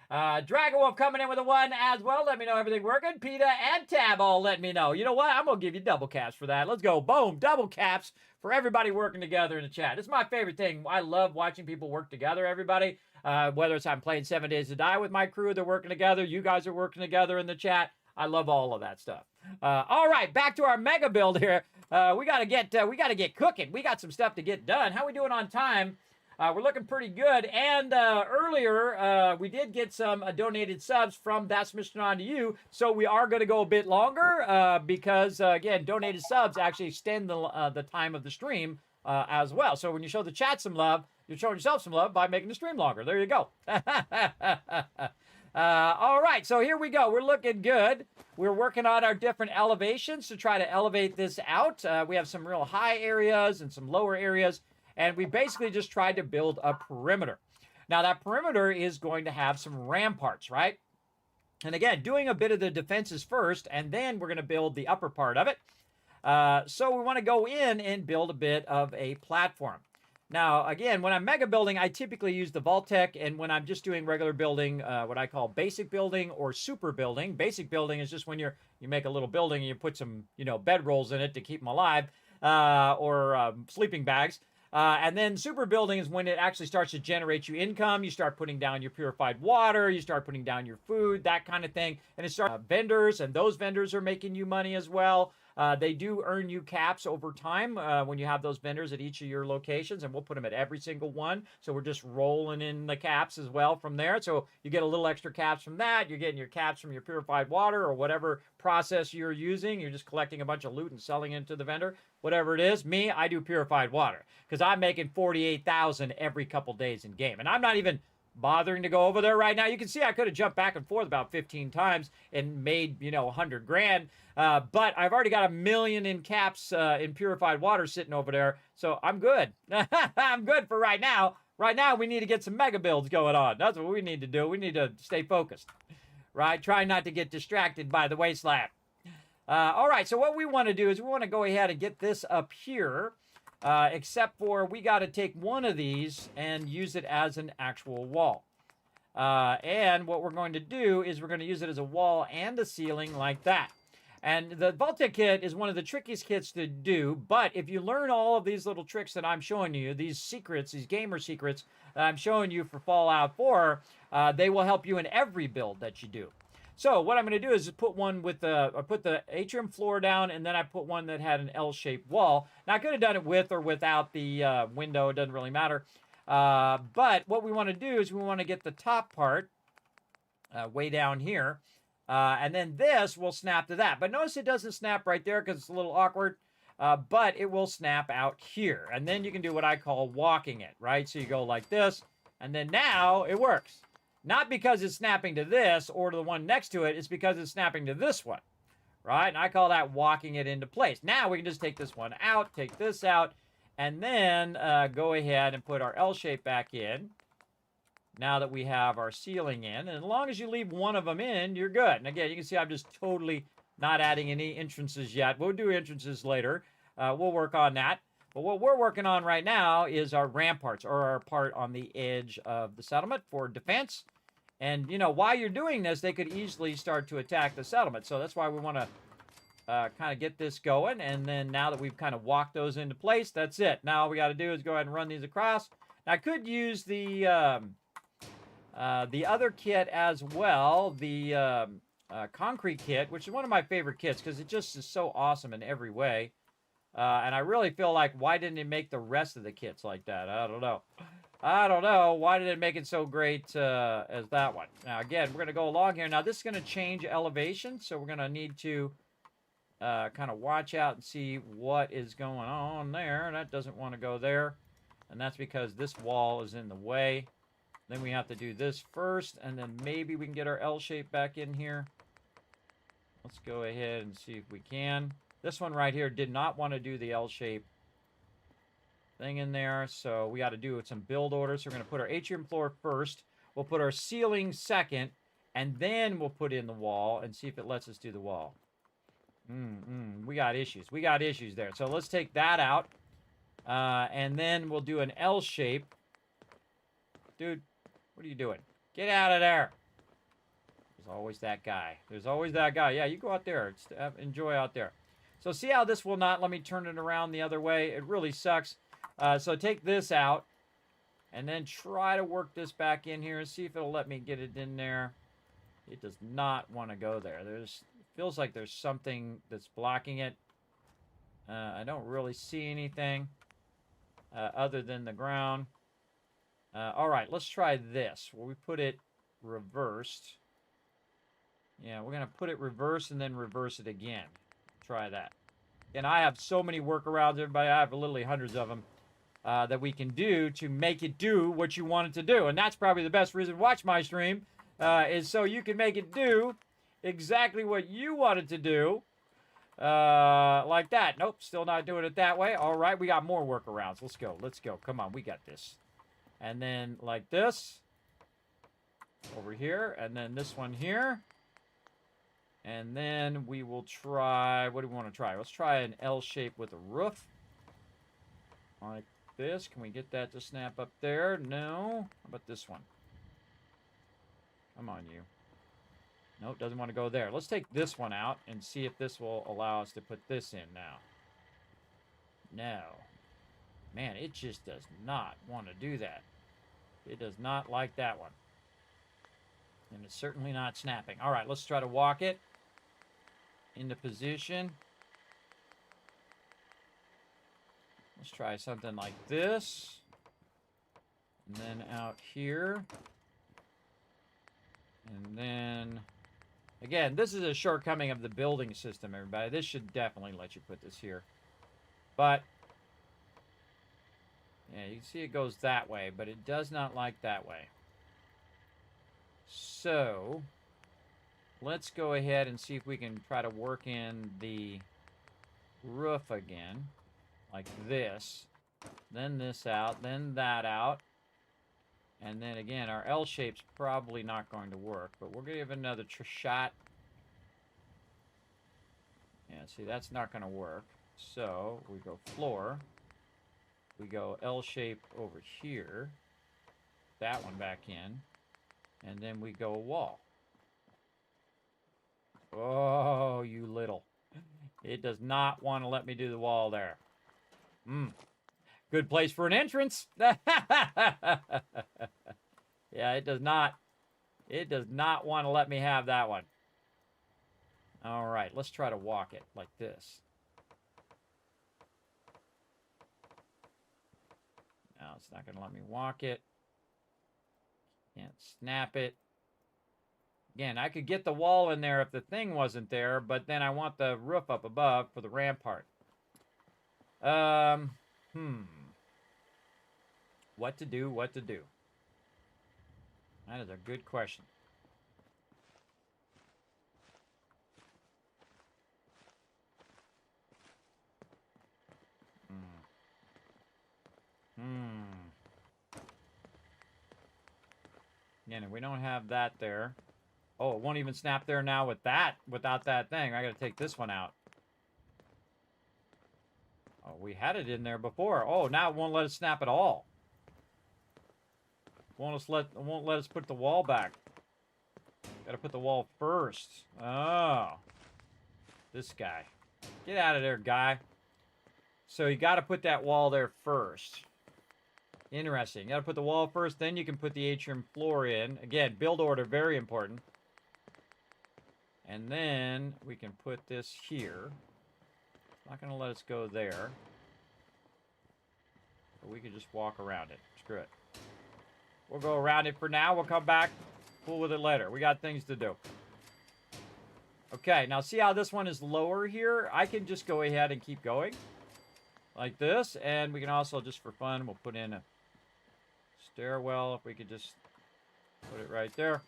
Dragon Wolf coming in with a 1 as well. Let me know everything working. PETA and Tab all let me know. You know what? I'm going to give you double caps for that. Let's go. Boom. Double caps for everybody working together in the chat. It's my favorite thing. I love watching people work together, everybody. Whether it's I'm playing 7 Days to Die with my crew, they're working together. You guys are working together in the chat. I love all of that stuff. All right, back to our mega build here. We gotta get cooking. We got some stuff to get done. How we doing on time? We're looking pretty good. And earlier, we did get some donated subs from That's Mission On to You. So we are going to go a bit longer because, again, donated subs actually extend the time of the stream as well. So when you show the chat some love, you're showing yourself some love by making the stream longer. There you go. All right, so here we go. We're looking good. We're working on our different elevations to try to elevate this out. We have some real high areas and some lower areas, and we basically just tried to build a perimeter. Now, that perimeter is going to have some ramparts, right? And again, doing a bit of the defenses first, and then we're going to build the upper part of it. So we want to go in and build a bit of a platform. Now, again, when I'm mega building, I typically use the Vault-Tec, and when I'm just doing regular building, what I call basic building or super building. Basic building is just when you make a little building and you put some, bed rolls in it to keep them alive, or sleeping bags. And then super building is when it actually starts to generate you income. You start putting down your purified water, you start putting down your food, that kind of thing. And it starts vendors, and those vendors are making you money as well. They do earn you caps over time when you have those vendors at each of your locations, and we'll put them at every single one. So we're just rolling in the caps as well from there. So you get a little extra caps from that. You're getting your caps from your purified water or whatever process you're using. You're just collecting a bunch of loot and selling it to the vendor, whatever it is. Me, I do purified water because I'm making 48,000 every couple days in game, and I'm not even bothering to go over there right now. You can see I could have jumped back and forth about 15 times and made 100 grand, but I've already got 1 million in caps in purified water sitting over there, so I'm good. I'm good for right now. Right now we need to get some mega builds going on. That's what we need to do. We need to stay focused, right? Try not to get distracted by the wasteland. All right, so what we want to do is we want to go ahead and get this up here. Except for we got to take one of these and use it as an actual wall. And what we're going to do is we're going to use it as a wall and a ceiling like that. And the Vault-Tec kit is one of the trickiest kits to do, but if you learn all of these little tricks that I'm showing you, these secrets, these gamer secrets that I'm showing you for Fallout 4, they will help you in every build that you do. So what I'm going to do is put one with I put the atrium floor down, and then I put one that had an L-shaped wall. Now, I could have done it with or without the window. It doesn't really matter. But what we want to do is we want to get the top part way down here. And then this will snap to that. But notice it doesn't snap right there because it's a little awkward. But it will snap out here. And then you can do what I call walking it, right? So you go like this, and then now it works. Not because it's snapping to this or to the one next to it. It's because it's snapping to this one, right? And I call that walking it into place. Now we can just take this one out, take this out, and then go ahead and put our L shape back in. Now that we have our ceiling in. And as long as you leave one of them in, you're good. And again, you can see I'm just totally not adding any entrances yet. We'll do entrances later. We'll work on that. But what we're working on right now is our ramparts, or our part on the edge of the settlement for defense. And, while you're doing this, they could easily start to attack the settlement. So that's why we want to kind of get this going. And then now that we've kind of walked those into place, that's it. Now all we got to do is go ahead and run these across. Now, I could use the other kit as well, the concrete kit, which is one of my favorite kits because it just is so awesome in every way. And I really feel like, why didn't it make the rest of the kits like that? I don't know. Why did it make it so great as that one? Now, again, we're going to go along here. Now, this is going to change elevation, so we're going to need to kind of watch out and see what is going on there. That doesn't want to go there, and that's because this wall is in the way. Then we have to do this first, and then maybe we can get our L shape back in here. Let's go ahead and see if we can. This one right here did not want to do the L shape thing in there, so we got to do some build orders. So we're going to put our atrium floor first. We'll put our ceiling second, and then we'll put in the wall and see if it lets us do the wall. We got issues. We got issues there. So let's take that out, and then we'll do an L shape. Dude, what are you doing? Get out of there. There's always that guy. There's always that guy. Yeah, you go out there. Enjoy out there. So see how this will not let me turn it around the other way? It really sucks. So take this out, and then try to work this back in here and see if it'll let me get it in there. It does not want to go there. Feels like there's something that's blocking it. I don't really see anything other than the ground. All right, let's try this. Where we put it reversed. Yeah, we're going to put it reversed and then reverse it again. Try that. And I have so many workarounds, everybody. I have literally hundreds of them that we can do to make it do what you want it to do. And that's probably the best reason to watch my stream is so you can make it do exactly what you want it to do. Like that. Nope, still not doing it that way. All right, we got more workarounds. Let's go. Let's go. Come on, we got this. And then like this. Over here. And then this one here. And then we will try, what do we want to try? Let's try an L shape with a roof. Like this. Can we get that to snap up there? No. How about this one? Come on, you. Nope, doesn't want to go there. Let's take this one out and see if this will allow us to put this in now. No. Man, it just does not want to do that. It does not like that one. And it's certainly not snapping. All right, let's try to walk it into position. Let's try something like this. And then out here. And then, again, this is a shortcoming of the building system, everybody. This should definitely let you put this here. But, yeah, you can see it goes that way, but it does not like that way. So, let's go ahead and see if we can try to work in the roof again. Like this. Then this out. Then that out. And then again, our L shape's probably not going to work. But we're going to give it another shot. Yeah, see, that's not going to work. So, we go floor. We go L shape over here. That one back in. And then we go wall. Oh, you little. It does not want to let me do the wall there. Good place for an entrance. Yeah, it does not. It does not want to let me have that one. All right, let's try to walk it like this. No, it's not going to let me walk it. Can't snap it. Again, I could get the wall in there if the thing wasn't there, but then I want the roof up above for the rampart. What to do, what to do? That is a good question. Again, we don't have that there. Oh, it won't even snap there now with that, without that thing. I gotta take this one out. Oh, we had it in there before. Oh, now it won't let us snap at all. Won't let us put the wall back. Gotta put the wall first. Oh. This guy. Get out of there, guy. So you gotta put that wall there first. Interesting. You gotta put the wall first, then you can put the atrium floor in. Again, build order, very important. And then we can put this here. It's not gonna let us go there. But we can just walk around it. Screw it. We'll go around it for now. We'll come back, fool with it later. We got things to do. Okay, now see how this one is lower here? I can just go ahead and keep going. Like this. And we can also, just for fun, we'll put in a stairwell. If we could just put it right there.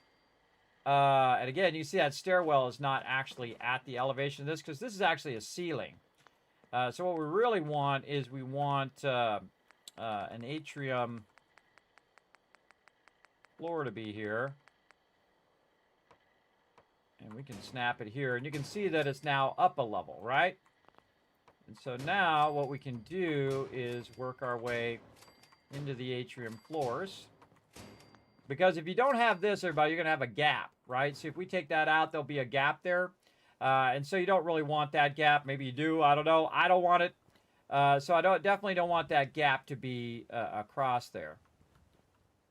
And again, you see that stairwell is not actually at the elevation of this, because this is actually a ceiling. So what we really want is we want an atrium floor to be here. And we can snap it here. And you can see that it's now up a level, right? And so now what we can do is work our way into the atrium floors. Because if you don't have this, everybody, you're going to have a gap, right? So if we take that out, there'll be a gap there. And so you don't really want that gap. Maybe you do. I don't know. I don't want it. So I definitely don't want that gap to be across there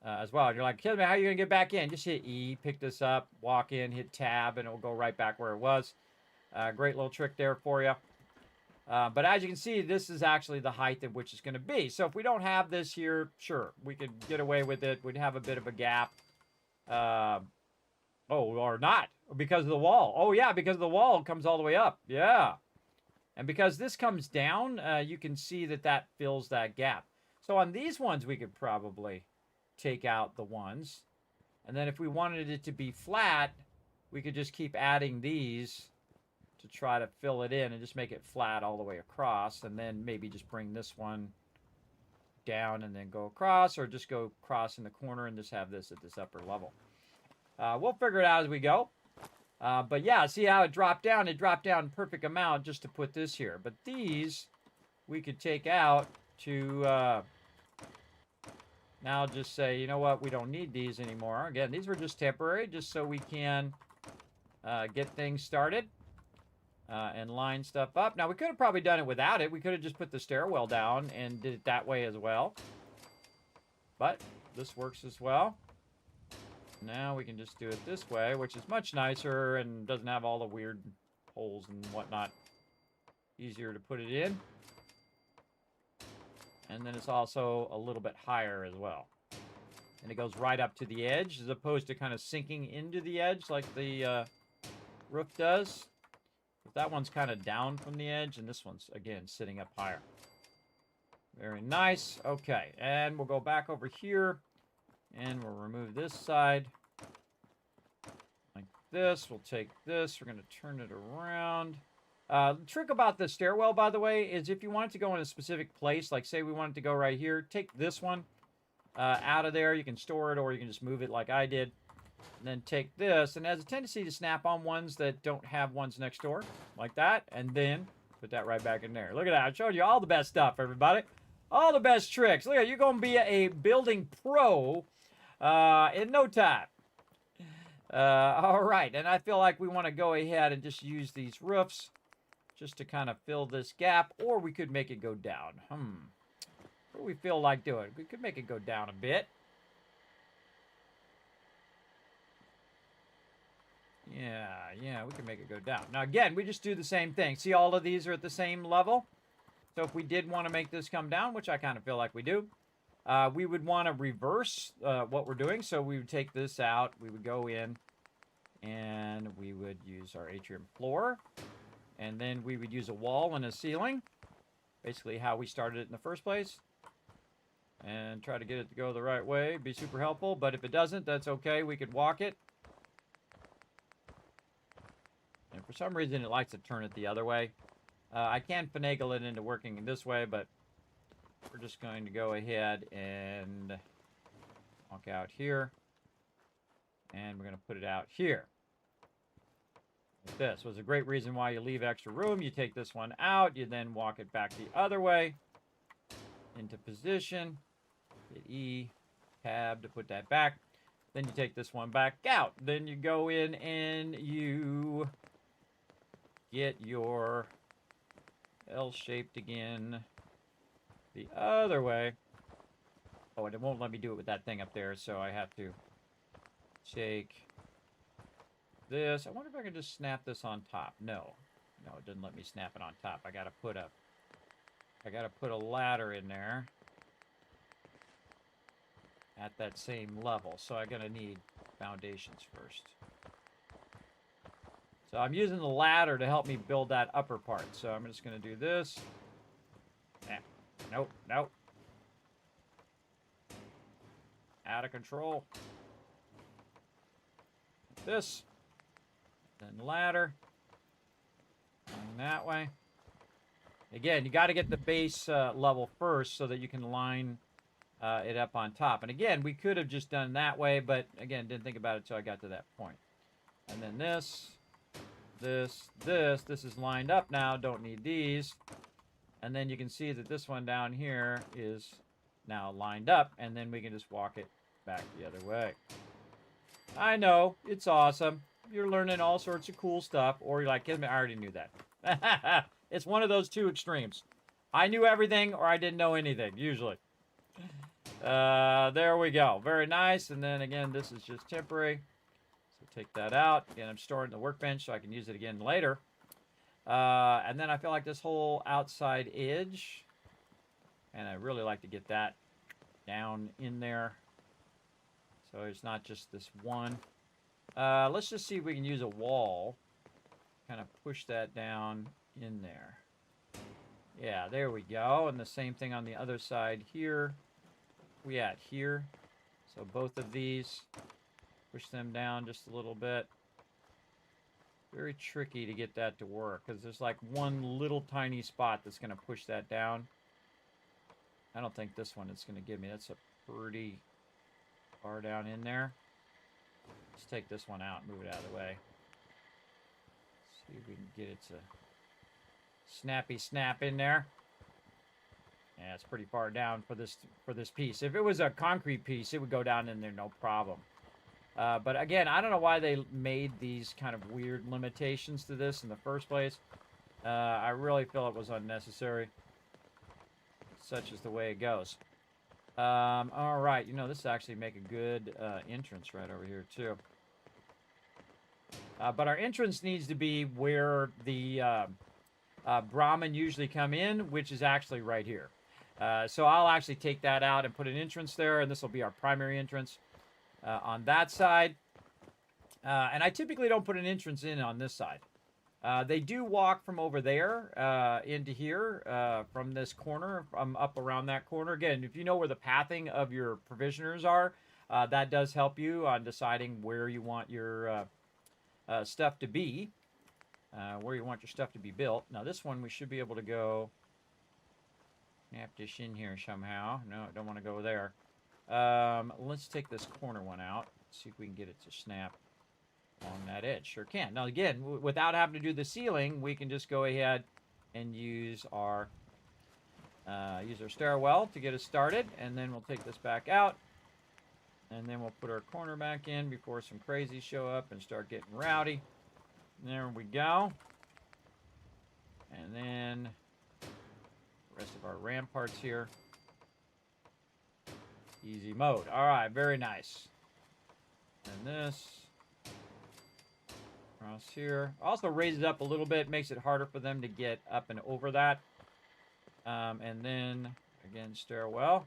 as well. And you're like, Kismet, how are you going to get back in? Just hit E, pick this up, walk in, hit tab, and it'll go right back where it was. Great little trick there for you. But as you can see, this is actually the height at which it's going to be. So if we don't have this here, sure, we could get away with it. We'd have a bit of a gap. Oh, or not, because of the wall. Oh, yeah, because the wall comes all the way up. Yeah. And because this comes down, you can see that that fills that gap. So on these ones, we could probably take out the ones. And then if we wanted it to be flat, we could just keep adding these to try to fill it in and just make it flat all the way across. And then maybe just bring this one down and then go across, or just go across in the corner and just have this at this upper level. We'll figure it out as we go. But yeah, see how it dropped down? It dropped down perfect amount just to put this here. But these we could take out to now just say, you know what, we don't need these anymore. Again, these were just temporary, just so we can get things started and line stuff up. Now, we could have probably done it without it. We could have just put the stairwell down and did it that way as well. But this works as well. Now we can just do it this way, which is much nicer and doesn't have all the weird holes and whatnot. Easier to put it in. And then it's also a little bit higher as well. And it goes right up to the edge, as opposed to kind of sinking into the edge like the roof does. But that one's kind of down from the edge, and this one's, again, sitting up higher. Very nice. Okay, and we'll go back over here. And we'll remove this side like this. We'll take this. We're going to turn it around. The trick about the stairwell, by the way, is if you want it to go in a specific place, like say we want it to go right here, take this one out of there. You can store it, or you can just move it like I did. And then take this, and it has a tendency to snap on ones that don't have ones next door, like that. And then put that right back in there. Look at that. I showed you all the best stuff, everybody. All the best tricks. Look at, you're going to be a building pro in no time. All right, and I feel like we want to go ahead and just use these roofs just to kind of fill this gap, or we could make it go down. What do we feel like doing? We could make it go down a bit. Yeah, we can make it go down. Now, again, we just do the same thing. See, all of these are at the same level. So if we did want to make this come down, which I kind of feel like we do, we would want to reverse what we're doing. So we would take this out. We would go in, and we would use our atrium floor. And then we would use a wall and a ceiling. Basically how we started it in the first place. And try to get it to go the right way. Be super helpful. But if it doesn't, that's okay. We could walk it. And for some reason, it likes to turn it the other way. I can finagle it into working this way, but we're just going to go ahead and walk out here. And we're going to put it out here. Like this was a great reason why you leave extra room. You take this one out. You then walk it back the other way into position. Hit E, tab to put that back. Then you take this one back out. Then you go in and you get your L-shaped again the other way. Oh, and it won't let me do it with that thing up there, so I have to take this. I wonder if I can just snap this on top. No, it doesn't let me snap it on top. I gotta put a ladder in there at that same level. So I'm gonna need foundations first. So I'm using the ladder to help me build that upper part. So I'm just going to do this. Nope. Out of control. This. Then ladder. Going that way. Again, you got to get the base level first so that you can line it up on top. And again, we could have just done that way, but again, didn't think about it until I got to that point. And then this. This is lined up now. Don't need these. And then you can see that this one down here is now lined up. And then we can just walk it back the other way. I know. It's awesome. You're learning all sorts of cool stuff. Or you're like, Kismet, I already knew that. It's one of those two extremes. I knew everything or I didn't know anything, usually. There we go. Very nice. And then again, this is just temporary. Take that out. Again, I'm storing the workbench so I can use it again later. And then I feel like this whole outside edge, and I really like to get that down in there. So it's not just this one. Let's just see if we can use a wall. Kind of push that down in there. Yeah, there we go. And the same thing on the other side here. We at here. So both of these, push them down just a little bit. Very tricky to get that to work because there's like one little tiny spot that's going to push that down. I don't think this one is going to give me. That's a pretty far down in there. Let's take this one out and move it out of the way. See if we can get it to snappy snap in there. Yeah, it's pretty far down for this piece. If it was a concrete piece, it would go down in there no problem. But again, I don't know why they made these kind of weird limitations to this in the first place. I really feel it was unnecessary. Such is the way it goes. All right, you know, this actually make a good entrance right over here too. But our entrance needs to be where the Brahmin usually come in, which is actually right here. So I'll actually take that out and put an entrance there, and this will be our primary entrance on that side. And I typically don't put an entrance in on this side. They do walk from over there into here from this corner, from up around that corner. Again, if you know where the pathing of your provisioners are, that does help you on deciding where you want your stuff to be, where you want your stuff to be built. Now this one we should be able to go snap this in here somehow. No, I don't want to go there. Let's take this corner one out. See if we can get it to snap along that edge. Sure can. Now again, without having to do the ceiling, we can just go ahead and use our stairwell to get us started, and then we'll take this back out, and then we'll put our corner back in before some crazies show up and start getting rowdy. There we go. And then the rest of our ramparts here. Easy mode. All right, very nice. And this across here. Also raises it up a little bit, makes it harder for them to get up and over that. And then, again, stairwell.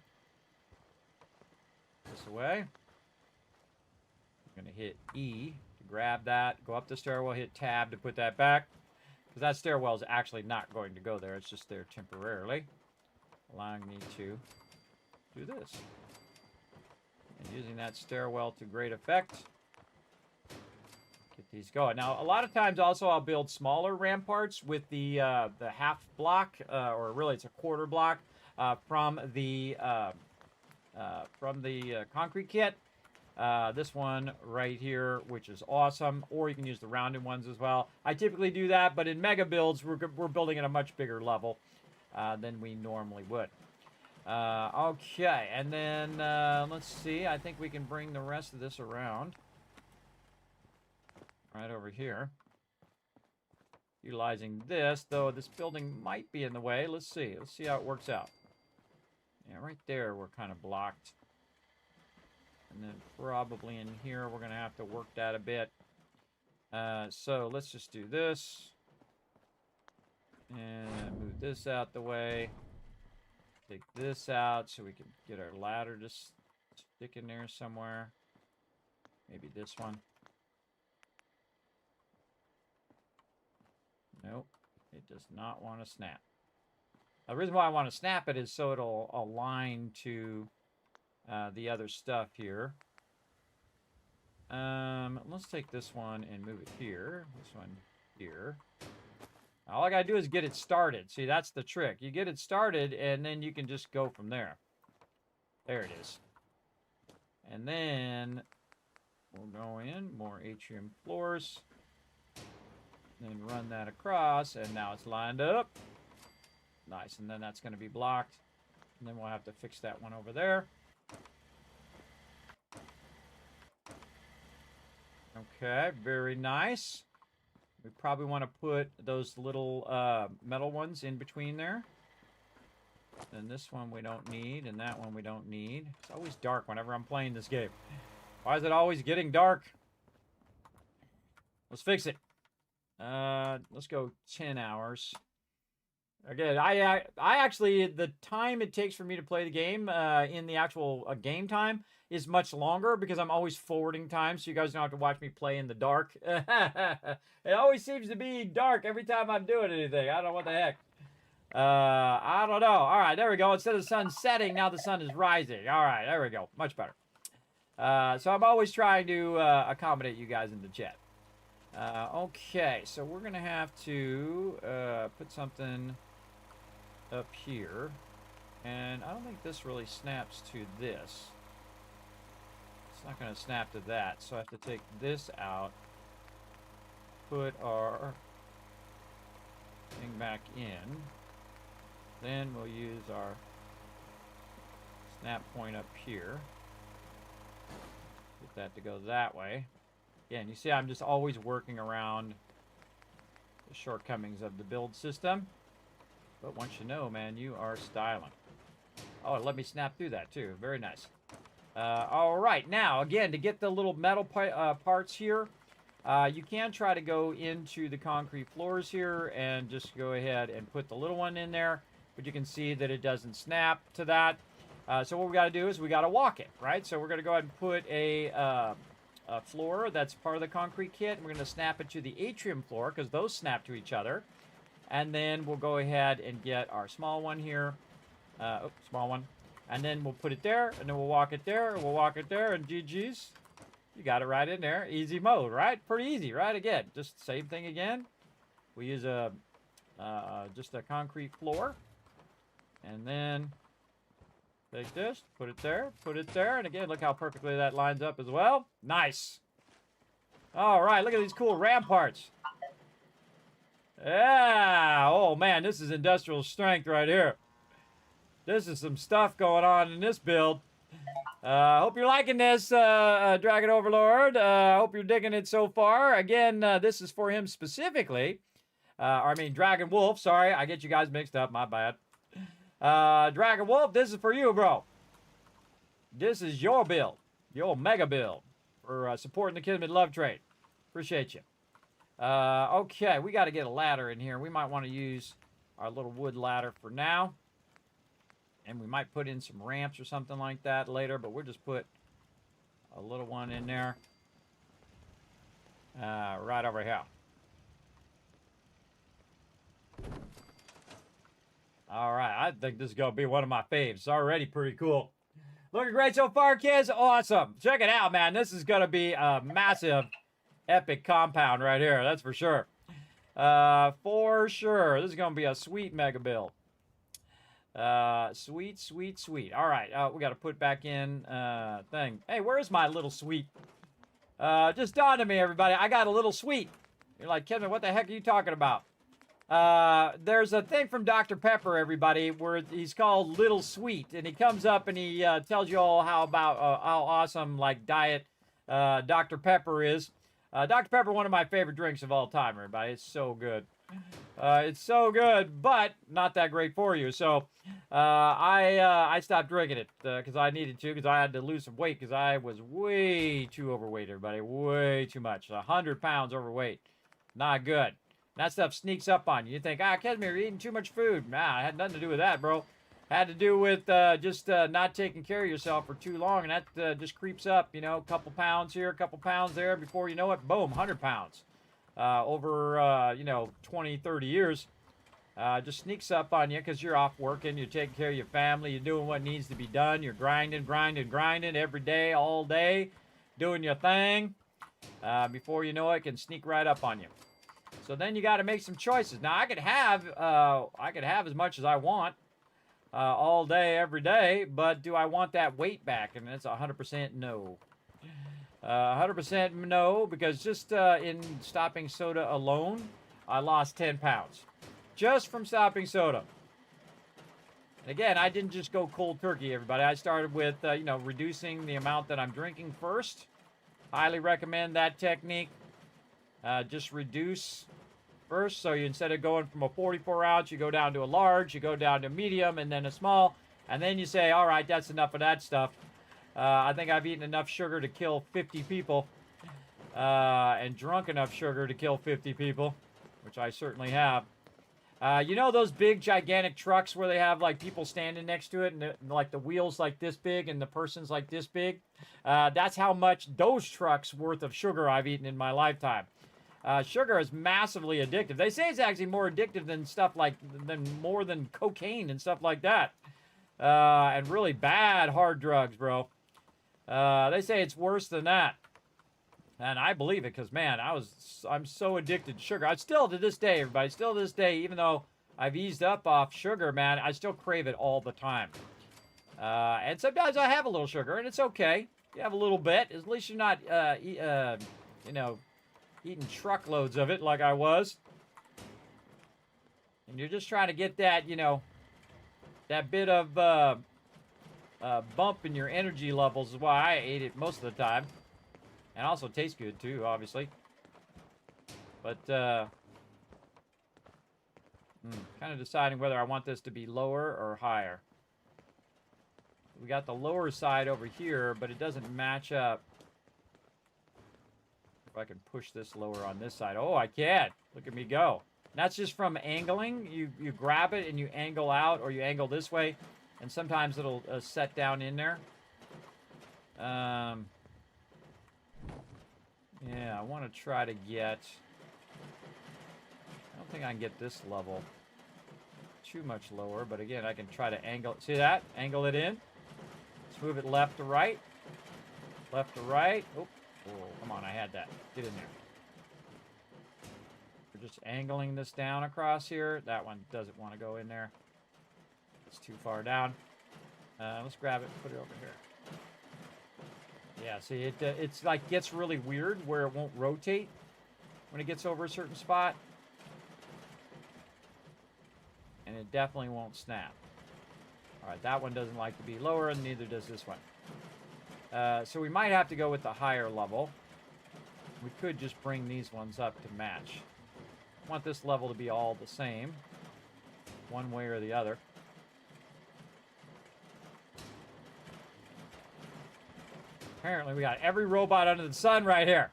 This away. I'm going to hit E to grab that, go up the stairwell, hit tab to put that back. Because that stairwell is actually not going to go there. It's just there temporarily, allowing me to do this. And using that stairwell to great effect. Get these going. Now, a lot of times also I'll build smaller ramparts with the half block, or really it's a quarter block, from the concrete kit. This one right here, which is awesome, or you can use the rounded ones as well. I typically do that, but in mega builds, we're building at a much bigger level than we normally would. Okay, and then let's see. I think we can bring the rest of this around right over here. Utilizing this, though this building might be in the way. Let's see. Let's see how it works out. Yeah, right there we're kind of blocked. And then probably in here we're going to have to work that a bit. So let's just do this. And move this out the way. Take this out so we can get our ladder to stick in there somewhere. Maybe this one. Nope. It does not want to snap. The reason why I want to snap it is so it'll align to the other stuff here. Let's take this one and move it here. This one here. All I gotta do is get it started. See, that's the trick. You get it started, and then you can just go from there. There it is. And then we'll go in, more atrium floors. Then run that across, and now it's lined up. Nice, and then that's going to be blocked. And then we'll have to fix that one over there. Okay, very nice. We probably want to put those little metal ones in between there. And this one we don't need, and that one we don't need. It's always dark whenever I'm playing this game. Why is it always getting dark? Let's fix it. Let's go 10 hours. Again, I actually, the time it takes for me to play the game in the actual game time is much longer because I'm always forwarding time, so you guys don't have to watch me play in the dark. It always seems to be dark every time I'm doing anything. I don't know what the heck. I don't know. All right, there we go. Instead of the sun setting, now the sun is rising. All right, there we go. Much better. So I'm always trying to accommodate you guys in the chat. Okay, so we're going to have to put something up here. And I don't think this really snaps to this. It's not going to snap to that. So I have to take this out. Put our thing back in. Then we'll use our snap point up here. Get that to go that way. Again, you see I'm just always working around the shortcomings of the build system. But once you know, man, you are styling. Oh, let me snap through that too. Very nice. All right, now, again, to get the little metal parts here, you can try to go into the concrete floors here and just go ahead and put the little one in there. But you can see that it doesn't snap to that. So what we got to do is we got to walk it, right? So we're going to go ahead and put a floor that's part of the concrete kit. And we're going to snap it to the atrium floor because those snap to each other. And then we'll go ahead and get our small one here. Small one. And then we'll put it there, and then we'll walk it there, and we'll walk it there, and GG's. You got it right in there. Easy mode, right? Pretty easy, right? Again, just same thing again. We use just a concrete floor. And then take this, put it there, and again, look how perfectly that lines up as well. Nice. All right, look at these cool ramparts. Yeah, oh man, this is industrial strength right here. This is some stuff going on in this build. Hope you're liking this, Dragon Overlord. Hope you're digging it so far. Again, this is for him specifically. I mean, Dragon Wolf, sorry, I get you guys mixed up, my bad. Dragon Wolf, this is for you, bro. This is your build, your mega build for supporting the Kismet Love Trade. Appreciate you. Okay, we got to get a ladder in here. We might want to use our little wood ladder for now. And we might put in some ramps or something like that later, but we'll just put a little one in there. Right over here. All right, I think this is going to be one of my faves. It's already pretty cool. Looking great so far, kids. Awesome. Check it out, man. This is going to be a massive, epic compound right here. That's for sure. For sure. This is going to be a sweet mega build. Sweet, sweet, sweet. All right, we got to put back in thing. Hey, where's my little sweet? Just dawned on me, everybody. I got a little sweet. You're like, Kevin, what the heck are you talking about? There's a thing from Dr. Pepper, everybody, where he's called Little Sweet, and he comes up and he tells you all how awesome like diet Dr. Pepper is. Dr. Pepper, one of my favorite drinks of all time, everybody. It's so good. It's so good, but not that great for you. So I stopped drinking it because I needed to, because I had to lose some weight because I was way too overweight, everybody. Way too much. 100 pounds overweight. Not good. That stuff sneaks up on you. You think, Casimir, you're eating too much food. Nah, it had nothing to do with that, bro. Had to do with just not taking care of yourself for too long, and that just creeps up, you know, a couple pounds here, a couple pounds there. Before you know it, boom, 100 pounds. Over, you know, 20, 30 years. Just sneaks up on you because you're off working, you're taking care of your family, you're doing what needs to be done, you're grinding every day, all day, doing your thing. Before you know it, it can sneak right up on you. So then you got to make some choices. Now I could have as much as I want all day, every day, but do I want that weight back? And it's 100% no. 100% no, because just in stopping soda alone, I lost 10 pounds. Just from stopping soda. And again, I didn't just go cold turkey, everybody. I started with, you know, reducing the amount that I'm drinking first. Highly recommend that technique. Just reduce first. So you, instead of going from a 44 ounce, you go down to a large, you go down to a medium, and then a small. And then you say, all right, that's enough of that stuff. I think I've eaten enough sugar to kill 50 people. And drunk enough sugar to kill 50 people. which I certainly have. You know those big, gigantic trucks where they have like people standing next to it and like the wheels like this big and the person's like this big? That's how much those trucks worth of sugar I've eaten in my lifetime. Sugar is massively addictive. They say it's actually more addictive than stuff like, more than cocaine and stuff like that. And really bad hard drugs, bro. They say it's worse than that. And I believe it because, man, I'm so addicted to sugar. I still, to this day, everybody, still to this day, even though I've eased up off sugar, man, I still crave it all the time. And sometimes I have a little sugar, and it's okay. You have a little bit. At least you're not, you know, eating truckloads of it like I was. And you're just trying to get that, you know, that bit of bump in your energy levels is why I ate it most of the time. And also tastes good too, obviously. But kind of deciding whether I want this to be lower or higher. We got the lower side over here, but it doesn't match up. If I can push this lower on this side. Oh, I can. Look at me go. And that's just from angling. You grab it and you angle out, or you angle this way, and sometimes it'll set down in there. Yeah, I want to try to get... I don't think I can get this level too much lower, but again, I can try to angle... See that? Angle it in. Let's move it left to right. Left to right. Oh, come on, I had that. Get in there. We're just angling this down across here. That one doesn't want to go in there. It's too far down. Let's grab it and put it over here. Yeah, see, it's like gets really weird where it won't rotate when it gets over a certain spot. And it definitely won't snap. All right, that one doesn't like to be lower, and neither does this one. So we might have to go with the higher level. We could just bring these ones up to match. I want this level to be all the same, one way or the other. Apparently, we got every robot under the sun right here.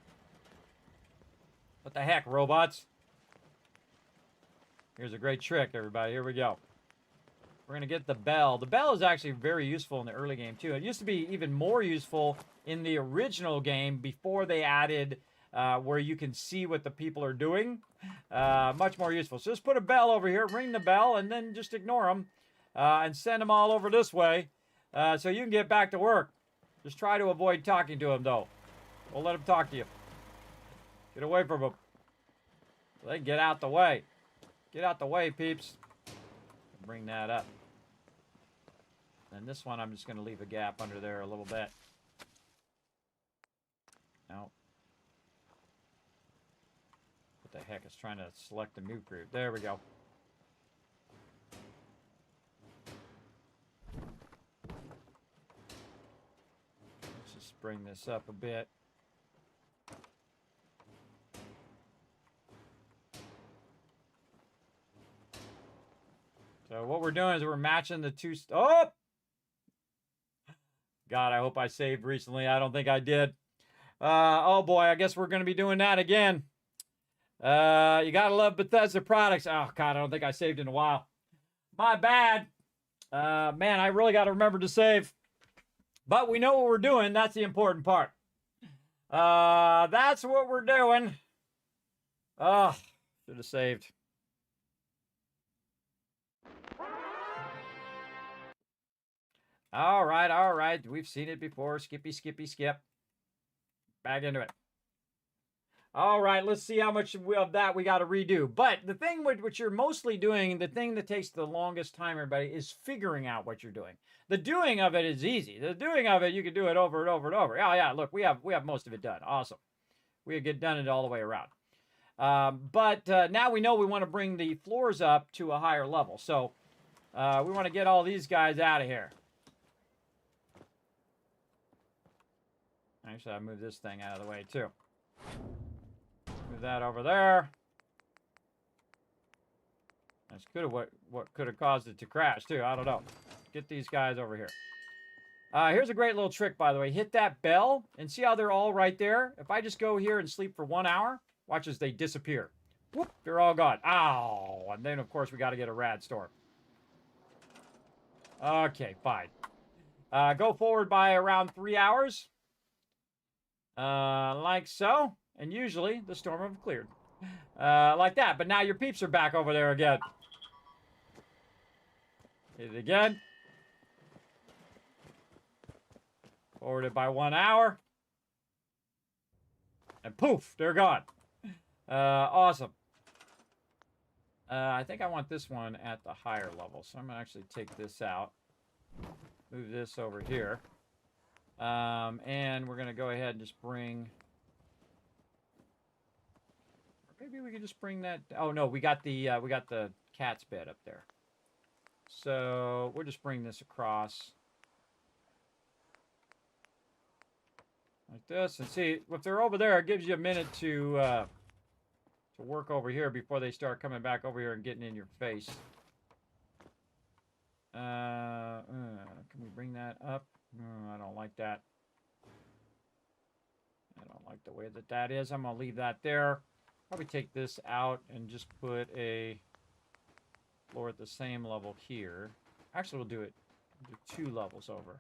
What the heck, robots? Here's a great trick, everybody. Here we go. We're going to get the bell. The bell is actually very useful in the early game, too. It used to be even more useful in the original game before they added where you can see what the people are doing. Much more useful. So just put a bell over here, ring the bell, and then just ignore them and send them all over this way so you can get back to work. Just try to avoid talking to them, though. Don't let them talk to you. Get away from them. They get out the way. Get out the way, peeps. Bring that up. And this one, I'm just going to leave a gap under there a little bit. No. What the heck is trying to select a new group? There we go. Let's just bring this up a bit. So what we're doing is we're matching the two... Oh! God, I hope I saved recently. I don't think I did. Oh boy, I guess we're going to be doing that again. You gotta love Bethesda products. Oh God, I don't think I saved in a while. My bad. Man, I really got to remember to save. But we know what we're doing. That's the important part. That's what we're doing. Oh, should have saved. All right, all right. We've seen it before. Skippy, skippy, skip. Back into it. All right, let's see how much of that we got to redo. But the thing which you're mostly doing, the thing that takes the longest time, everybody, is figuring out what you're doing. The doing of it is easy. The doing of it, you can do it over and over and over. Oh, yeah, look, we have most of it done. Awesome. We have done it all the way around. But now we know we want to bring the floors up to a higher level. So we want to get all these guys out of here. Actually, I move this thing out of the way, too. Move that over there. That's what could have caused it to crash, too. I don't know. Get these guys over here. Here's a great little trick, by the way. Hit that bell, and see how they're all right there? If I just go here and sleep for 1 hour, watch as they disappear. Whoop, they're all gone. Ow! And then, of course, we got to get a rad storm. Okay, fine. Go forward by around 3 hours. Like so. And usually, the storm will have cleared. Like that. But now your peeps are back over there again. Hit it again. Forward it by 1 hour. And poof, they're gone. Awesome. I think I want this one at the higher level. So I'm going to actually take this out. Move this over here. And we're going to go ahead and just bring... Maybe we can just bring that... Oh, no, we got the cat's bed up there. So we'll just bring this across. Like this. And see, if they're over there, it gives you a minute to work over here before they start coming back over here and getting in your face. Can we bring that up? I don't like that. I don't like the way that that is. I'm going to leave that there. Probably take this out and just put a floor at the same level here. Actually, we'll do 2 levels over.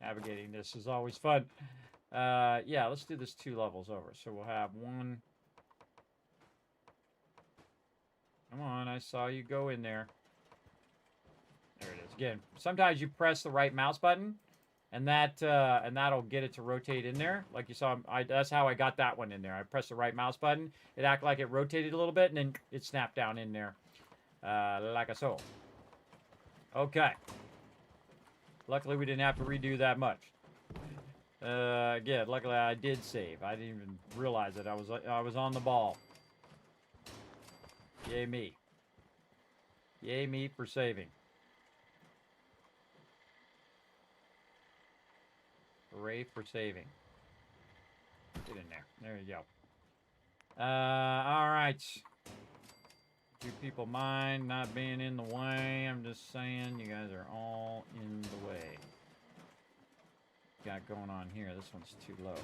Navigating this is always fun. Yeah, let's do this 2 levels over. So we'll have 1. Come on, I saw you go in there. There it is. Again, sometimes you press the right mouse button, and that'll get it to rotate in there. Like you saw, that's how I got that one in there. I pressed the right mouse button. It acted like it rotated a little bit, and then it snapped down in there, like so. Okay. Luckily, we didn't have to redo that much. Again, luckily I did save. I didn't even realize it. I was on the ball. Yay me. Yay me for saving. Hooray for saving. Get in there. There you go. Alright. Do people mind not being in the way? I'm just saying, you guys are all in the way. Got going on here. This one's too low.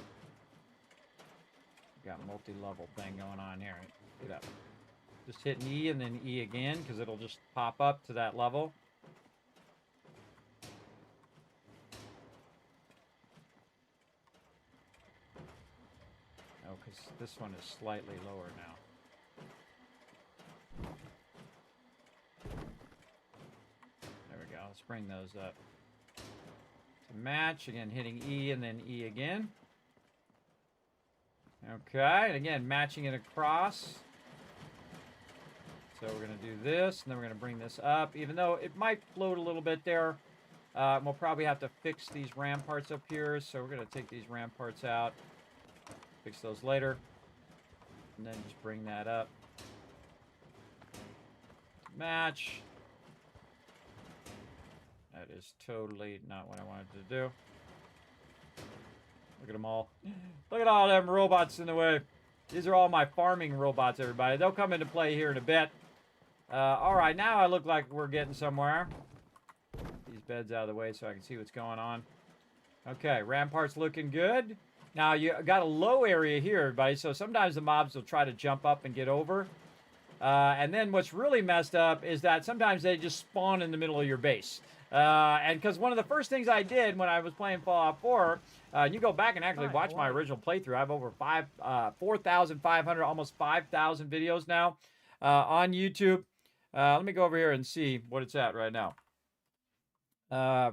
Got multi-level thing going on here. Get up. Just hit E and then E again, because it'll just pop up to that level. Oh, because this one is slightly lower now. There we go. Let's bring those up. To match, again, hitting E and then E again. Okay, and again, matching it across. So we're going to do this, and then we're going to bring this up. Even though it might float a little bit there, we'll probably have to fix these ramparts up here. So we're going to take these ramparts out, fix those later, and then just bring that up. Match. That is totally not what I wanted to do. Look at them all. Look at all them robots in the way. These are all my farming robots, everybody. They'll come into play here in a bit. All right, now I look like we're getting somewhere. These beds out of the way so I can see what's going on. Okay, rampart's looking good. Now, you got a low area here, everybody, so sometimes the mobs will try to jump up and get over. And then what's really messed up is that sometimes they just spawn in the middle of your base. And because one of the first things I did when I was playing Fallout 4, you go back and actually watch my original playthrough. I have over 4,500, almost 5,000 videos now on YouTube. Let me go over here and see what it's at right now.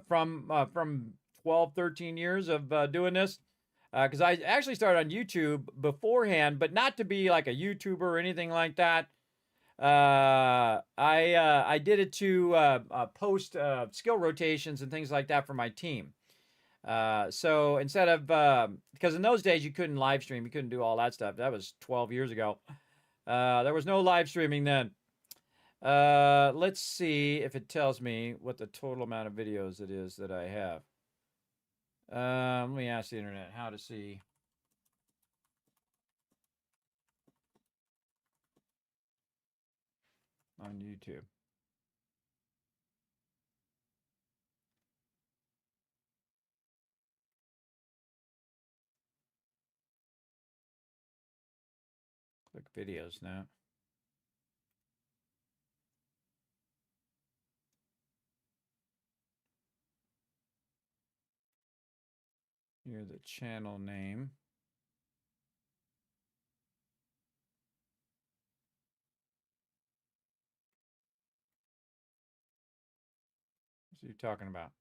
From 12, 13 years of doing this. Because I actually started on YouTube beforehand, but not to be like a YouTuber or anything like that. I did it to post skill rotations and things like that for my team. So instead of, because in those days you couldn't live stream, you couldn't do all that stuff. That was 12 years ago. There was no live streaming then. Let's see if it tells me what the total amount of videos it is that I have. Let me ask the internet how to see. On YouTube. Click videos now. Here's the channel name. What are you talking about?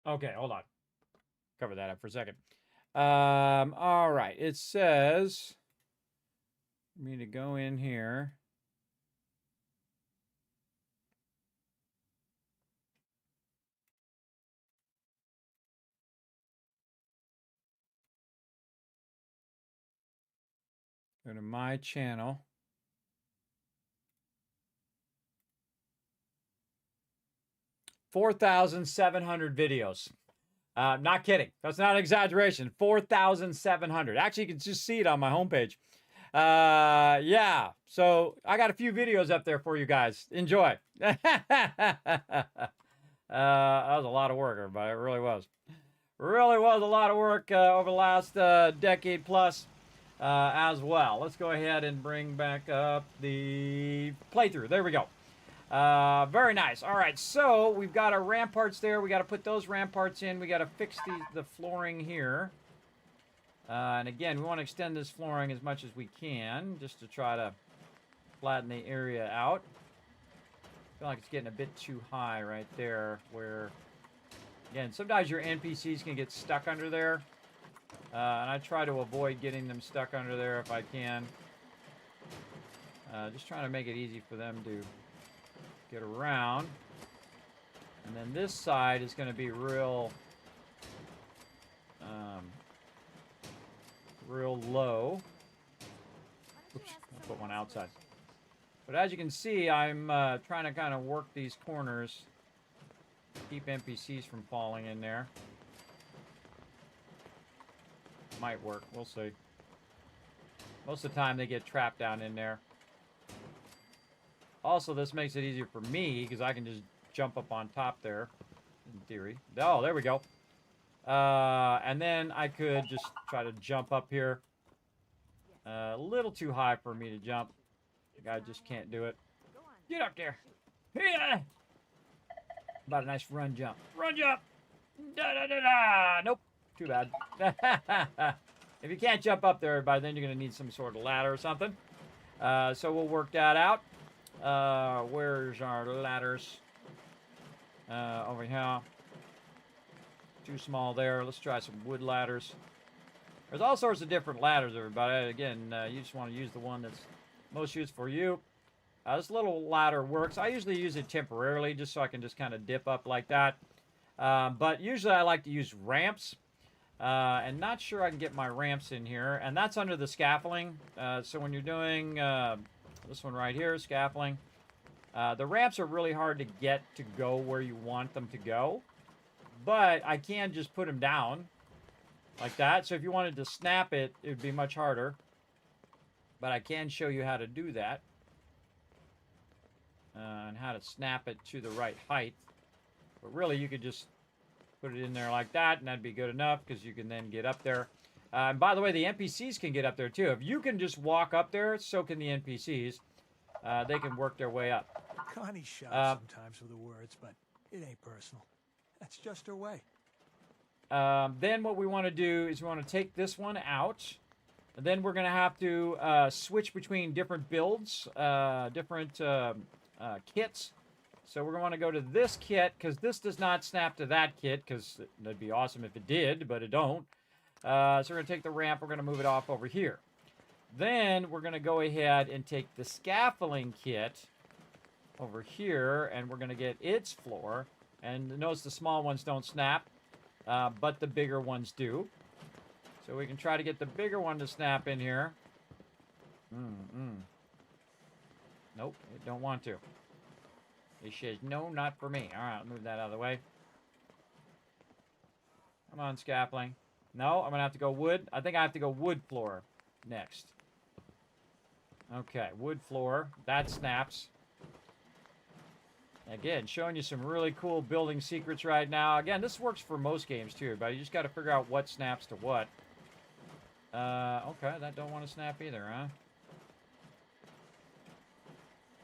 Okay, hold on. Cover that up for a second. All right. It says for me to go in here. Go to my channel. $4,700 videos. Not kidding. That's not an exaggeration. 4,700. Actually, you can just see it on my homepage. Yeah. So I got a few videos up there for you guys. Enjoy. That was a lot of work, everybody. It really was. Really was a lot of work over the last decade plus as well. Let's go ahead and bring back up the playthrough. There we go. Very nice. All right, so we've got our ramparts there. We got to put those ramparts in. We got to fix the flooring here. And again, we want to extend this flooring as much as we can, just to try to flatten the area out. I feel like it's getting a bit too high right there, where, again, sometimes your NPCs can get stuck under there. And I try to avoid getting them stuck under there if I can. Just trying to make it easy for them to get around. And then this side is going to be real low. Oops, I'll put one outside. But as you can see, I'm trying to kind of work these corners, keep NPCs from falling in there. Might work, we'll see. Most of the time they get trapped down in there. Also, this makes it easier for me, because I can just jump up on top there, in theory. Oh, there we go. And then I could just try to jump up here. A little too high for me to jump. I just can't do it. Get up there. Yeah. About a nice run jump. Run jump. Da-da-da-da. Nope. Too bad. If you can't jump up there, everybody, then you're going to need some sort of ladder or something. So we'll work that out. Where's our ladders? Over here. Too small there. Let's try some wood ladders. There's all sorts of different ladders, everybody. Again, you just want to use the one that's most used for you. This little ladder works. I usually use it temporarily just so I can just kind of dip up like that. But usually I like to use ramps. And not sure I can get my ramps in here. And that's under the scaffolding. So when you're doing this one right here, scaffolding, the ramps are really hard to get to go where you want them to go. But I can just put them down like that. So if you wanted to snap it, it would be much harder. But I can show you how to do that. And how to snap it to the right height. But really, you could just put it in there like that, and that'd be good enough, because you can then get up there. And by the way, the NPCs can get up there, too. If you can just walk up there, so can the NPCs. They can work their way up. Connie shouts sometimes with the words, but it ain't personal. That's just her way. Then what we want to do is we want to take this one out. And then we're going to have to switch between different builds, different kits. So we're going to want to go to this kit, because this does not snap to that kit, because that'd be awesome if it did, but it don't. So we're going to take the ramp, we're going to move it off over here. Then we're going to go ahead and take the scaffolding kit over here, and we're going to get its floor. And notice the small ones don't snap, but the bigger ones do. So we can try to get the bigger one to snap in here. Nope, it don't want to. It says, no, not for me. All right, I'll move that out of the way. Come on, scaffolding. No, I'm going to have to go wood. I think I have to go wood floor next. Okay, wood floor. That snaps. Again, showing you some really cool building secrets right now. Again, this works for most games too, but you just got to figure out what snaps to what. Okay, that don't want to snap either, huh?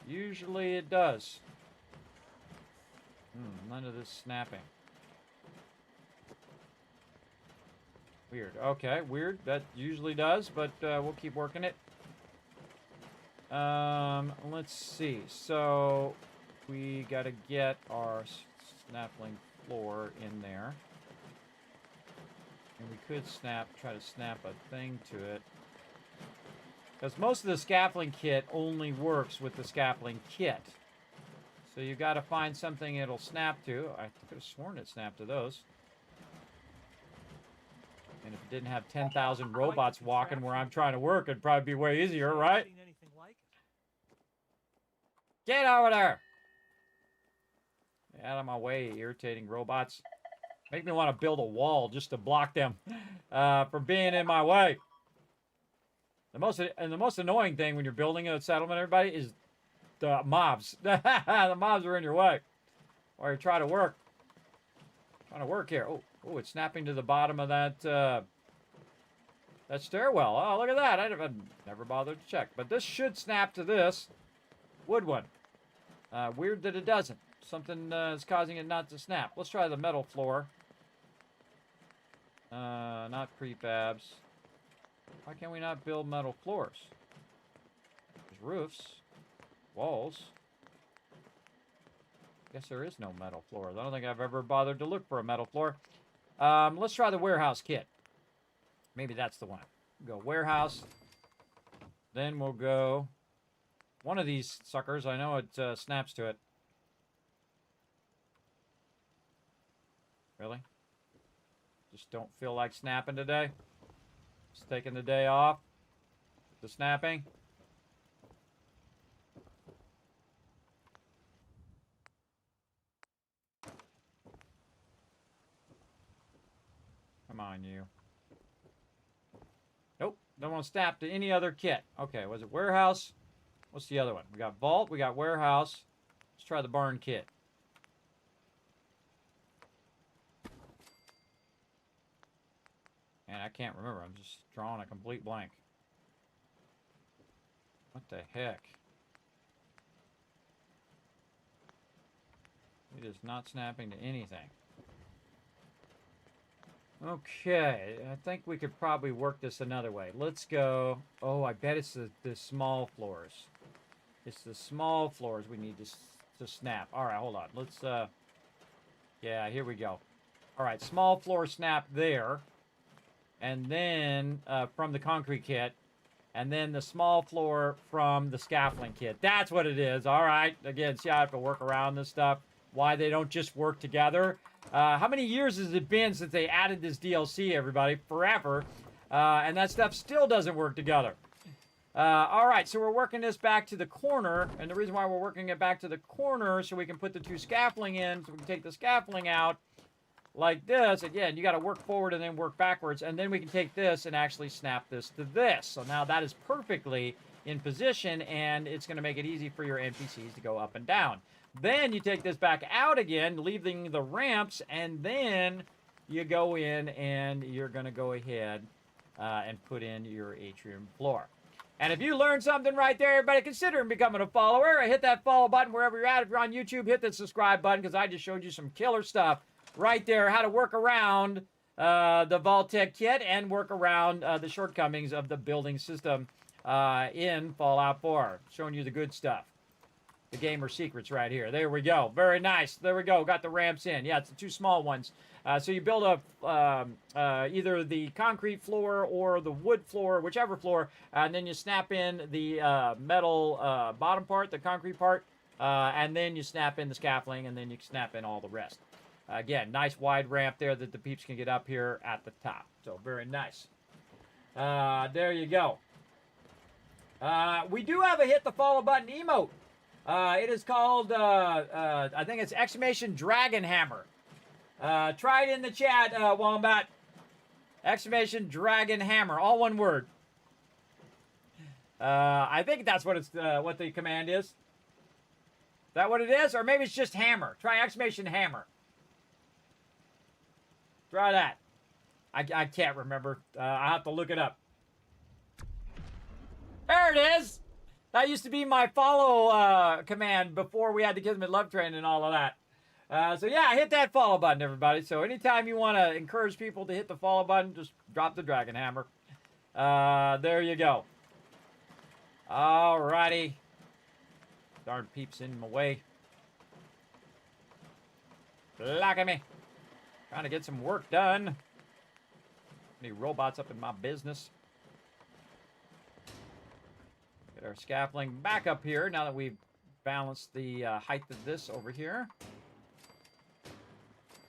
Usually it does. None of this snapping. Weird. Okay, weird. That usually does, but we'll keep working it. Let's see. So we got to get our snapling floor in there. And we could try to snap a thing to it. Because most of the scaffolding kit only works with the scaffolding kit. So you got to find something it'll snap to. I could have sworn it snapped to those. And if it didn't have 10,000 robots walking where I'm trying to work, it'd probably be way easier, right? Get over there! Get out of my way, irritating robots. Make me want to build a wall just to block them from being in my way. The most annoying thing when you're building a settlement, everybody, is the mobs. The mobs are in your way. Or you try to work. Trying to work here. Oh, it's snapping to the bottom of that that stairwell. Oh, look at that. I never bothered to check. But this should snap to this wood one. Weird that it doesn't. Something is causing it not to snap. Let's try the metal floor. Not prefabs. Why can't we not build metal floors? There's roofs. Walls. Guess there is no metal floors. I don't think I've ever bothered to look for a metal floor. Let's try the warehouse kit. Maybe that's the one. Go warehouse. Then we'll go one of these suckers. I know it snaps to it. Really? Just don't feel like snapping today? Just taking the day off? The snapping? Come on, you. Nope. Don't want to snap to any other kit. Okay, was it warehouse? What's the other one? We got vault. We got warehouse. Let's try the barn kit. And I can't remember. I'm just drawing a complete blank. What the heck? It is not snapping to anything. Okay, I think we could probably work this another way. Let's go. Oh, I bet it's the small floors. It's the small floors we need to snap. All right, hold on. Let's, yeah, here we go. All right, small floor snap there. And then from the concrete kit. And then the small floor from the scaffolding kit. That's what it is. All right. Again, see how I have to work around this stuff. Why they don't just work together. How many years has it been since they added this DLC, everybody? Forever. And that stuff still doesn't work together. All right, so we're working this back to the corner. And the reason why we're working it back to the corner so we can put the two scaffolding in, so we can take the scaffolding out like this. Again, you got to work forward and then work backwards. And then we can take this and actually snap this to this. So now that is perfectly in position, and it's going to make it easy for your NPCs to go up and down. Then you take this back out again, leaving the ramps, and then you go in and you're going to go ahead and put in your atrium floor. And if you learned something right there, everybody, consider becoming a follower. Hit that follow button wherever you're at. If you're on YouTube, hit the subscribe button, because I just showed you some killer stuff right there, how to work around the Vault-Tec kit and work around the shortcomings of the building system in Fallout 4. Showing you the good stuff. The gamer secrets right here. There we go. Very nice. There we go. Got the ramps in. Yeah, it's the two small ones. So you build up either the concrete floor or the wood floor, whichever floor, and then you snap in the metal bottom part, the concrete part, and then you snap in the scaffolding, and then you snap in all the rest. Again, nice wide ramp there that the peeps can get up here at the top. So very nice. There you go. We do have a hit the follow button emote. It is called, I think it's exclamation dragon hammer. Try it in the chat, Wombat. Exclamation dragon hammer, all one word. I think that's what it's what the command is. that what it is? Or maybe it's just hammer. Try exclamation hammer. Try that. I can't remember. I'll have to look it up. There it is. That used to be my follow command before we had the Kismet Love Train and all of that. So yeah, hit that follow button, everybody. So anytime you want to encourage people to hit the follow button, just drop the dragon hammer. There you go. Alrighty. Darn peeps in my way. Look at me. Trying to get some work done. Any robots up in my business. Get our scaffolding back up here now that we've balanced the height of this over here.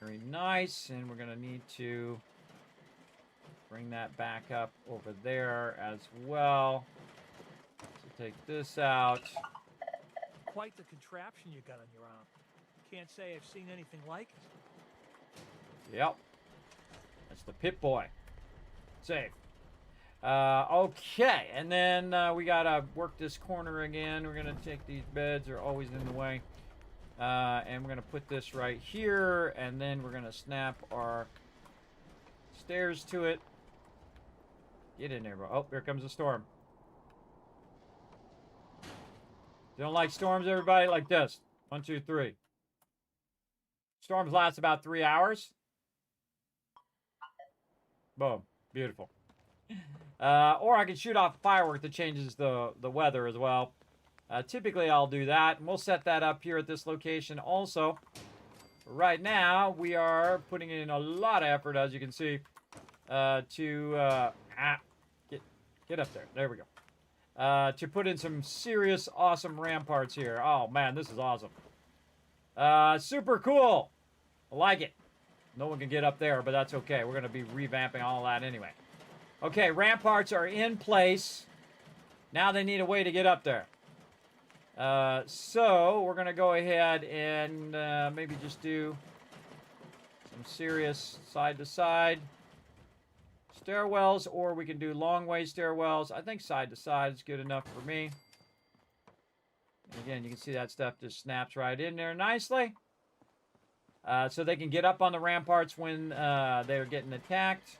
Very nice. And we're going to need to bring that back up over there as well. So take this out. Quite the contraption you got on your arm. Can't say I've seen anything like it. Yep. That's the Pip-Boy. Save. Okay, and then we gotta work this corner again. We're gonna take these beds, they're always in the way. And we're gonna put this right here, and then we're gonna snap our stairs to it. Get in there, bro. Oh, here comes a storm. You don't like storms, everybody? Like this. 1, 2, 3. Storms last about 3 hours. Boom. Beautiful. Or I can shoot off a firework that changes the weather as well. Typically, I'll do that. And we'll set that up here at this location also. Right now, we are putting in a lot of effort, as you can see, to get up there. There we go. To put in some serious, awesome ramparts here. Oh, man, this is awesome. Super cool. I like it. No one can get up there, but that's okay. We're going to be revamping all that anyway. Okay, ramparts are in place. Now they need a way to get up there. So we're going to go ahead and maybe just do some serious side-to-side stairwells, or we can do long-way stairwells. I think side-to-side is good enough for me. And again, you can see that stuff just snaps right in there nicely. So they can get up on the ramparts when they're getting attacked.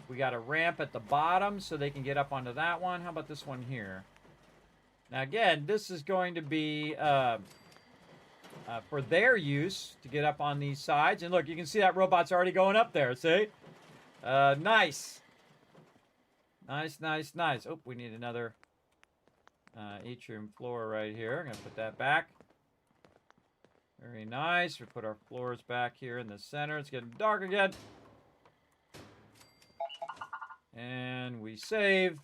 We got a ramp at the bottom so they can get up onto that one. How about this one here? Now again, this is going to be for their use to get up on these sides. And look, you can see that robot's already going up there, see? Nice. Nice, nice, nice. Oh, we need another atrium floor right here. I'm going to put that back. Very nice. We put our floors back here in the center. It's getting dark again. And we save.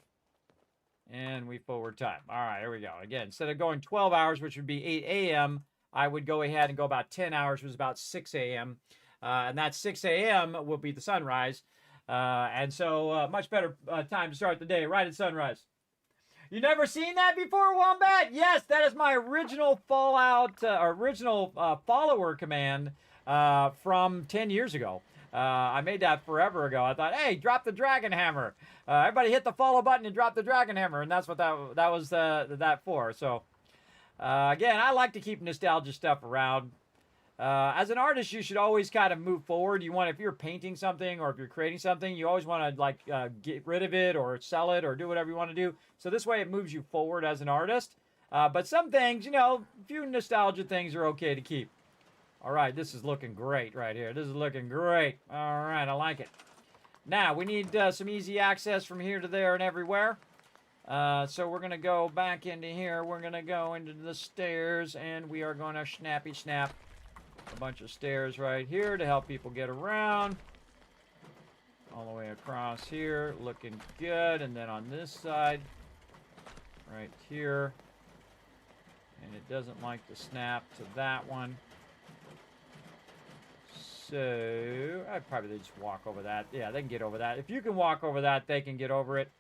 And we forward time. All right, here we go. Again, instead of going 12 hours, which would be 8 a.m., I would go ahead and go about 10 hours, which is about 6 a.m. And that 6 a.m. will be the sunrise. And so much better time to start the day right at sunrise. You never seen that before, Wombat? Yes, that is my original Fallout, original follower command from 10 years ago. I made that forever ago. I thought, hey, drop the dragon hammer. Everybody hit the follow button and drop the dragon hammer, and that's what that was that for. So, again, I like to keep nostalgia stuff around. As an artist, you should always kind of move forward. You want, if you're painting something or if you're creating something, you always want to like get rid of it or sell it or do whatever you want to do. So this way it moves you forward as an artist. But some things, you know, a few nostalgia things are okay to keep. All right, this is looking great right here. This is looking great. All right, I like it. Now, we need some easy access from here to there and everywhere. So we're going to go back into here. We're going to go into the stairs, and we are going to snappy snap a bunch of stairs right here to help people get around. All the way across here, looking good. And then on this side, right here. And it doesn't like to snap to that one. So, I'd probably just walk over that. Yeah, they can get over that. If you can walk over that, they can get over it.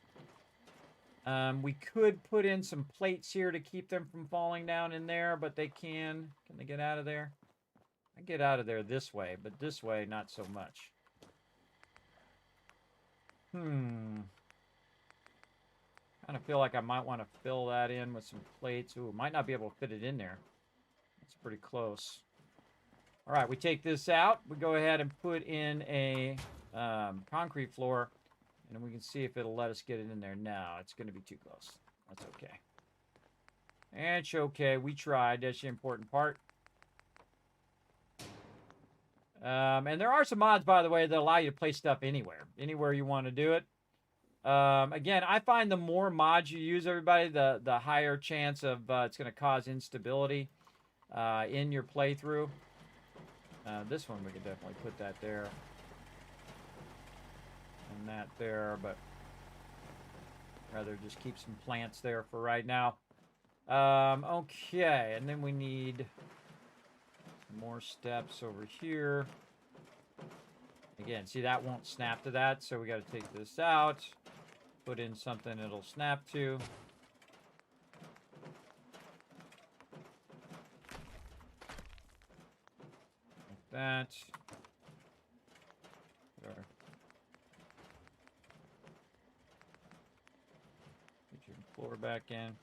We could put in some plates here to keep them from falling down in there, but they can. Can they get out of there? I get out of there this way, but this way, not so much. Kind of feel like I might want to fill that in with some plates. Ooh, might not be able to fit it in there. It's pretty close. All right, we take this out. We go ahead and put in a concrete floor, and we can see if it'll let us get it in there. No, it's going to be too close. That's okay. It's okay. We tried. That's the important part. And there are some mods, by the way, that allow you to place stuff anywhere you want to do it. Again, I find the more mods you use, everybody, the higher chance of it's going to cause instability in your playthrough. This one, we could definitely put that there. And that there, but rather just keep some plants there for right now. Okay, and then we need some more steps over here. Again, see, that won't snap to that, so we got to take this out, put in something it'll snap to. Like that. There. Get your floor back in.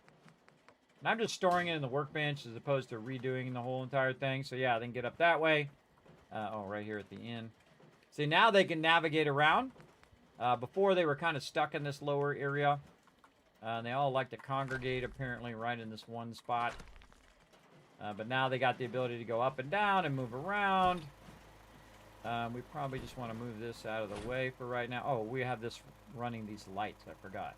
And I'm just storing it in the workbench as opposed to redoing the whole entire thing. So yeah, then get up that way. Oh, right here at the end. See, now they can navigate around. Before they were kind of stuck in this lower area. They all like to congregate apparently right in this one spot. But now they got the ability to go up and down and move around. We probably just want to move this out of the way for right now. Oh, we have this running these lights. I forgot.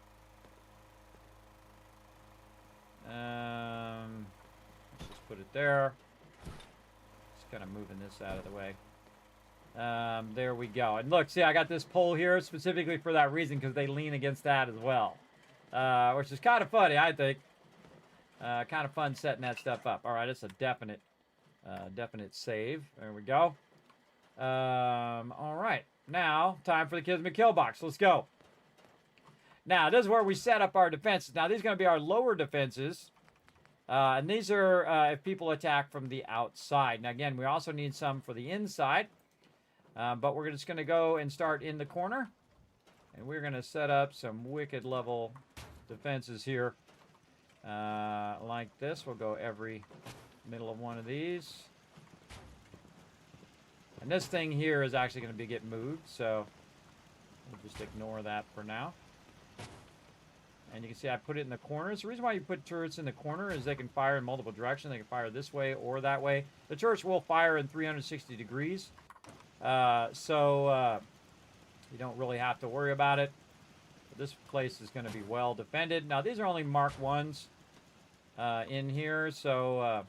Let's just put it there. Just kind of moving this out of the way. There we go. And look, see, I got this pole here specifically for that reason, because they lean against that as well. Which is kind of funny, I think. Kind of fun setting that stuff up. All right, it's a definite save. There we go. All right. Now, time for the Kismet kill box. Let's go. Now, this is where we set up our defenses. Now, these are going to be our lower defenses. And these are if people attack from the outside. Now, again, we also need some for the inside. But we're just going to go and start in the corner. And we're going to set up some wicked level defenses here. Like this. We'll go every middle of one of these. And this thing here is actually going to get moved. So we'll just ignore that for now. And you can see I put it in the corners. The reason why you put turrets in the corner is they can fire in multiple directions. They can fire this way or that way. The turrets will fire in 360 degrees. So you don't really have to worry about it. But this place is going to be well defended. Now, these are only Mark 1s in here. So I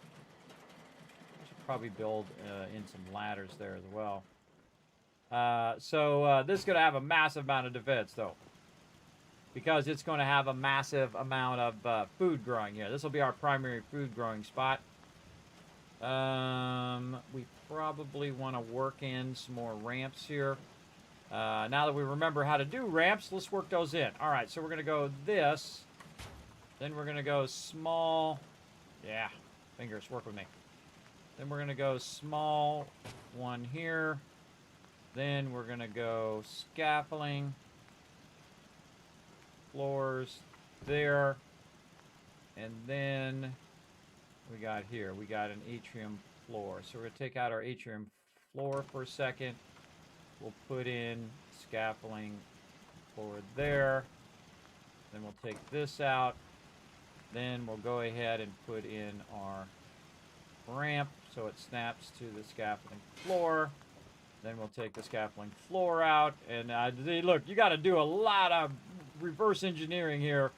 should probably build in some ladders there as well. This is going to have a massive amount of defense, though. Because it's going to have a massive amount of food growing here. This will be our primary food growing spot. We probably want to work in some more ramps here. Now that we remember how to do ramps, let's work those in. All right, so we're going to go this. Then we're going to go small. Yeah, fingers, work with me. Then we're going to go small one here. Then we're going to go scaffolding. Floors there. And then we got here, we got an atrium floor. So we're going to take out our atrium floor for a second. We'll put in scaffolding floor there. Then we'll take this out. Then we'll go ahead and put in our ramp so it snaps to the scaffolding floor. Then we'll take the scaffolding floor out. And look, you got to do a lot of reverse engineering here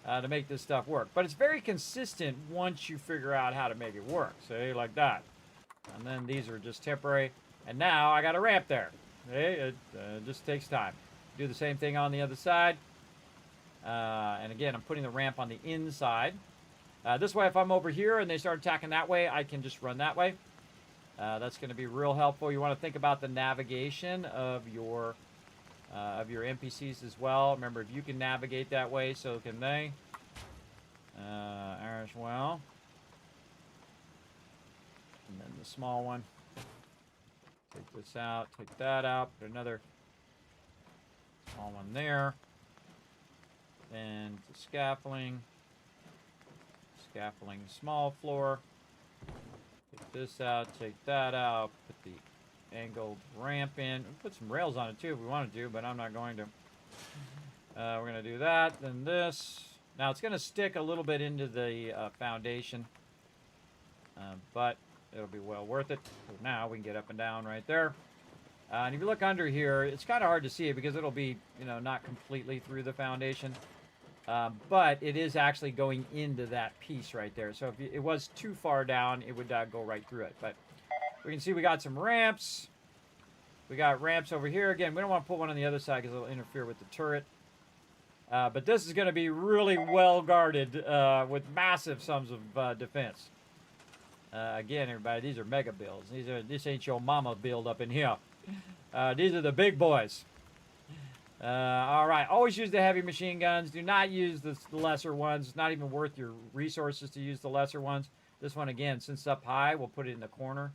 to make this stuff work. But it's very consistent once you figure out how to make it work. See, like that. And then these are just temporary. And now I got a ramp there. See, it just takes time. Do the same thing on the other side. And again, I'm putting the ramp on the inside. This way, if I'm over here and they start attacking that way, I can just run that way. That's going to be real helpful. You want to think about the navigation of your NPCs as well. Remember, if you can navigate that way, so can they. As well. And then the small one. Take this out, take that out, put another small one there. Then the scaffolding. Scaffolding small floor. Take this out, take that out, put the angled ramp in. Put some rails on it too if we wanted to, but I'm not going to. We're going to do that, then this. Now it's going to stick a little bit into the foundation, but it'll be well worth it. So now we can get up and down right there. And if you look under here, it's kind of hard to see it because it'll be, you know, not completely through the foundation. But it is actually going into that piece right there. So if it was too far down, it would go right through it. But we can see we got some ramps. We got ramps over here. Again, we don't want to put one on the other side because it'll interfere with the turret. But this is going to be really well guarded with massive sums of defense. Again, everybody, these are mega builds. This ain't your mama build up in here. These are the big boys. All right, always use the heavy machine guns. Do not use the lesser ones. It's not even worth your resources to use the lesser ones. This one, again, since it's up high, we'll put it in the corner.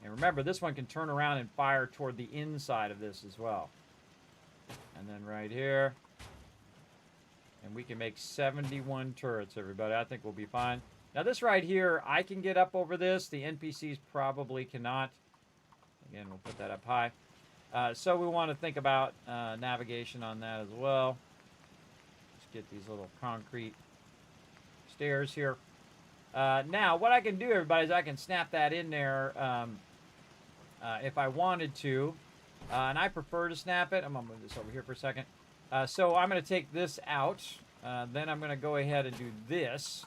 And remember, this one can turn around and fire toward the inside of this as well. And then right here. And we can make 71 turrets, everybody. I think we'll be fine. Now, this right here, I can get up over this. The NPCs probably cannot. Again, we'll put that up high. So we want to think about navigation on that as well. Let's get these little concrete stairs here. Now, what I can do, everybody, is I can snap that in there if I wanted to. And I prefer to snap it. I'm going to move this over here for a second. So I'm going to take this out. Then I'm going to go ahead and do this.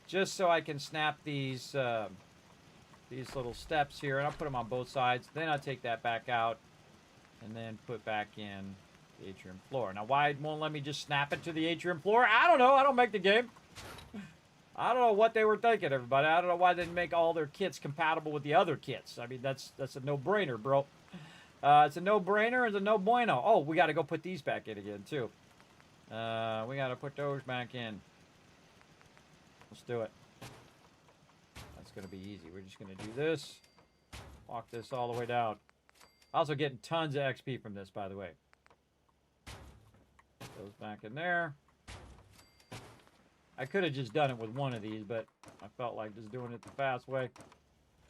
Just so I can snap these little steps here. And I'll put them on both sides. Then I'll take that back out. And then put back in the atrium floor. Now, why it won't let me just snap it to the atrium floor? I don't know. I don't make the game. I don't know what they were thinking, everybody. I don't know why they didn't make all their kits compatible with the other kits. I mean, that's a no-brainer, bro. It's a no-brainer. It's a no bueno. Oh, we got to go put these back in again, too. We got to put those back in. Let's do it. That's going to be easy. We're just going to do this. Walk this all the way down. Also getting tons of XP from this, by the way. Goes back in there. I could have just done it with one of these, but I felt like just doing it the fast way.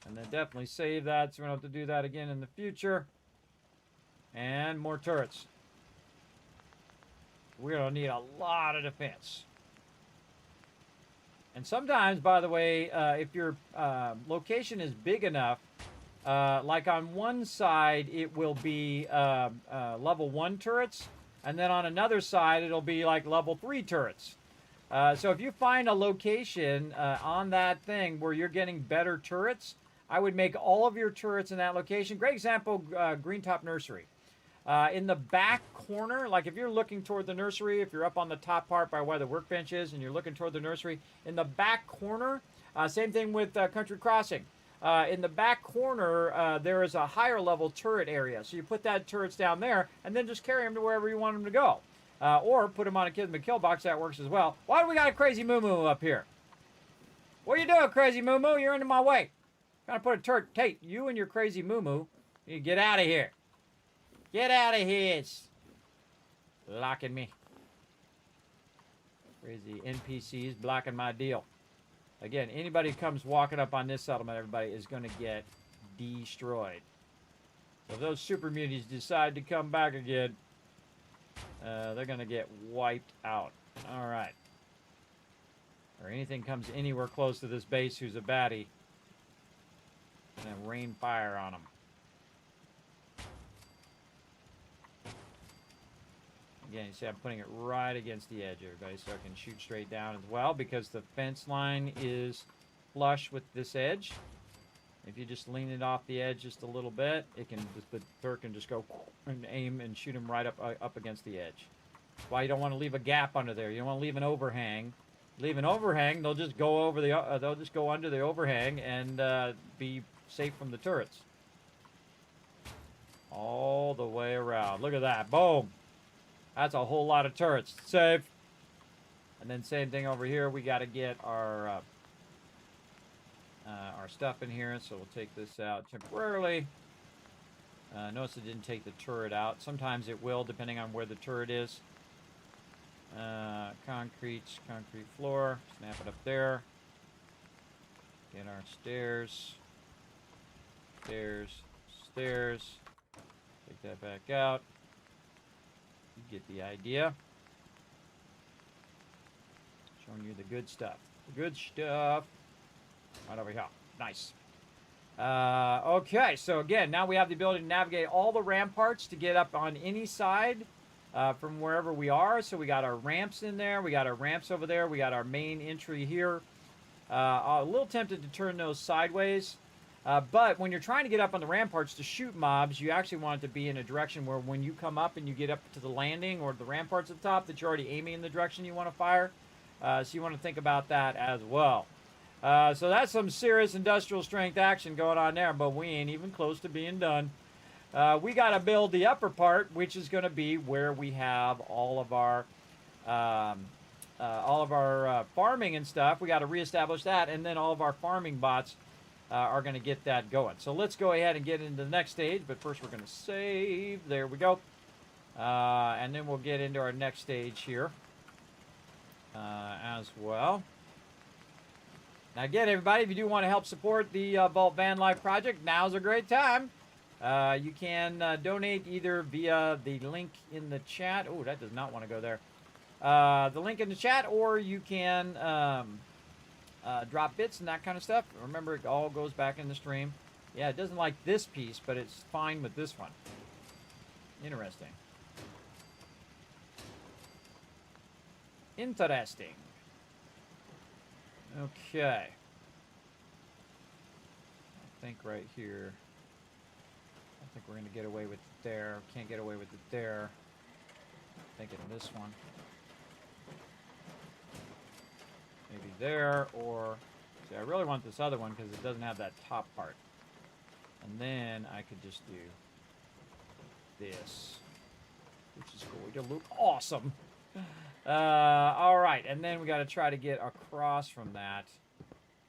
And then definitely save that so we don't have to do that again in the future. And more turrets. We're going to need a lot of defense. And sometimes, by the way, if your location is big enough, like on one side, it will be level 1 turrets. And then on another side, it'll be like level 3 turrets. So if you find a location on that thing where you're getting better turrets, I would make all of your turrets in that location. Great example, Green Top Nursery. In the back corner, like if you're looking toward the nursery, if you're up on the top part by where the workbench is and you're looking toward the nursery, in the back corner, same thing with Country Crossing. In the back corner, there is a higher level turret area. So you put that turrets down there and then just carry them to wherever you want them to go. Or put them on a Kismet kill box. That works as well. Why do we got a Crazy Moo Moo up here? What are you doing, Crazy Moo Moo? You're into my way. Trying to put a turret. Hey, you and your Crazy Moo Moo, you get out of here. Get out of here. It's blocking me. Crazy NPCs blocking my deal. Again, anybody who comes walking up on this settlement, everybody, is going to get destroyed. So if those super muties decide to come back again, they're going to get wiped out. All right. Or anything comes anywhere close to this base who's a baddie, and rain fire on them. Again, you see I'm putting it right against the edge, everybody, so I can shoot straight down as well, because the fence line is flush with this edge. If you just lean it off the edge just a little bit, it can the turret can just go and aim and shoot him right up against the edge. That's why you don't want to leave a gap under there. You don't want to leave an overhang. Leave an overhang, they'll just go over the they'll just go under the overhang and be safe from the turrets. All the way around. Look at that. Boom. That's a whole lot of turrets. Save. And then same thing over here. We got to get our stuff in here. So we'll take this out temporarily. Notice it didn't take the turret out. Sometimes it will, depending on where the turret is. Concrete floor. Snap it up there. in our stairs. Stairs. Stairs. Take that back out. You get the idea. Showing you the good stuff. The good stuff. Right over here. Nice. Okay, so again, now we have the ability to navigate all the ramparts to get up on any side from wherever we are. So we got our ramps in there. We got our ramps over there. We got our main entry here. A little tempted to turn those sideways. But when you're trying to get up on the ramparts to shoot mobs, you actually want it to be in a direction where when you come up and you get up to the landing or the ramparts at the top, that you're already aiming in the direction you want to fire. So you want to think about that as well. So that's some serious industrial strength action going on there, but we ain't even close to being done. We got to build the upper part, which is going to be where we have all of our farming and stuff. We got to reestablish that, and then all of our farming bots are going to get that going. So let's go ahead and get into the next stage, but first we're going to save. There we go. And then we'll get into our next stage here as well. Now again, everybody, if you do want to help support the Vault Van Life project, now's a great time. You can donate either via the link in the chat. Oh, that does not want to go there. The link in the chat, or you can drop bits and that kind of stuff. Remember, it all goes back in the stream. Yeah, it doesn't like this piece, but it's fine with this one. Interesting. Interesting. Okay. I think right here. I think we're going to get away with it there. Can't get away with it there. I'm thinking this one. Maybe there, or... See, I really want this other one because it doesn't have that top part. And then I could just do this, which is going to look awesome. All right, and then we got to try to get across from that,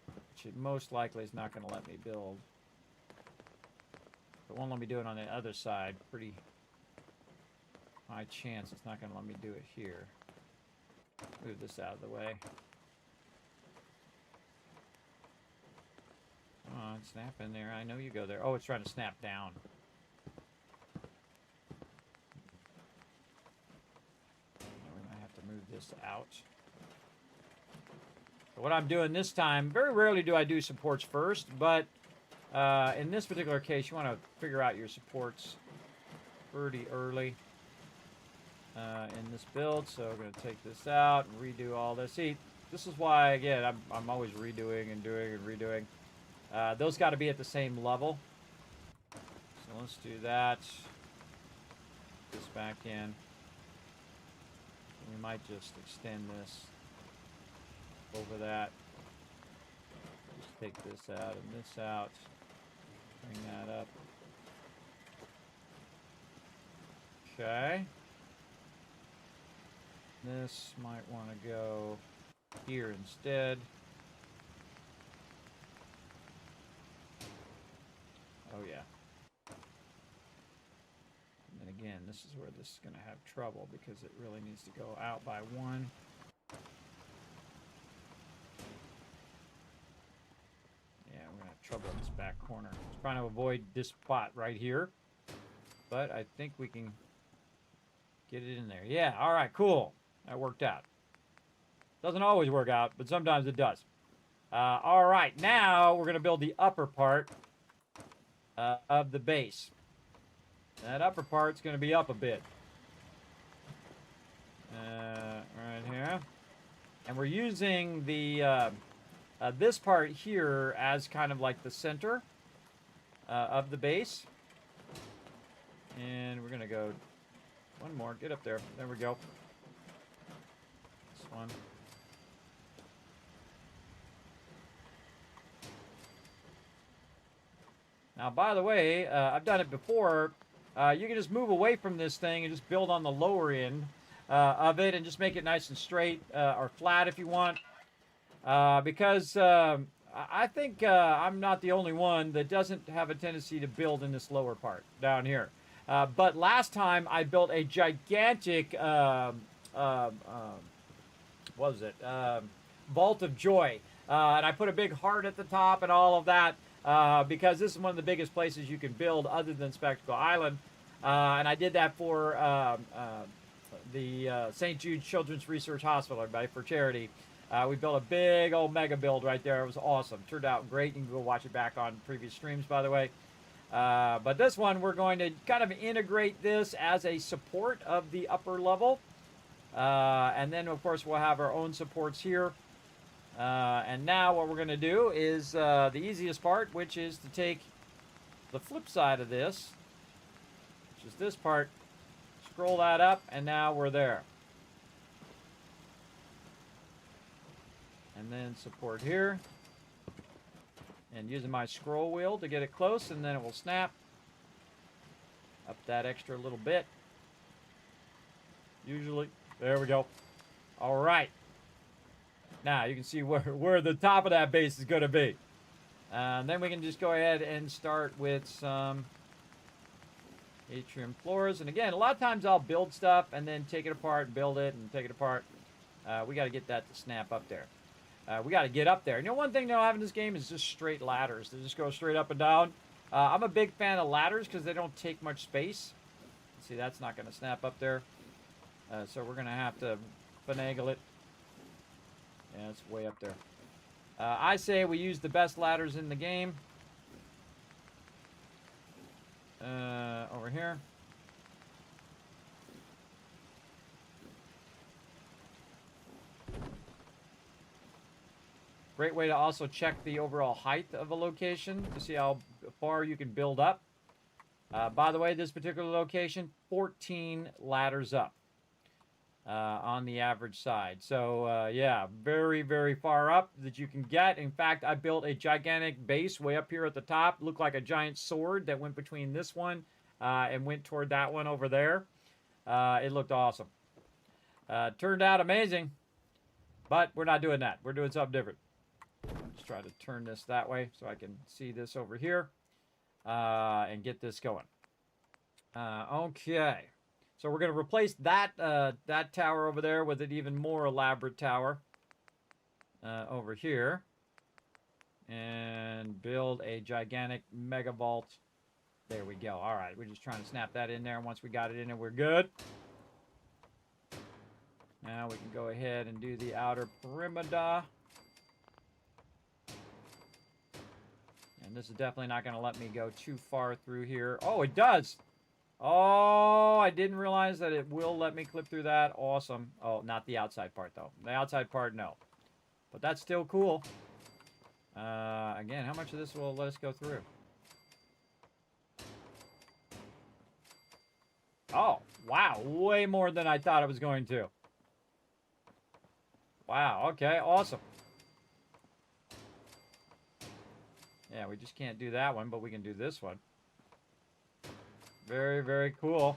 which it most likely is not going to let me build. It won't let me do it on the other side. Pretty high chance it's not going to let me do it here. Move this out of the way. Come on, snap in there. I know you go there. Oh, it's trying to snap down. Move this out. So what I'm doing this time, very rarely do I do supports first, but in this particular case, you want to figure out your supports pretty early in this build. So we're going to take this out and redo all this. See, this is why, again, I'm always redoing and doing and redoing. Those got to be at the same level. So let's do that. Put this back in. We might just extend this over that. Just take this out and this out. Bring that up. Okay. This might want to go here instead. Oh yeah. And again, this is where this is going to have trouble because it really needs to go out by one. Yeah, we're going to have trouble in this back corner. Just trying to avoid this spot right here. But I think we can get it in there. Yeah, all right, cool. That worked out. Doesn't always work out, but sometimes it does. All right, now we're going to build the upper part of the base. That upper part's going to be up a bit. Right here. And we're using the this part here as kind of like the center of the base. And we're going to go one more. Get up there. There we go. This one. Now, by the way, I've done it before. You can just move away from this thing and just build on the lower end of it and just make it nice and straight or flat if you want. Because I think I'm not the only one that doesn't have a tendency to build in this lower part down here. But last time I built a gigantic, what was it? Vault of Joy. And I put a big heart at the top and all of that because this is one of the biggest places you can build other than Spectacle Island. And I did that for the St. Jude Children's Research Hospital, everybody, for charity. We built a big old mega build right there. It was awesome. Turned out great. You can go watch it back on previous streams, by the way. But this one, we're going to kind of integrate this as a support of the upper level. And then, of course, we'll have our own supports here. And now what we're going to do is the easiest part, which is to take the flip side of this, which is this part, scroll that up, and now we're there. And then support here. And using my scroll wheel to get it close, and then it will snap up that extra little bit. Usually. There we go. All right. Now you can see where the top of that base is going to be. Then we can just go ahead and start with some atrium floors. And again, a lot of times I'll build stuff and then take it apart, build it, and take it apart. We got to get that to snap up there. We got to get up there. You know, one thing they'll have in this game is just straight ladders. They just go straight up and down. I'm a big fan of ladders because they don't take much space. See, that's not going to snap up there. So we're going to have to finagle it. Yeah, it's way up there. I say we use the best ladders in the game. Over here. Great way to also check the overall height of a location to see how far you can build up. By the way, this particular location, 14 ladders up on the average side. So, yeah, very, very far up that you can get. In fact, I built a gigantic base way up here at the top. Looked like a giant sword that went between this one and went toward that one over there. It looked awesome. Turned out amazing, but we're not doing that. We're doing something different. Let's try to turn this that way so I can see this over here and get this going. Okay. So we're going to replace that that tower over there with an even more elaborate tower over here. And build a gigantic mega vault. There we go. All right. We're just trying to snap that in there. Once we got it in there, we're good. Now we can go ahead and do the outer perimeter. And this is definitely not going to let me go too far through here. Oh, it does. Oh, I didn't realize that it will let me clip through that. Awesome. Oh, not the outside part, though. The outside part, no. But that's still cool. Again, how much of this will let us go through? Oh, wow. Way more than I thought it was going to. Wow. Okay, awesome. Yeah, we just can't do that one, but we can do this one. Very, very cool.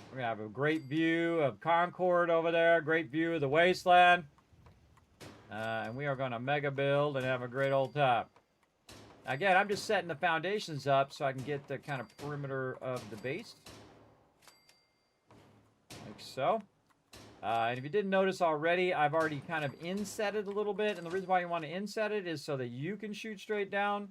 We're going to have a great view of Concord over there. Great view of the wasteland. And we are going to mega build and have a great old top. Again, I'm just setting the foundations up so I can get the kind of perimeter of the base. Like so. And if you didn't notice already, I've already kind of insetted a little bit. And the reason why you want to inset it is so that you can shoot straight down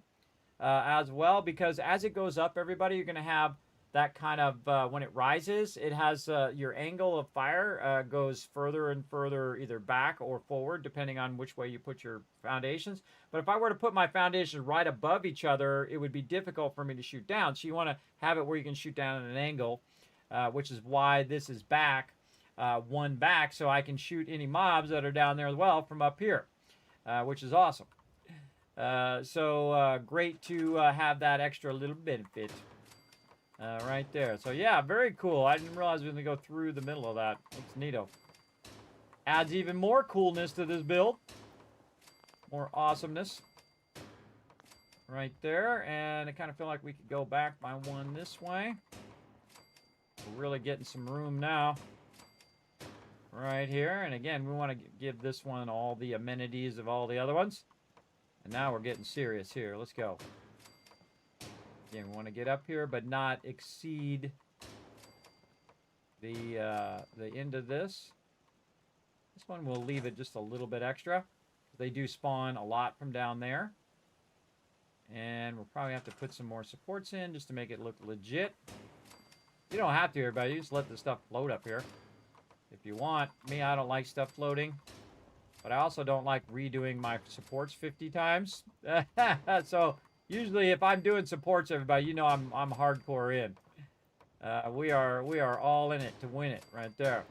as well. Because as it goes up, everybody, you're going to have that kind of, when it rises, it has your angle of fire goes further and further either back or forward, depending on which way you put your foundations. But if I were to put my foundations right above each other, it would be difficult for me to shoot down. So you want to have it where you can shoot down at an angle, which is why this is back. One back, so I can shoot any mobs that are down there as well from up here, which is awesome. So great to have that extra little benefit right there. So yeah, very cool. I didn't realize we were going to go through the middle of that. It's neato. Adds even more coolness to this build. More awesomeness. Right there. And I kind of feel like we could go back by one this way. We're really getting some room now. Right here. And again, we want to give this one all the amenities of all the other ones. And now we're getting serious here. Let's go. Again, we want to get up here, but not exceed the end of this. This one we'll leave it just a little bit extra. They do spawn a lot from down there. And we'll probably have to put some more supports in just to make it look legit. You don't have to, everybody. You just let the stuff float up here. If you want. Me, I don't like stuff floating. But I also don't like redoing my supports 50 times. So, usually if I'm doing supports, everybody, you know I'm hardcore in. We are all in it to win it right there.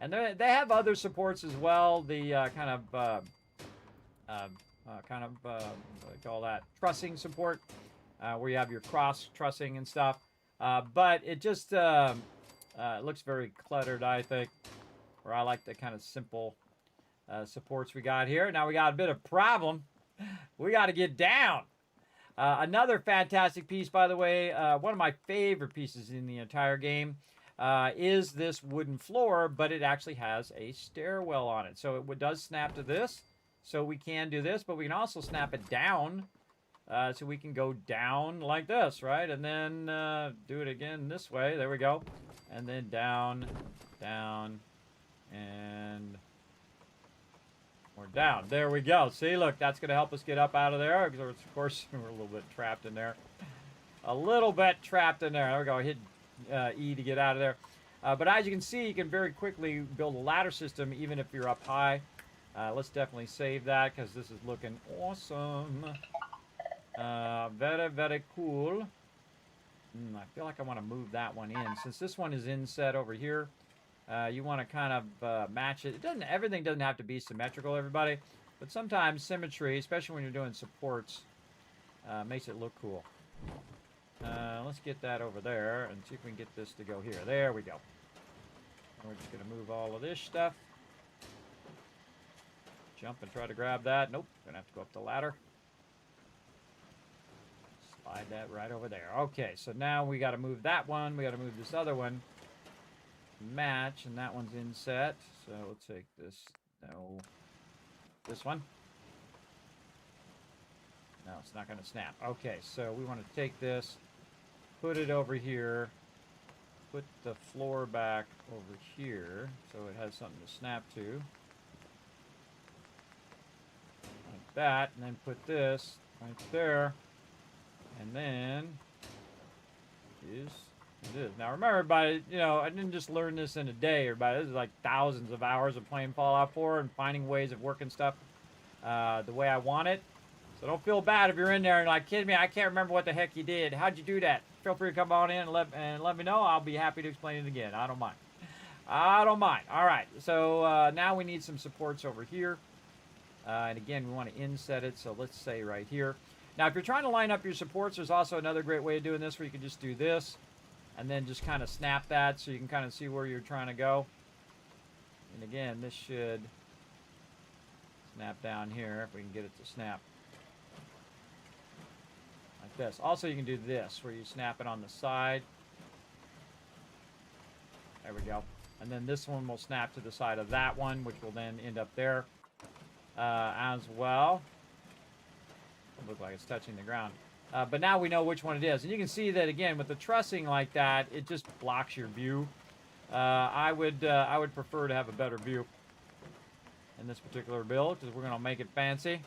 And they have other supports as well. The what do you call that? Trussing support, where you have your cross trussing and stuff. But it just it looks very cluttered, I think. Or I like the kind of simple supports we got here. Now we got a bit of problem. We got to get down. Another fantastic piece, by the way, one of my favorite pieces in the entire game, is this wooden floor, but it actually has a stairwell on it. So it does snap to this, so we can do this, but we can also snap it down, so we can go down like this, right? And then do it again this way. There we go. And then down, down, and we're down. There we go. See, look, that's going to help us get up out of there. Of course, we're a little bit trapped in there. A little bit trapped in there. There we go. Hit E to get out of there. But as you can see, you can very quickly build a ladder system even if you're up high. Let's definitely save that because this is looking awesome. Very, very cool. I feel like I want to move that one in. Since this one is inset over here, you want to kind of match it. Everything doesn't have to be symmetrical, everybody. But sometimes symmetry, especially when you're doing supports, makes it look cool. Let's get that over there and see if we can get this to go here. There we go. And we're just going to move all of this stuff. Jump and try to grab that. Nope. Going to have to go up the ladder. Slide that right over there. Okay, so now we got to move that one. We got to move this other one. Match, and that one's inset. So we'll take this. No. This one. No, it's not going to snap. Okay, so we want to take this, put it over here, put the floor back over here so it has something to snap to. Like that, and then put this right there, and then it is. Now remember, everybody, you know, I didn't just learn this in a day, everybody. This is like thousands of hours of playing Fallout 4 and finding ways of working stuff the way I want it. So don't feel bad if you're in there and like, kidding me, I can't remember what the heck you did. How'd you do that? Feel free to come on in and let me know. I'll be happy to explain it again. I don't mind. I don't mind. All right. So now we need some supports over here. And again, we want to inset it. So let's say right here. Now, if you're trying to line up your supports, there's also another great way of doing this where you can just do this and then just kind of snap that so you can kind of see where you're trying to go. And again, this should snap down here if we can get it to snap. Like this. Also, you can do this where you snap it on the side. There we go. And then this one will snap to the side of that one, which will then end up there as well. It'll look like it's touching the ground. But now we know which one it is. And you can see that, again, with the trussing like that, it just blocks your view. I would prefer to have a better view in this particular build because we're going to make it fancy.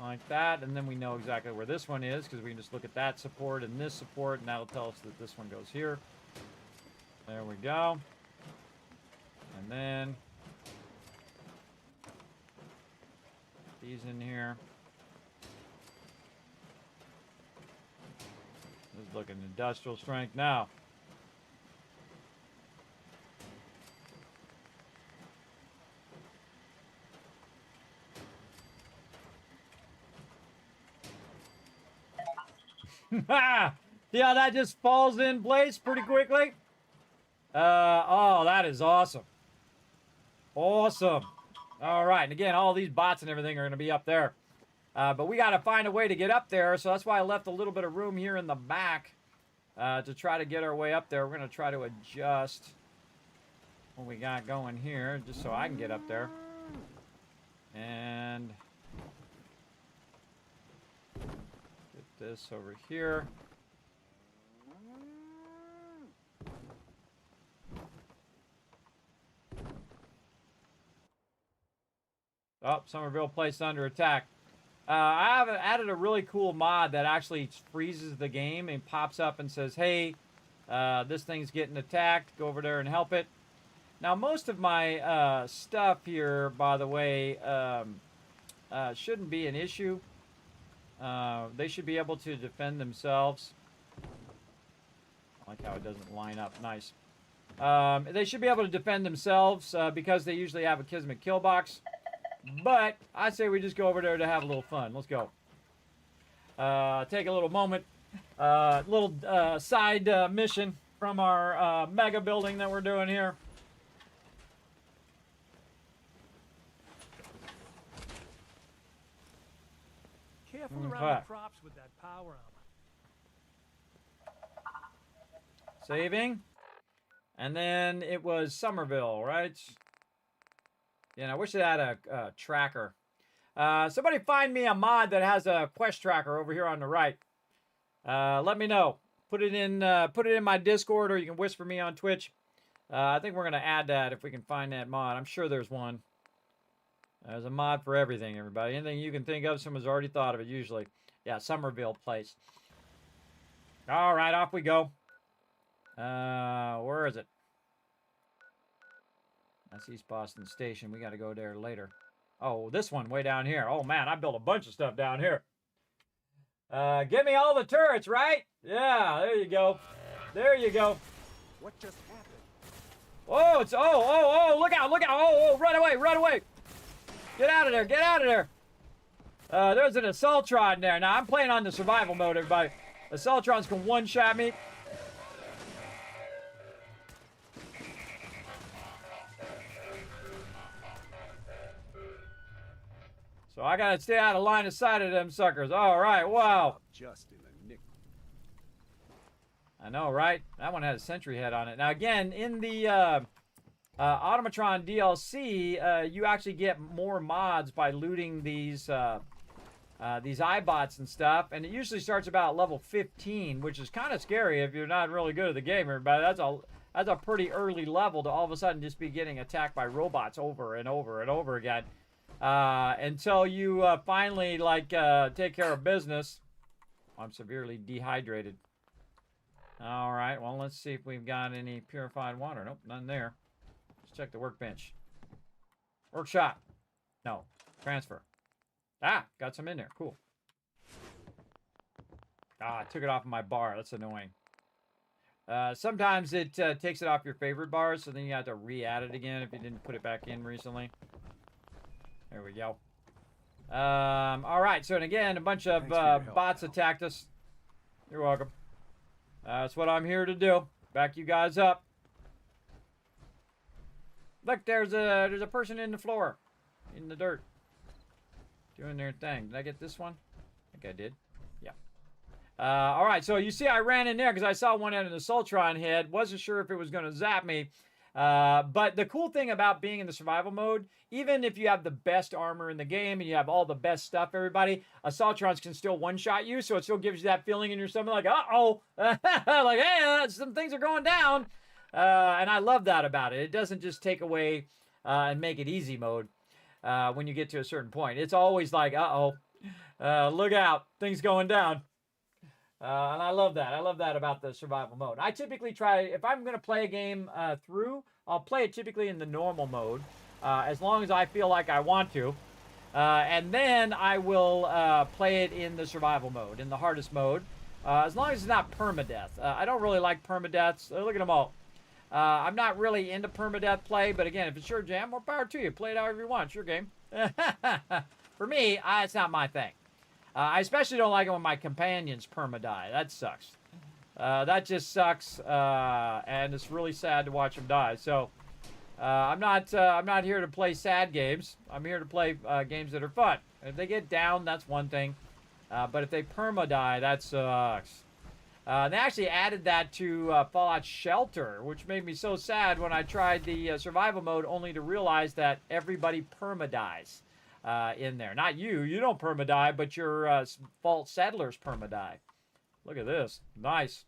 Like that, and then we know exactly where this one is because we can just look at that support and this support, and that'll tell us that this one goes here. There we go. And then these in here. This is looking industrial strength now. See how that just falls in place pretty quickly? Oh, that is awesome. Awesome. All right, and again, all these bots and everything are going to be up there. But we got to find a way to get up there, so that's why I left a little bit of room here in the back to try to get our way up there. We're going to try to adjust what we got going here just so I can get up there. And get this over here. Oh, Somerville Place under attack. I have added a really cool mod that actually freezes the game and pops up and says, hey, this thing's getting attacked. Go over there and help it. Now, most of my stuff here, by the way, shouldn't be an issue. They should be able to defend themselves. I like how it doesn't line up. Nice. They should be able to defend themselves because they usually have a Kismet kill box. But I say we just go over there to have a little fun. Let's go. Take a little moment. Little side mission from our mega building that we're doing here. Careful around the crops with that power armor. Saving. And then it was Somerville, right? Yeah, and I wish it had a tracker. Somebody find me a mod that has a quest tracker over here on the right. Let me know. Put it in my Discord, or you can whisper me on Twitch. I think we're gonna add that if we can find that mod. I'm sure there's one. There's a mod for everything, everybody. Anything you can think of, someone's already thought of it, usually. Yeah, Somerville Place. All right, off we go. Where is it? That's East Boston Station. We got to go there later. Oh, this one way down here. Oh, man, I built a bunch of stuff down here. Give me all the turrets, right? Yeah, there you go. There you go. What just happened? Oh, it's... Oh, look out, look out. Oh, run away, run away. Get out of there, get out of there. There's an Assaultron there. Now, I'm playing on the survival mode, everybody. Assaultrons can one-shot me. So I gotta stay out of line of sight of them suckers. All right, wow. Just in the nick. I know, right? That one had a sentry head on it. Now, again, in the Automatron DLC, you actually get more mods by looting these iBots and stuff, and it usually starts about level 15, which is kind of scary if you're not really good at the game, everybody. That's a pretty early level to all of a sudden just be getting attacked by robots over and over and over again. Until you finally take care of business. I'm severely dehydrated. All right, well, let's see if we've got any purified water. Nope, none there. Let's check the workbench. Workshop. No, transfer. Ah, got some in there. Cool. Ah, I took it off of my bar. That's annoying. Sometimes it takes it off your favorite bars, so then you have to re-add it again if you didn't put it back in recently. There we go. All right, so and again, a bunch of bots attacked us. You're welcome. That's what I'm here to do. Back you guys up. Look, there's a person in the floor, in the dirt, doing their thing. Did I get this one? I think I did. Yeah. All right, so you see I ran in there because I saw one at an Assaultron head. Wasn't sure if it was going to zap me. But the cool thing about being in the survival mode, even if you have the best armor in the game and you have all the best stuff, everybody, Assaultrons can still one-shot you, so it still gives you that feeling in your stomach like, uh-oh, like, hey, some things are going down. And I love that about it. It doesn't just take away and make it easy mode when you get to a certain point. It's always like, uh-oh, look out, things going down. And I love that. I love that about the survival mode. I typically try, if I'm going to play a game through, I'll play it typically in the normal mode, as long as I feel like I want to. And then I will play it in the survival mode, in the hardest mode, as long as it's not permadeath. I don't really like permadeaths. Look at them all. I'm not really into permadeath play, but again, if it's your jam, more power to you. Play it however you want. It's your game. For me, it's not my thing. I especially don't like it when my companions perma-die. That sucks. That just sucks, and it's really sad to watch them die. So, I'm not here to play sad games. I'm here to play games that are fun. If they get down, that's one thing. But if they perma-die, that sucks. They actually added that to Fallout Shelter, which made me so sad when I tried the survival mode, only to realize that everybody perma-dies. In there. Not you. You don't perma-die, but your vault settlers perma-die. Look at this. Nice.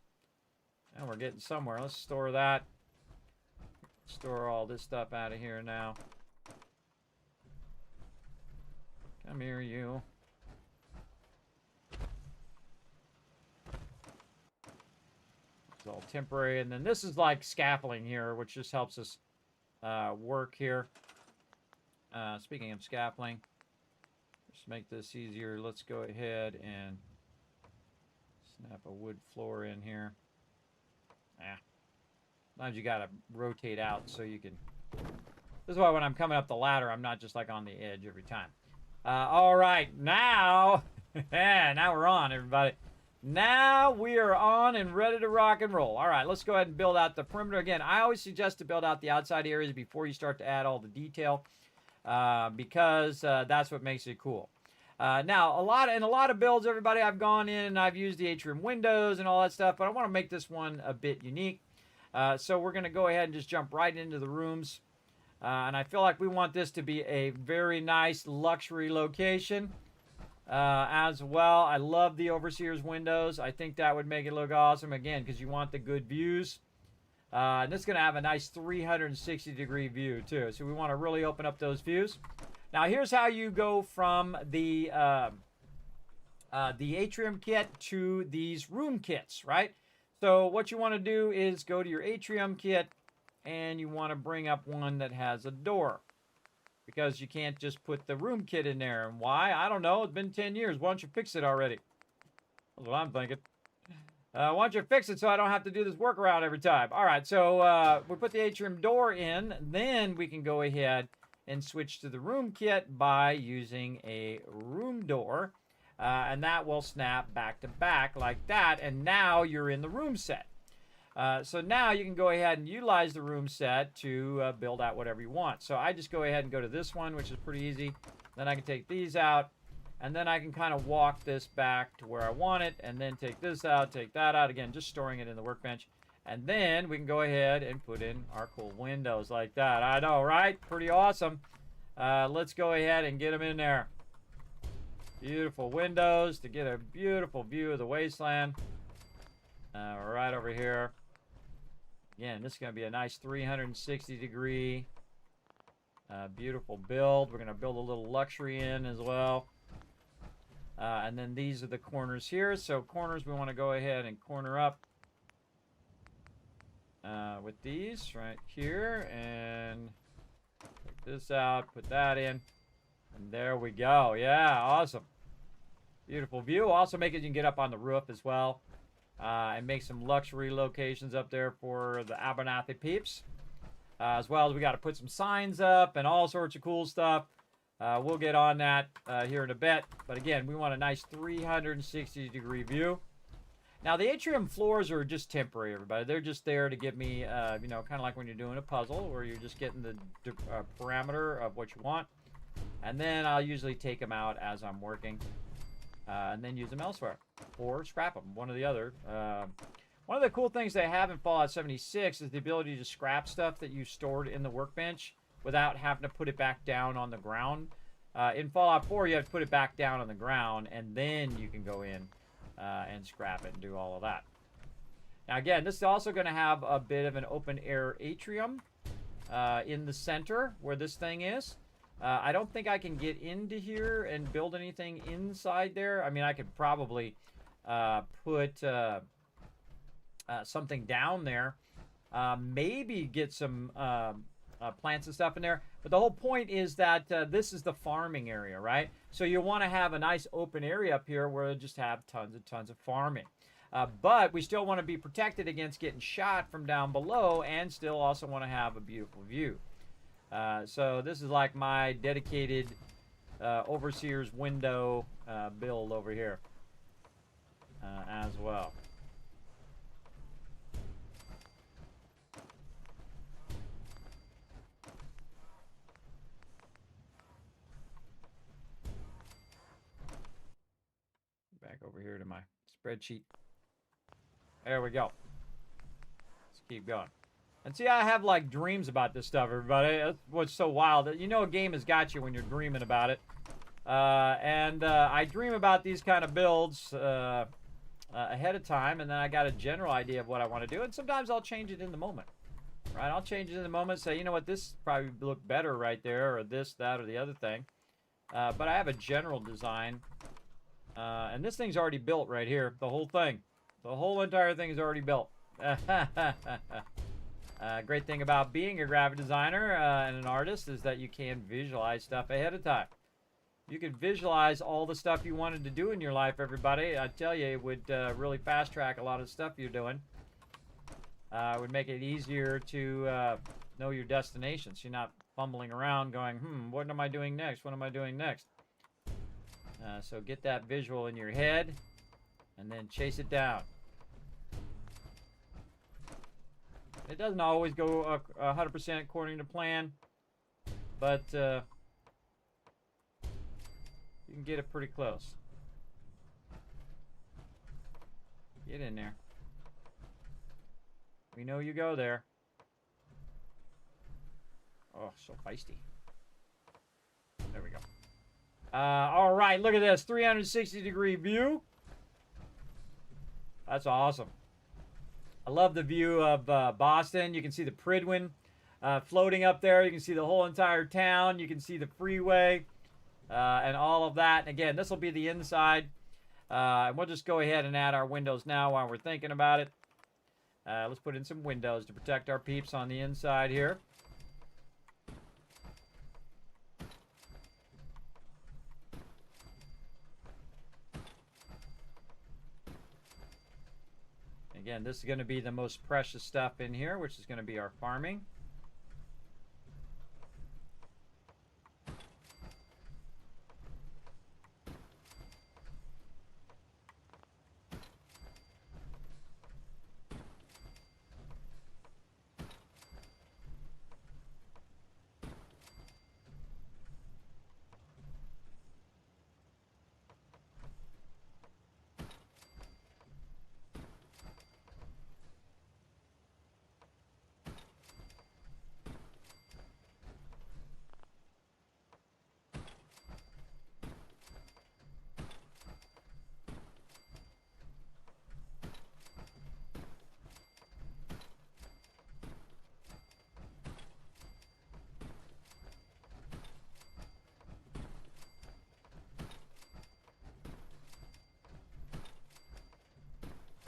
And we're getting somewhere. Let's store that. Store all this stuff out of here now. Come here, you. It's all temporary. And then this is like scaffolding here, which just helps us work here. Speaking of scaffolding, just make this easier. Let's go ahead and snap a wood floor in here. Sometimes you gotta rotate out so you can. This is why when I'm coming up the ladder, I'm not just like on the edge every time. All right, now, now we're on, everybody. Now we are on and ready to rock and roll. All right, let's go ahead and build out the perimeter. Again, I always suggest to build out the outside areas before you start to add all the detail, because that's what makes it cool. Now, in a lot of builds, everybody, I've gone in and I've used the atrium windows and all that stuff, but I want to make this one a bit unique. So we're going to go ahead and just jump right into the rooms. And I feel like we want this to be a very nice luxury location as well. I love the Overseer's windows. I think that would make it look awesome, again, because you want the good views. And this is going to have a nice 360-degree view, too. So we want to really open up those views. Now, here's how you go from the atrium kit to these room kits, right? So what you want to do is go to your atrium kit, and you want to bring up one that has a door, because you can't just put the room kit in there. And why? I don't know. It's been 10 years. Why don't you fix it already? That's what I'm thinking. Why don't you fix it so I don't have to do this workaround every time? All right, so we put the atrium door in. Then we can go ahead and switch to the room kit by using a room door. And that will snap back to back like that. And now you're in the room set. So now you can go ahead and utilize the room set to build out whatever you want. So I just go ahead and go to this one, which is pretty easy. Then I can take these out. And then I can kind of walk this back to where I want it. And then take this out, take that out. Again, just storing it in the workbench. And then we can go ahead and put in our cool windows like that. I know, right? Pretty awesome. Let's go ahead and get them in there. Beautiful windows to get a beautiful view of the wasteland. Right over here. Again, this is going to be a nice 360-degree beautiful build. We're going to build a little luxury in as well. And then these are the corners here. So corners, we want to go ahead and corner up with these right here. And take this out, put that in. And there we go. Yeah, awesome. Beautiful view. Also make it you can get up on the roof as well. And make some luxury locations up there for the Abernathy peeps. As well as we got to put some signs up and all sorts of cool stuff. We'll get on that here in a bit. But again, we want a nice 360-degree view. Now, the atrium floors are just temporary, everybody. They're just there to give me, you know, kind of like when you're doing a puzzle where you're just getting the parameter of what you want. And then I'll usually take them out as I'm working. And then use them elsewhere. Or scrap them, one or the other. One of the cool things they have in Fallout 76 is the ability to scrap stuff that you stored in the workbench without having to put it back down on the ground. In Fallout 4, you have to put it back down on the ground, and then you can go in and scrap it and do all of that. Now, again, this is also going to have a bit of an open-air atrium in the center where this thing is. I don't think I can get into here and build anything inside there. I mean, I could probably put something down there. Maybe get some plants and stuff in there. But the whole point is that this is the farming area, right? So you want to have a nice open area up here where you just have tons of farming. But we still want to be protected against getting shot from down below and still also want to have a beautiful view. So this is like my dedicated Overseer's window build over here as well. Back over here to my spreadsheet. There we go. Let's keep going. And see, I have like dreams about this stuff, everybody. That's what's so wild. You know a game has got you when you're dreaming about it. I dream about these kind of builds ahead of time, and then I got a general idea of what I want to do. And sometimes I'll change it in the moment. Right? I'll change it in the moment, say, you know what, this probably look better right there, or this, that, or the other thing. But I have a general design. And this thing's already built right here. The whole thing. The whole entire thing is already built. Great thing about being a graphic designer and an artist is that you can visualize stuff ahead of time. You could visualize all the stuff you wanted to do in your life, everybody. I tell you, it would really fast track a lot of stuff you're doing. It would make it easier to know your destinations. You're not fumbling around going, what am I doing next? What am I doing next? So get that visual in your head and then chase it down. It doesn't always go 100% according to plan, but you can get it pretty close. Get in there. We know you go there. Oh, so feisty. There we go. All right, look at this 360-degree view. That's awesome. I love the view of Boston. You can see the Pridwin floating up there. You can see the whole entire town. You can see the freeway and all of that. And again, this will be the inside. And we'll just go ahead and add our windows now while we're thinking about it. Let's put in some windows to protect our peeps on the inside here. Again, this is going to be the most precious stuff in here, which is going to be our farming.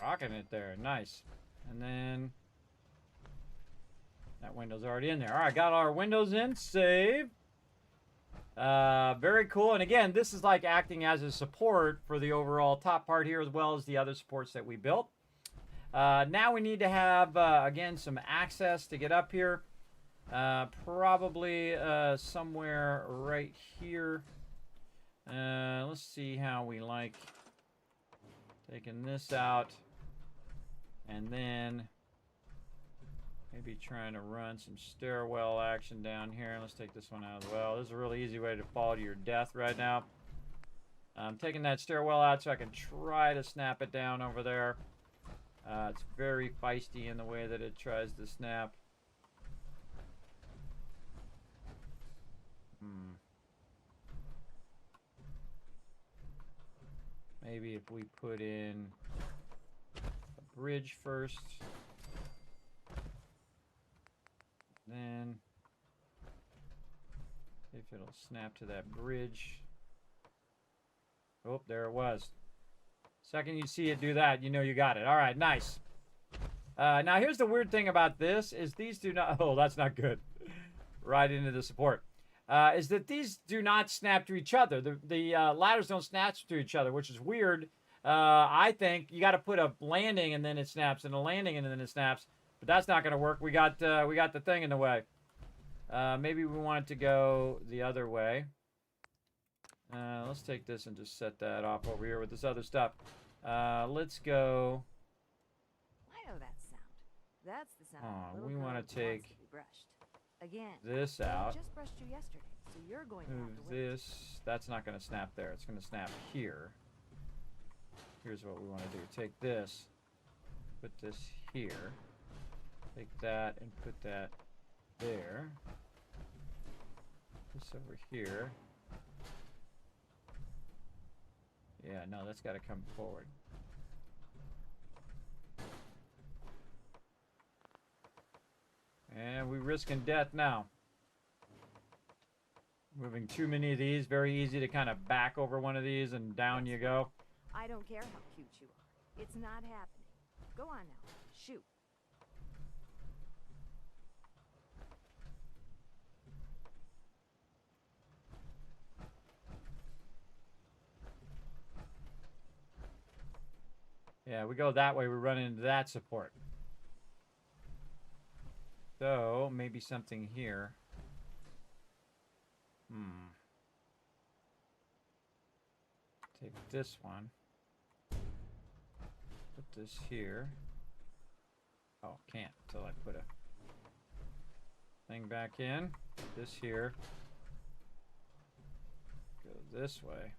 Rocking it there. Nice. And then that window's already in there. All right, got our windows in. Save. Very cool. And again, this is like acting as a support for the overall top part here, as well as the other supports that we built. Now we need to have, again, some access to get up here. Probably somewhere right here. Let's see how we like taking this out. And then maybe trying to run some stairwell action down here. Let's take this one out as well. This is a really easy way to fall to your death right now. I'm taking that stairwell out so I can try to snap it down over there. It's very feisty in the way that it tries to snap. Maybe if we put in a bridge first, then if it'll snap to that bridge. Oh, there it was. Second you see it do that, you know you got it. All right, nice. Now here's the weird thing about this is these do not, oh, that's not good. Right into the support. Is that these do not snap to each other. The ladders don't snap to each other, which is weird. I think you got to put a landing and then it snaps, and a landing and then it snaps. But that's not going to work. We got the thing in the way. Maybe we want it to go the other way. Let's take this and just set that off over here with this other stuff. Let's go. I know that sound. That's the sound. We want to take again. This out. Just brushed you yesterday, so you're going to have to wait. This. That's not going to snap there. It's going to snap here. Here's what we want to do. Take this. Put this here. Take that and put that there. This over here. Yeah, no, that's got to come forward. And we're risking death now. Moving too many of these, very easy to kind of back over one of these and down you go. I don't care how cute you are. It's not happening. Go on now. Shoot. Yeah, we go that way, we run into that support. So, maybe something here. Take this one. Put this here. Oh, can't until I put a thing back in. Put this here. Go this way.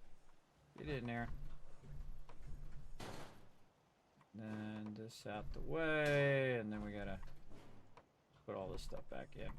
Get in there. Then this out the way, and then we gotta put all this stuff back in.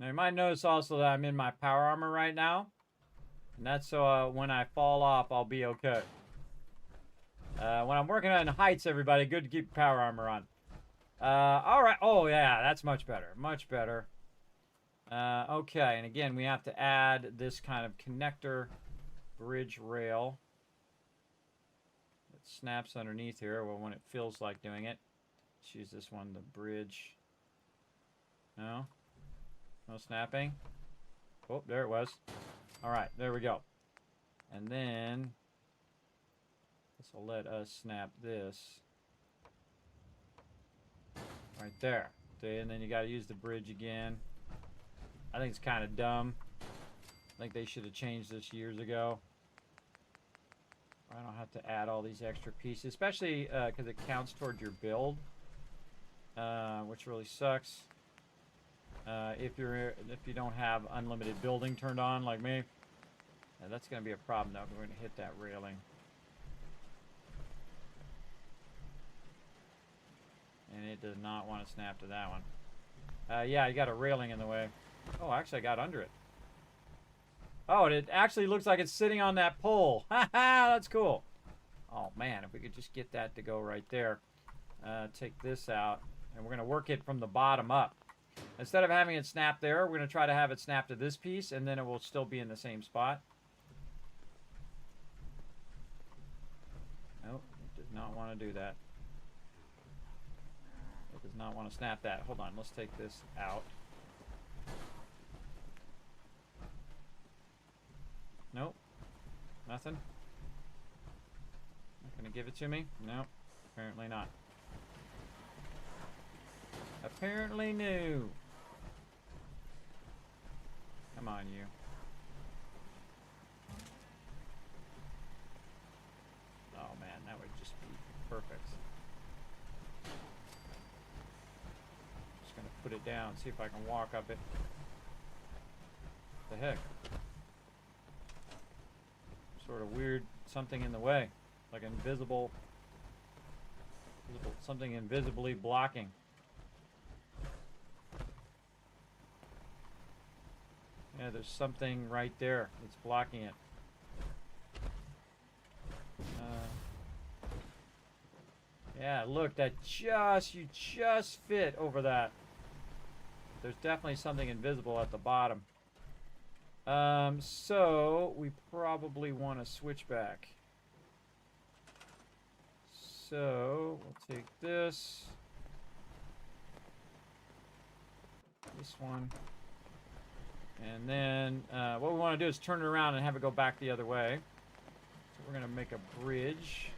Now you might notice also that I'm in my power armor right now. And that's so when I fall off, I'll be okay. When I'm working on heights, everybody, good to keep power armor on. Alright. Oh, yeah, that's much better. Much better. Okay, and again, we have to add this kind of connector bridge rail. It snaps underneath here, well, when it feels like doing it. Let's use this one, the bridge. No? No snapping? Oh, there it was. Alright, there we go. And then this will let us snap this right there. See, and then you got to use the bridge again. I think it's kind of dumb. I think they should have changed this years ago. I don't have to add all these extra pieces, especially because it counts toward your build, which really sucks. If you don't have unlimited building turned on like me, that's going to be a problem though. We're going to hit that railing. And it does not want to snap to that one. Yeah, you got a railing in the way. Oh, actually I got under it. Oh, it actually looks like it's sitting on that pole. Haha, that's cool. Oh man, if we could just get that to go right there. Take this out, and we're going to work it from the bottom up. Instead of having it snap there, we're going to try to have it snap to this piece, and then it will still be in the same spot. Nope, it does not want to do that. It does not want to snap that. Hold on, let's take this out. Nope, nothing. Not going to give it to me? Nope, apparently not. Apparently no. Come on, you. Oh man, that would just be perfect. Just gonna put it down, see if I can walk up it. What the heck? Sort of weird something in the way. Like invisible something invisibly blocking. Yeah, there's something right there that's blocking it. Yeah, look, that you just fit over that. There's definitely something invisible at the bottom. So we probably want to switch back. So we'll take this one. And then what we want to do is turn it around and have it go back the other way. So we're going to make a bridge.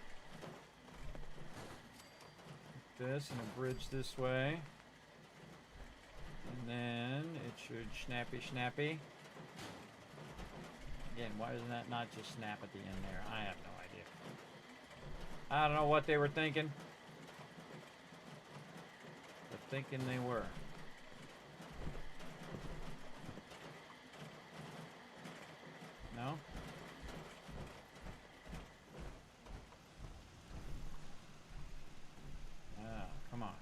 Like this, and a bridge this way. And then it should snappy. Again, why doesn't that not just snap at the end there? I have no idea. I don't know what they were thinking. But thinking they were. No? Ah, come on.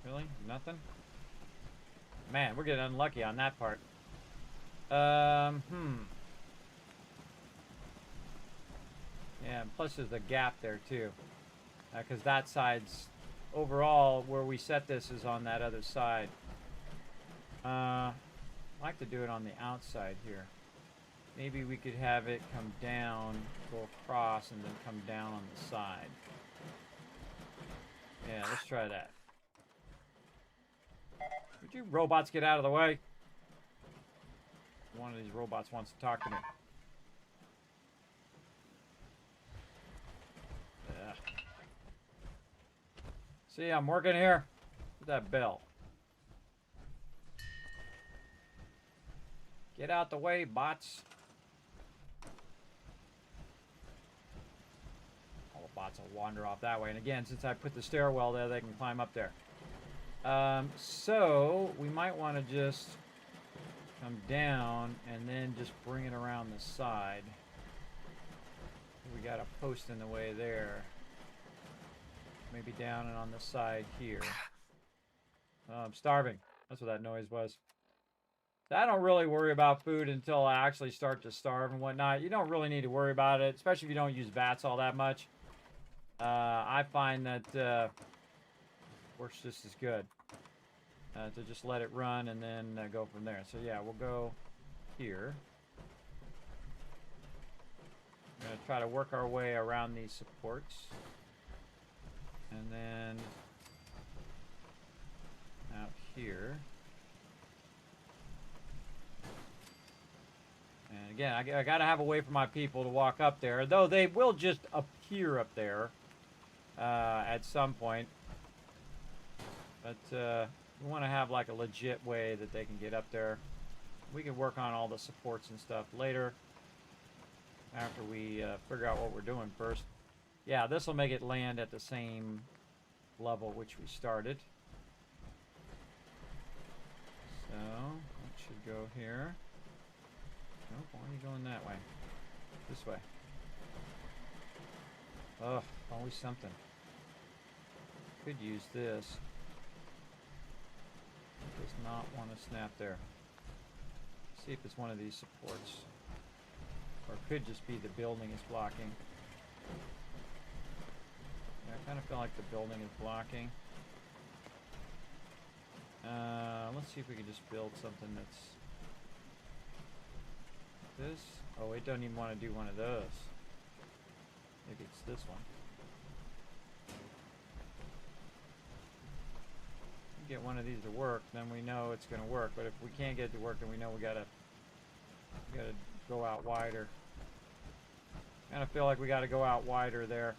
Really? Nothing? Man, we're getting unlucky on that part. Yeah, and plus there's a gap there too. Because that side's overall where we set this is on that other side. I'd like to do it on the outside here. Maybe we could have it come down, go across, and then come down on the side. Yeah, let's try that. Would you robots get out of the way? One of these robots wants to talk to me. Yeah. See, I'm working here. With that bell. Get out the way, bots. All the bots will wander off that way. And again, since I put the stairwell there, they can climb up there. So we might want to just come down and then just bring it around the side. We got a post in the way there. Maybe down and on the side here. Oh, I'm starving. That's what that noise was. I don't really worry about food until I actually start to starve and whatnot. You don't really need to worry about it, especially if you don't use VATS all that much. I find that works just as good to just let it run and then go from there. So yeah, we'll go here. We're going to try to work our way around these supports. And then out here. And again, I got to have a way for my people to walk up there, though they will just appear up there at some point. But we want to have like a legit way that they can get up there. We can work on all the supports and stuff later after we figure out what we're doing first. Yeah, this will make it land at the same level which we started. So, that should go here. Nope, why are you going that way? This way. Ugh, always something. Could use this. Does not want to snap there. See if it's one of these supports. Or it could just be the building is blocking. Yeah, I kind of feel like the building is blocking. Let's see if we can just build something that's this. Oh, it doesn't even want to do one of those. Maybe it's this one. Get one of these to work, then we know it's going to work. But if we can't get it to work, then we know we gotta go out wider. Kind of feel like we got to go out wider there.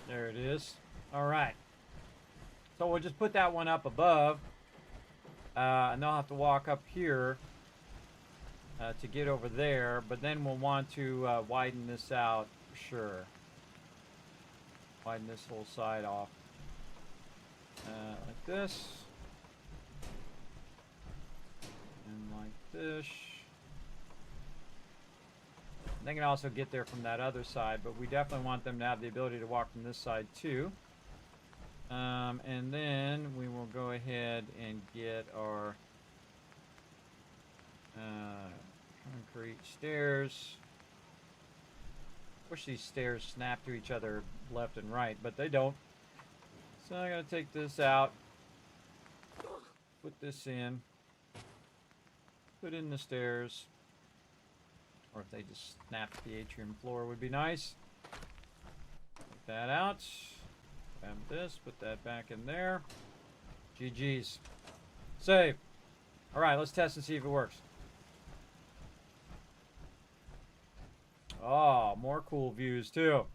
There it is. All right. So we'll just put that one up above. And they'll have to walk up here to get over there. But then we'll want to widen this out for sure. Widen this whole side off. Like this. And like this. They can also get there from that other side, but we definitely want them to have the ability to walk from this side too. And then we will go ahead and get our concrete stairs. Wish these stairs snap to each other left and right, but they don't. So I'm going to take this out, put this in. put in the stairs. Or if they just snapped the atrium floor would be nice. Take that out. Grab this, put that back in there. GG's. Save. Alright, let's test and see if it works. Oh, more cool views too.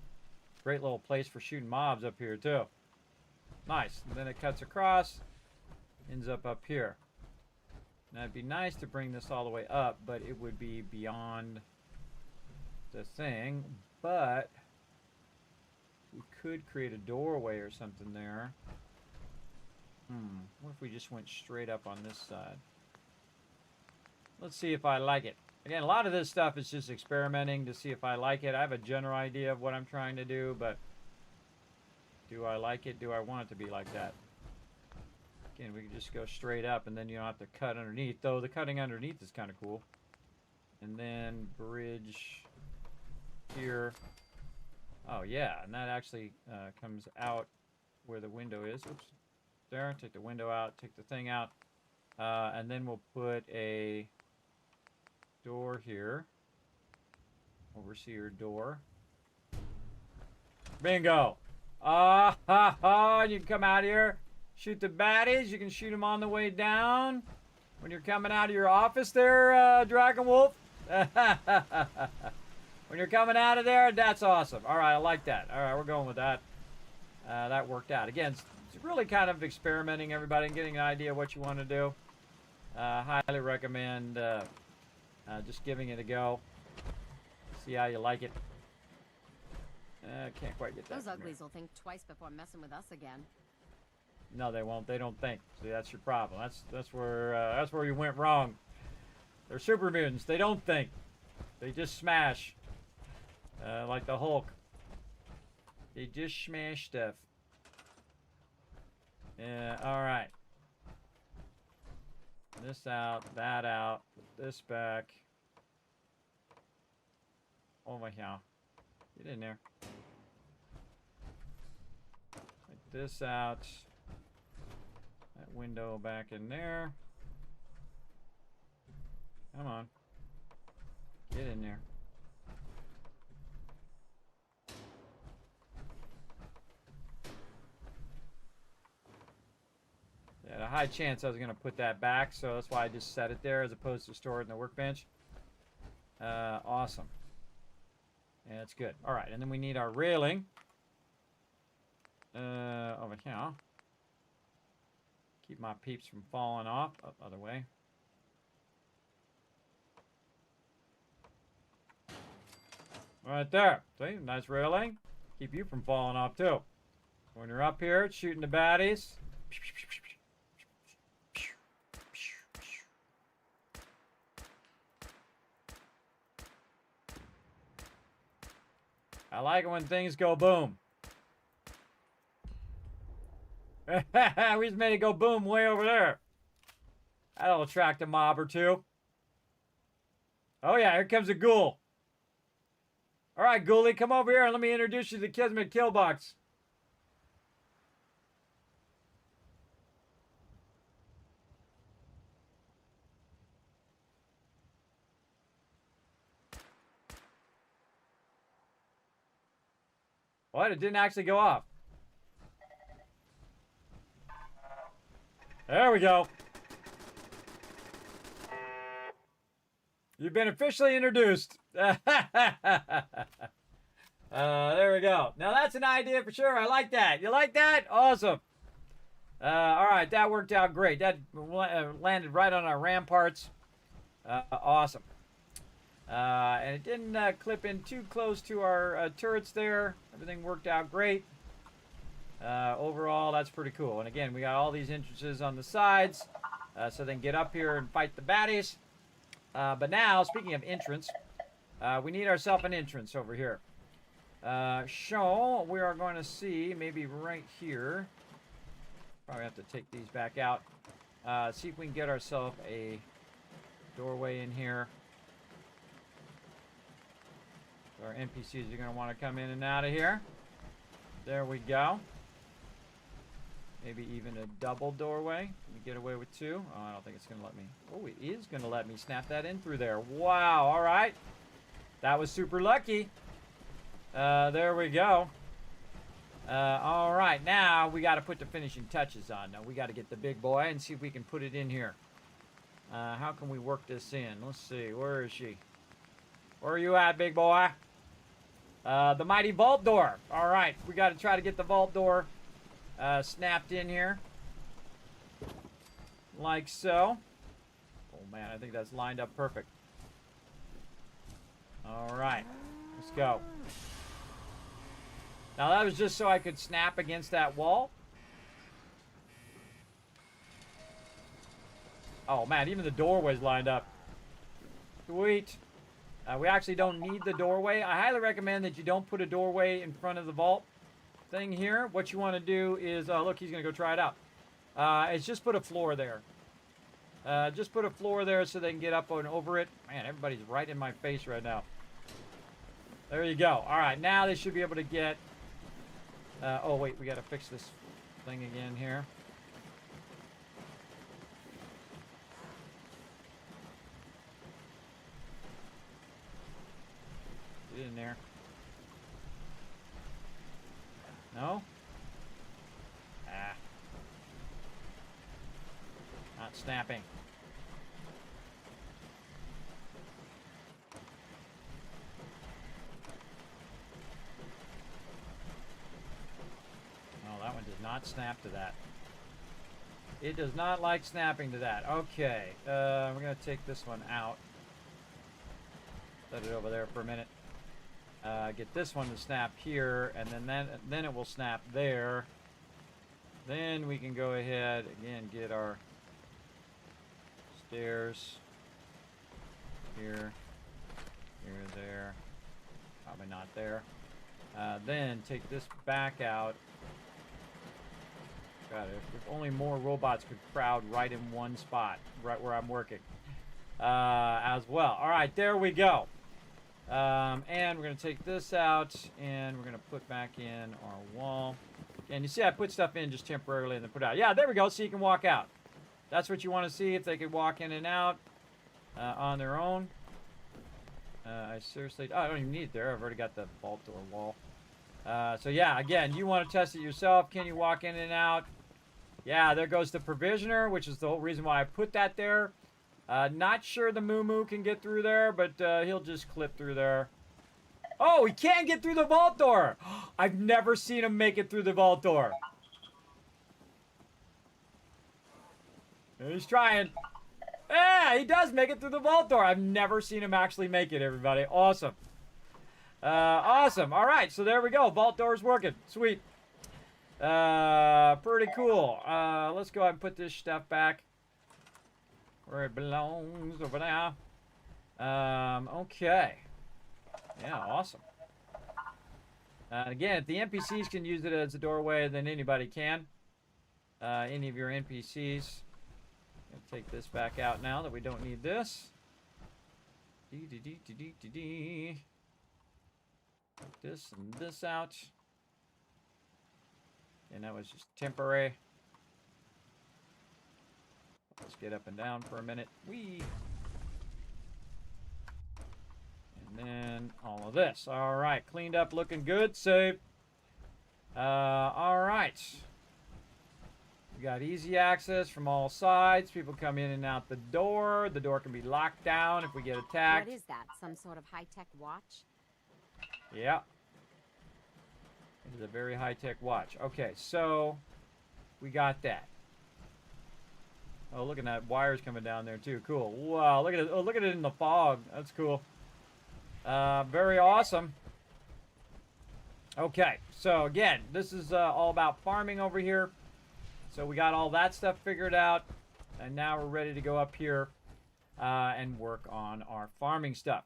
Great little place for shooting mobs up here too. Nice. And then it cuts across. Ends up here. Now it'd be nice to bring this all the way up, but it would be beyond the thing. But we could create a doorway or something there. What if we just went straight up on this side? Let's see if I like it. Again, a lot of this stuff is just experimenting to see if I like it. I have a general idea of what I'm trying to do, but do I like it? Do I want it to be like that? Again, we can just go straight up, and then you don't have to cut underneath. Though the cutting underneath is kind of cool. And then bridge here. Oh, yeah, and that actually comes out where the window is. Oops. There, take the window out, take the thing out. And then we'll put a door here. Overseer door. Bingo! Ha ha! You can come out here, shoot the baddies. You can shoot them on the way down. When you're coming out of your office there, Dragon Wolf. When you're coming out of there, that's awesome. Alright, I like that. Alright, we're going with that. That worked out. Again, it's really kind of experimenting, everybody, and getting an idea of what you want to do. Highly recommend just giving it a go. See how you like it. Can't quite get that. Those uglies will think twice before messing with us again. No, they won't. They don't think. See, that's your problem. That's where you went wrong. They're super mutants. They don't think. They just smash. Like the Hulk. They just smash stuff. Yeah. All right. This out. That out. Put this back. Oh my god. Get in there. Take this out. That window back in there. Come on. Get in there. Yeah, a high chance I was going to put that back, so that's why I just set it there as opposed to store it in the workbench. Awesome. Yeah, that's good. All right, and then we need our railing. Over here. Keep my peeps from falling off. Oh, other way. Right there. See, nice railing. Keep you from falling off too. When you're up here shooting the baddies. I like it when things go boom. We just made it go boom way over there. That'll attract a mob or two. Oh yeah, here comes a ghoul. All right, ghoulie, come over here and let me introduce you to the Kismet Killbox. What? It didn't actually go off. There we go. You've been officially introduced. There we go. Now that's an idea for sure. I like that. You like that? Awesome. All right, that worked out great. That landed right on our ramparts. Awesome. And it didn't clip in too close to our turrets there. Everything worked out great. Overall, that's pretty cool. And again, we got all these entrances on the sides, so they can get up here and fight the baddies. But now, speaking of entrance, we need ourselves an entrance over here. So we are going to see maybe right here. Probably have to take these back out. See if we can get ourselves a doorway in here. So our NPCs are going to want to come in and out of here. There we go. Maybe even a double doorway. Can we get away with 2? Oh, I don't think it's going to let me. Oh, it is going to let me snap that in through there. Wow. All right. That was super lucky. There we go. All right. Now we got to put the finishing touches on. Now we got to get the big boy and see if we can put it in here. How can we work this in? Let's see. Where is she? Where are you at, big boy? The mighty vault door. All right. We got to try to get the vault door snapped in here. Like so. Oh, man. I think that's lined up perfect. All right. Let's go. Now, that was just so I could snap against that wall. Oh, man. Even the doorway's lined up. Sweet. We actually don't need the doorway. I highly recommend that you don't put a doorway in front of the vault thing here. What you want to do is, look, he's going to go try it out. Is just put a floor there. Just put a floor there so they can get up and over it. Man, everybody's right in my face right now. There you go. All right, now they should be able to get... oh, wait, we got to fix this thing again here. Get in there. No? Ah. Not snapping. No, that one does not snap to that. It does not like snapping to that. Okay. We're going to take this one out. Set it over there for a minute. Get this one to snap here, and then it will snap there. Then we can go ahead again, get our stairs here, there. Probably not there. Then take this back out. God, if only more robots could crowd right in one spot, right where I'm working, as well. All right, there we go. And we're going to take this out, and we're going to put back in our wall. And you see I put stuff in just temporarily and then put it out. Yeah, there we go, so you can walk out. That's what you want to see, if they could walk in and out on their own. I seriously... Oh, I don't even need it there. I've already got the vault door wall. So, yeah, again, you want to test it yourself. Can you walk in and out? Yeah, there goes the provisioner, which is the whole reason why I put that there. Not sure the Moo can get through there, but he'll just clip through there. Oh, he can get through the vault door! I've never seen him make it through the vault door. He's trying. Yeah, he does make it through the vault door. I've never seen him actually make it, everybody. Awesome. Awesome. All right, so there we go. Vault door's working. Sweet. Pretty cool. Let's go ahead and put this stuff back where it belongs, over there. Okay. Yeah, awesome. Again, if the NPCs can use it as a doorway, then anybody can. Any of your NPCs. Take this back out now that we don't need this. Take this and this out. And that was just temporary. Let's get up and down for a minute. Whee! And then all of this. All right, cleaned up, looking good. Save. All right. We got easy access from all sides. People come in and out the door. The door can be locked down if we get attacked. What is that? Some sort of high-tech watch? Yeah. It is a very high-tech watch. Okay, so we got that. Oh, look at that. Wires coming down there, too. Cool. Wow, look at it. Oh, look at it in the fog. That's cool. Very awesome. Okay, so again, this is all about farming over here. So we got all that stuff figured out. And now we're ready to go up here and work on our farming stuff.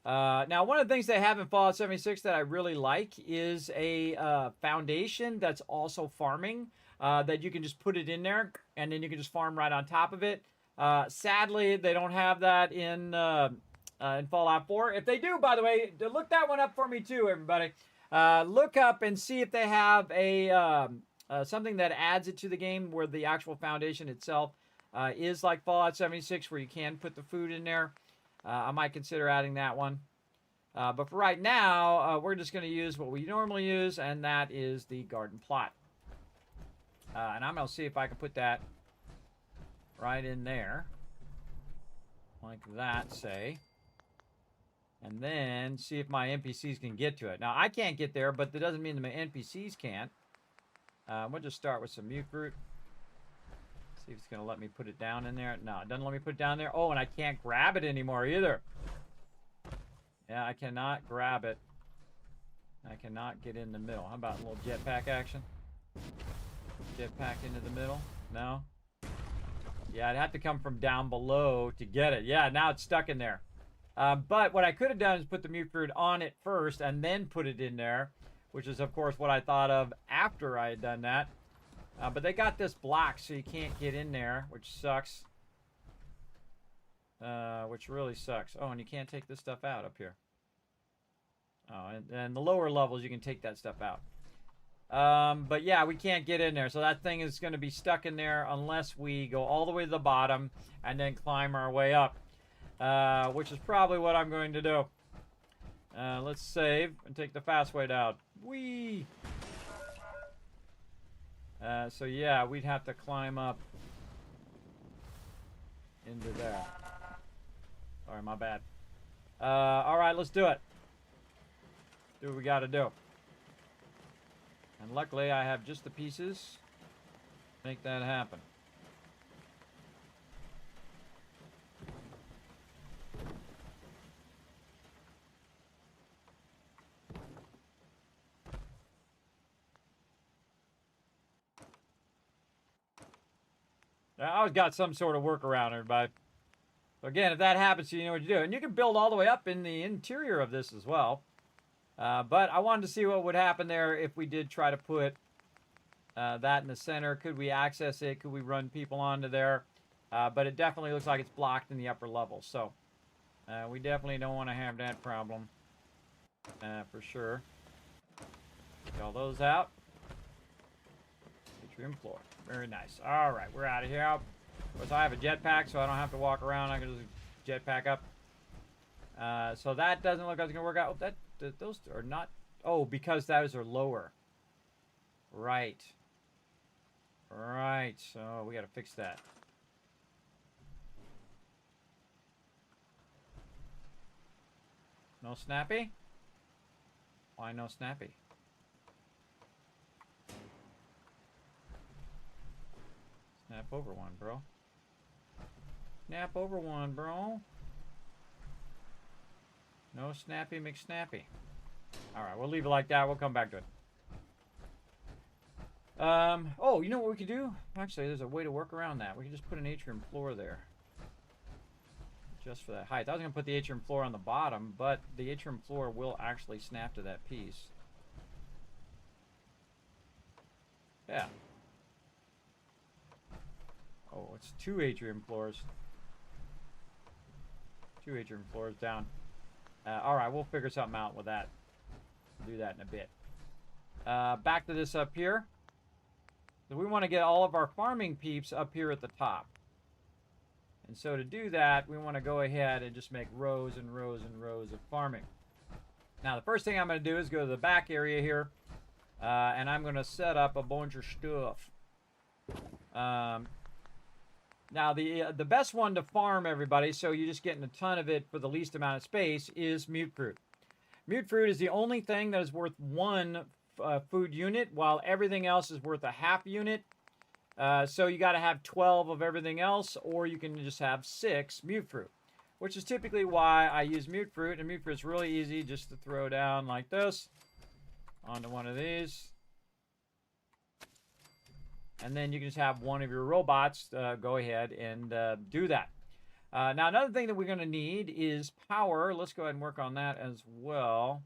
Now, one of the things they have in Fallout 76 that I really like is a foundation that's also farming. That you can just put it in there, and then you can just farm right on top of it. Sadly, they don't have that in Fallout 4. If they do, by the way, look that one up for me too, everybody. Look up and see if they have a something that adds it to the game where the actual foundation itself is like Fallout 76 where you can put the food in there. I might consider adding that one. But for right now, we're just going to use what we normally use, and that is the garden plot. And I'm going to see if I can put that right in there. Like that, say. And then see if my NPCs can get to it. Now, I can't get there, but that doesn't mean that my NPCs can't. We'll just start with some mute fruit. See if it's going to let me put it down in there. No, it doesn't let me put it down there. Oh, and I can't grab it anymore either. Yeah, I cannot grab it. I cannot get in the middle. How about a little jetpack action? Jetpack into the middle? No? Yeah, I'd have to come from down below to get it. Yeah, now it's stuck in there. But what I could have done is put the mute fruit on it first and then put it in there, which is, of course, what I thought of after I had done that. But they got this block, so you can't get in there, which sucks. Which really sucks. Oh, and you can't take this stuff out up here. Oh, and the lower levels, you can take that stuff out. But yeah, we can't get in there. So that thing is going to be stuck in there unless we go all the way to the bottom and then climb our way up. Which is probably what I'm going to do. Let's save and take the fast way down. Whee! So yeah, we'd have to climb up into there. Sorry, my bad. Alright, let's do it. Do what we gotta do. And luckily, I have just the pieces to make that happen. I always got some sort of workaround, everybody. So again, if that happens, you know what to do. And you can build all the way up in the interior of this as well. But I wanted to see what would happen there if we did try to put that in the center. Could we access it? Could we run people onto there? But it definitely looks like it's blocked in the upper level. So we definitely don't want to have that problem for sure. Get all those out. Atrium floor. Very nice. All right, we're out of here. Of course, I have a jetpack, so I don't have to walk around. I can just jetpack up. So that doesn't look like it's going to work out. Those are not... Oh, because those are lower. Right. Right. So we got to fix that. No snappy? Why no snappy? Snap over one, bro. Snap over one, bro. No snappy McSnappy. Alright, we'll leave it like that. We'll come back to it. Oh, you know what we could do? Actually, there's a way to work around that. We can just put an atrium floor there. Just for that height. I was going to put the atrium floor on the bottom, but the atrium floor will actually snap to that piece. Yeah. Oh, it's 2 atrium floors. 2 atrium floors down. Alright, we'll figure something out with that. We'll do that in a bit. Back to this up here. So we want to get all of our farming peeps up here at the top. And so to do that, we want to go ahead and just make rows and rows and rows of farming. Now, the first thing I'm going to do is go to the back area here. And I'm going to set up a bunch of stuff. Now, the best one to farm, everybody, so you're just getting a ton of it for the least amount of space, is mute fruit. Mute fruit is the only thing that is worth 1 food unit, while everything else is worth a half unit. So you got to have 12 of everything else, or you can just have 6 mute fruit, which is typically why I use mute fruit. And mute fruit is really easy just to throw down like this onto one of these. And then you can just have one of your robots go ahead and do that. Now, another thing that we're going to need is power. Let's go ahead and work on that as well.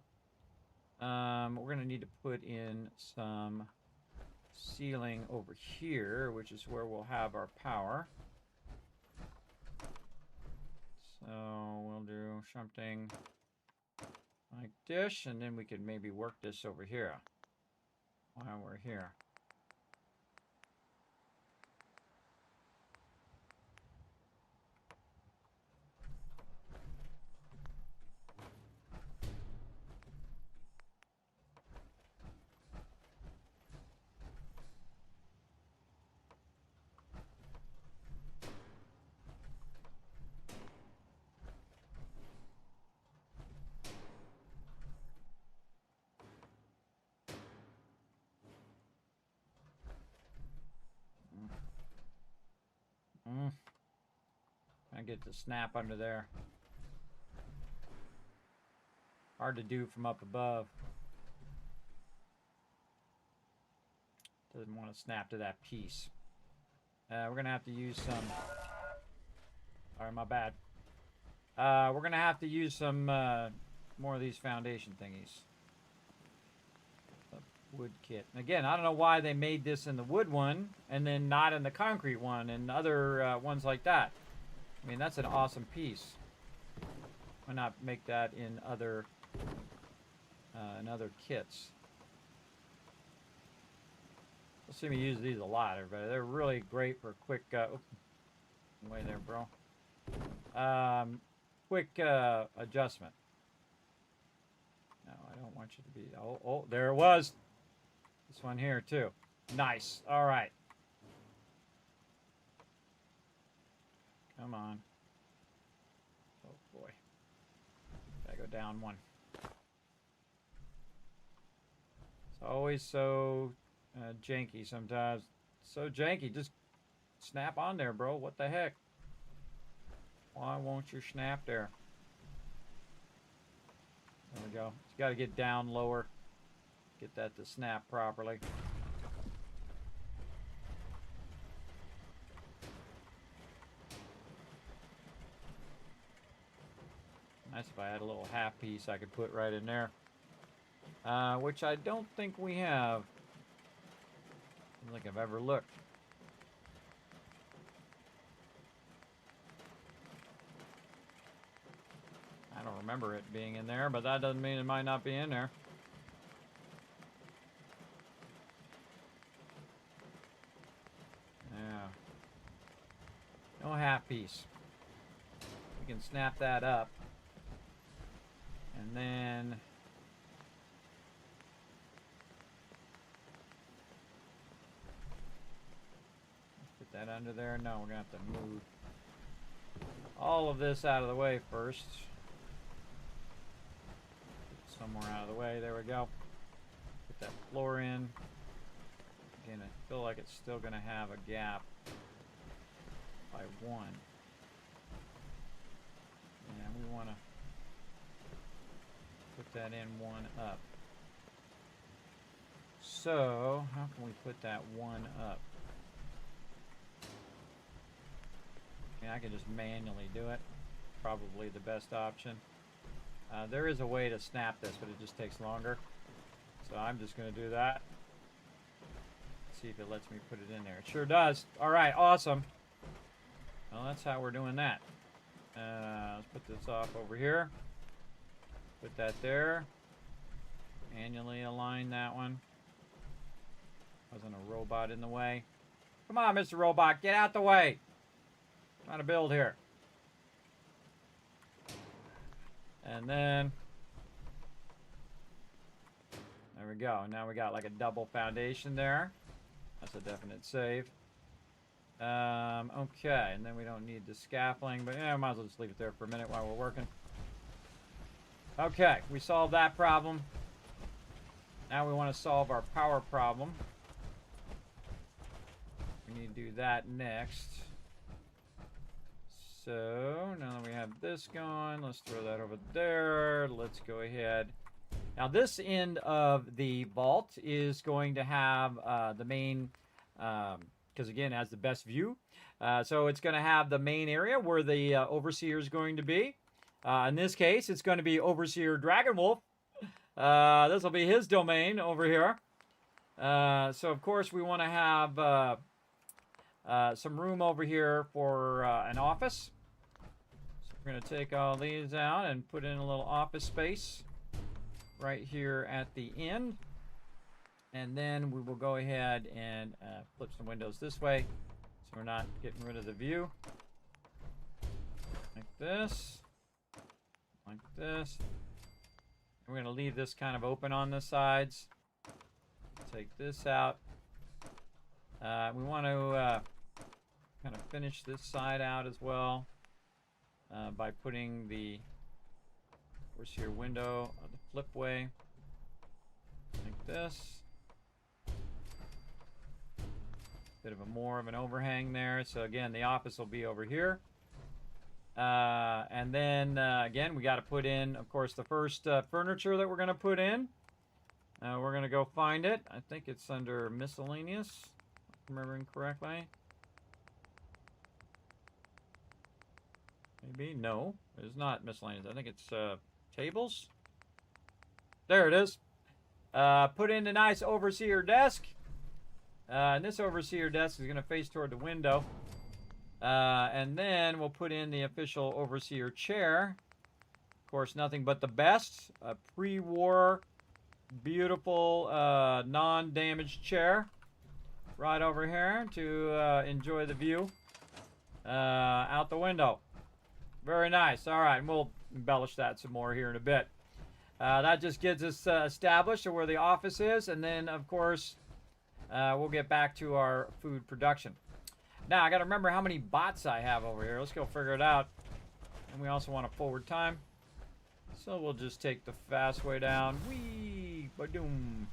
We're going to need to put in some ceiling over here, which is where we'll have our power. So we'll do something like this, and then we could maybe work this over here while we're here. get to snap under there. Hard to do from up above. Doesn't want to snap to that piece. We're going to have to use some... Alright, my bad. We're going to have to use some more of these foundation thingies. Wood kit. Again, I don't know why they made this in the wood one and then not in the concrete one and other ones like that. I mean, that's an awesome piece. Why not make that in other kits? You'll see me use these a lot, everybody. They're really great for quick... way there, bro. Quick adjustment. No, I don't want you to be... Oh, there it was. This one here, too. Nice. All right. Come on. Oh, boy. Gotta go down one. It's always so janky sometimes. So janky. Just snap on there, bro. What the heck? Why won't you snap there? There we go. It's got to get down lower. Get that to snap properly. Nice if I had a little half piece I could put right in there. Which I don't think we have. I don't think I've ever looked. I don't remember it being in there, but that doesn't mean it might not be in there. Yeah. No half piece. We can snap that up. And then... Let's put that under there. No, we're going to have to move all of this out of the way first. Somewhere out of the way. There we go. Put that floor in. Again, I feel like it's still going to have a gap by one. And we want to put that in one up. So, how can we put that one up? I mean, I can just manually do it. Probably the best option. There is a way to snap this, but it just takes longer. So I'm just going to do that. See if it lets me put it in there. It sure does. All right, awesome. Well, that's how we're doing that. Let's put this off over here. Put that there. Manually align that one. Wasn't a robot in the way. Come on, Mr. Robot, get out the way. Trying to build here. And then, there we go. Now we got like a double foundation there. That's a definite save. Okay, and then we don't need the scaffolding, but yeah, might as well just leave it there for a minute while we're working. Okay, we solved that problem. Now we want to solve our power problem. We need to do that next. So, now that we have this going, let's throw that over there. Let's go ahead. Now, this end of the vault is going to have the main, because again, it has the best view. So, it's going to have the main area where the Overseer is going to be. In this case, it's going to be Overseer Dragonwolf. This will be his domain over here. So, of course, we want to have some room over here for an office. So we're going to take all these out and put in a little office space right here at the end. And then we will go ahead and flip some windows this way so we're not getting rid of the view. Like this. Like this. We're going to leave this kind of open on the sides. Take this out. We want to kind of finish this side out as well by putting the Overseer window the flip way like this. Bit of a more of an overhang there. So again, the office will be over here. And then, again, we got to put in, of course, the first furniture that we're going to put in. We're going to go find it. I think it's under miscellaneous, if I'm remembering correctly. Maybe. No, it's not miscellaneous. I think it's tables. There it is. Put in a nice overseer desk. And this overseer desk is going to face toward the window. And then we'll put in the official overseer chair. Of course, nothing but the best. A pre-war, beautiful, non-damaged chair. Right over here to enjoy the view out the window. Very nice. All right, and we'll embellish that some more here in a bit. That just gets us established to where the office is. And then, of course, we'll get back to our food production. Now, I got to remember how many bots I have over here. Let's go figure it out. And we also want a forward time. So we'll just take the fast way down. Whee! Ba-doom.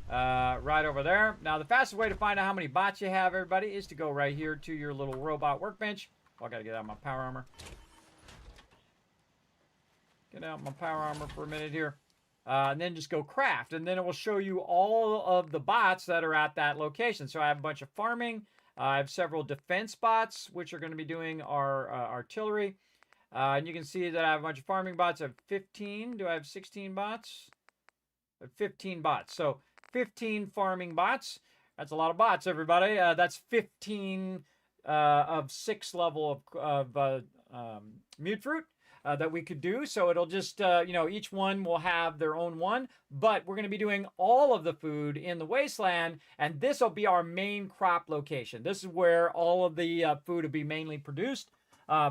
Right over there. Now, the fastest way to find out how many bots you have, everybody, is to go right here to your little robot workbench. Oh, I got to get out my power armor. Get out my power armor for a minute here. And then just go craft. And then it will show you all of the bots that are at that location. So I have a bunch of farming. I have several defense bots, which are going to be doing our artillery. And you can see that I have a bunch of farming bots. I have 15. Do I have 16 bots? I have 15 bots. So 15 farming bots. That's a lot of bots, everybody. That's 15 of 6 level of mute fruit that we could do. So it'll just, each one will have their own one. But we're going to be doing all of the food in the wasteland. And this will be our main crop location. This is where all of the food will be mainly produced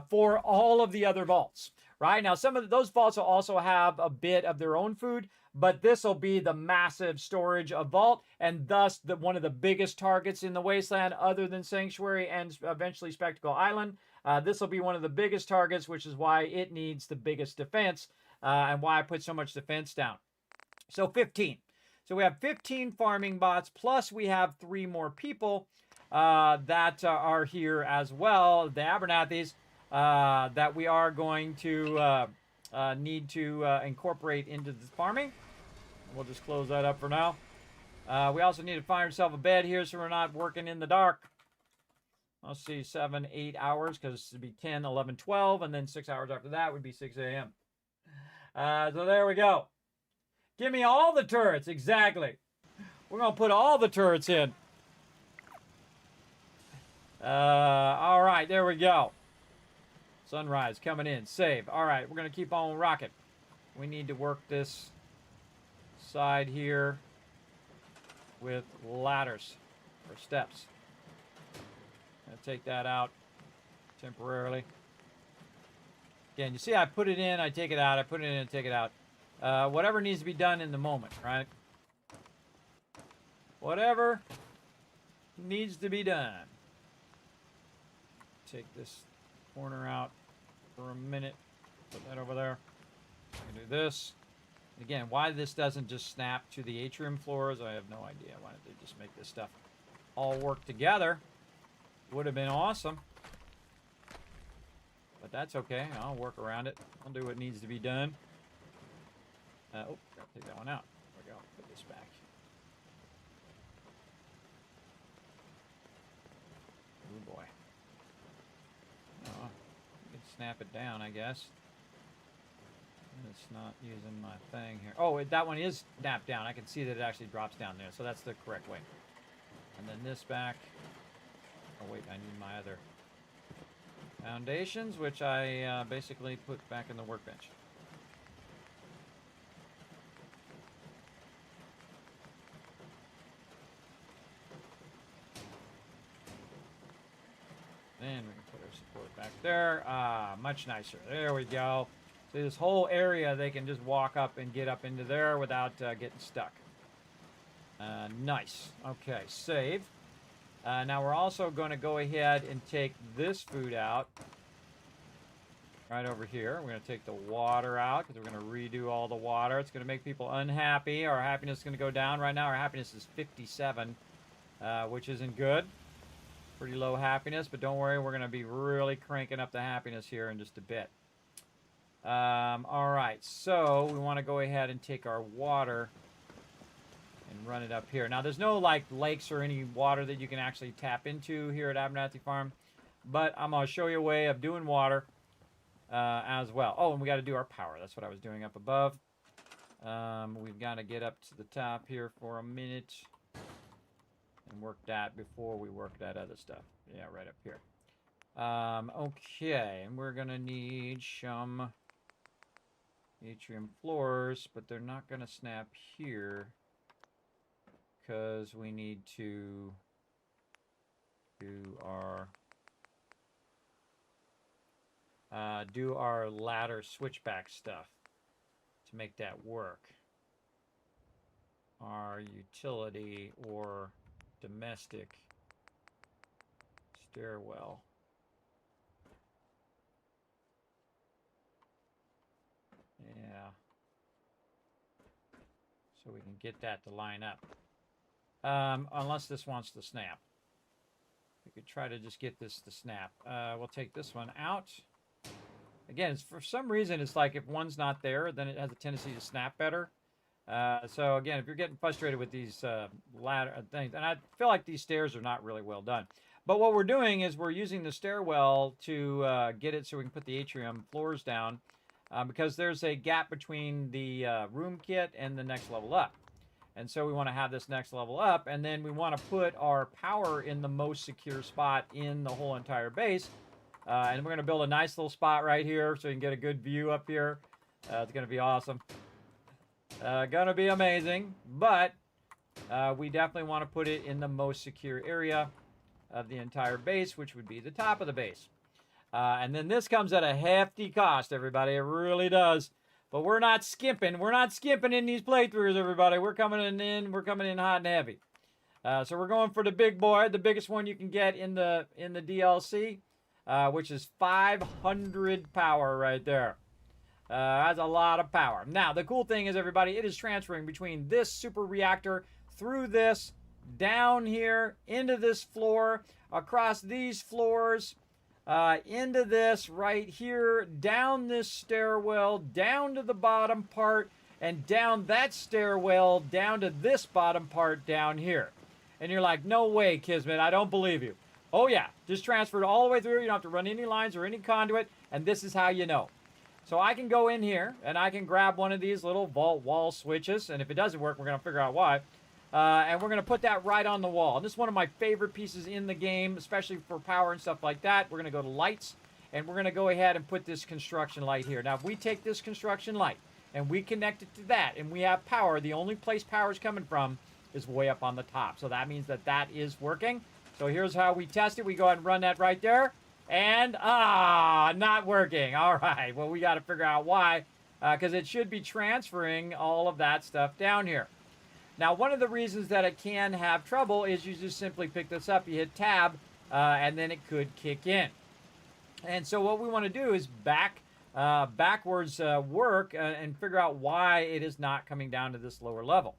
for all of the other vaults. Right? Now, some of those vaults will also have a bit of their own food. But this will be the massive storage of vault, and thus one of the biggest targets in the wasteland, other than Sanctuary and eventually Spectacle Island. This will be one of the biggest targets, which is why it needs the biggest defense, and why I put so much defense down. So 15. So we have 15 farming bots, plus we have 3 more people that are here as well, the Abernathys, that we are going to need to incorporate into the farming. We'll just close that up for now. We also need to find ourselves a bed here so we're not working in the dark. Let's see, 7, 8 hours, because it'd be 10, 11, 12, and then 6 hours after that would be 6 a.m. So there we go. Give me all the turrets, exactly. We're going to put all the turrets in. All right, there we go. Sunrise coming in, save. All right, we're going to keep on rocking. We need to work this side here with ladders or steps. Gonna take that out temporarily. Again, you see I put it in, I take it out, I put it in and take it out. Whatever needs to be done in the moment, right? Whatever needs to be done. Take this corner out for a minute. Put that over there. I can do this. Again, why this doesn't just snap to the atrium floors, I have no idea. Why don't they just make this stuff all work together? Would have been awesome. But that's okay. I'll work around it. I'll do what needs to be done. Gotta take that one out. There we go. Put this back. Oh boy. Oh, you can snap it down, I guess. It's not using my thing here. Oh, that one is snapped down. I can see that it actually drops down there. So that's the correct way. And then this back. Oh, wait, I need my other foundations, which I basically put back in the workbench. Then we can put our support back there. Much nicer. There we go. So this whole area, they can just walk up and get up into there without getting stuck. Nice. Okay, save. Now we're also going to go ahead and take this food out. Right over here. We're going to take the water out because we're going to redo all the water. It's going to make people unhappy. Our happiness is going to go down. Right now our happiness is 57, which isn't good. Pretty low happiness, but don't worry, we're going to be really cranking up the happiness here in just a bit. All right, so we want to go ahead and take our water and run it up here. Now, there's no, like, lakes or any water that you can actually tap into here at Abernathy Farm, but I'm going to show you a way of doing water as well. Oh, and we got to do our power. That's what I was doing up above. We've got to get up to the top here for a minute and work that before we work that other stuff. Yeah, right up here. Okay, and we're gonna need some atrium floors, but they're not gonna snap here because we need to do our ladder switchback stuff to make that work. Our utility or domestic stairwell. Yeah. So we can get that to line up. Unless this wants to snap. We could try to just get this to snap. We'll take this one out. Again, for some reason, it's like if one's not there, then it has a tendency to snap better. So again, if you're getting frustrated with these ladder things, and I feel like these stairs are not really well done. But what we're doing is we're using the stairwell to get it so we can put the atrium floors down because there's a gap between the room kit and the next level up. And so we want to have this next level up, and then we want to put our power in the most secure spot in the whole entire base. And we're going to build a nice little spot right here so you can get a good view up here. It's going to be awesome. Gonna be amazing, but we definitely want to put it in the most secure area of the entire base, which would be the top of the base. And then this comes at a hefty cost, everybody. It really does. But we're not skimping. We're not skimping in these playthroughs, everybody. We're coming in hot and heavy. So we're going for the big boy, the biggest one you can get in the DLC, which is 500 power right there. That's a lot of power. Now, the cool thing is, everybody, it is transferring between this super reactor through this, down here, into this floor, across these floors, into this right here, down this stairwell, down to the bottom part, and down that stairwell, down to this bottom part down here. And you're like, no way, Kismet, I don't believe you. Oh yeah, just transferred all the way through. You don't have to run any lines or any conduit, and this is how you know. So I can go in here, and I can grab one of these little vault wall switches, and if it doesn't work, we're going to figure out why. And we're going to put that right on the wall. And this is one of my favorite pieces in the game, especially for power and stuff like that. We're going to go to lights, and we're going to go ahead and put this construction light here. Now, if we take this construction light, and we connect it to that, and we have power, the only place power is coming from is way up on the top. So that means that that is working. So here's how we test it. We go ahead and run that right there. And, not working. All right, well, we got to figure out why, because it should be transferring all of that stuff down here. Now, one of the reasons that it can have trouble is you just simply pick this up, you hit tab, and then it could kick in. And so what we want to do is backwards work and figure out why it is not coming down to this lower level.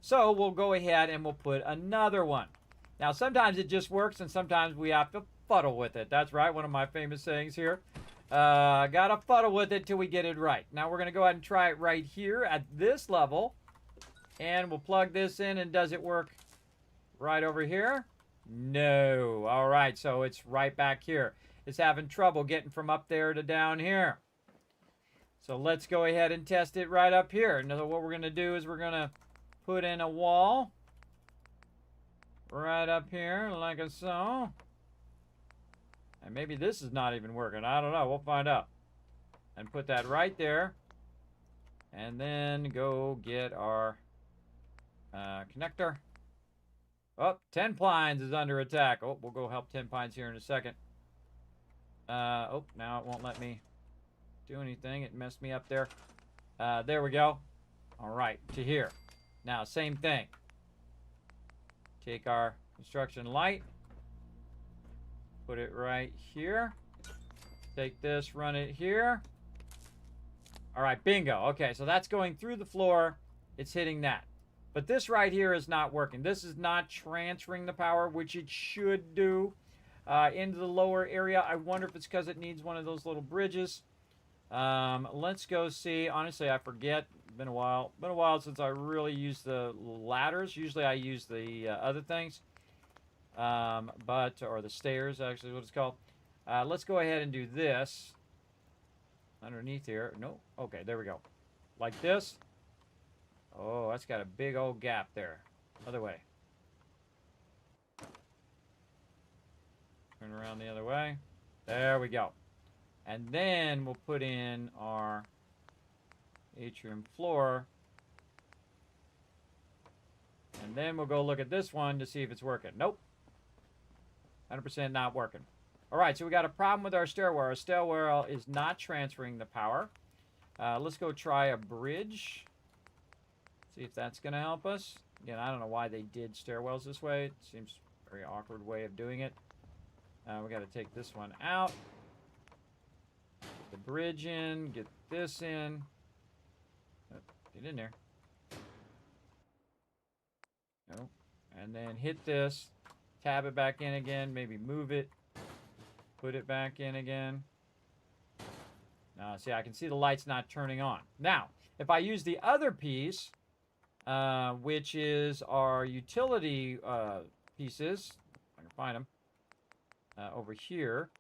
So we'll go ahead and we'll put another one. Now, sometimes it just works, and sometimes we have to fuddle with it. That's right, one of my famous sayings here. Gotta fuddle with it till we get it right. Now, we're going to go ahead and try it right here at this level. And we'll plug this in, and does it work right over here? No. All right, so it's right back here. It's having trouble getting from up there to down here. So let's go ahead and test it right up here. Now, what we're going to do is we're going to put in a wall right up here, like so. And maybe this is not even working. I don't know. We'll find out. And put that right there. And then go get our connector. Oh, 10 Pines is under attack. Oh, we'll go help 10 Pines here in a second. Oh, now it won't let me do anything. It messed me up there. There we go. All right, to here. Now, same thing. Take our construction light. Put it right here. Take this, run it here. All right, bingo. Okay, so that's going through the floor. It's hitting that. But this right here is not working. This is not transferring the power, which it should do. into the lower area. I wonder if it's because it needs one of those little bridges. Let's go see. Honestly, I forget. Been a while. Been a while since I really used the ladders. Usually I use the other things. Or the stairs, actually, is what it's called. Let's go ahead and do this. Underneath here. No. Okay, there we go. Like this. Oh, that's got a big old gap there. Other way. Turn around the other way. There we go. And then we'll put in our atrium floor. And then we'll go look at this one to see if it's working. Nope. 100% not working. All right, so we got a problem with our stairwell. Our stairwell is not transferring the power. Let's go try a bridge. See if that's going to help us. Again, I don't know why they did stairwells this way. It seems a very awkward way of doing it. We got to take this one out. Get the bridge in. Get this in. Oh, get in there. No. And then hit this. Tab it back in again. Maybe move it. Put it back in again. Now, see, I can see the light's not turning on. Now, if I use the other piece, which is our utility pieces, if I can find them, over here,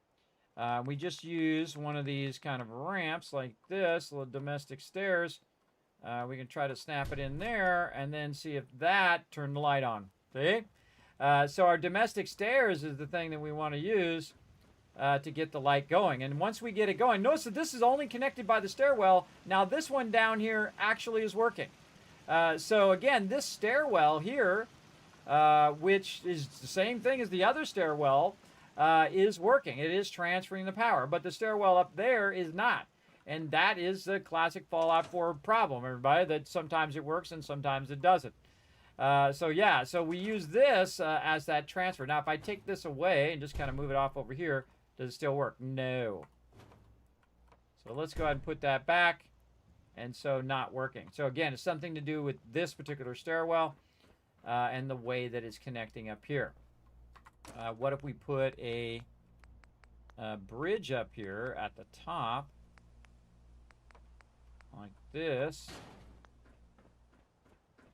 we just use one of these kind of ramps like this, little domestic stairs. We can try to snap it in there and then see if that turned the light on. See? So our domestic stairs is the thing that we want to use to get the light going. And once we get it going, notice that this is only connected by the stairwell. Now this one down here actually is working. So again, this stairwell here, which is the same thing as the other stairwell, is working. It is transferring the power, but the stairwell up there is not. And that is the classic Fallout 4 problem, everybody, that sometimes it works and sometimes it doesn't. So we use this as that transfer. Now, if I take this away and just kind of move it off over here, does it still work? No. So let's go ahead and put that back. And so not working. So again, it's something to do with this particular stairwell and the way that it's connecting up here. What if we put a bridge up here at the top like this?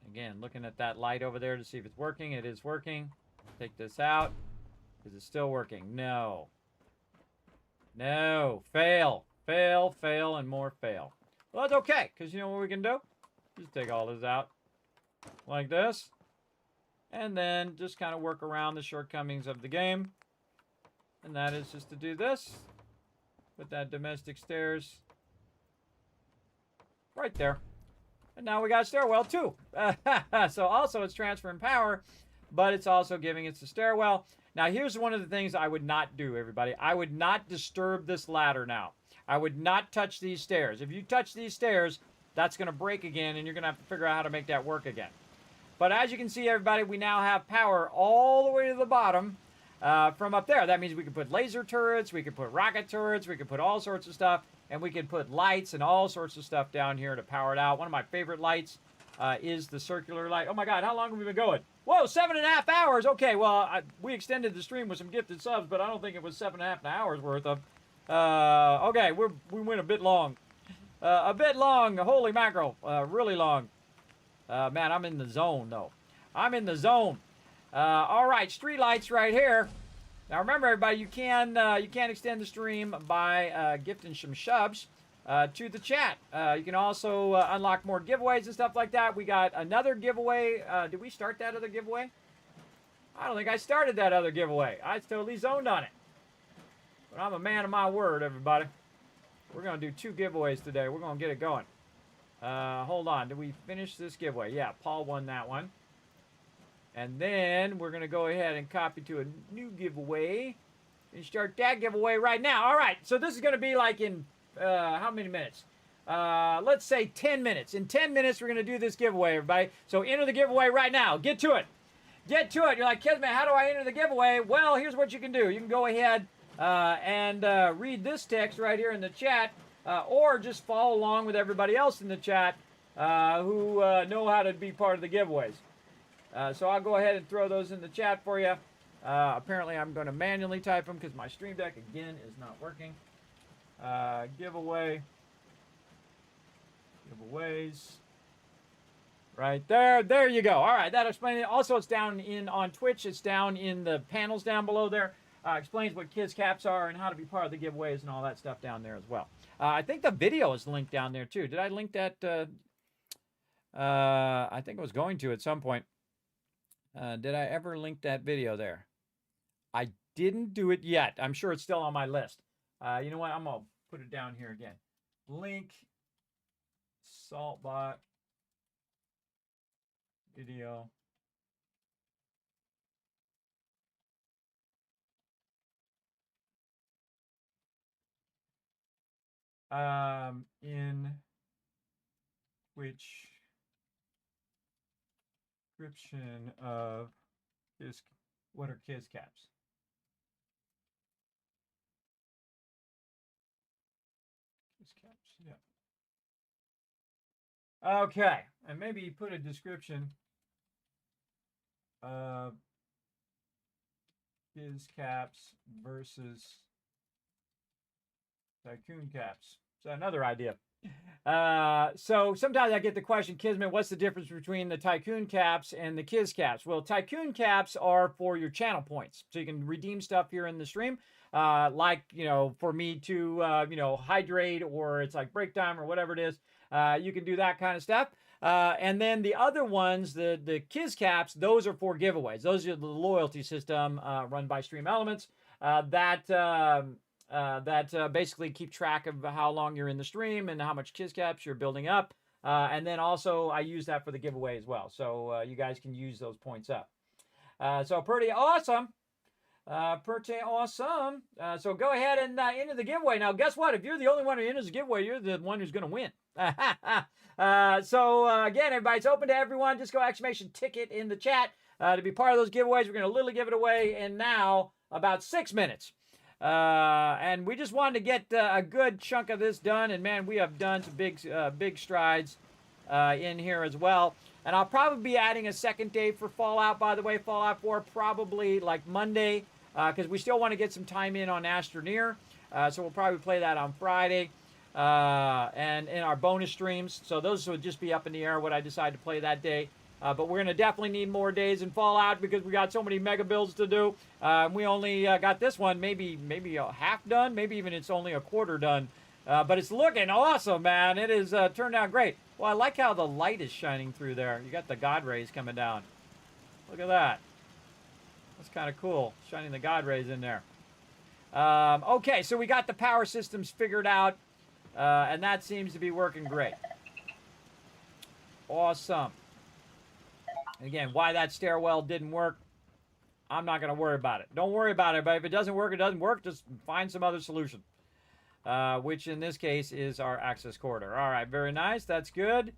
Again, looking at that light over there to see if it's working. It is working. Take this out. Is it still working? No. No. Fail. Fail, fail, and more fail. Well, that's okay, because you know what we can do? Just take all this out like this. And then just kind of work around the shortcomings of the game. And that is just to do this. Put that domestic stairs right there. And now we got a stairwell too. So also it's transferring power, but it's also giving us a stairwell. Now here's one of the things I would not do, everybody. I would not disturb this ladder now. I would not touch these stairs. If you touch these stairs, that's going to break again, and you're going to have to figure out how to make that work again. But as you can see, everybody, we now have power all the way to the bottom from up there. That means we can put laser turrets, we can put rocket turrets, we can put all sorts of stuff, and we can put lights and all sorts of stuff down here to power it out. One of my favorite lights is the circular light. Oh my God, how long have we been going? Whoa, 7.5 hours. Okay, well, we extended the stream with some gifted subs, but I don't think it was 7.5 hours worth of. Okay, we went a bit long. Holy mackerel. Really long. Man, I'm in the zone, though. I'm in the zone. All right, street lights right here. Now, remember, everybody, you can extend the stream by gifting some subs to the chat. You can also unlock more giveaways and stuff like that. We got another giveaway. Did we start that other giveaway? I don't think I started that other giveaway. I totally zoned on it. But I'm a man of my word, everybody. We're going to do 2 giveaways today. We're going to get it going. Hold on. Did we finish this giveaway? Yeah, Paul won that one. And then we're going to go ahead and copy to a new giveaway and start that giveaway right now. All right. So this is going to be like in how many minutes? Let's say 10 minutes. In 10 minutes, we're going to do this giveaway, everybody. So enter the giveaway right now. Get to it. Get to it. You're like, Kismet, how do I enter the giveaway? Well, here's what you can do. You can go ahead and read this text right here in the chat, or just follow along with everybody else in the chat who know how to be part of the giveaways. So I'll go ahead and throw those in the chat for you. Apparently, I'm going to manually type them because my Stream Deck, again, is not working. Giveaway. Giveaways. Right there. There you go. All right, that explains it. Also, it's down on Twitch. It's down in the panels down below there. Explains what Kids Caps are and how to be part of the giveaways and all that stuff down there as well. I think the video is linked down there too. Did I link that? I think I was going to at some point. Did I ever link that video there? I didn't do it yet. I'm sure it's still on my list. You know what? I'm going to put it down here again. Link Saltbot video. In which description of what are Kids Caps? Kids Caps, yeah. Okay, and maybe put a description of Kids Caps versus Tycoon Caps. So another idea. So sometimes I get the question, Kismet, what's the difference between the Tycoon Caps and the Kids Caps? Well, Tycoon Caps are for your channel points. So you can redeem stuff here in the stream. Like, for me to, hydrate, or it's like break time or whatever it is. You can do that kind of stuff. And then the other ones, the Kids Caps, those are for giveaways. Those are the loyalty system run by Stream Elements that basically keep track of how long you're in the stream and how much Kids Caps you're building up. And then also I use that for the giveaway as well. So you guys can use those points up. So pretty awesome. Pretty awesome. So go ahead and enter the giveaway. Now, guess what? If you're the only one who enters the giveaway, you're the one who's going to win. So again, everybody, it's open to everyone. Just go !ticket in the chat to be part of those giveaways. We're going to literally give it away in now about 6 minutes. And we just wanted to get a good chunk of this done. And man, we have done some big strides in here as well. And I'll probably be adding a second day for Fallout, by the way. Fallout 4 probably like Monday, because we still want to get some time in on Astroneer. So we'll probably play that on Friday and in our bonus streams. So those would just be up in the air what I decide to play that day. But we're going to definitely need more days in Fallout because we got so many mega builds to do. We only got this one maybe a half done. Maybe even it's only a quarter done. But it's looking awesome, man. It is turned out great. Well, I like how the light is shining through there. You got the God rays coming down. Look at that. That's kind of cool, shining the God rays in there. Okay, so we got the power systems figured out, and that seems to be working great. Awesome. Again, why that stairwell didn't work, I'm not going to worry about it. Don't worry about it, but if it doesn't work, it doesn't work. Just find some other solution. Which in this case is our access corridor. All right, very nice. That's good.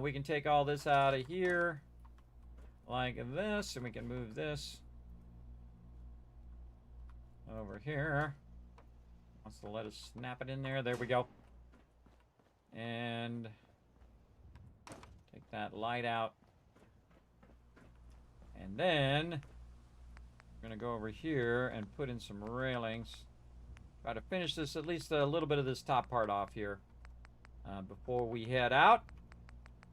We can take all this out of here like this, and we can move this over here. Wants to let us snap it in there. There we go. And take that light out. And then we're going to go over here and put in some railings. Try to finish this, at least a little bit of this top part off here before we head out.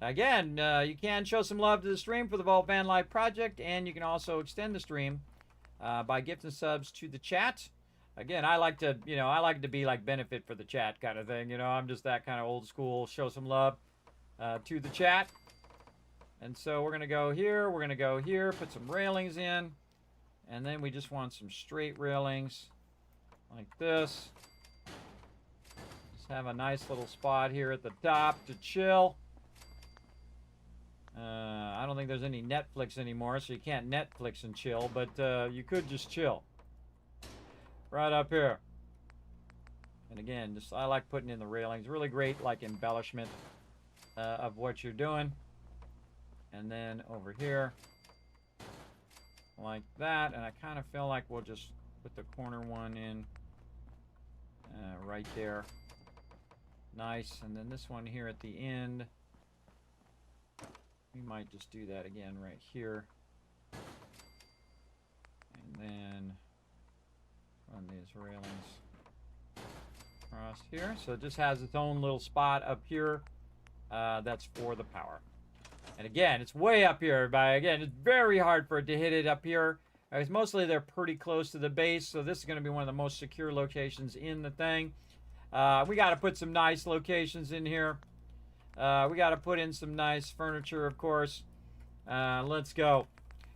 Again, you can show some love to the stream for the Vault Van Life project, and you can also extend the stream by gifting subs to the chat. Again, I like to be like benefit for the chat kind of thing. I'm just that kind of old school. Show some love to the chat. And so we're going to go here. We're going to go here, put some railings in, and then we just want some straight railings like this. Just have a nice little spot here at the top to chill. I don't think there's any Netflix anymore, so you can't Netflix and chill, but you could just chill. Right up here. And again, I like putting in the railings. Really great, like, embellishment of what you're doing. And then over here, like that. And I kind of feel like we'll just put the corner one in right there. Nice. And then this one here at the end, we might just do that again right here. And and run these railings across here. So it just has its own little spot up here. That's for the power. And again, it's way up here, everybody. Again, it's very hard for it to hit it up here. Because mostly they're pretty close to the base, so this is going to be one of the most secure locations in the thing. We got to put some nice locations in here. We got to put in some nice furniture, of course. Let's go.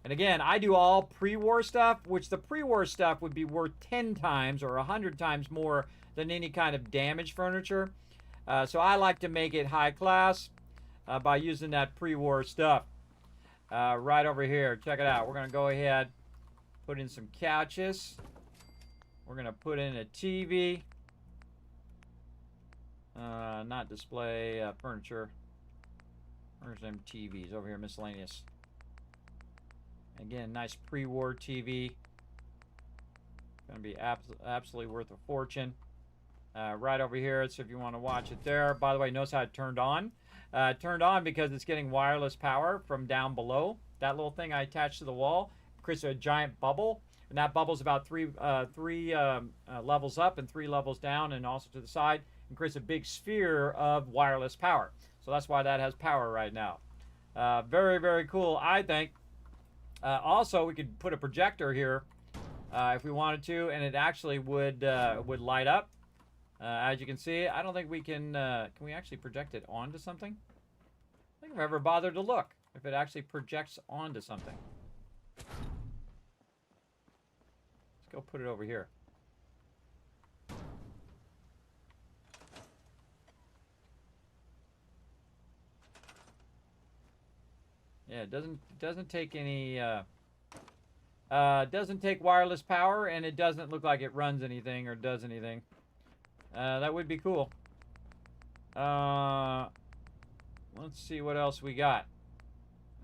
And again, I do all pre-war stuff, which the pre-war stuff would be worth 10 times or 100 times more than any kind of damaged furniture. So I like to make it high class by using that pre-war stuff. Right over here, check it out. We're going to go ahead, put in some couches. We're going to put in a TV. Not display furniture. Where's them TVs? Over here, miscellaneous. Again, nice pre-war TV. Gonna be absolutely worth a fortune. Right over here, so if you want to watch it there. By the way, notice how it turned on. Turned on because it's getting wireless power from down below. That little thing I attached to the wall creates a giant bubble. And that bubble's about three levels up and 3 levels down and also to the side. And creates a big sphere of wireless power. So that's why that has power right now. Very, very cool, I think. Also, we could put a projector here if we wanted to, and it actually would light up. As you can see, I don't think we can we actually project it onto something? I think I've ever bothered to look if it actually projects onto something. Let's go put it over here. Yeah, it doesn't take any doesn't take wireless power, and it doesn't look like it runs anything or does anything. That would be cool. Let's see what else we got.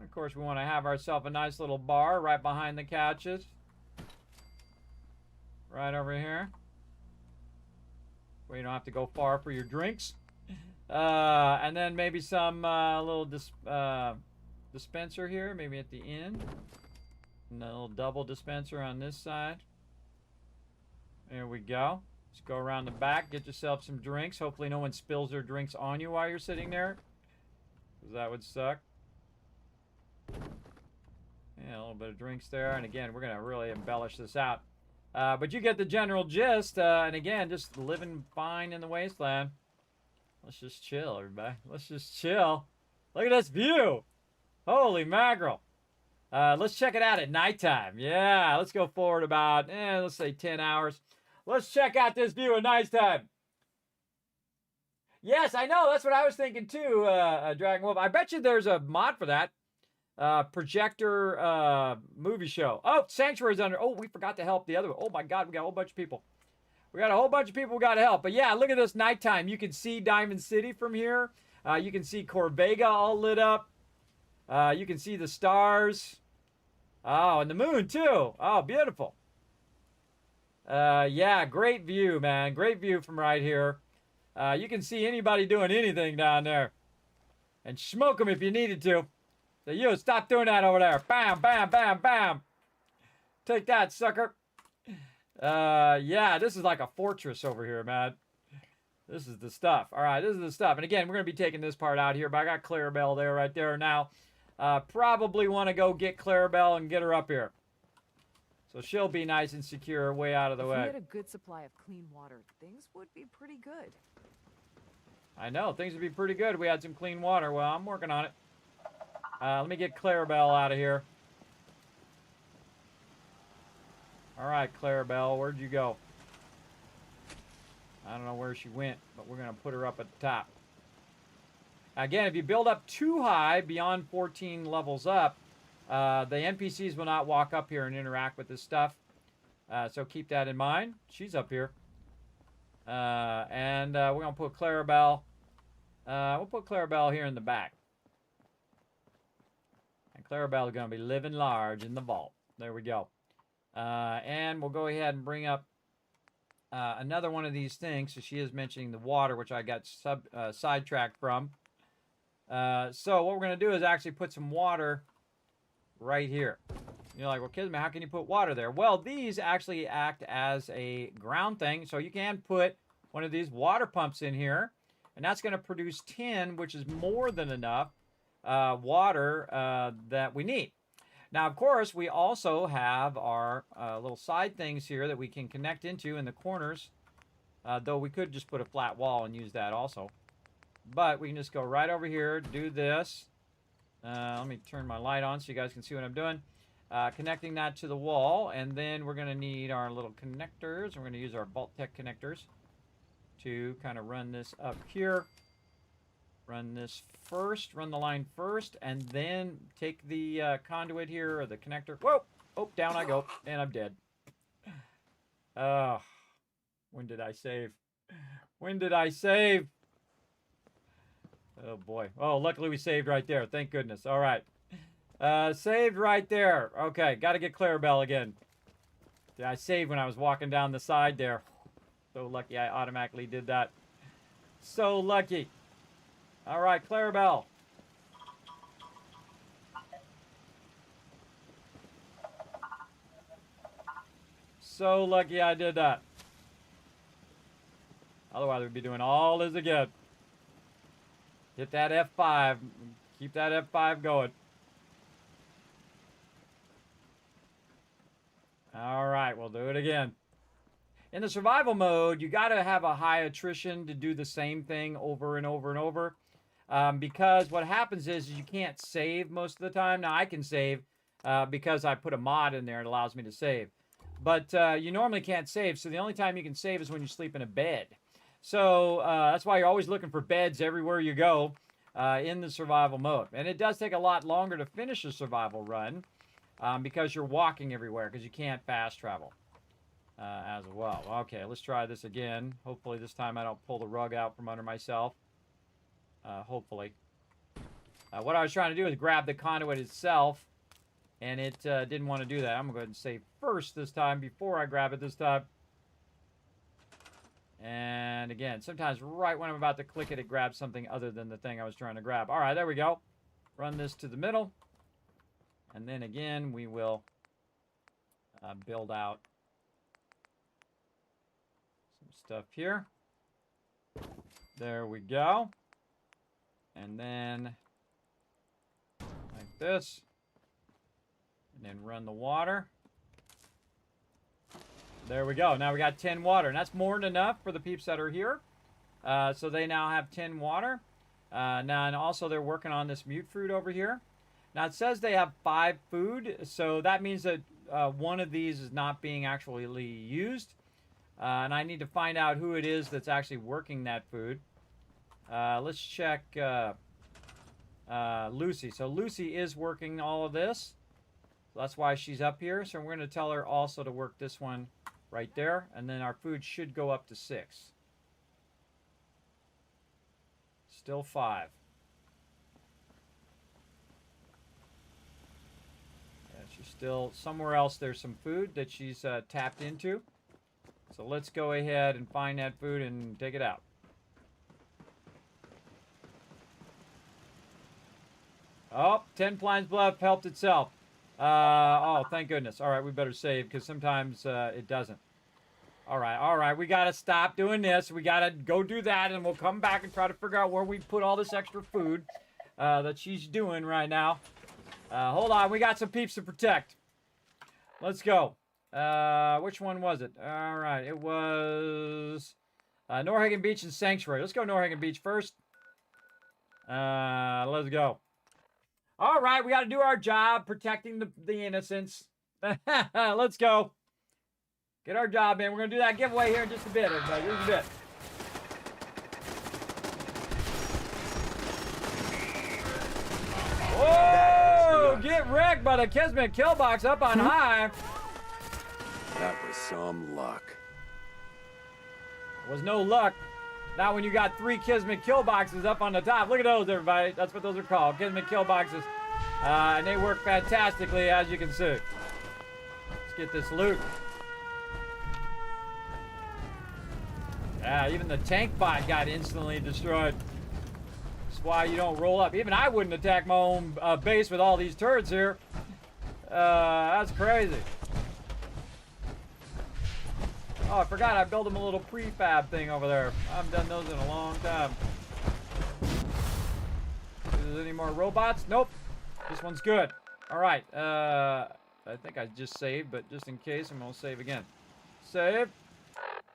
Of course, we want to have ourselves a nice little bar right behind the couches. Right over here. Where you don't have to go far for your drinks. And then maybe some little dispenser here, maybe at the end. And a little double dispenser on this side. There we go. Let's go around the back, get yourself some drinks. Hopefully no one spills their drinks on you while you're sitting there, because that would suck. Yeah, a little bit of drinks there. And again, we're going to really embellish this out. But you get the general gist. And again, just living fine in the wasteland. Let's just chill, everybody. Let's just chill. Look at this view. Holy mackerel. Let's check it out at nighttime. Yeah, let's go forward about, let's say 10 hours. Let's check out this view at nighttime. Yes, I know. That's what I was thinking too, Dragon Wolf. I bet you there's a mod for that. Projector movie show. Oh, Sanctuary's under. Oh, we forgot to help the other one. Oh my God, we got a whole bunch of people. We got a whole bunch of people we got to help. But yeah, look at this nighttime. You can see Diamond City from here. You can see Corvega all lit up. You can see the stars. Oh, and the moon too. Oh, beautiful. Yeah, great view, man. Great view from right here. You can see anybody doing anything down there. And smoke them if you needed to. So you, stop doing that over there. Bam, bam, bam, bam. Take that, sucker. Yeah, this is like a fortress over here, man. This is the stuff. All right, this is the stuff. And again, we're going to be taking this part out here, but I got Clarabelle there right there now. Probably want to go get Clarabelle and get her up here. So she'll be nice and secure way out of the way. If we had a good supply of clean water, things would be pretty good. I know, things would be pretty good if we had some clean water. Well, I'm working on it. Let me get Clarabelle out of here. All right, Clarabelle, where'd you go? I don't know where she went, but we're going to put her up at the top. Again, if you build up too high, beyond 14 levels up, the NPCs will not walk up here and interact with this stuff. So keep that in mind. She's up here. And we're going to put Clarabelle. We'll put Clarabelle here in the back. And Clarabelle is going to be living large in the vault. There we go. And we'll go ahead and bring up another one of these things. So she is mentioning the water, which I got sidetracked from. So what we're going to do is actually put some water right here. You're like, well, Kismet, how can you put water there? Well, these actually act as a ground thing, so you can put one of these water pumps in here, and that's going to produce 10, which is more than enough water that we need. Now, of course, we also have our little side things here that we can connect into in the corners, though we could just put a flat wall and use that also. But we can just go right over here, do this. Let me turn my light on so you guys can see what I'm doing. Connecting that to the wall, and then we're going to need our little connectors. We're going to use our Vault-Tec connectors to kind of run this up here. Run this first, run the line first, and then take the conduit here, or the connector. Whoa! Oh, down I go, and I'm dead. When did I save? When did I save? Oh, boy. Oh, luckily we saved right there. Thank goodness. All right. Saved right there. Okay, got to get Clarabelle again. Yeah, I saved when I was walking down the side there. So lucky I automatically did that. So lucky. All right, Clarabelle. So lucky I did that. Otherwise, we'd be doing all this again. Hit that F5. Keep that F5 going. All right, we'll do it again. In the survival mode, you got to have a high attrition to do the same thing over and over and over. Because what happens is you can't save most of the time. Now, I can save because I put a mod in there. It allows me to save. But you normally can't save, so the only time you can save is when you sleep in a bed. So that's why you're always looking for beds everywhere you go in the survival mode. And it does take a lot longer to finish a survival run because you're walking everywhere because you can't fast travel as well. Okay, let's try this again. Hopefully this time I don't pull the rug out from under myself. Hopefully. What I was trying to do is grab the conduit itself, and it didn't want to do that. I'm going to go ahead and save first this time before I grab it this time. And again, sometimes right when I'm about to click it, it grabs something other than the thing I was trying to grab. All right, there we go. Run this to the middle. And then again, we will build out some stuff here. There we go. And then like this. And then run the water. There we go. Now we got 10 water. And that's more than enough for the peeps that are here. So they now have 10 water. Now, and also they're working on this mute fruit over here. Now, it says they have 5 food. So that means that one of these is not being actually used. And I need to find out who it is that's actually working that food. Let's check Lucy. So Lucy is working all of this. So that's why she's up here. So we're going to tell her also to work this one right there. And then our food should go up to 6. Still 5. Yeah, she's still somewhere else. There's some food that she's tapped into. So let's go ahead and find that food and take it out. Oh, 10 Pines Bluff helped itself. Oh, thank goodness. All right, we better save because sometimes it doesn't. All right. We got to stop doing this. We got to go do that, and we'll come back and try to figure out where we put all this extra food that she's doing right now. Hold on. We got some peeps to protect. Let's go. Which one was it? All right. It was Norhagen Beach and Sanctuary. Let's go Norhagen Beach first. Let's go. All right, we got to do our job protecting the innocents. Let's go. Get our job in. We're going to do that giveaway here in just a bit, everybody. Just a bit. Whoa! Get wrecked by the Kismet kill box up on high. That was some luck. It was no luck. Not when you got 3 Kismet kill boxes up on the top. Look at those, everybody. That's what those are called, Kismet kill boxes. And they work fantastically, as you can see. Let's get this loot. Yeah, even the tank bot got instantly destroyed. That's why you don't roll up. Even I wouldn't attack my own base with all these turrets here. That's crazy. Oh, I forgot I built him a little prefab thing over there. I haven't done those in a long time. Is there any more robots? Nope. This one's good. All right. I think I just saved, but just in case, I'm going to save again. Save.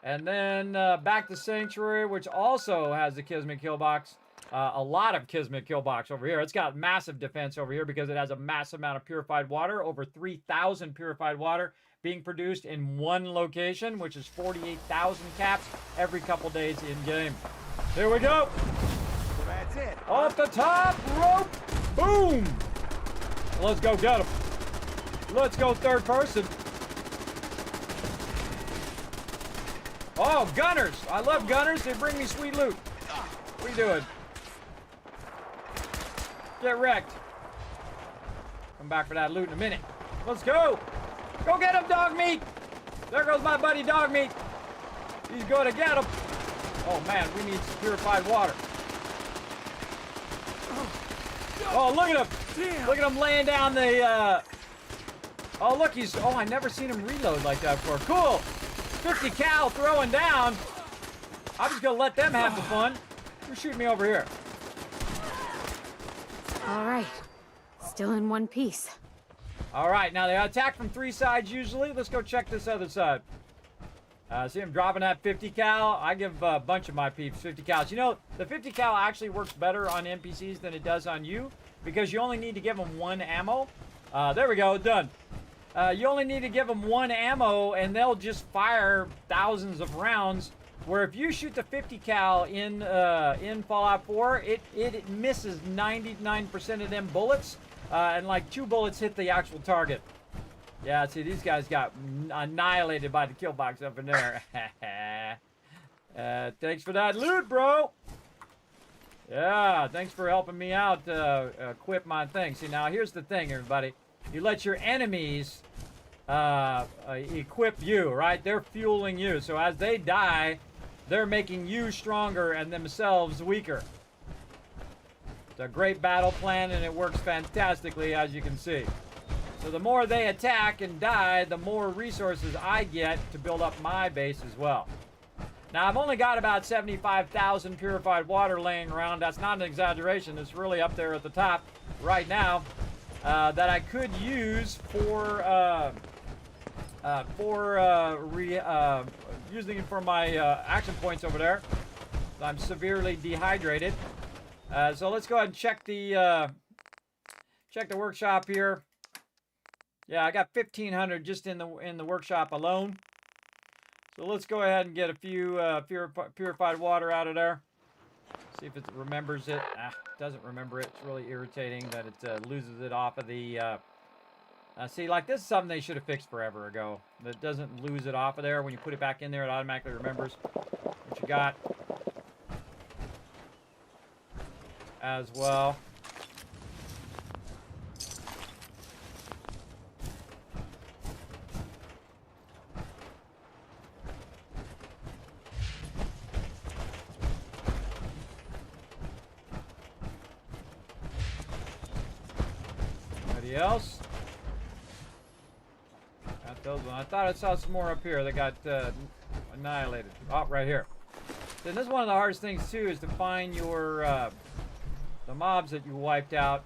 And then back to Sanctuary, which also has the Kismet kill box. A lot of Kismet kill box over here. It's got massive defense over here because it has a massive amount of purified water. Over 3,000 purified water being produced in one location, which is 48,000 caps every couple days in-game. Here we go. That's it. Off the top rope. Boom. Let's go get him. Let's go third person. Oh, gunners. I love gunners. They bring me sweet loot. What are you doing? Get wrecked. Come back for that loot in a minute. Let's go. Go get him, dog meat. There goes my buddy dog meat. He's going to get him. Oh, man, we need some purified water. Oh, look at him. Damn. Look at him laying down the, Oh, look, he's... Oh, I never seen him reload like that before. Cool. 50 cal throwing down. I'm just going to let them have the fun. Who's shooting me over here? All right. Still in one piece. All right, now they attack from 3 sides usually. Let's go check this other side. See him dropping that 50 cal. I give a bunch of my peeps 50 cals. You know, the 50 cal actually works better on NPCs than it does on you because you only need to give them 1 ammo. There we go, done. You only need to give them 1 ammo and they'll just fire thousands of rounds. Where if you shoot the 50 cal in Fallout 4, it misses 99% of them bullets, and like 2 bullets hit the actual target. Yeah, see, these guys got annihilated by the kill box up in there. Thanks for that loot, bro. Yeah, thanks for helping me out equip my thing. See, now here's the thing, everybody. You let your enemies equip you, right? They're fueling you. So as they die, they're making you stronger and themselves weaker. It's a great battle plan, and it works fantastically, as you can see. So the more they attack and die, the more resources I get to build up my base as well. Now, I've only got about 75,000 purified water laying around. That's not an exaggeration. It's really up there at the top right now that I could use for using it for my action points over there. I'm severely dehydrated. So let's go ahead and check the workshop here. Yeah, I got 1,500 just in the workshop alone. So let's go ahead and get a few purified water out of there. See if it remembers it. It doesn't remember it. It's really irritating that it loses it off of the... see, like, this is something they should have fixed forever ago. That doesn't lose it off of there. When you put it back in there, it automatically remembers what you got. As well. Anybody else? Got those ones. I thought I saw some more up here that got annihilated. Oh, right here. Then this is one of the hardest things too, is to find your the mobs that you wiped out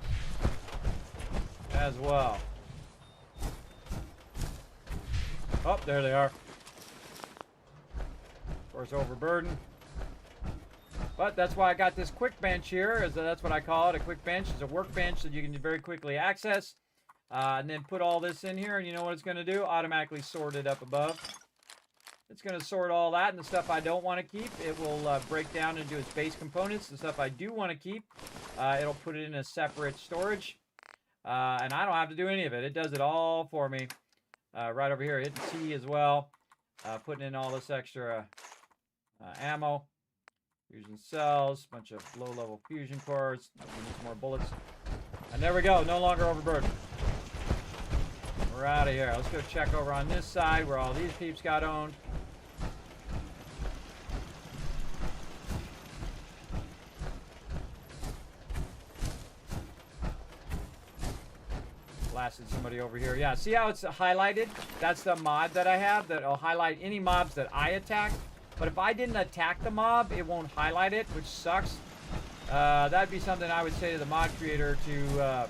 as well. Oh, there they are. Of course, overburdened. But that's why I got this quick bench here. That's what I call it, a quick bench. It's a workbench that you can very quickly access. And then put all this in here, and you know what it's going to do? Automatically sort it up above. It's going to sort all that, and the stuff I don't want to keep, it will break down into its base components. The stuff I do want to keep, it'll put it in a separate storage. And I don't have to do any of it. It does it all for me. Right over here, hitting T as well. Putting in all this extra ammo. Fusion cells, bunch of low-level fusion cores. We need some more bullets. And there we go, no longer overburdened. We're out of here. Let's go check over on this side where all these peeps got owned. Blasted somebody over here. Yeah, see how it's highlighted? That's the mod that I have that'll highlight any mobs that I attack. But if I didn't attack the mob, it won't highlight it, which sucks. That'd be something I would say to the mod creator to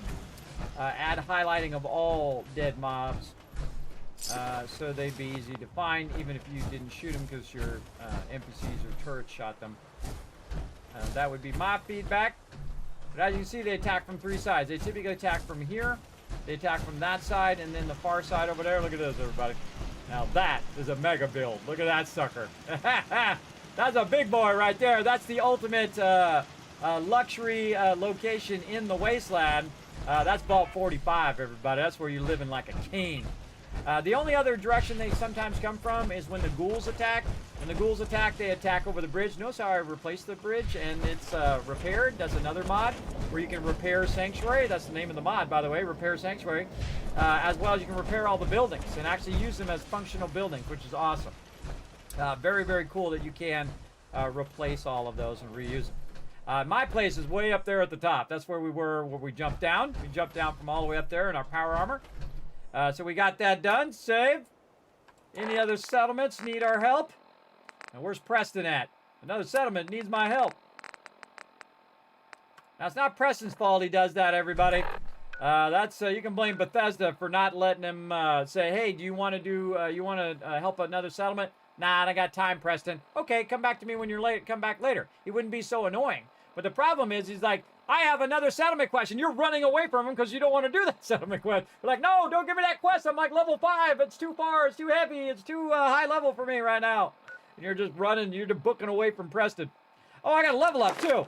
add highlighting of all dead mobs. So they'd be easy to find, even if you didn't shoot them because your NPCs or turrets shot them. That would be my feedback. But as you can see, they attack from 3 sides. They typically attack from here, they attack from that side, and then the far side over there. Look at this, everybody. Now that is a mega build. Look at that sucker. That's a big boy right there. That's the ultimate luxury location in the wasteland. That's Vault 45, everybody. That's where you're living like a king. The only other direction they sometimes come from is when the ghouls attack. When the ghouls attack, they attack over the bridge. Notice how I replaced the bridge, and it's repaired. That's another mod where you can repair Sanctuary. That's the name of the mod, by the way, Repair Sanctuary. As well as you can repair all the buildings and actually use them as functional buildings, which is awesome. Very, very cool that you can replace all of those and reuse them. My place is way up there at the top. That's where we were when we jumped down. We jumped down from all the way up there in our power armor. So we got that done. Save. Any other settlements need our help? And where's Preston at? Another settlement needs my help. Now, it's not Preston's fault he does that, everybody. That's you can blame Bethesda for not letting him say, hey, do you want to do, you want to help another settlement? Nah, I got time, Preston. Okay, come back to me when you're late. Come back later. He wouldn't be so annoying. But the problem is, he's like, I have another settlement question. You're running away from him because you don't want to do that settlement quest. You're like, no, don't give me that quest. I'm like level 5. It's too far. It's too heavy. It's too high level for me right now. And you're just running. You're just booking away from Preston. Oh, I got to level up too.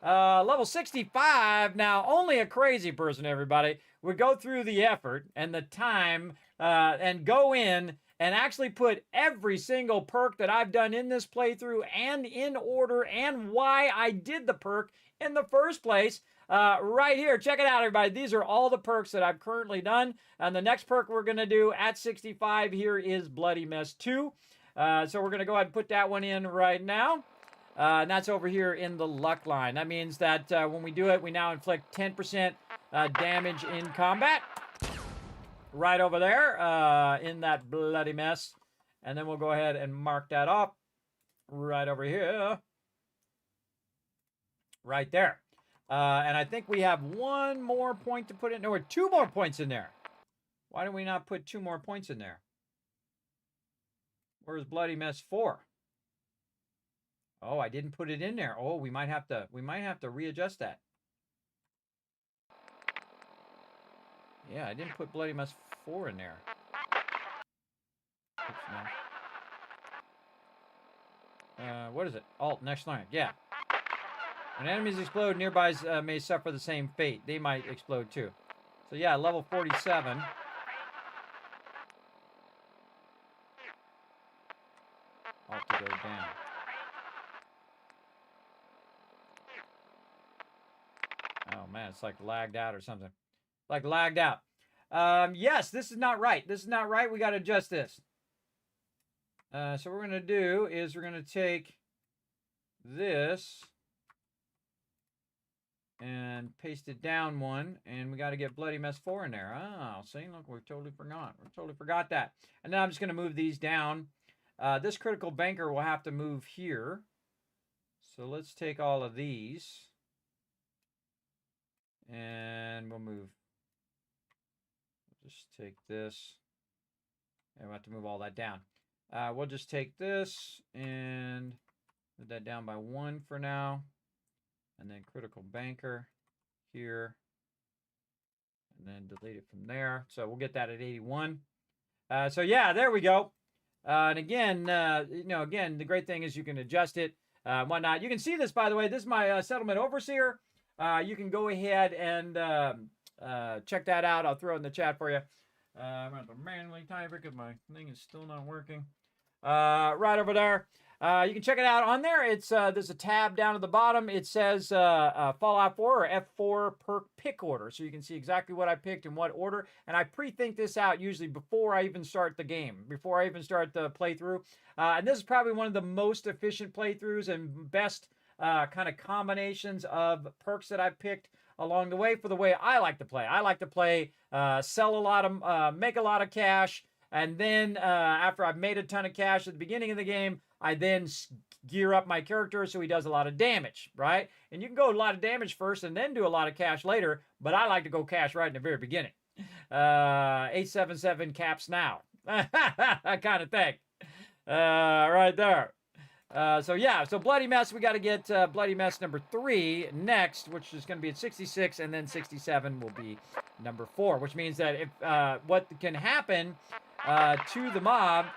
Level 65. Now, only a crazy person, everybody, would go through the effort and the time and go in and actually put every single perk that I've done in this playthrough and in order and why I did the perk in the first place right here. Check it out, everybody. These are all the perks that I've currently done. And the next perk we're going to do at 65 here is Bloody Mess 2. So we're going to go ahead and put that one in right now. And that's over here in the luck line. That means that when we do it, we now inflict 10% damage in combat. Right over there in that bloody mess. And then we'll go ahead and mark that off right over here. Right there. And I think we have one more point to put in. No, we're 2 more points in there. Why do we not put 2 more points in there? Where's Bloody Mess 4? Oh, I didn't put it in there. Oh, we might have to readjust that. Yeah, I didn't put Bloody Mess 4 in there. Oops, no. What is it? Alt, next line. Yeah. When enemies explode, nearbys may suffer the same fate. They might explode too. So yeah, level 47. Alt to go down. Oh man, it's like lagged out or something. Like lagged out. Yes, this is not right. This is not right. We got to adjust this. So what we're going to do is we're going to take this and paste it down one, and we got to get Bloody Mess 4 in there. Oh, see, look, we totally forgot. We totally forgot that. And then I'm just going to move these down. This critical banker will have to move here. So let's take all of these. And we'll move. We'll just take this. And we'll have to move all that down. We'll just take this and move that down by 1 for now. And then critical banker here. And then delete it from there. So we'll get that at 81. So yeah, there we go. And again, again, the great thing is you can adjust it, whatnot. You can see this, by the way. This is my settlement overseer. You can go ahead and check that out. I'll throw it in the chat for you. I'm going to manually type it because my thing is still not working. Right over there. You can check it out on there. It's there's a tab down at the bottom. It says Fallout 4 or F4 perk pick order. So you can see exactly what I picked in what order. And I pre-think this out usually before I even start the game, before I even start the playthrough. And this is probably one of the most efficient playthroughs and best kind of combinations of perks that I've picked along the way for the way I like to play. I like to play, sell a lot of, make a lot of cash, and then after I've made a ton of cash at the beginning of the game, I then gear up my character so he does a lot of damage, right? And you can go a lot of damage first and then do a lot of cash later, but I like to go cash right in the very beginning. 877 caps now. Kind of thing. Right there. So yeah, so Bloody Mess, we got to get Bloody Mess number 3 next, which is going to be at 66, and then 67 will be number 4, which means that if what can happen to the mob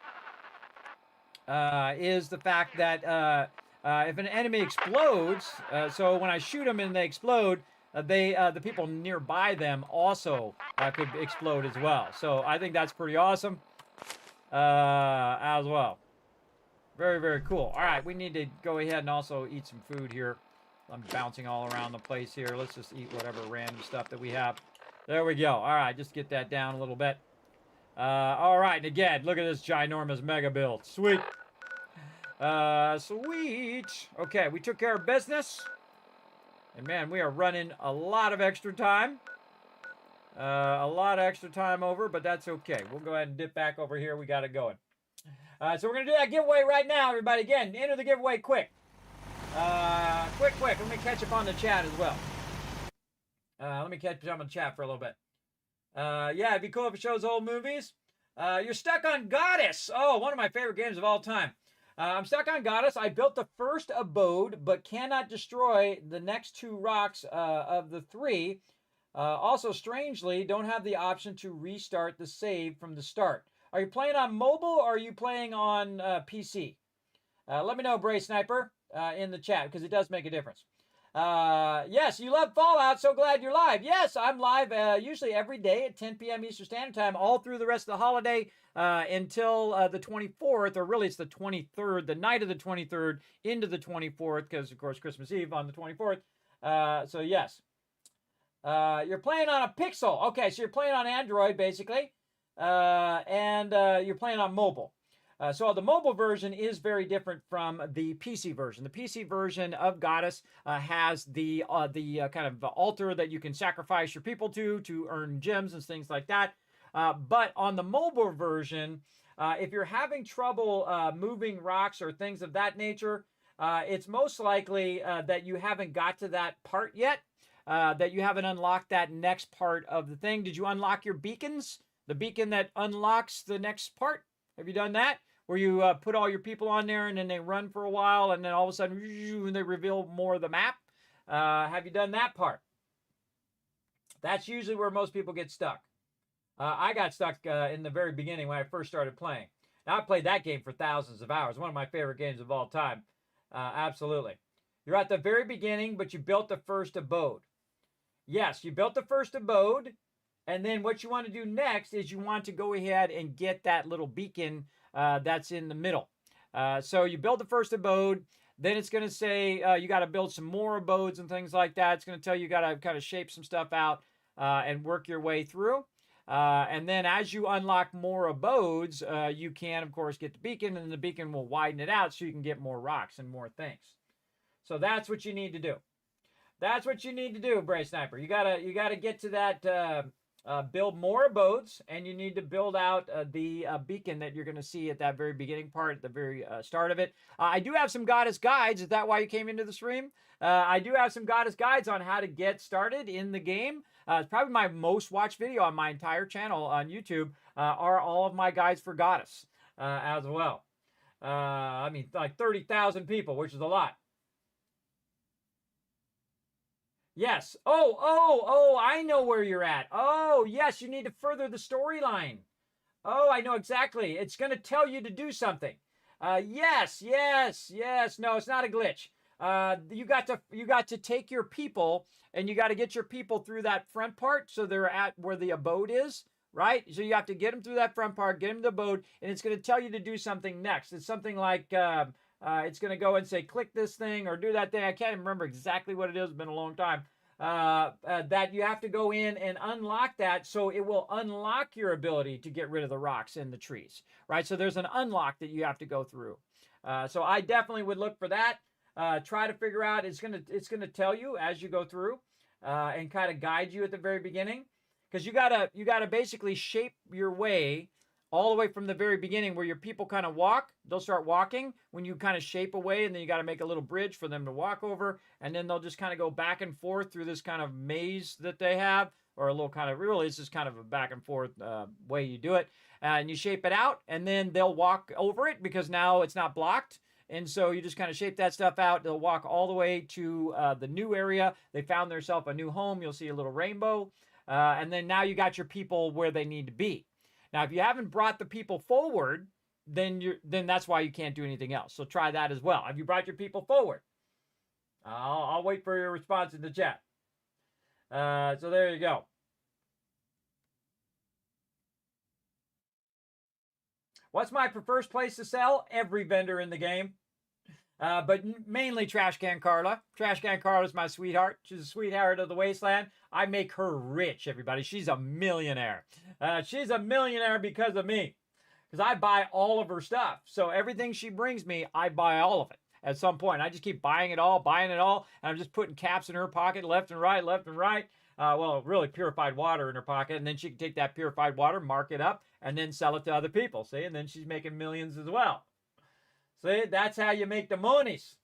is the fact that if an enemy explodes, so when I shoot them and they explode, the people nearby them also could explode as well. So I think that's pretty awesome as well. Very, very cool. All right, we need to go ahead and also eat some food here. I'm bouncing all around the place here. Let's just eat whatever random stuff that we have. There we go. All right, just get that down a little bit. All right, and again, look at this ginormous mega build. Sweet. Sweet. Okay, we took care of business. And man, we are running a lot of extra time. A lot of extra time over, but that's okay. We'll go ahead and dip back over here. We got it going. So we're going to do that giveaway right now, everybody. Again, enter the giveaway quick. Quick. Let me catch up on the chat as well. Let me catch up on the chat for a little bit. Yeah, it'd be cool if it shows old movies. You're stuck on Goddess. Oh, one of my favorite games of all time. I'm stuck on Goddess. I built the first abode, but cannot destroy the next 2 rocks of the 3. Also, strangely, don't have the option to restart the save from the start. Are you playing on mobile or are you playing on PC? Let me know, Bray Sniper, in the chat, because it does make a difference. Yes, you love Fallout. So glad you're live. Yes, I'm live usually every day at 10 p.m. Eastern Standard Time, all through the rest of the holiday until the 24th, or really it's the 23rd, the night of the 23rd into the 24th, because, of course, Christmas Eve on the 24th. So, yes. You're playing on a Pixel. Okay, so you're playing on Android, basically. And you're playing on mobile. So the mobile version is very different from the PC version. The PC version of Goddess has the kind of altar that you can sacrifice your people to earn gems and things like that. But on the mobile version, if you're having trouble moving rocks or things of that nature, it's most likely that you haven't got to that part yet, that you haven't unlocked that next part of the thing. Did you unlock your beacons? The beacon that unlocks the next part? Have you done that? Where you put all your people on there and then they run for a while and then all of a sudden they reveal more of the map? Have you done that part? That's usually where most people get stuck. I got stuck in the very beginning when I first started playing. Now, I played that game for thousands of hours. One of my favorite games of all time. Absolutely. You're at the very beginning, but you built the first abode. Yes, you built the first abode. And then what you want to do next is you want to go ahead and get that little beacon that's in the middle. So you build the first abode. Then it's going to say you got to build some more abodes and things like that. It's going to tell you got to kind of shape some stuff out and work your way through. And then as you unlock more abodes, you can, of course, get the beacon. And the beacon will widen it out so you can get more rocks and more things. So that's what you need to do. That's what you need to do, Bray Sniper. You gotta get to that... build more abodes, and you need to build out the beacon that you're going to see at that very beginning part, at the very start of it. I do have some Goddess guides. Is that why you came into the stream? I do have some Goddess guides on how to get started in the game. It's probably my most watched video on my entire channel on YouTube are all of my guides for Goddess as well. I mean, like 30,000 people, which is a lot. Yes. Oh, I know where you're at. Oh, yes, you need to further the storyline. Oh, I know exactly. It's going to tell you to do something. Yes. No, it's not a glitch. You got to take your people and you got to get your people through that front part so they're at where the abode is, right? So you have to get them through that front part, get them to the abode, and it's going to tell you to do something next. It's something like... it's going to go and say, click this thing or do that thing. I can't even remember exactly what it is. It's been a long time. That you have to go in and unlock that so it will unlock your ability to get rid of the rocks in the trees, right? So there's an unlock that you have to go through. So I definitely would look for that. Try to figure out, it's going to tell you as you go through. and kind of guide you at the very beginning, because you gotta basically shape your way all the way from the very beginning, where your people kind of walk. They'll start walking when you kind of shape a way, and then you got to make a little bridge for them to walk over, and then they'll just kind of go back and forth through this kind of maze that they have, or a little kind of, really it's just kind of a back and forth way you do it, and you shape it out, and then they'll walk over it because now it's not blocked. And so you just kind of shape that stuff out. They'll walk all the way to the new area. They found themselves a new home. You'll see a little rainbow. And then now you got your people where they need to be. Now, if you haven't brought the people forward, then that's why you can't do anything else. So try that as well. Have you brought your people forward? I'll wait for your response in the chat. So there you go. What's my preferred place to sell? Every vendor in the game. But mainly Trash Can Carla. Trash Can Carla's my sweetheart. She's a sweetheart of the wasteland. I make her rich, everybody. She's a millionaire. She's a millionaire because of me. Because I buy all of her stuff. So everything she brings me, I buy all of it at some point. I just keep buying it all. And I'm just putting caps in her pocket left and right. Well, really purified water in her pocket. And then she can take that purified water, mark it up, and then sell it to other people. See? And then she's making millions as well. See, that's how you make the monies.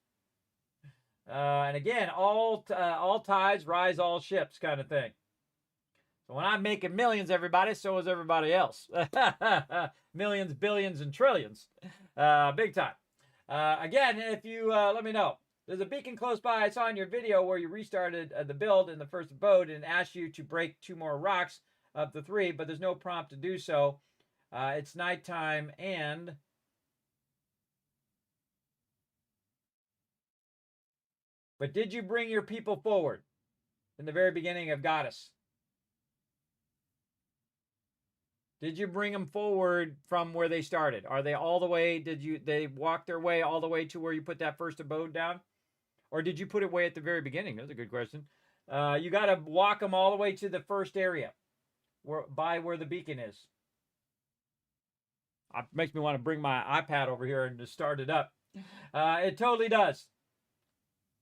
And again, all tides rise all ships kind of thing. So when I'm making millions, everybody, so is everybody else. Millions, billions, and trillions. Big time. Again, if you let me know. There's a beacon close by. I saw in your video where you restarted the build in the first abode and asked you to break 2 more rocks of the 3, but there's no prompt to do so. It's nighttime and... But did you bring your people forward in the very beginning of Goddess? Did you bring them forward from where they started? Are they all the way, they walk their way all the way to where you put that first abode down? Or did you put it way at the very beginning? That's a good question. You got to walk them all the way to the first area by where the beacon is. It makes me want to bring my iPad over here and just start it up. It totally does.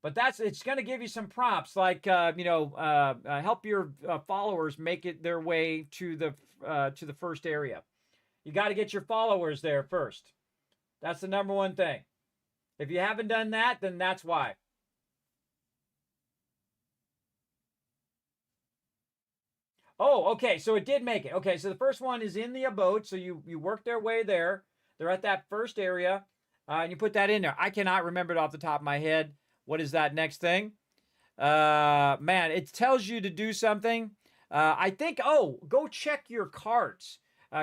But it's going to give you some prompts like, help your followers make it their way to the first area. You got to get your followers there first. That's the number one thing. If you haven't done that, then that's why. Oh, okay. So it did make it. Okay. So the first one is in the abode. So you work their way there. They're at that first area. And you put that in there. I cannot remember it off the top of my head. What is that next thing? Man, it tells you to do something. I think, go check your cards.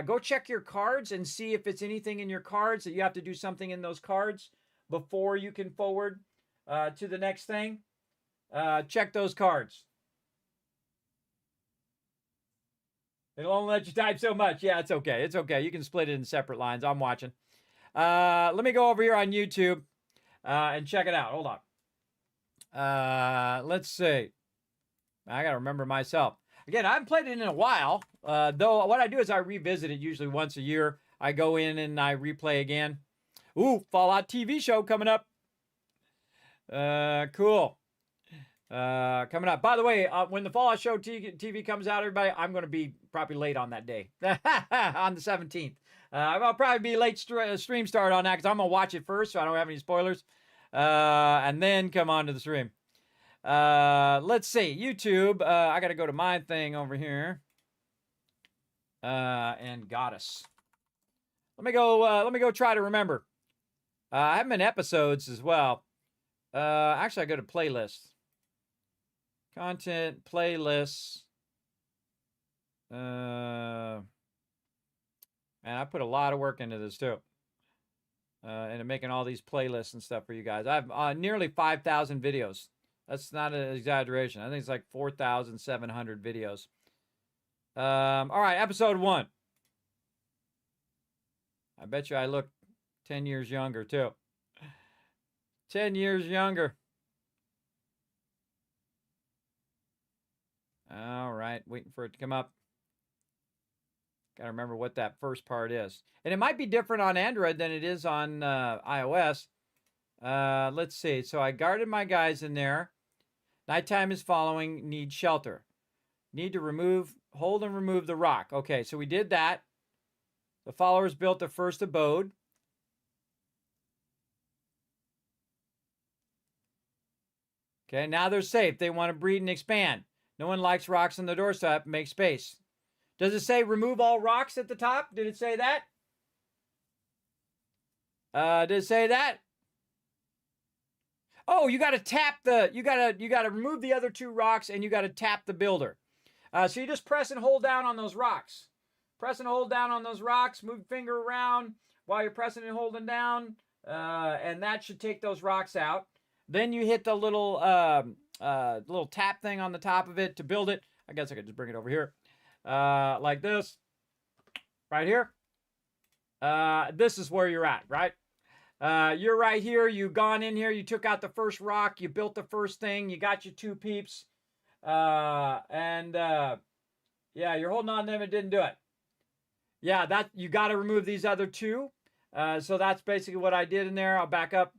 Go check your cards and see if it's anything in your cards that you have to do something in those cards before you can forward to the next thing. Check those cards. It'll only let you type so much. Yeah, it's okay. It's okay. You can split it in separate lines. I'm watching. Let me go over here on YouTube and check it out. Hold on. Let's see. I gotta remember myself. Again, I haven't played it in a while. Though what I do is I revisit it usually once a year. I go in and I replay again. Ooh, Fallout TV show coming up. Cool. Coming up. By the way, when the Fallout show TV comes out, everybody, I'm going to be probably late on that day. On the 17th. I'll probably be late stream start on that because I'm going to watch it first so I don't have any spoilers. And then come on to the stream. Let's see. YouTube. I got to go to my thing over here. And Goddess. Let me go try to remember. I have them in episodes as well. Actually, I go to playlists. Content, playlists. And I put a lot of work into this too. And making all these playlists and stuff for you guys. I have nearly 5,000 videos. That's not an exaggeration. I think it's like 4,700 videos. All right, episode 1. I bet you I look 10 years younger too. 10 years younger. All right, waiting for it to come up. Got to remember what that first part is. And it might be different on Android than it is on iOS. Let's see. So I guarded my guys in there. Nighttime is following. Need shelter. Need to hold and remove the rock. Okay, so we did that. The followers built the first abode. Okay, now they're safe. They want to breed and expand. No one likes rocks on the doorstep. Make space. Does it say remove all rocks at the top? Did it say that? Did it say that? Oh, you got to tap you got to remove the other 2 rocks, and you got to tap the builder. So you just press and hold down on those rocks. Press and hold down on those rocks. Move your finger around while you're pressing and holding down, and that should take those rocks out. Then you hit the little tap thing on the top of it to build it. I guess I could just bring it over here, like this, right here. This is where you're at, right? You're right here. You've gone in here. You took out the first rock. You built the first thing. You got your 2 peeps. Yeah, you're holding on to them and didn't do it. Yeah, you got to remove these other 2. So that's basically what I did in there. I'll back up.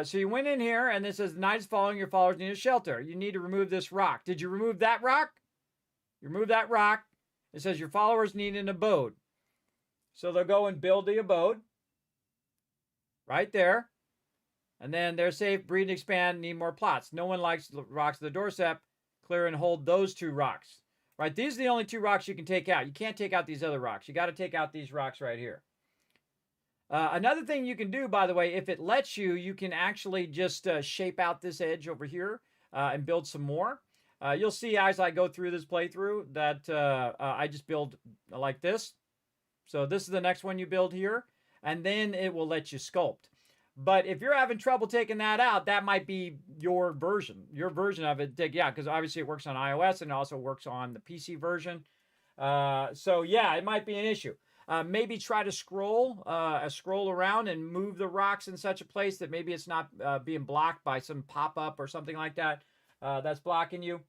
So you went in here, and it says, the night is falling, your followers need a shelter. You need to remove this rock. Did you remove that rock? You remove that rock. It says your followers need an abode. So they'll go and build the abode. Right there. And then they're safe, breed and expand, need more plots. No one likes rocks at the doorstep. Clear and hold those 2 rocks. Right, these are the only 2 rocks you can take out. You can't take out these other rocks. You got to take out these rocks right here. Another thing you can do, by the way, if it lets you, you can actually just shape out this edge over here and build some more. You'll see as I go through this playthrough that I just build like this. So this is the next one you build here, and then it will let you sculpt. But if you're having trouble taking that out, that might be your version of it. Yeah, because obviously it works on iOS and it also works on the PC version. So yeah, it might be an issue. Maybe try to scroll around and move the rocks in such a place that maybe it's not being blocked by some pop-up or something like that that's blocking you.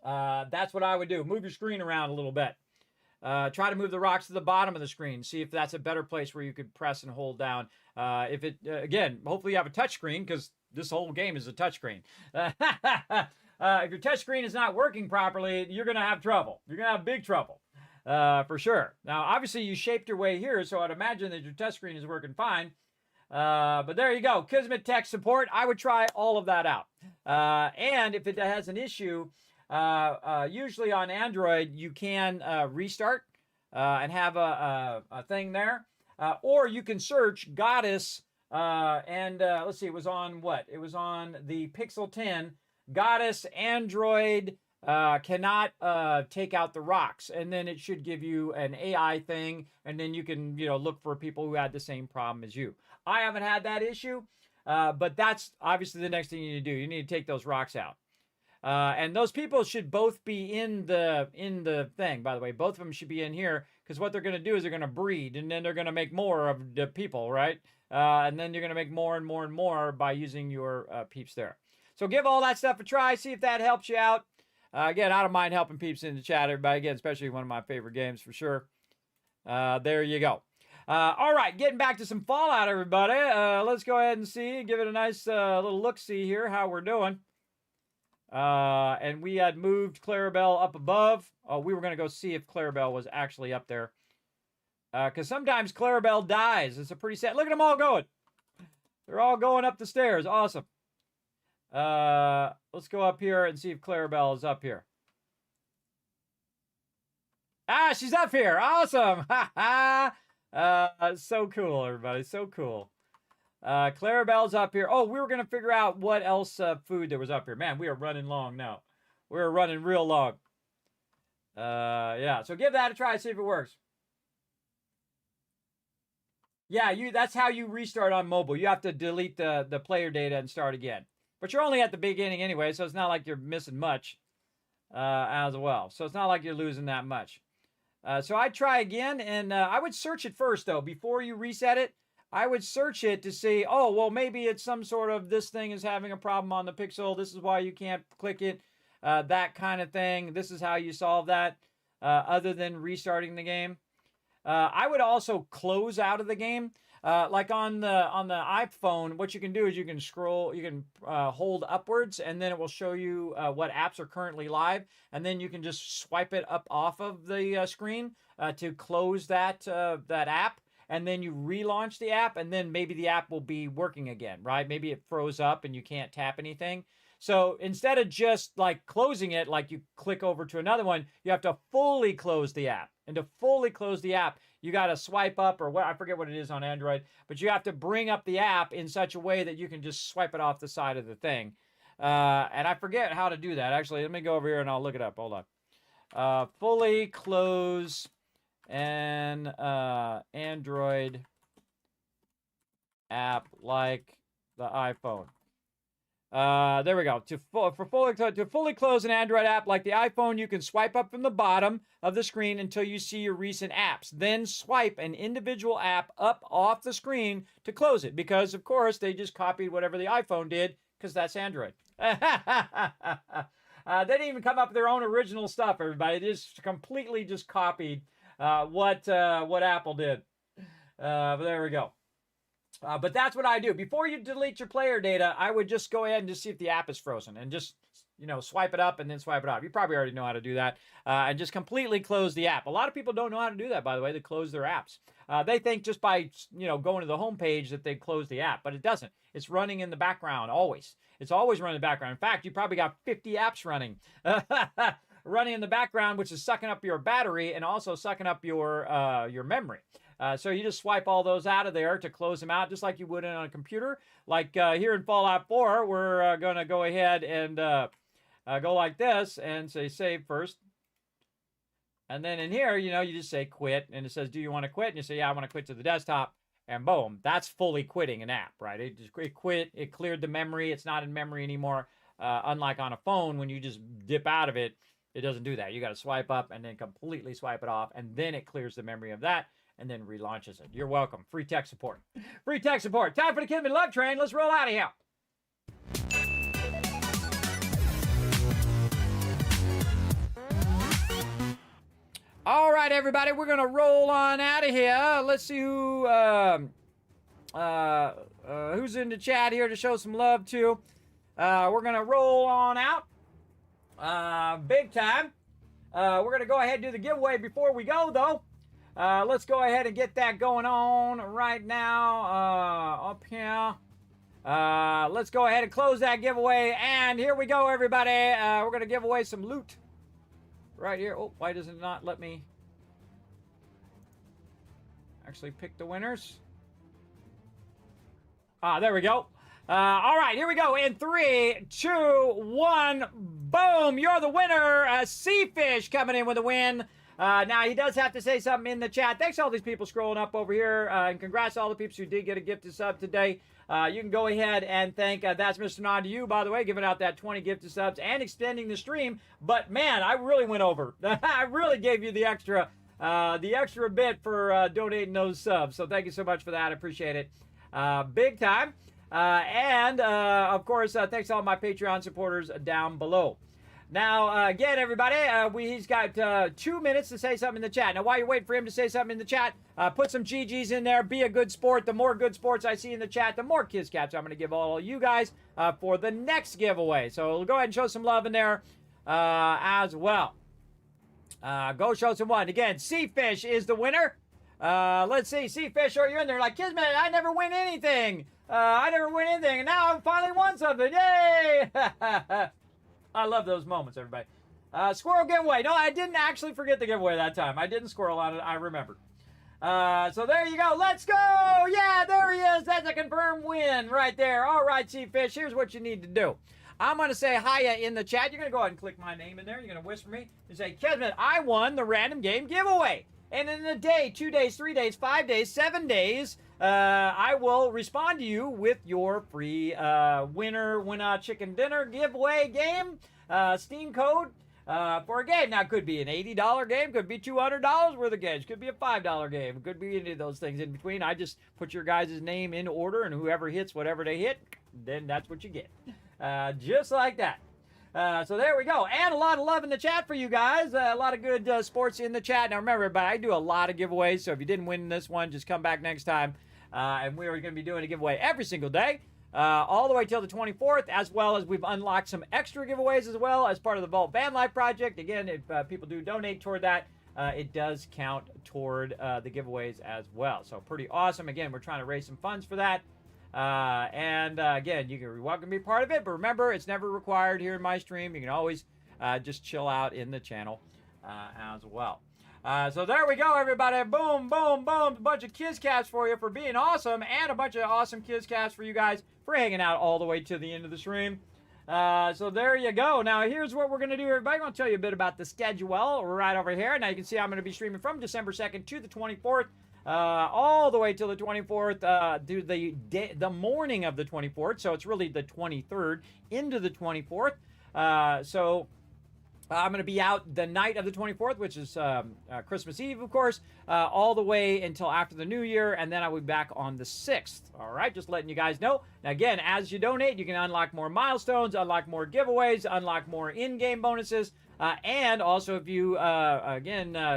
That's what I would do. Move your screen around a little bit. Try to move the rocks to the bottom of the screen. See if that's a better place where you could press and hold down. If it, again, hopefully you have a touch screen, because this whole game is a touch screen. If your touch screen is not working properly, you're going to have trouble. You're going to have big trouble, for sure. Now, obviously, you shaped your way here, so I'd imagine that your touch screen is working fine. But there you go. Kismet Tech support. I would try all of that out. And if it has an issue, usually on Android, you can restart and have a thing there. Or you can search Goddess, and let's see, it was on what? It was on the Pixel 10. Goddess Android cannot take out the rocks, and then it should give you an AI thing, and then you can look for people who had the same problem as you. I haven't had that issue, but that's obviously the next thing you need to do. You need to take those rocks out. And those people should both be in the thing, by the way. Both of them should be in here, because what they're going to do is they're going to breed, and then they're going to make more of the people, right? And then you're going to make more and more and more by using your peeps there. So give all that stuff a try. See if that helps you out. Again, I don't mind helping peeps in the chat, everybody. Again, especially one of my favorite games for sure. There you go. All right, getting back to some Fallout, everybody. Let's go ahead and give it a nice little look-see here, how we're doing. And we had moved Clarabelle up above. Oh, we were going to go see if Clarabelle was actually up there. Because sometimes Clarabelle dies. It's a pretty sad... Look at them all going. They're all going up the stairs. Awesome. Let's go up here and see if Clarabelle is up here. Ah, she's up here. Awesome. So cool, everybody. So cool. Clarabelle's up here. Oh, we were going to figure out what else food there was up here. Man, we are running long now. We're running real long. Yeah, so give that a try, see if it works. Yeah, that's how you restart on mobile. You have to delete the player data and start again. But you're only at the beginning anyway, so it's not like you're missing much as well. So it's not like you're losing that much. So I'd try again, and I would search it first, though. Before you reset it, I would search it to see, oh, well, maybe it's some sort of this thing is having a problem on the Pixel. This is why you can't click it, that kind of thing. This is how you solve that, other than restarting the game. I would also close out of the game. like on the iPhone, what you can do is you can scroll, you can hold upwards, and then it will show you what apps are currently live, and then you can just swipe it up off of the screen to close that app, and then you relaunch the app, and then maybe the app will be working again, right? Maybe it froze up and you can't tap anything. So instead of just like closing it, like you click over to another one, you have to fully close the app. And to fully close the app, you got to swipe up, or what, I forget what it is on Android, but you have to bring up the app in such a way that you can just swipe it off the side of the thing. And I forget how to do that. Actually, let me go over here and I'll look it up. Hold on. Fully close an Android app like the iPhone. There we go. To fully close an Android app like the iPhone, you can swipe up from the bottom of the screen until you see your recent apps. Then swipe an individual app up off the screen to close it, because of course they just copied whatever the iPhone did, because that's Android. They didn't even come up with their own original stuff, everybody. They just completely just copied what Apple did. But there we go. But that's what I do. Before you delete your player data, I would just go ahead and just see if the app is frozen and just, swipe it up and then swipe it off. You probably already know how to do that. And just completely close the app. A lot of people don't know how to do that, by the way. They close their apps. They think just by, going to the home page that they close the app, but it doesn't. It's running in the background always. It's always running in the background. In fact, you probably got 50 apps running. Running in the background, which is sucking up your battery and also sucking up your memory. So you just swipe all those out of there to close them out, just like you would on a computer. Like here in Fallout 4, we're going to go ahead and go like this and say save first. And then in here, you just say quit, and it says, do you want to quit? And you say, yeah, I want to quit to the desktop. And boom, that's fully quitting an app, right? It quit, it cleared the memory. It's not in memory anymore. Unlike on a phone, when you just dip out of it, it doesn't do that. You got to swipe up and then completely swipe it off, and then it clears the memory of that and then relaunches it. You're welcome. Free tech support. Free tech support. Time for the Kismet Love Train. Let's roll out of here. All right, everybody, we're going to roll on out of here. Let's see who's in the chat here to show some love to. We're going to roll on out. Big time. We're going to go ahead and do the giveaway before we go, though. Let's go ahead and get that going on right now up here. Let's go ahead and close that giveaway. And here we go, everybody. We're going to give away some loot right here. Oh, why does it not let me actually pick the winners? There we go. All right, here we go. In 3, 2, 1, boom! You're the winner. Seafish coming in with a win. Now, he does have to say something in the chat. Thanks to all these people scrolling up over here. And congrats to all the people who did get a gifted sub today. You can go ahead and thank That's Mr. Nod to you, by the way, giving out that 20 gifted subs and extending the stream. But, man, I really went over. I really gave you the extra bit for donating those subs. So thank you so much for that. I appreciate it. Big time. Of course, thanks to all my Patreon supporters down below. Now, again, everybody, he's got 2 minutes to say something in the chat. Now, while you're waiting for him to say something in the chat, put some GGs in there. Be a good sport. The more good sports I see in the chat, the more Kiss Caps I'm going to give all you guys for the next giveaway. So go ahead and show some love in there as well. Go show some one. Again, Seafish is the winner. Let's see. Seafish, you're in there like, Kismet, I never win anything. And now I finally won something. Yay! I love those moments, everybody. Squirrel giveaway. No, I didn't actually forget the giveaway that time. I didn't squirrel on it. I remembered. So there you go. Let's go. Yeah, there he is. That's a confirmed win right there. All right, Seafish, here's what you need to do. I'm going to say hiya in the chat. You're going to go ahead and click my name in there. You're going to whisper me and say, Kismet, I won the random game giveaway. And in a day, 2 days, 3 days, 5 days, 7 days, I will respond to you with your free winner chicken dinner giveaway game Steam code for a game. Now, it could be an $80 game, could be $200 worth of games, could be a $5 game, it could be any of those things in between. I just put your guys' name in order, and whoever hits whatever they hit, then that's what you get. Just like that. So there we go. And a lot of love in the chat for you guys. A lot of good sports in the chat. Now remember, everybody, I do a lot of giveaways, so if you didn't win this one, just come back next time. And we are going to be doing a giveaway every single day, all the way till the 24th, as well as we've unlocked some extra giveaways as well as part of the Vault Van Life project. Again, if people do donate toward that, it does count toward the giveaways as well. So pretty awesome. Again, we're trying to raise some funds for that. Again, you're welcome to be part of it, but remember, it's never required here in my stream. You can always just chill out in the channel as well. So there we go, everybody. Boom, boom, boom. A bunch of Kiz Caps for you for being awesome, and a bunch of awesome Kiz Caps for you guys for hanging out all the way to the end of the stream. So there you go. Now, here's what we're going to do, everybody. I'm going to tell you a bit about the schedule right over here. Now, you can see I'm going to be streaming from December 2nd to the 24th. All the way till the 24th, to the morning of the 24th. So it's really the 23rd into the 24th. So I'm going to be out the night of the 24th, which is Christmas Eve, of course, all the way until after the New Year, and then I will be back on the 6th. All right, just letting you guys know. Now, again, as you donate, you can unlock more milestones, unlock more giveaways, unlock more in-game bonuses, and also if you,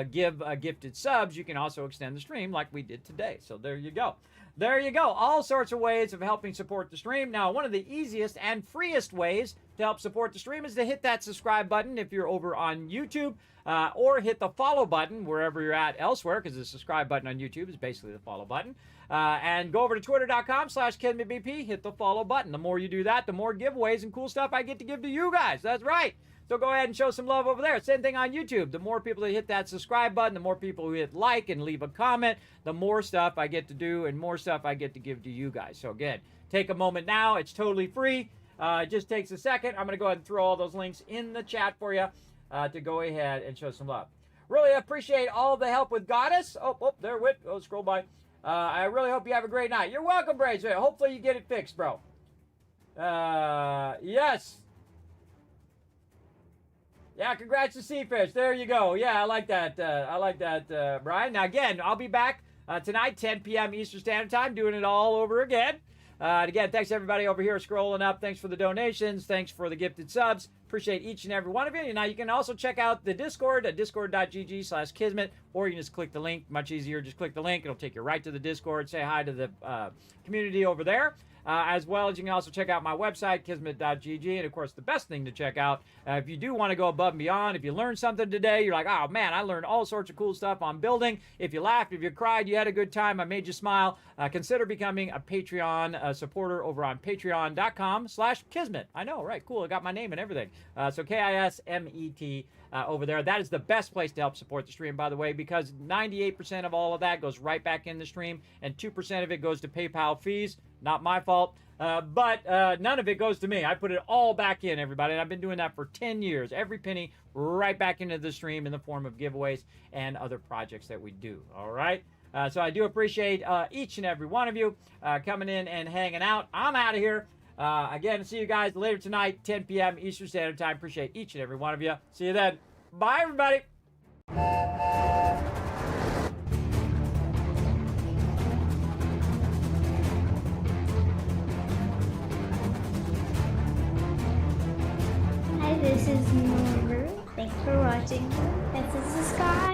give gifted subs, you can also extend the stream like we did today. So there you go. There you go. All sorts of ways of helping support the stream. Now, one of the easiest and freest ways to help support the stream is to hit that subscribe button if you're over on YouTube, or hit the follow button wherever you're at elsewhere, because the subscribe button on YouTube is basically the follow button. And go over to twitter.com/KismetBP, hit the follow button. The more you do that, the more giveaways and cool stuff I get to give to you guys. That's right. So go ahead and show some love over there. Same thing on YouTube. The more people that hit that subscribe button, the more people who hit like and leave a comment, the more stuff I get to do and more stuff I get to give to you guys. So again, take a moment now. It's totally free. It just takes a second. I'm going to go ahead and throw all those links in the chat for you to go ahead and show some love. Really appreciate all the help with Goddess. Oh, there it went. Oh, scroll by. I really hope you have a great night. You're welcome, Braves. Hopefully you get it fixed, bro. Yes. Yeah, congrats to Seafish. There you go. Yeah, I like that. Brian. Now, again, I'll be back tonight, 10 p.m. Eastern Standard Time, doing it all over again. And again, thanks everybody over here scrolling up. Thanks for the donations. Thanks for the gifted subs. Appreciate each and every one of you. Now, you can also check out the Discord at discord.gg/Kismet, or you can just click the link. Much easier. Just click the link. It'll take you right to the Discord. Say hi to the community over there. As well as you can also check out my website, kismet.gg. And, of course, the best thing to check out, if you do want to go above and beyond, if you learned something today, you're like, oh, man, I learned all sorts of cool stuff on building. If you laughed, if you cried, you had a good time, I made you smile, consider becoming a Patreon supporter over on patreon.com/Kismet. I know, right? Cool. I got my name and everything. So Kismet over there. That is the best place to help support the stream, by the way, because 98% of all of that goes right back in the stream, and 2% of it goes to PayPal fees. Not my fault, but none of it goes to me. I put it all back in, everybody, and I've been doing that for 10 years. Every penny right back into the stream in the form of giveaways and other projects that we do, all right? So I do appreciate each and every one of you coming in and hanging out. I'm out of here. Again, see you guys later tonight, 10 p.m. Eastern Standard Time. Appreciate each and every one of you. See you then. Bye, everybody. Hi, this is Noru. Thanks for watching. This is the sky.